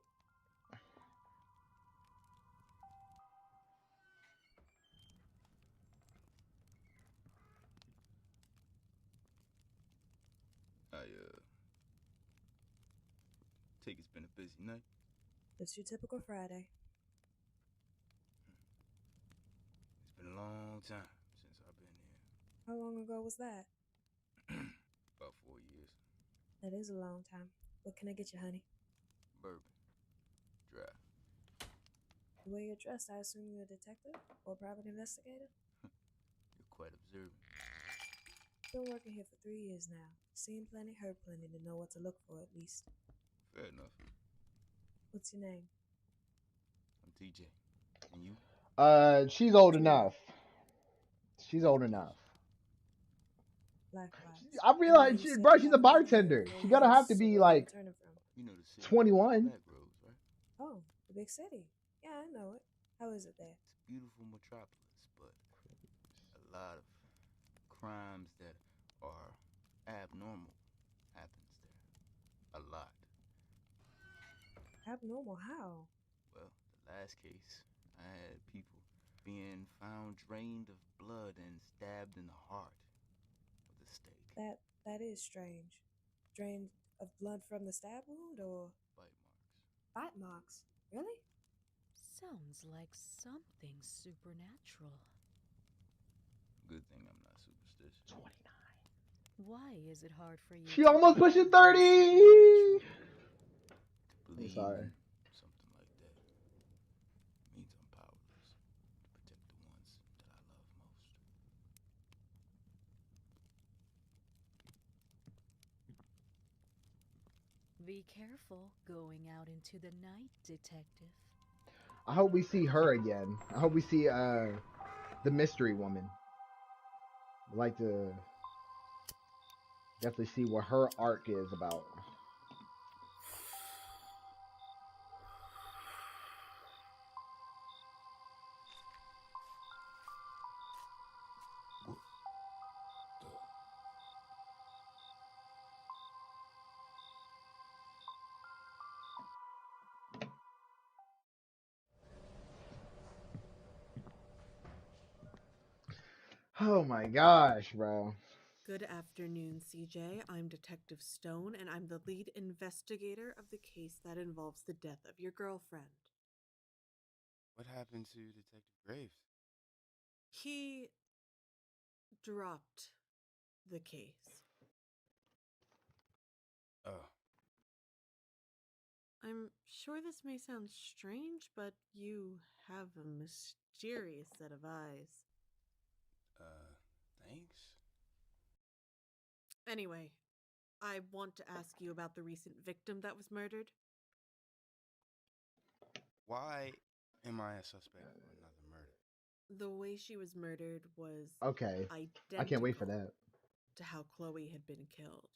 I take it's been a busy night. It's your typical Friday. It's been a long time since I've been here. How long ago was that? About 4 years. That is a long time. What can I get you, honey? Bourbon. Dry. The way you're dressed, I assume you're a detective or private investigator? You're quite observant. Been working here for 3 years now. Seen plenty, heard plenty to know what to look for, at least. Fair enough. What's your name? I'm TJ. And you? She's old enough. She's old enough. Likewise. I realize, she's a bartender. She gotta have to be like You know the city. 21. Black Rose, right? Oh, the big city. Yeah, I know it. How is it there? It's a beautiful metropolis, but a lot of crimes that are abnormal happens there. A lot. Abnormal how? Well, the last case, I had people being found drained of blood and stabbed in the heart with a stake. That is strange. Drained of blood from the stab wound or Bite marks. bite marks? Really? Sounds like something supernatural. Good thing I'm not superstitious. 29. Why is it hard for you? She almost pushing 30. I'm sorry. Something like that means I'm powerless to protect the ones that I love most. Be careful going out into the night, detective. I hope we see her again. I hope we see the mystery woman. I'd like to definitely see what her arc is about. Oh my gosh, bro. Good afternoon, CJ. I'm Detective Stone, and I'm the lead investigator of the case that involves the death of your girlfriend. What happened to Detective Graves? He dropped the case. Oh. I'm sure this may sound strange, but you have a mysterious set of eyes. Thanks. Anyway, I want to ask you about the recent victim that was murdered. Why am I a suspect in another murder? The way she was murdered was Okay. identical I can't wait for that. to how Chloe had been killed.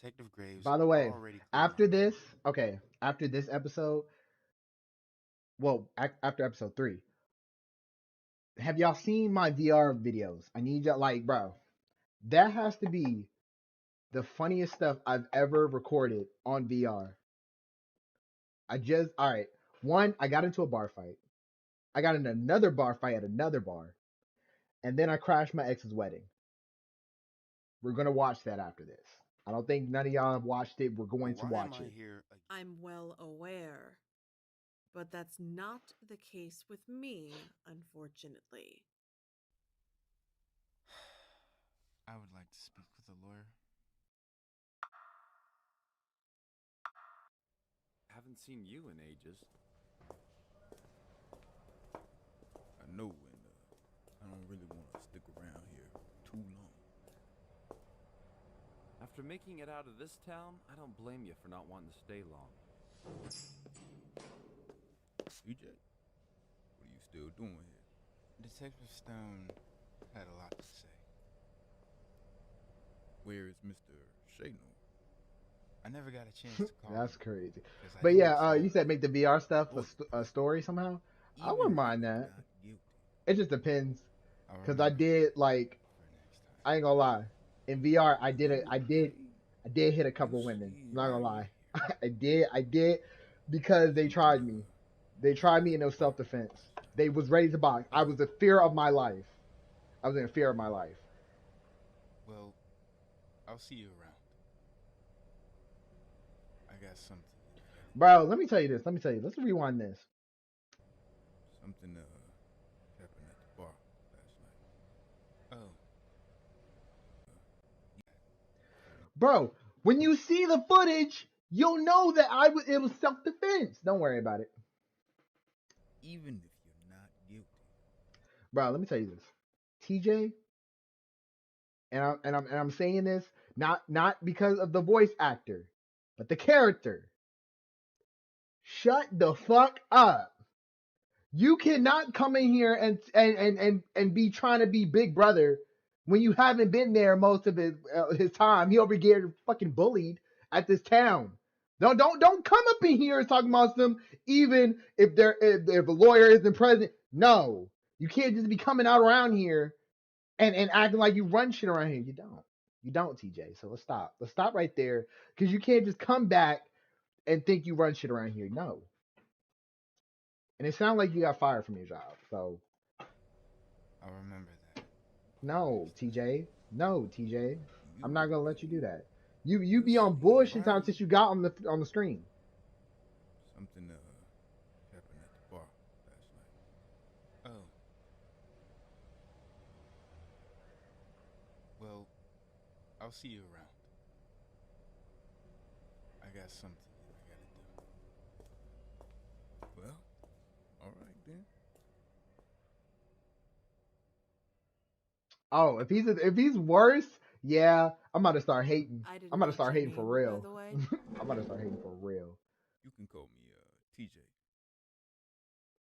Detective Graves. By the way, already after this episode, well, after episode 3, have y'all seen my VR videos? I need y'all, like, bro, that has to be the funniest stuff I've ever recorded on VR. Alright, one, I got into a bar fight. I got in another bar fight at another bar. And then I crashed my ex's wedding. We're gonna watch that after this. I don't think none of y'all have watched it. We're going to Why watch am I it. here I'm well aware. But that's not the case with me, unfortunately. I would like to speak with a lawyer. Haven't seen you in ages. I know, and I don't really want to stick around here too long. After making it out of this town, I don't blame you for not wanting to stay long. CJ, what are you still doing here? Detective Stone had a lot to say. Where is Mr. Shaynor? I never got a chance to call That's him, crazy. 'cause I But didn't yeah, start you said make the VR stuff Bullshit. a story somehow. I Even wouldn't if mind you're that. not guilty. It just depends. I'll Cause I did like, I ain't gonna lie. In VR, I did hit a couple women. I'm not gonna lie. I did because they tried me. They tried me in no self-defense. They was ready to box. I was in fear of my life. I was in fear of my life. Well, I'll see you around. I got something. Bro, let me tell you this. Let's rewind this. Something happened at the bar last night. Oh. Bro, when you see the footage, you'll know that it was self-defense. Don't worry about it. Even if you're not guilty. Bro, let me tell you this. TJ, and I'm saying this not because of the voice actor, but the character. Shut the fuck up. You cannot come in here and be trying to be Big Brother when you haven't been there most of his time. He over here fucking bullied at this town. No, don't come up in here and talk about them, even if a lawyer isn't present. No, you can't just be coming out around here and acting like you run shit around here. You don't, TJ. So let's stop right there, because you can't just come back and think you run shit around here. No. And it sounds like you got fired from your job. So I'll remember that. no, TJ. No, TJ. I'm not gonna let you do that. You be on bullshit time since you got on the screen. Something happened at the bar last night. Oh. Well, I'll see you around. I got something I gotta do. Well, all right then. Oh, if he's worse, yeah, I'm about to start hating. I didn't I'm about to get start your hating for name, real. by the way. I'm about to start hating for real. You can call me TJ.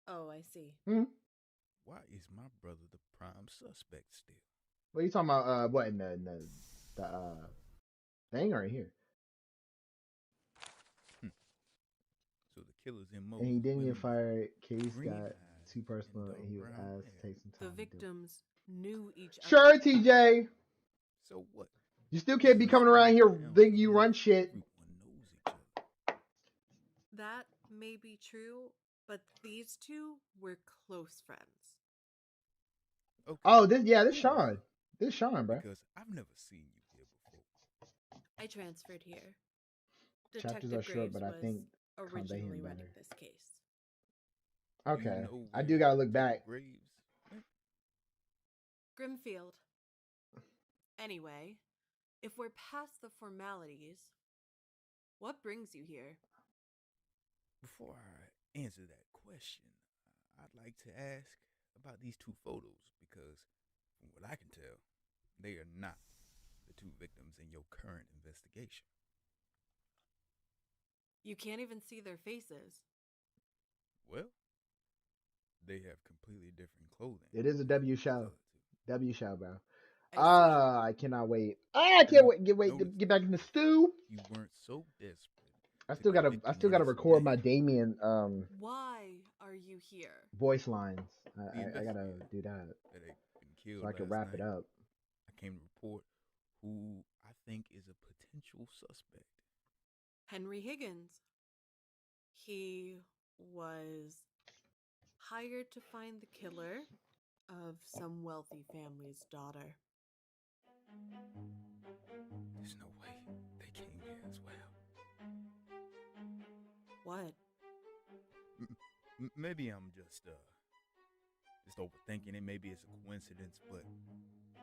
Oh, I see. Why is my brother the prime suspect still? What are you talking about? What in the thing right here? So the killer's in mode. And he didn't get women fired. Case green got eyes too personal, and he was brown asked to hair. take some The time. to do it. victims knew each other. Sure, TJ. So what? You still can't be coming around here thinking you run shit. That may be true, but these two were close friends. Okay. Oh, this Sean. This Sean, bro. Because I've never seen you here before. I transferred here. Chapters Detective are short, Graves but I was think convey originally him running better. this case. Okay, know I do where gotta look back. Graves went? Grimfield. Anyway, if we're past the formalities, what brings you here? Before I answer that question, I'd like to ask about these two photos, because from what I can tell, they are not the two victims in your current investigation. You can't even see their faces. Well, they have completely different clothing. It is a W show. W show, bro. I I cannot wait. I can't wait. To get back in the stew. You weren't so desperate. I still gotta record my Damien Why are you here? voice lines. I gotta do that That had been killed so I can last wrap it night. up. I came to report who I think is a potential suspect. Henry Higgins. He was hired to find the killer of some wealthy family's daughter. There's no way. as well. What? Maybe I'm just overthinking it. Maybe it's a coincidence, but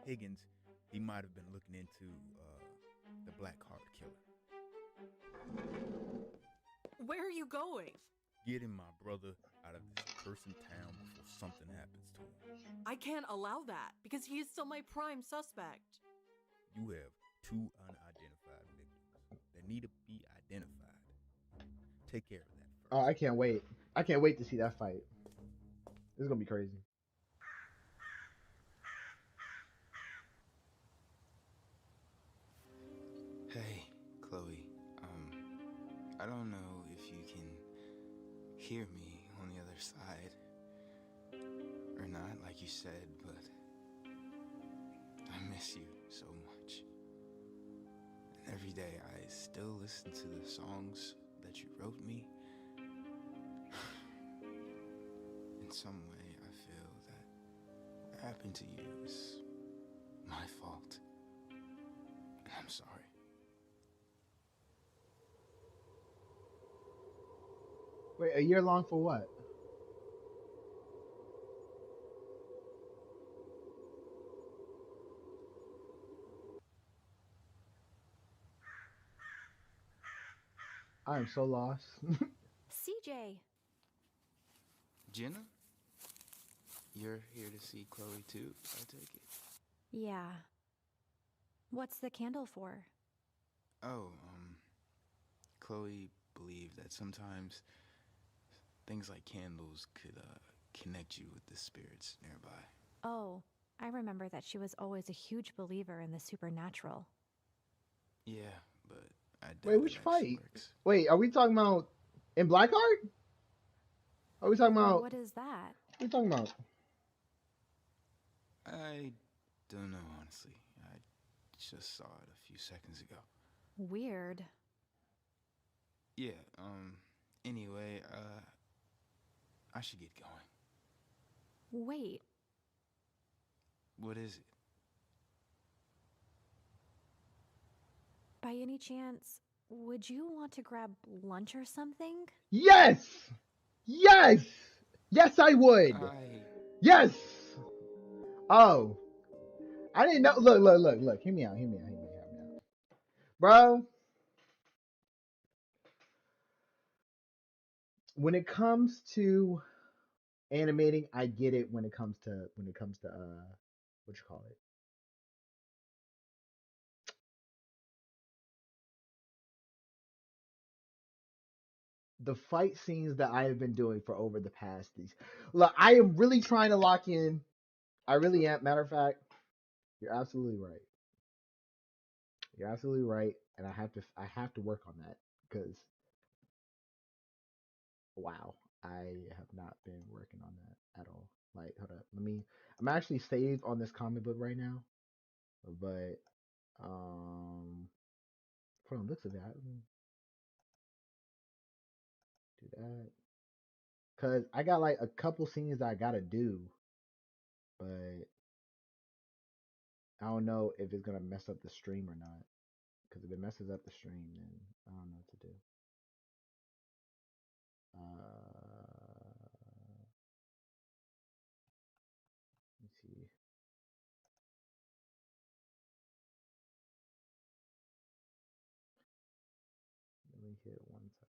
Higgins, he might have been looking into the Black Heart Killer. Where are you going? Getting my brother out of this cursed town before something happens to him. I can't allow that because he is still my prime suspect. You have 2 unidentified victims that need to be identified. Take care of that first. Oh, I can't wait. I can't wait to see that fight. This is gonna be crazy. Hey, Chloe. I don't know if you can hear me on the other side or not, like you said, but I miss you so much. And every day I still listen to the songs that you wrote me. In some way, I feel that what happened to you is my fault. And I'm sorry. Wait, a year long for what? I am so lost. CJ. Jenna? You're here to see Chloe too, I take it? Yeah. What's the candle for? Oh, Chloe believed that sometimes things like candles could connect you with the spirits nearby. Oh, I remember that she was always a huge believer in the supernatural. Yeah, but I doubt Wait, which it actually fight? works. Wait, are we talking about in Blackheart? Are we talking about? What is that? What are we talking about? I don't know, honestly. I just saw it a few seconds ago. Weird. Yeah, anyway, I should get going. Wait. What is it? By any chance, would you want to grab lunch or something? Yes, yes, yes, I would. Yes. Oh, I didn't know. Look. Hear me out. Bro. When it comes to animating, I get it. When it comes to what you call it? The fight scenes that I have been doing for over the past these. Look, I am really trying to lock in. I really am. Matter of fact, you're absolutely right. You're absolutely right, and I have to work on that because wow, I have not been working on that at all. Like, hold up, I'm actually saved on this comic book right now, but from the looks of that, do that because I got like a couple scenes that I gotta do, but I don't know if it's gonna mess up the stream or not. Because if it messes up the stream, then I don't know what to do. Let me see. Let me hit one second.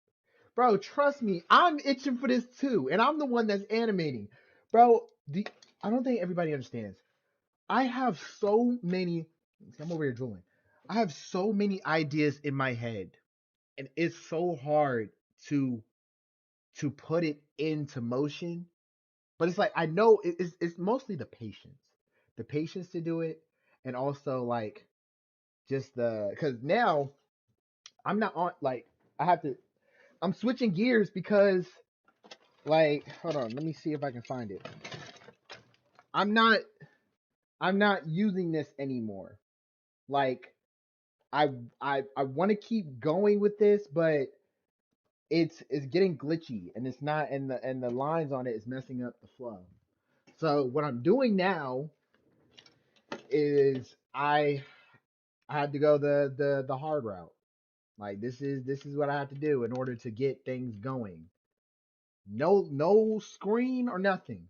Bro, trust me, I'm itching for this too, and I'm the one that's animating. Bro, I don't think everybody understands. I have so many. See, I'm over here drooling. I have so many ideas in my head, and it's so hard to put it into motion. But it's like I know it's mostly the patience to do it, and also like just because now I'm not on like I'm switching gears because like hold on, let me see if I can find it. I'm not using this anymore. Like I want to keep going with this, but it's getting glitchy and it's not and the lines on it is messing up the flow. So what I'm doing now is I had to go the hard route. Like this is what I have to do in order to get things going. No screen or nothing.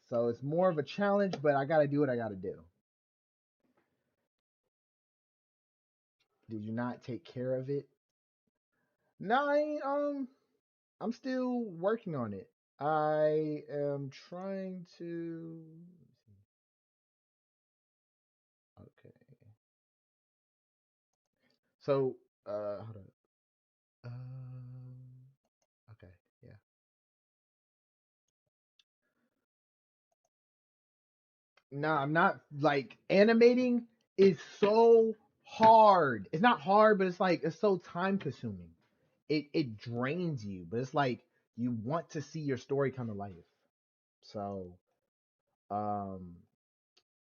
So it's more of a challenge, but I gotta do what I gotta do. Did you not take care of it? No, I'm still working on it. I am trying to. Okay. So, hold on. Okay, yeah. No, I'm not like animating is so hard. It's not hard, but it's like it's so time consuming. It drains you, but it's like you want to see your story come to life. So, um,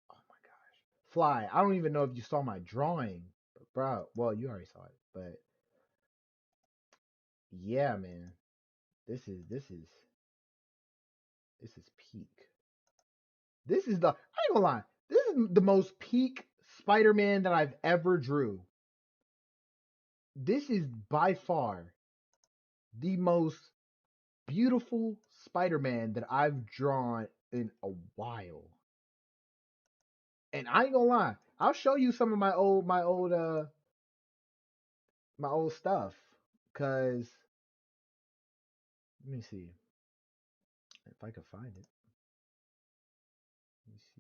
oh my gosh, Fly. I don't even know if you saw my drawing, bro. Well, you already saw it, but yeah, man, this is peak. This is the I ain't gonna lie. This is the most peak Spider-Man that I've ever drew. This is by far the most beautiful Spider-Man that I've drawn in a while. And I ain't gonna lie, I'll show you some of my old stuff. Cause let me see if I can find it. Let me see.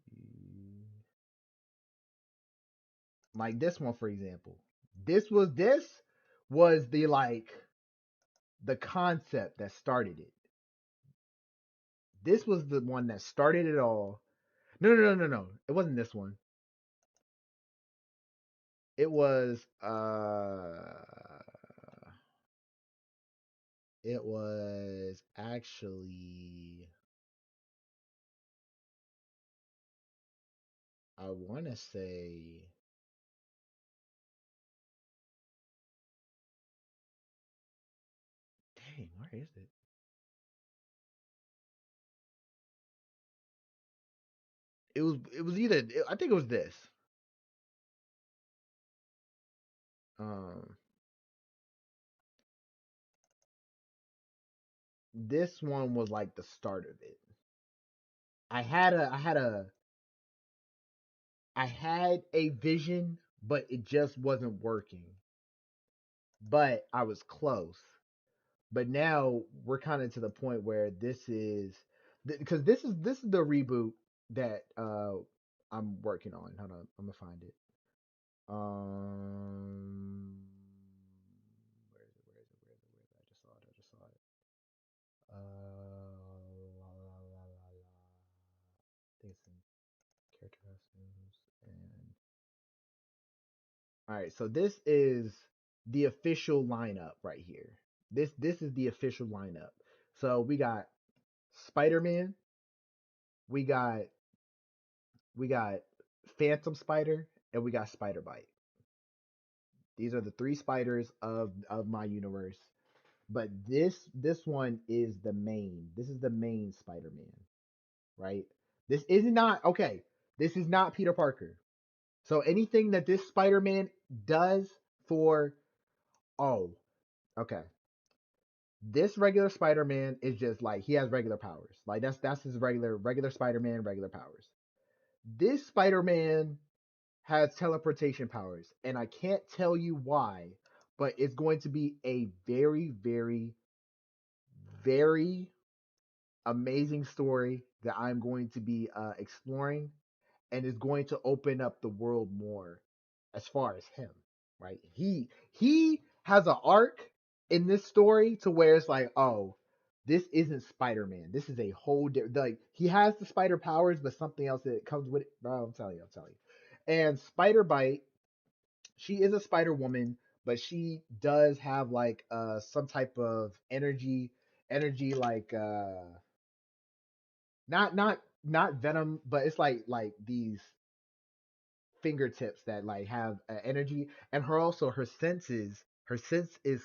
Like this one, for example. This was the like the concept that started it. This was the one that started it all. No. It wasn't this one. It was actually I want to say dang, where is it? It was either I think it was this. This one was like the start of it. I had a vision, but it just wasn't working. But I was close. But now we're kind of to the point where this is because this is the reboot that I'm working on. Hold on, I'm gonna find it. Where is it? I just saw it. I think it's in character costumes and all right. So this is the official lineup right here. This is the official lineup. So we got Spider-Man, we got Phantom Spider, and we got Spider Bite. These are the three spiders of my universe. But this one is the main. This is the main Spider-Man, right? This is not okay. This is not Peter Parker. So anything that this Spider-Man does for okay. This regular Spider-Man is just like he has regular powers. Like that's his regular Spider-Man, regular powers. This Spider-Man has teleportation powers, and I can't tell you why, but it's going to be a very, very, very amazing story that I'm going to be exploring, and is going to open up the world more as far as him, right? He has an arc in this story to where it's like, oh, this isn't Spider-Man. This is a whole different. Like he has the spider powers, but something else that comes with it. Bro, I'm telling you. And Spider Bite, she is a Spider Woman, but she does have like some type of energy like not venom, but it's like these fingertips that like have energy, and her sense is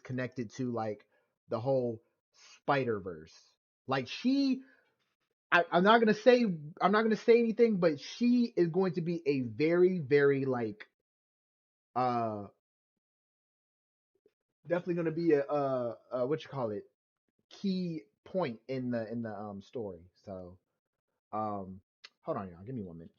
connected to like the whole Spider Verse. Like I'm not gonna say anything, but she is going to be a very very like definitely gonna be a what you call it, key point in the story. So hold on, y'all. Give me 1 minute.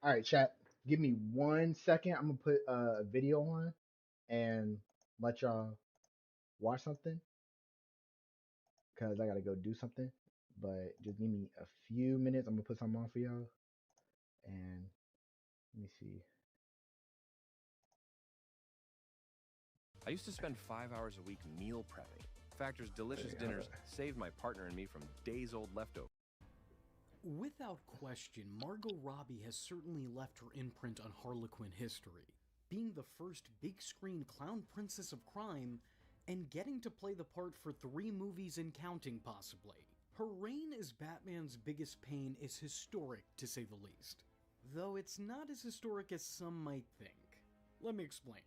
All right, chat. Give me 1 second. I'm gonna put a video on and let y'all watch something because I gotta go do something. But just give me a few minutes. I'm gonna put something on for y'all. And let me see. I used to spend 5 hours a week meal prepping. Factor's delicious dinners saved my partner and me from days-old leftovers. Without question, Margot Robbie has certainly left her imprint on Harlequin history, being the first big-screen clown princess of crime and getting to play the part for 3 movies and counting possibly. Her reign as Batman's biggest pain is historic, to say the least. Though it's not as historic as some might think. Let me explain.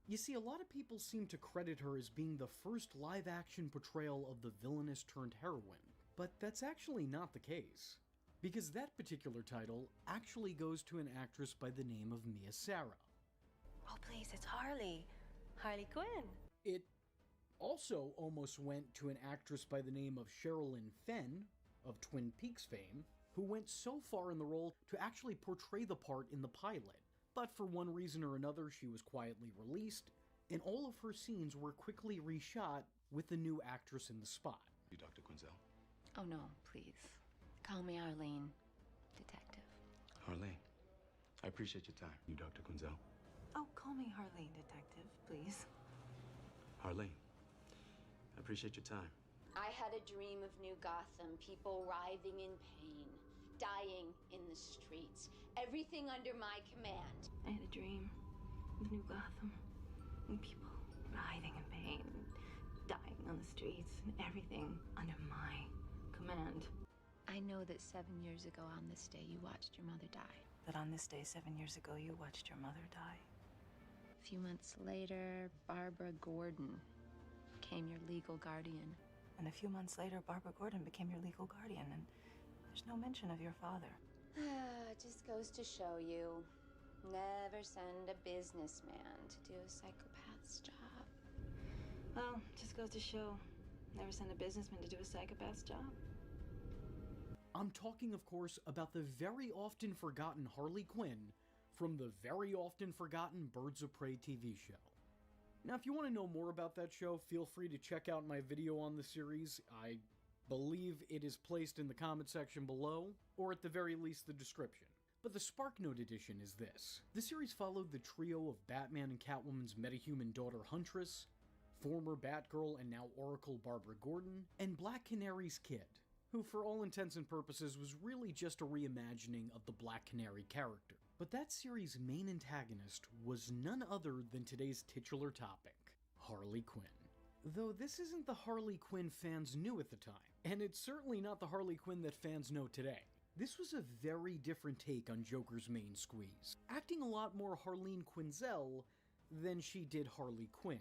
You see, a lot of people seem to credit her as being the first live-action portrayal of the villainous turned heroine, but that's actually not the case. Because that particular title actually goes to an actress by the name of Mia Sara. Oh, please, it's Harley. Harley Quinn. It also almost went to an actress by the name of Sherilyn Fenn, of Twin Peaks fame, who went so far in the role to actually portray the part in the pilot. But for one reason or another, she was quietly released, and all of her scenes were quickly reshot with the new actress in the spot. You, Dr. Quinzel? Oh no, please. Call me Arlene, detective. Harlene, I appreciate your time. You, Dr. Quinzel? Oh, call me Harlene, detective, please. Harlene, I appreciate your time. I had a dream of New Gotham, people writhing in pain, dying in the streets, everything under my command. I had a dream of New Gotham, and people writhing in pain, dying on the streets, and everything under my command. I know that 7 years ago on this day you watched your mother die. That on this day 7 years ago you watched your mother die. A few months later, Barbara Gordon became your legal guardian. And a few months later, Barbara Gordon became your legal guardian, and there's no mention of your father. It just goes to show you, never send a businessman to do a psychopath's job. Well, just goes to show, never send a businessman to do a psychopath's job. I'm talking, of course, about the very often forgotten Harley Quinn from the very often forgotten Birds of Prey TV show. Now, if you want to know more about that show, feel free to check out my video on the series. I believe it is placed in the comment section below, or at the very least the description. But the SparkNote edition is this. The series followed the trio of Batman and Catwoman's metahuman daughter Huntress, former Batgirl and now Oracle Barbara Gordon, and Black Canary's kid, who for all intents and purposes was really just a reimagining of the Black Canary character. But that series' main antagonist was none other than today's titular topic, Harley Quinn. Though this isn't the Harley Quinn fans knew at the time, and it's certainly not the Harley Quinn that fans know today. This was a very different take on Joker's main squeeze, acting a lot more Harleen Quinzel than she did Harley Quinn.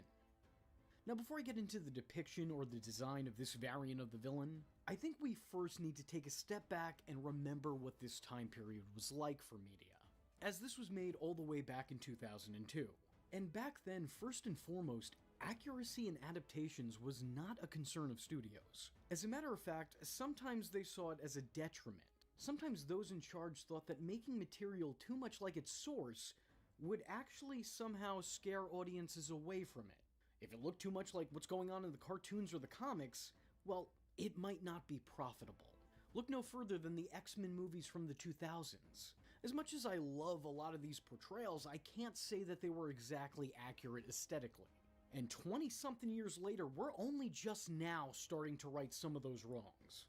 Now, before I get into the depiction or the design of this variant of the villain, I think we first need to take a step back and remember what this time period was like for media, as this was made all the way back in 2002. And back then, first and foremost, accuracy in adaptations was not a concern of studios. As a matter of fact, sometimes they saw it as a detriment. Sometimes those in charge thought that making material too much like its source would actually somehow scare audiences away from it. If it looked too much like what's going on in the cartoons or the comics, well, it might not be profitable. Look no further than the X-Men movies from the 2000s. As much as I love a lot of these portrayals, I can't say that they were exactly accurate aesthetically. And 20-something years later, we're only just now starting to right some of those wrongs.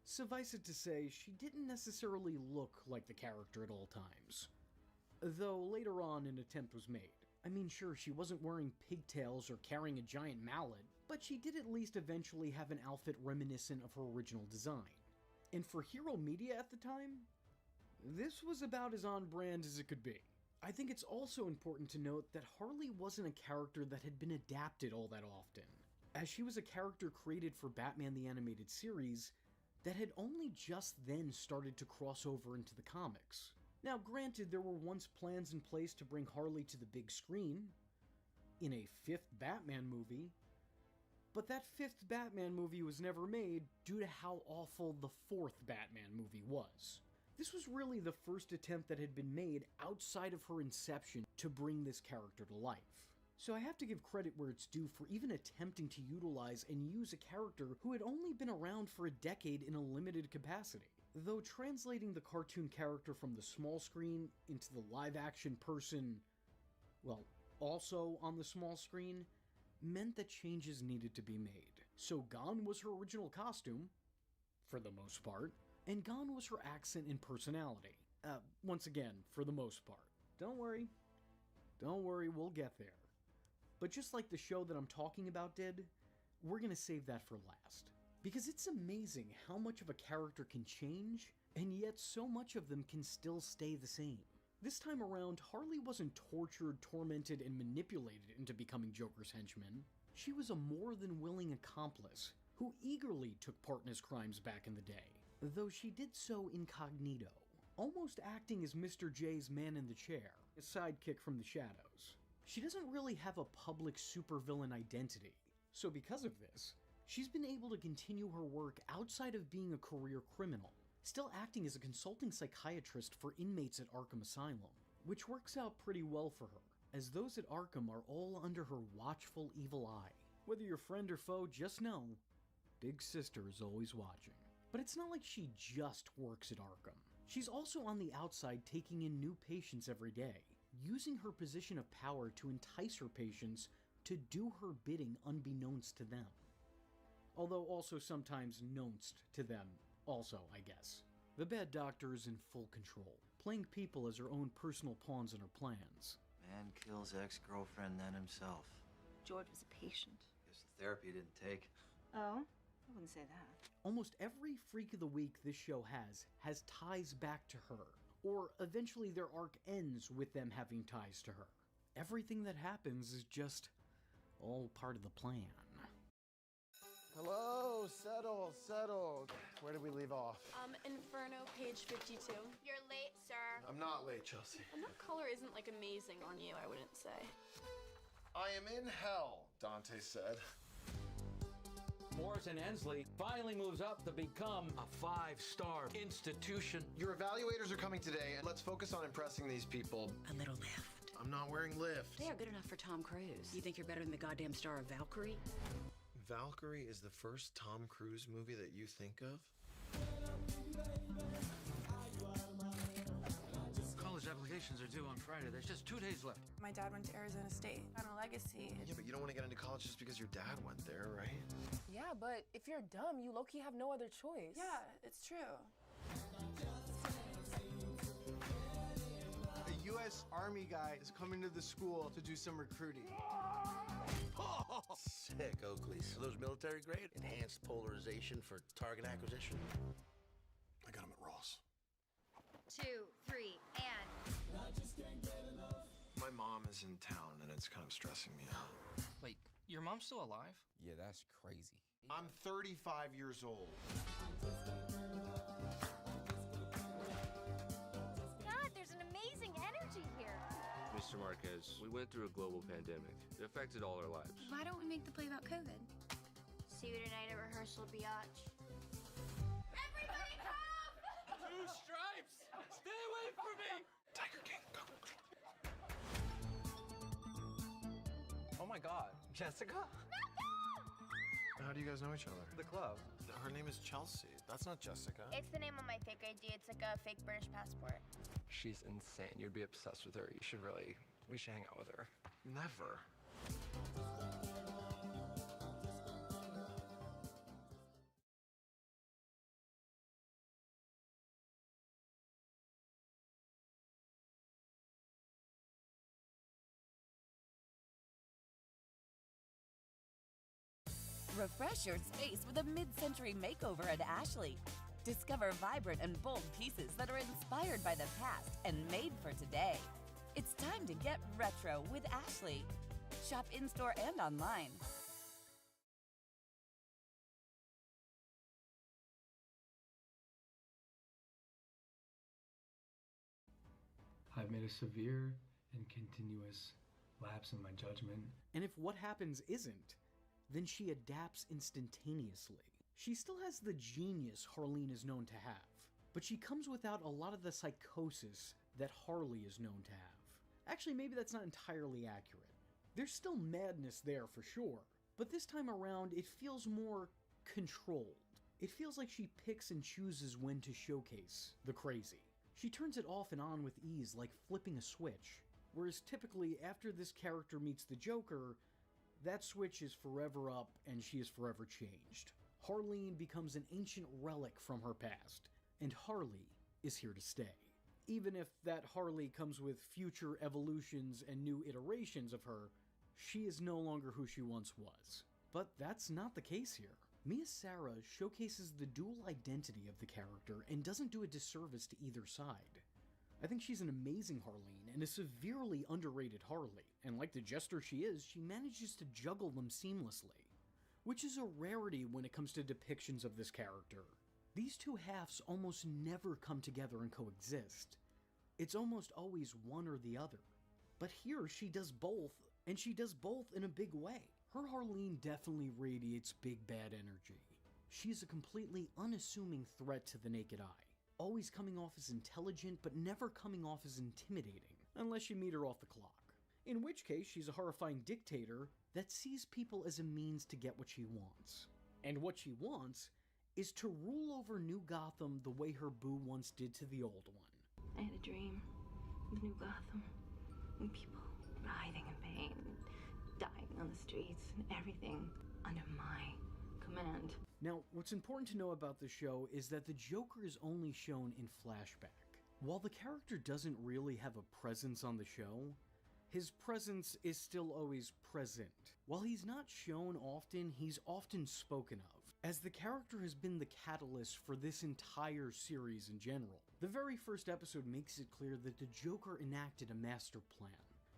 Suffice it to say, she didn't necessarily look like the character at all times. Though later on an attempt was made. I mean, sure, she wasn't wearing pigtails or carrying a giant mallet, but she did at least eventually have an outfit reminiscent of her original design. And for Hero Media at the time, this was about as on brand as it could be. I think it's also important to note that Harley wasn't a character that had been adapted all that often, as she was a character created for Batman the Animated Series that had only just then started to cross over into the comics. Now granted, there were once plans in place to bring Harley to the big screen, in a 5th Batman movie, but that 5th Batman movie was never made due to how awful the 4th Batman movie was. This was really the first attempt that had been made outside of her inception to bring this character to life. So I have to give credit where it's due for even attempting to utilize and use a character who had only been around for a decade in a limited capacity. Though translating the cartoon character from the small screen into the live-action person, well, also on the small screen, meant that changes needed to be made. So gone was her original costume, for the most part, and gone was her accent and personality. Once again, for the most part. Don't worry, we'll get there. But just like the show that I'm talking about did, we're gonna save that for last. Because it's amazing how much of a character can change, and yet so much of them can still stay the same. This time around, Harley wasn't tortured, tormented, and manipulated into becoming Joker's henchman. She was a more than willing accomplice, who eagerly took part in his crimes back in the day, though she did so incognito, almost acting as Mr. J's man in the chair, a sidekick from the shadows. She doesn't really have a public supervillain identity, so because of this, she's been able to continue her work outside of being a career criminal, still acting as a consulting psychiatrist for inmates at Arkham Asylum, which works out pretty well for her, as those at Arkham are all under her watchful evil eye. Whether you're friend or foe, just know, Big Sister is always watching. But it's not like she just works at Arkham. She's also on the outside taking in new patients every day, using her position of power to entice her patients to do her bidding unbeknownst to them. although also sometimes nonst to them also, I guess. The bad doctor is in full control, playing people as her own personal pawns in her plans. Man kills ex-girlfriend, then himself. George was a patient. Guess the therapy didn't take. Oh? I wouldn't say that. Almost every Freak of the Week this show has ties back to her, or eventually their arc ends with them having ties to her. Everything that happens is just all part of the plan. Hello, settle. Where did we leave off? Inferno, page 52. You're late, sir. I'm not late, Chelsea. And that color isn't, like, amazing on you, I wouldn't say. I am in hell, Dante said. Morrison Ensley finally moves up to become a 5-star institution. Your evaluators are coming today, and let's focus on impressing these people. A little lift. I'm not wearing lift. They are good enough for Tom Cruise. You think you're better than the goddamn star of Valkyrie? Valkyrie is the first Tom Cruise movie that you think of? College applications are due on Friday. There's just 2 days left. My dad went to Arizona State on a legacy. Yeah, but you don't want to get into college just because your dad went there, right? Yeah, but if you're dumb, you low-key have no other choice. Yeah, it's true. A U.S. Army guy is coming to the school to do some recruiting. Sick, Oakley. Are those military grade? Enhanced polarization for target acquisition? I got him at Ross. 2, 3, and... My mom is in town, and it's kind of stressing me out. Wait, your mom's still alive? Yeah, that's crazy. I'm 35 years old. God, there's an amazing energy here. Mr. Marquez, we went through a global pandemic. It affected all our lives. Why don't we make the play about COVID? See you tonight at rehearsal, biatch. Everybody come! 2 stripes! Stay away from me! Tiger King, go. Oh my god. Jessica? How do you guys know each other? The club. Her name is Chelsea. That's not Jessica. It's the name on my fake ID. It's like a fake British passport. She's insane. You'd be obsessed with her. We should hang out with her. Never. Refresh your space with a mid-century makeover at Ashley. Discover vibrant and bold pieces that are inspired by the past and made for today. It's time to get retro with Ashley. Shop in-store and online. I've made a severe and continuous lapse in my judgment. And if what happens isn't, then she adapts instantaneously. She still has the genius Harleen is known to have, but she comes without a lot of the psychosis that Harley is known to have. Actually, maybe that's not entirely accurate. There's still madness there for sure, but this time around it feels more controlled. It feels like she picks and chooses when to showcase the crazy. She turns it off and on with ease, like flipping a switch, whereas typically after this character meets the Joker, that switch is forever up and she is forever changed. Harleen becomes an ancient relic from her past, and Harley is here to stay. Even if that Harley comes with future evolutions and new iterations of her, she is no longer who she once was. But that's not the case here. Mia Sara showcases the dual identity of the character and doesn't do a disservice to either side. I think she's an amazing Harleen and a severely underrated Harley, and like the jester she is, she manages to juggle them seamlessly, which is a rarity when it comes to depictions of this character. These two halves almost never come together and coexist. It's almost always one or the other. But here she does both, and she does both in a big way. Her Harleen definitely radiates big bad energy. She's a completely unassuming threat to the naked eye, always coming off as intelligent but never coming off as intimidating, unless you meet her off the clock. In which case, she's a horrifying dictator that sees people as a means to get what she wants. And what she wants is to rule over New Gotham the way her boo once did to the old one. I had a dream of New Gotham, and people writhing in pain, dying on the streets, and everything under my command. Now, what's important to know about the show is that the Joker is only shown in flashback. While the character doesn't really have a presence on the show, his presence is still always present. While he's not shown often, he's often spoken of, as the character has been the catalyst for this entire series in general. The very first episode makes it clear that the Joker enacted a master plan,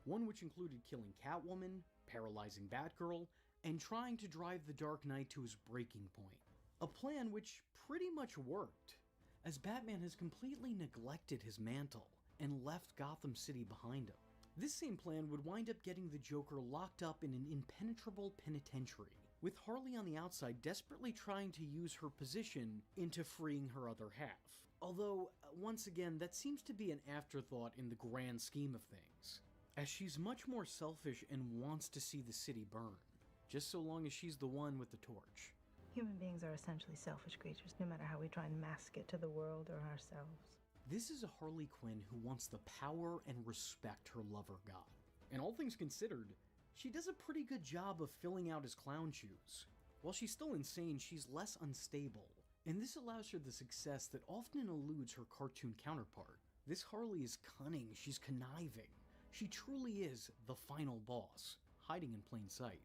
one which included killing Catwoman, paralyzing Batgirl, and trying to drive the Dark Knight to his breaking point. A plan which pretty much worked, as Batman has completely neglected his mantle and left Gotham City behind him. This same plan would wind up getting the Joker locked up in an impenetrable penitentiary, with Harley on the outside desperately trying to use her position into freeing her other half. Although, once again, that seems to be an afterthought in the grand scheme of things, as she's much more selfish and wants to see the city burn, just so long as she's the one with the torch. Human beings are essentially selfish creatures, no matter how we try and mask it to the world or ourselves. This is a Harley Quinn who wants the power and respect her lover got. And all things considered, she does a pretty good job of filling out his clown shoes. While she's still insane, she's less unstable, and this allows her the success that often eludes her cartoon counterpart. This Harley is cunning, she's conniving. She truly is the final boss, hiding in plain sight.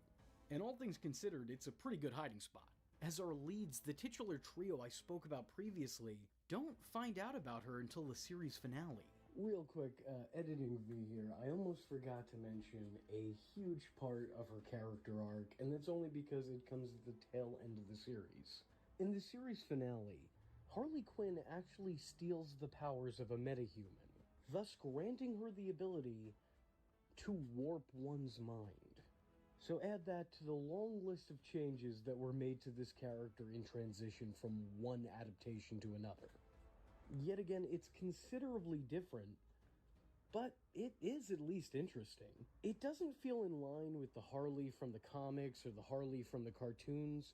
And all things considered, it's a pretty good hiding spot, as our leads, the titular trio I spoke about previously, don't find out about her until the series finale. Real quick, editing V here, I almost forgot to mention a huge part of her character arc, and that's only because it comes at the tail end of the series. In the series finale, Harley Quinn actually steals the powers of a metahuman, thus granting her the ability to warp one's mind. So add that to the long list of changes that were made to this character in transition from one adaptation to another. Yet again, it's considerably different, but it is at least interesting. It doesn't feel in line with the Harley from the comics or the Harley from the cartoons,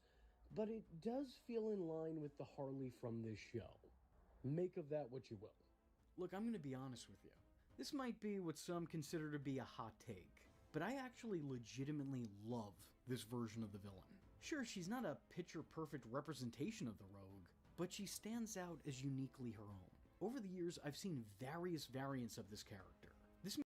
but it does feel in line with the Harley from this show. Make of that what you will. Look, I'm gonna be honest with you. This might be what some consider to be a hot take, but I actually legitimately love this version of the villain. Sure, she's not a picture-perfect representation of the Rogue, but she stands out as uniquely her own. Over the years, I've seen various variants of this character. This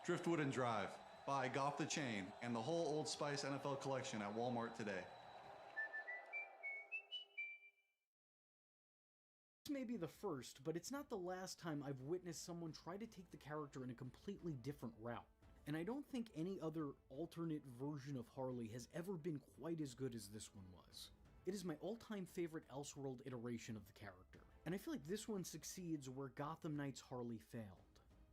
Driftwood and Drive. Buy Golf the Chain and the whole Old Spice NFL collection at Walmart today. This may be the first, but it's not the last time I've witnessed someone try to take the character in a completely different route. And I don't think any other alternate version of Harley has ever been quite as good as this one was. It is my all-time favorite Elseworld iteration of the character, and I feel like this one succeeds where Gotham Knight's Harley failed.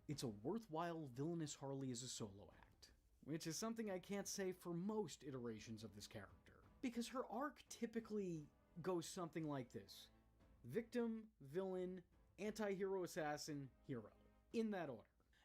It's a worthwhile villainous Harley as a solo act, which is something I can't say for most iterations of this character, because her arc typically goes something like this: victim, villain, anti-hero, assassin, hero, in that order.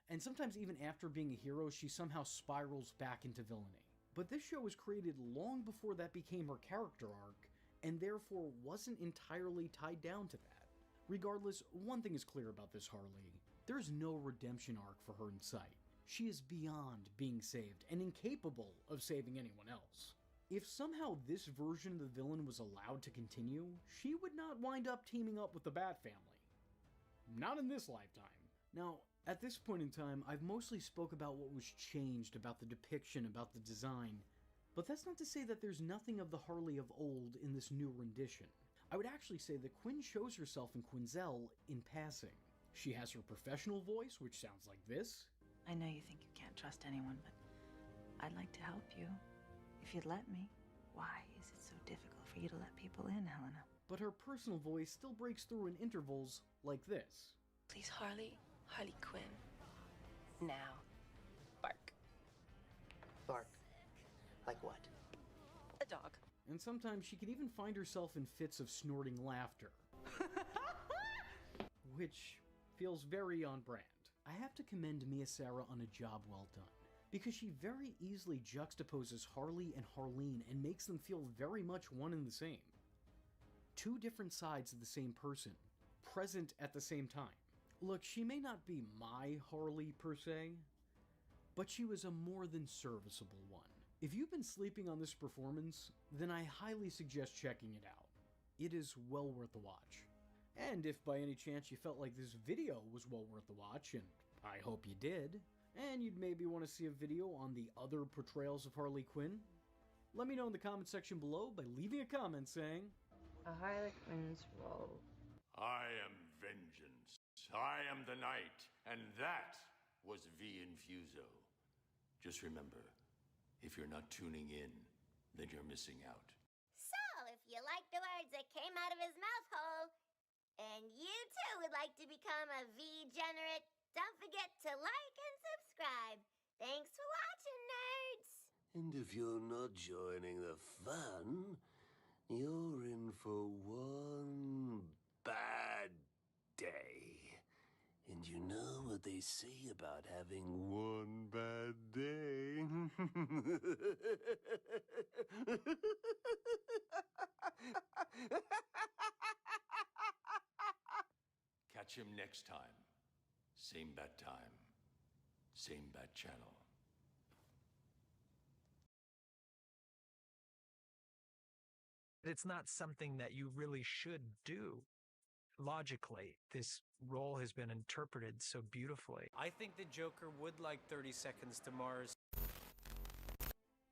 And sometimes even after being a hero, she somehow spirals back into villainy. But this show was created long before that became her character arc, and therefore wasn't entirely tied down to that. Regardless, one thing is clear about this Harley: there's no redemption arc for her in sight. She is beyond being saved and incapable of saving anyone else. If somehow this version of the villain was allowed to continue, she would not wind up teaming up with the Bat family. Not in this lifetime. Now, at this point in time, I've mostly spoke about what was changed about the depiction, about the design, but that's not to say that there's nothing of the Harley of old in this new rendition. I would actually say that Quinn shows herself in Quinzel in passing. She has her professional voice, which sounds like this. I know you think you can't trust anyone, but I'd like to help you. If you'd let me. Why is it so difficult for you to let people in, Helena? But her personal voice still breaks through in intervals like this. Please, Harley Quinn. Now, bark. Bark? Like what? A dog. and sometimes she can even find herself in fits of snorting laughter. Which feels very on brand. I have to commend Mia Sara on a job well done, because she very easily juxtaposes Harley and Harleen and makes them feel very much one and the same. Two different sides of the same person, present at the same time. Look, she may not be my Harley per se, but she was a more than serviceable one. If you've been sleeping on this performance, then I highly suggest checking it out. It is well worth the watch. And if by any chance you felt like this video was well worth the watch, and I hope you did, and you'd maybe want to see a video on the other portrayals of Harley Quinn, let me know in the comment section below by leaving a comment saying, A Harley Quinn's role. I am vengeance. I am the night, and that was V Infuso. Just remember, if you're not tuning in, then you're missing out. So, if you like the words that came out of his mouth hole, and you too would like to become a V-generate, don't forget to like and subscribe. Thanks for watching, nerds! And if you're not joining the fun, you're in for one bad day. And you know what they say about having one bad day? Catch him next time. Same bad time. Same bad channel. It's not something that you really should do. Logically, this role has been interpreted so beautifully. I think the Joker would like 30 Seconds to Mars.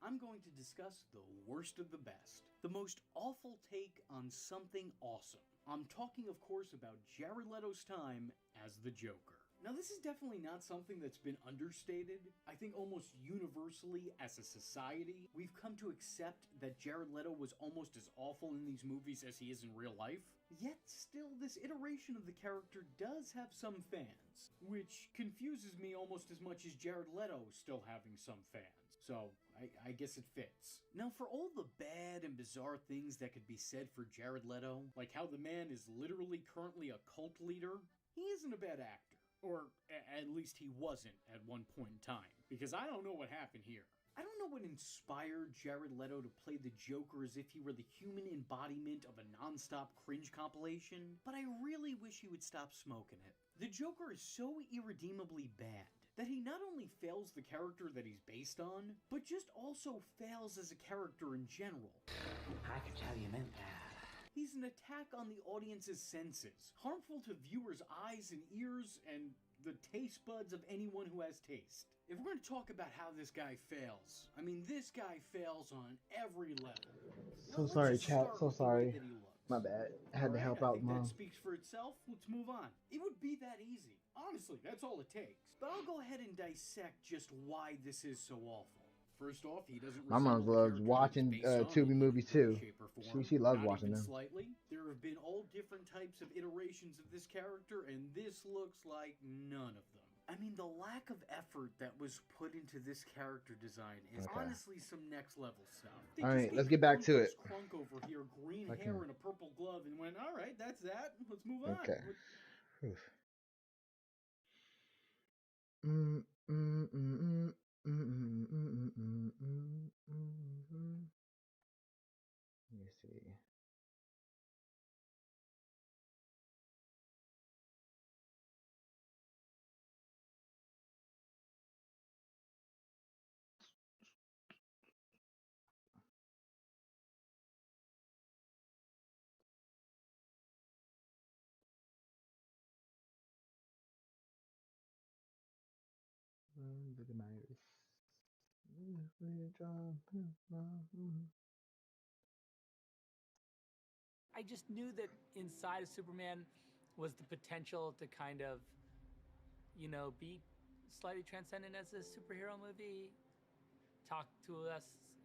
I'm going to discuss the worst of the best. The most awful take on something awesome. I'm talking, of course, about Jared Leto's time as the Joker. Now, this is definitely not something that's been understated. I think almost universally, as a society, we've come to accept that Jared Leto was almost as awful in these movies as he is in real life. Yet, still, this iteration of the character does have some fans, which confuses me almost as much as Jared Leto still having some fans. So, I guess it fits. Now, for all the bad and bizarre things that could be said for Jared Leto, like how the man is literally currently a cult leader, he isn't a bad actor. Or, at least he wasn't at one point in time. Because I don't know what happened here. I don't know what inspired Jared Leto to play the Joker as if he were the human embodiment of a non-stop cringe compilation, but I really wish he would stop smoking it. The Joker is so irredeemably bad that he not only fails the character that he's based on, but just also fails as a character in general. I could tell you meant that. He's an attack on the audience's senses, harmful to viewers' eyes and ears and the taste buds of anyone who has taste. If we're going to talk about how this guy fails, I mean, this guy fails on every level. So sorry, chat. So sorry. My bad. I had to help out Mom. That speaks for itself. Let's move on. It would be that easy. Honestly, that's all it takes. But I'll go ahead and dissect just why this is so awful. First off, he doesn't. My mom loves watching Tubi movies too. She loves watching them. Slightly, there have been all different types of iterations of this character, and this looks like none of them. I mean, the lack of effort that was put into this character design is honestly some next level stuff. All right, let's get back to it. Crunk over here, green hair and a purple glove, and went, all right, that's that. Let's move on. Okay. Let me see. I just knew that inside of Superman was the potential to kind of, you know, be slightly transcendent as a superhero movie, talk to us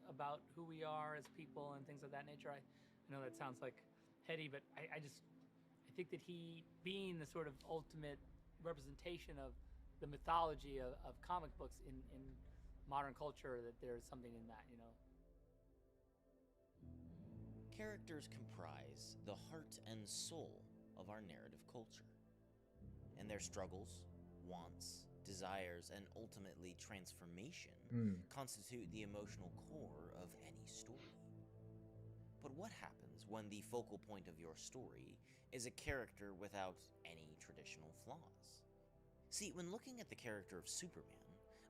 about who we are as people and things of that nature. I know that sounds like heady, but I think that he, being the sort of ultimate representation of the mythology of comic books in modern culture, that there's something in that, you know. Characters comprise the heart and soul of our narrative culture, and their struggles, wants, desires, and ultimately transformation constitute the emotional core of any story. But what happens when the focal point of your story is a character without any traditional flaws? See, when looking at the character of Superman,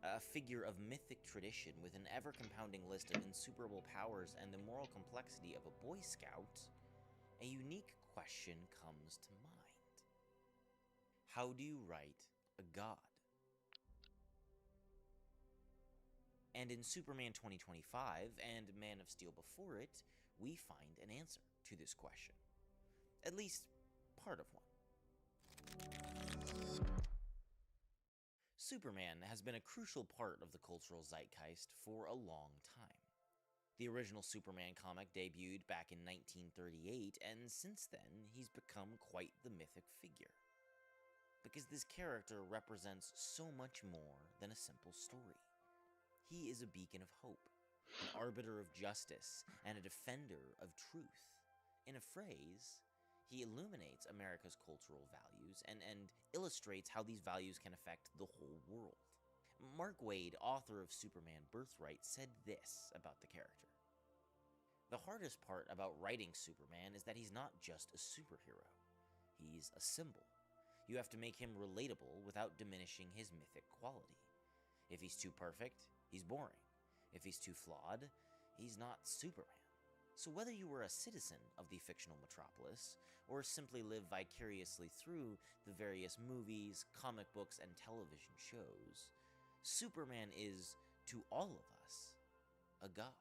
a figure of mythic tradition with an ever-compounding list of insuperable powers and the moral complexity of a Boy Scout, a unique question comes to mind. How do you write a god? And in Superman 2025 and Man of Steel before it, we find an answer to this question. At least, part of one. Superman has been a crucial part of the cultural zeitgeist for a long time. The original Superman comic debuted back in 1938, and since then, he's become quite the mythic figure. Because this character represents so much more than a simple story. He is a beacon of hope, an arbiter of justice, and a defender of truth. In a phrase, he illuminates America's cultural values and illustrates how these values can affect the whole world. Mark Waid, author of Superman Birthright, said this about the character. The hardest part about writing Superman is that he's not just a superhero. He's a symbol. You have to make him relatable without diminishing his mythic quality. If he's too perfect, he's boring. If he's too flawed, he's not Superman. So whether you were a citizen of the fictional metropolis, or simply live vicariously through the various movies, comic books, and television shows, Superman is, to all of us, a god.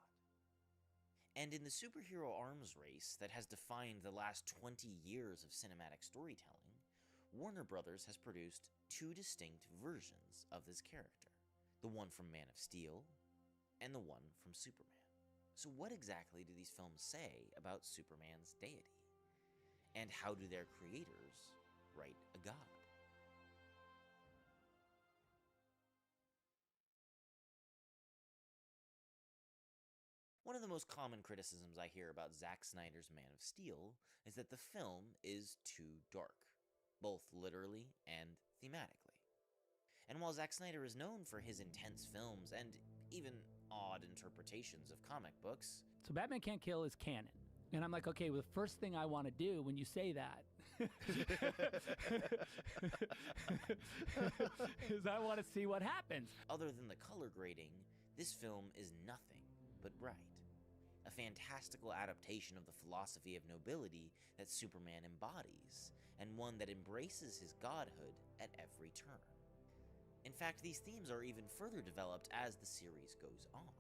And in the superhero arms race that has defined the last 20 years of cinematic storytelling, Warner Brothers has produced two distinct versions of this character. The one from Man of Steel, and the one from Superman. So what exactly do these films say about Superman's deity? And how do their creators write a god? One of the most common criticisms I hear about Zack Snyder's Man of Steel is that the film is too dark, both literally and thematically. And while Zack Snyder is known for his intense films and even odd interpretations of comic books... So Batman Can't Kill is canon. And I'm like, okay, well, the first thing I want to do when you say that is I want to see what happens. Other than the color grading, this film is nothing but bright. A fantastical adaptation of the philosophy of nobility that Superman embodies, and one that embraces his godhood at every turn. In fact, these themes are even further developed as the series goes on.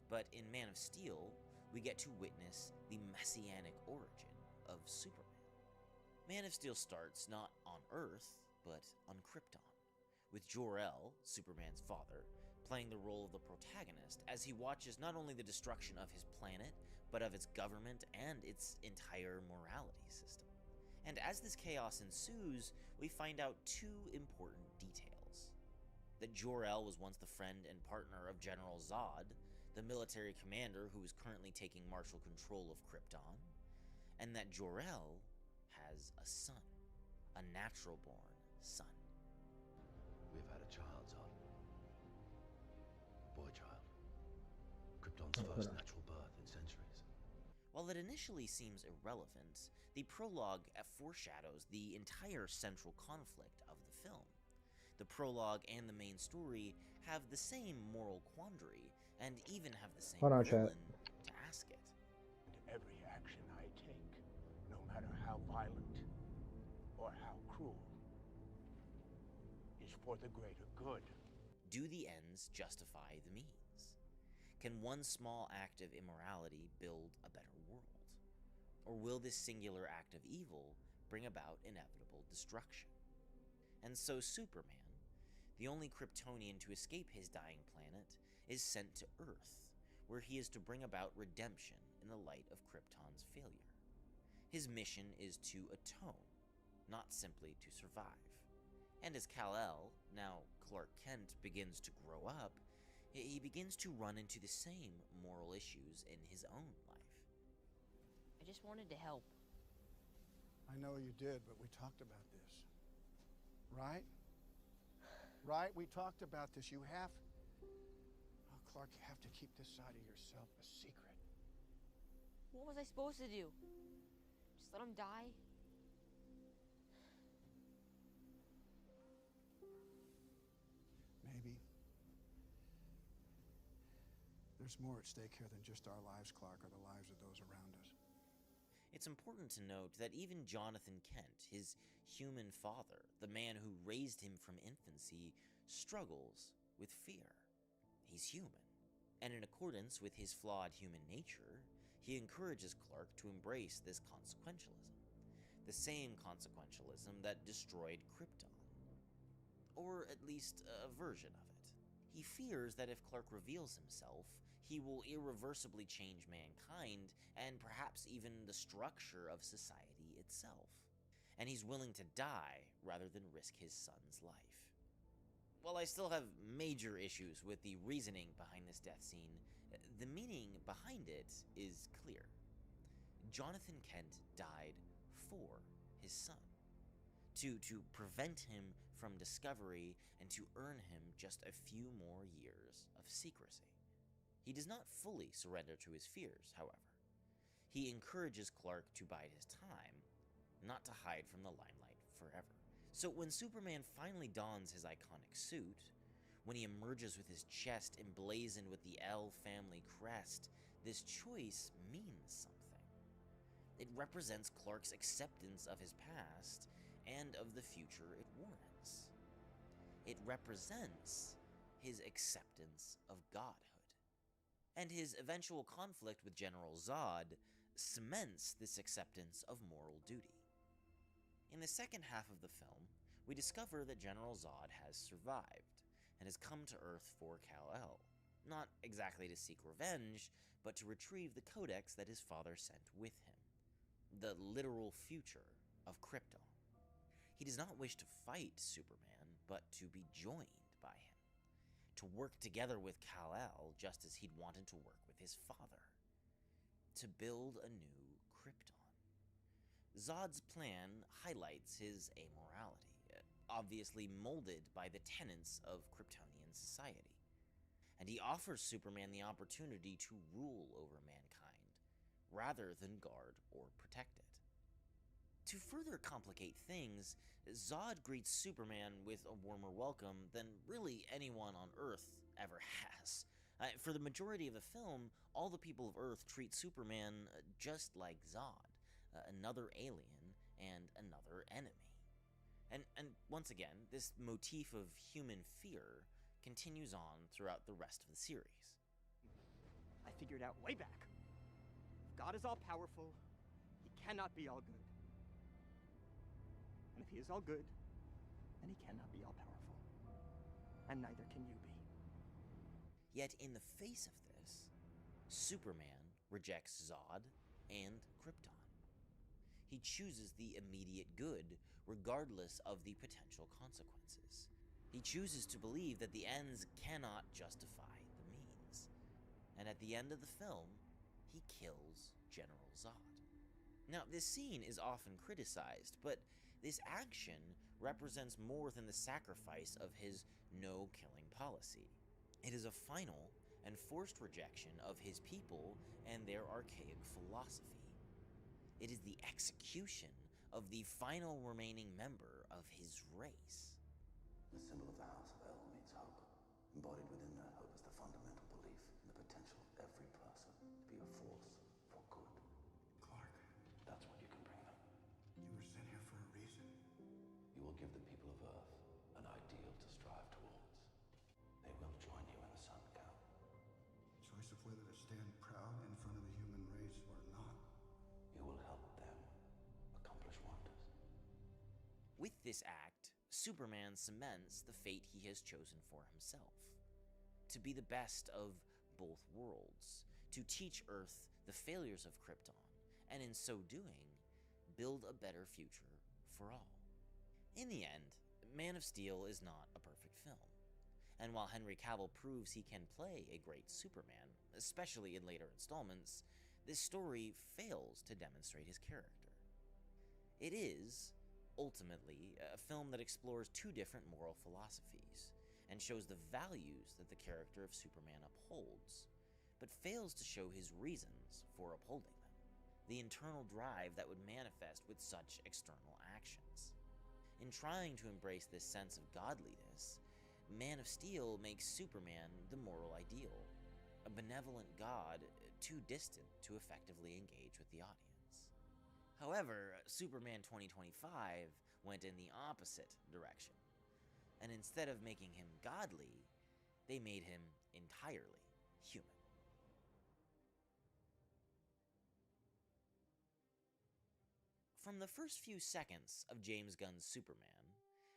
But in Man of Steel, we get to witness the messianic origin of Superman. Man of Steel starts not on Earth, but on Krypton, with Jor-El, Superman's father, playing the role of the protagonist as he watches not only the destruction of his planet, but of its government and its entire morality system. And as this chaos ensues, we find out two important details. That Jor-El was once the friend and partner of General Zod, the military commander who is currently taking martial control of Krypton, and that Jor-El has a son, a natural-born son. We've had a child, Zod. A boy child. Krypton's first natural birth in centuries. While it initially seems irrelevant, the prologue foreshadows the entire central conflict of the film. The prologue and the main story have the same moral quandary, and even have the same villain to ask it. And every action I take, no matter how violent or how cruel, is for the greater good. Do the ends justify the means? Can one small act of immorality build a better world? Or will this singular act of evil bring about inevitable destruction? And so Superman, the only Kryptonian to escape his dying planet, is sent to Earth, where he is to bring about redemption in the light of Krypton's failure. His mission is to atone, not simply to survive. And as Kal-El, now Clark Kent, begins to grow up, he begins to run into the same moral issues in his own life. I I just wanted to help. I know you did, but we talked about this. Right? Right? We talked about this. You have... Oh, Clark, you have to keep this side of yourself a secret. What was I supposed to do? Just let him die? Maybe. There's more at stake here than just our lives, Clark, or the lives of those around us. It's important to note that even Jonathan Kent, his human father, the man who raised him from infancy, struggles with fear. He's human, and in accordance with his flawed human nature, he encourages Clark to embrace this consequentialism, the same consequentialism that destroyed Krypton, or at least a version of it. He fears that if Clark reveals himself, he will irreversibly change mankind and perhaps even the structure of society itself. And he's willing to die rather than risk his son's life. While I still have major issues with the reasoning behind this death scene, the meaning behind it is clear. Jonathan Kent died for his son, to prevent him from discovery and to earn him just a few more years of secrecy. He does not fully surrender to his fears, however. He encourages Clark to bide his time, not to hide from the limelight forever. So when Superman finally dons his iconic suit, when he emerges with his chest emblazoned with the L family crest, this choice means something. It represents Clark's acceptance of his past and of the future it warrants. It represents his acceptance of godhood. And his eventual conflict with General Zod cements this acceptance of moral duty. In the second half of the film, we discover that General Zod has survived and has come to Earth for Kal-El, not exactly to seek revenge, but to retrieve the codex that his father sent with him, the literal future of Krypton. He does not wish to fight Superman, but to be joined by him, to work together with Kal-El just as he'd wanted to work with his father, to build a new Krypton. Zod's plan highlights his amorality, obviously molded by the tenets of Kryptonian society, and he offers Superman the opportunity to rule over mankind, rather than guard or protect it. To further complicate things, Zod greets Superman with a warmer welcome than really anyone on Earth ever has. For the majority of the film, all the people of Earth treat Superman just like Zod, another alien and another enemy. And once again, this motif of human fear continues on throughout the rest of the series. I figured out way back. If God is all-powerful, he cannot be all good. And if he is all good, then he cannot be all-powerful. And neither can you be. Yet in the face of this, Superman rejects Zod and Krypton. He chooses the immediate good, regardless of the potential consequences. He chooses to believe that the ends cannot justify the means. And at the end of the film, he kills General Zod. Now, this scene is often criticized, but this action represents more than the sacrifice of his no-killing policy. It is a final and forced rejection of his people and their archaic philosophy. It is the execution of the final remaining member of his race. The symbol of the House of El means hope. Embodied within that hope is the fundamental belief in the potential of every person to be a force for good. Clark, that's what you can bring them. you were sent here for a reason. You will give the people of Earth an ideal to strive towards. They will join you in the sun, Cal. Choice of whether to stand proud in front of the human race or not. You will help them accomplish wonders. With this act, Superman cements the fate he has chosen for himself. To be the best of both worlds, to teach Earth the failures of Krypton, and in so doing, build a better future for all. In the end, Man of Steel is not a perfect film. And while Henry Cavill proves he can play a great Superman, especially in later installments, this story fails to demonstrate his character. It is, ultimately, a film that explores two different moral philosophies and shows the values that the character of Superman upholds, but fails to show his reasons for upholding them, the internal drive that would manifest with such external actions. In trying to embrace this sense of godliness, Man of Steel makes Superman the moral ideal, a benevolent god too distant to effectively engage with the audience. However, Superman 2025 went in the opposite direction, and instead of making him godly, they made him entirely human. From the first few seconds of James Gunn's Superman,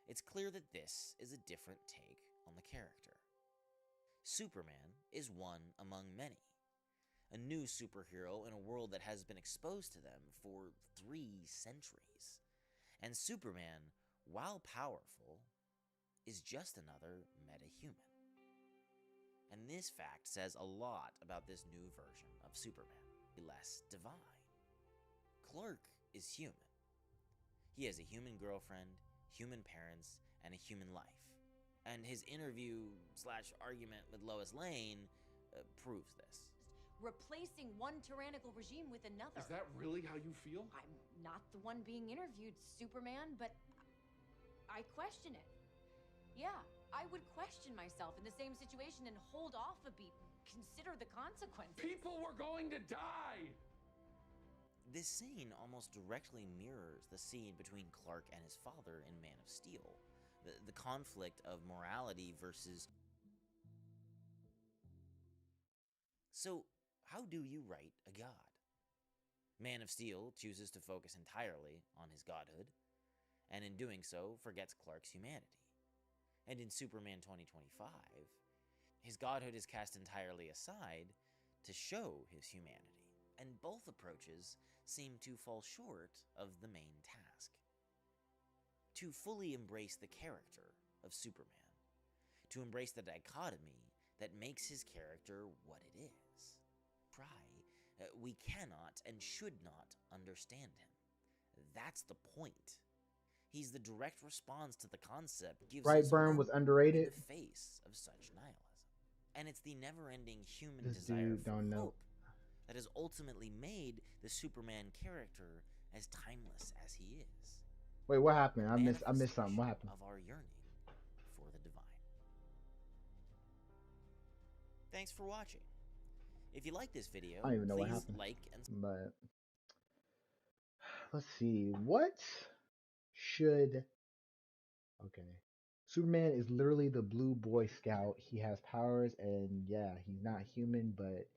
it's clear that this is a different take on the character. Superman is one among many, a new superhero in a world that has been exposed to them for 3 centuries. And Superman, while powerful, is just another metahuman. And this fact says a lot about this new version of Superman, less divine. Clark is human. He has a human girlfriend, human parents, and a human life. And his interview/argument with Lois Lane proves this. Replacing one tyrannical regime with another. Is that really how you feel? I'm not the one being interviewed, Superman, but I question it. Yeah, I would question myself in the same situation and hold off a beat, consider the consequences. People were going to die! This scene almost directly mirrors the scene between Clark and his father in Man of Steel. The conflict of morality versus... So, how do you write a god? Man of Steel chooses to focus entirely on his godhood, and in doing so, forgets Clark's humanity. And in Superman 2025, his godhood is cast entirely aside to show his humanity, and both approaches seem to fall short of the main task. To fully embrace the character of Superman, to embrace the dichotomy that makes his character what it is. We cannot and should not understand him. That's the point. He's the direct response to the concept gives us Brightburn was underrated. in the face of such nihilism. And it's the never-ending human This desire dude for don't know. hope that has ultimately made the Superman character as timeless as he is. Wait, what happened? I missed something. What happened? Of our yearning for the divine. Thanks for watching. If you like this video, I don't even know what please happened. like and But let's see. What should... Okay. Superman is literally the blue Boy Scout. He has powers, and yeah, he's not human, but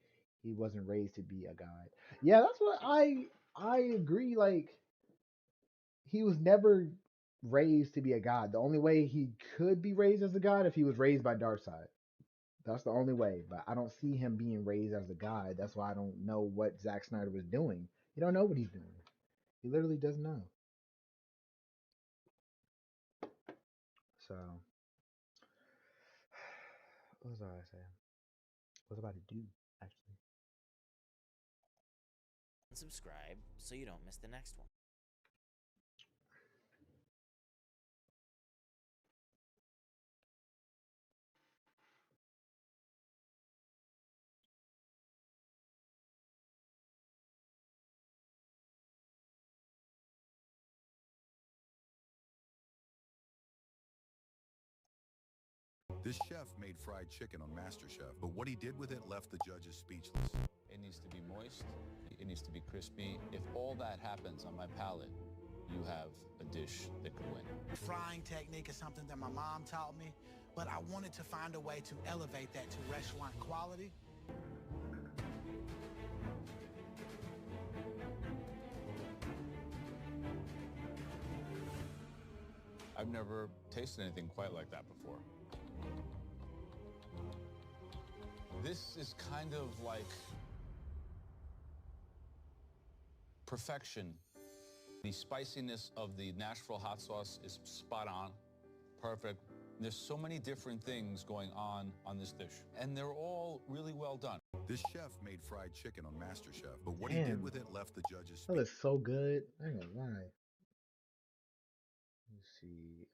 he wasn't raised to be a god. Yeah, that's what I agree. Like, he was never raised to be a god. The only way he could be raised as a god if he was raised by Darkseid. That's the only way. But I don't see him being raised as a god. That's why I don't know what Zack Snyder was doing. He don't know what he's doing. He literally doesn't know. So, what was I saying? What was I about to do, actually? subscribe so you don't miss the next one. This chef made fried chicken on MasterChef, but what he did with it left the judges speechless. It needs to be moist, it needs to be crispy. If all that happens on my palate, you have a dish that could win. Frying technique is something that my mom taught me, but I wanted to find a way to elevate that to restaurant quality. I've never tasted anything quite like that before. This is kind of like perfection. The spiciness of the Nashville hot sauce is spot on, perfect. There's so many different things going on this dish, and they're all really well done. This chef made fried chicken on MasterChef, but what he did Damn. with it left the judges That looks so good. I ain't gonna lie. Let's see.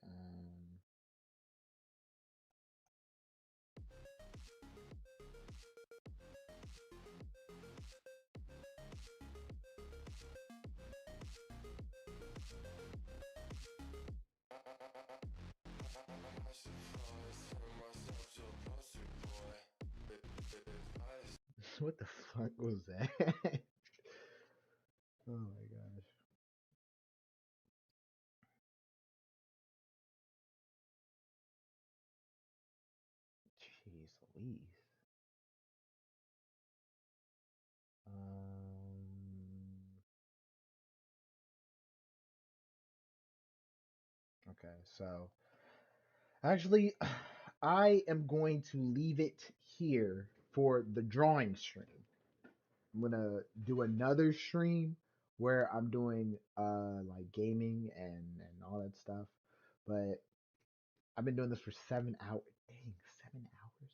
What the fuck was that? Oh my gosh. Jeez Louise. Okay, so actually, I am going to leave it here for the drawing stream. I'm gonna do another stream where I'm doing like gaming and all that stuff. But I've been doing this for 7 hours. Dang, 7 hours.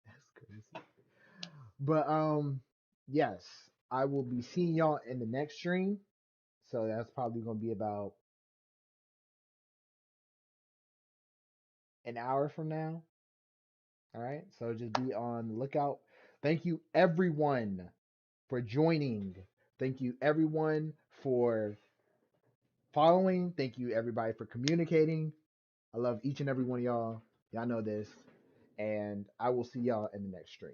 That's crazy. But yes, I will be seeing y'all in the next stream. So that's probably gonna be about an hour from now. All right. So just be on the lookout. Thank you everyone for joining. Thank you everyone for following. Thank you everybody for communicating. I love each and every one of y'all. Y'all know this. And I will see y'all in the next stream.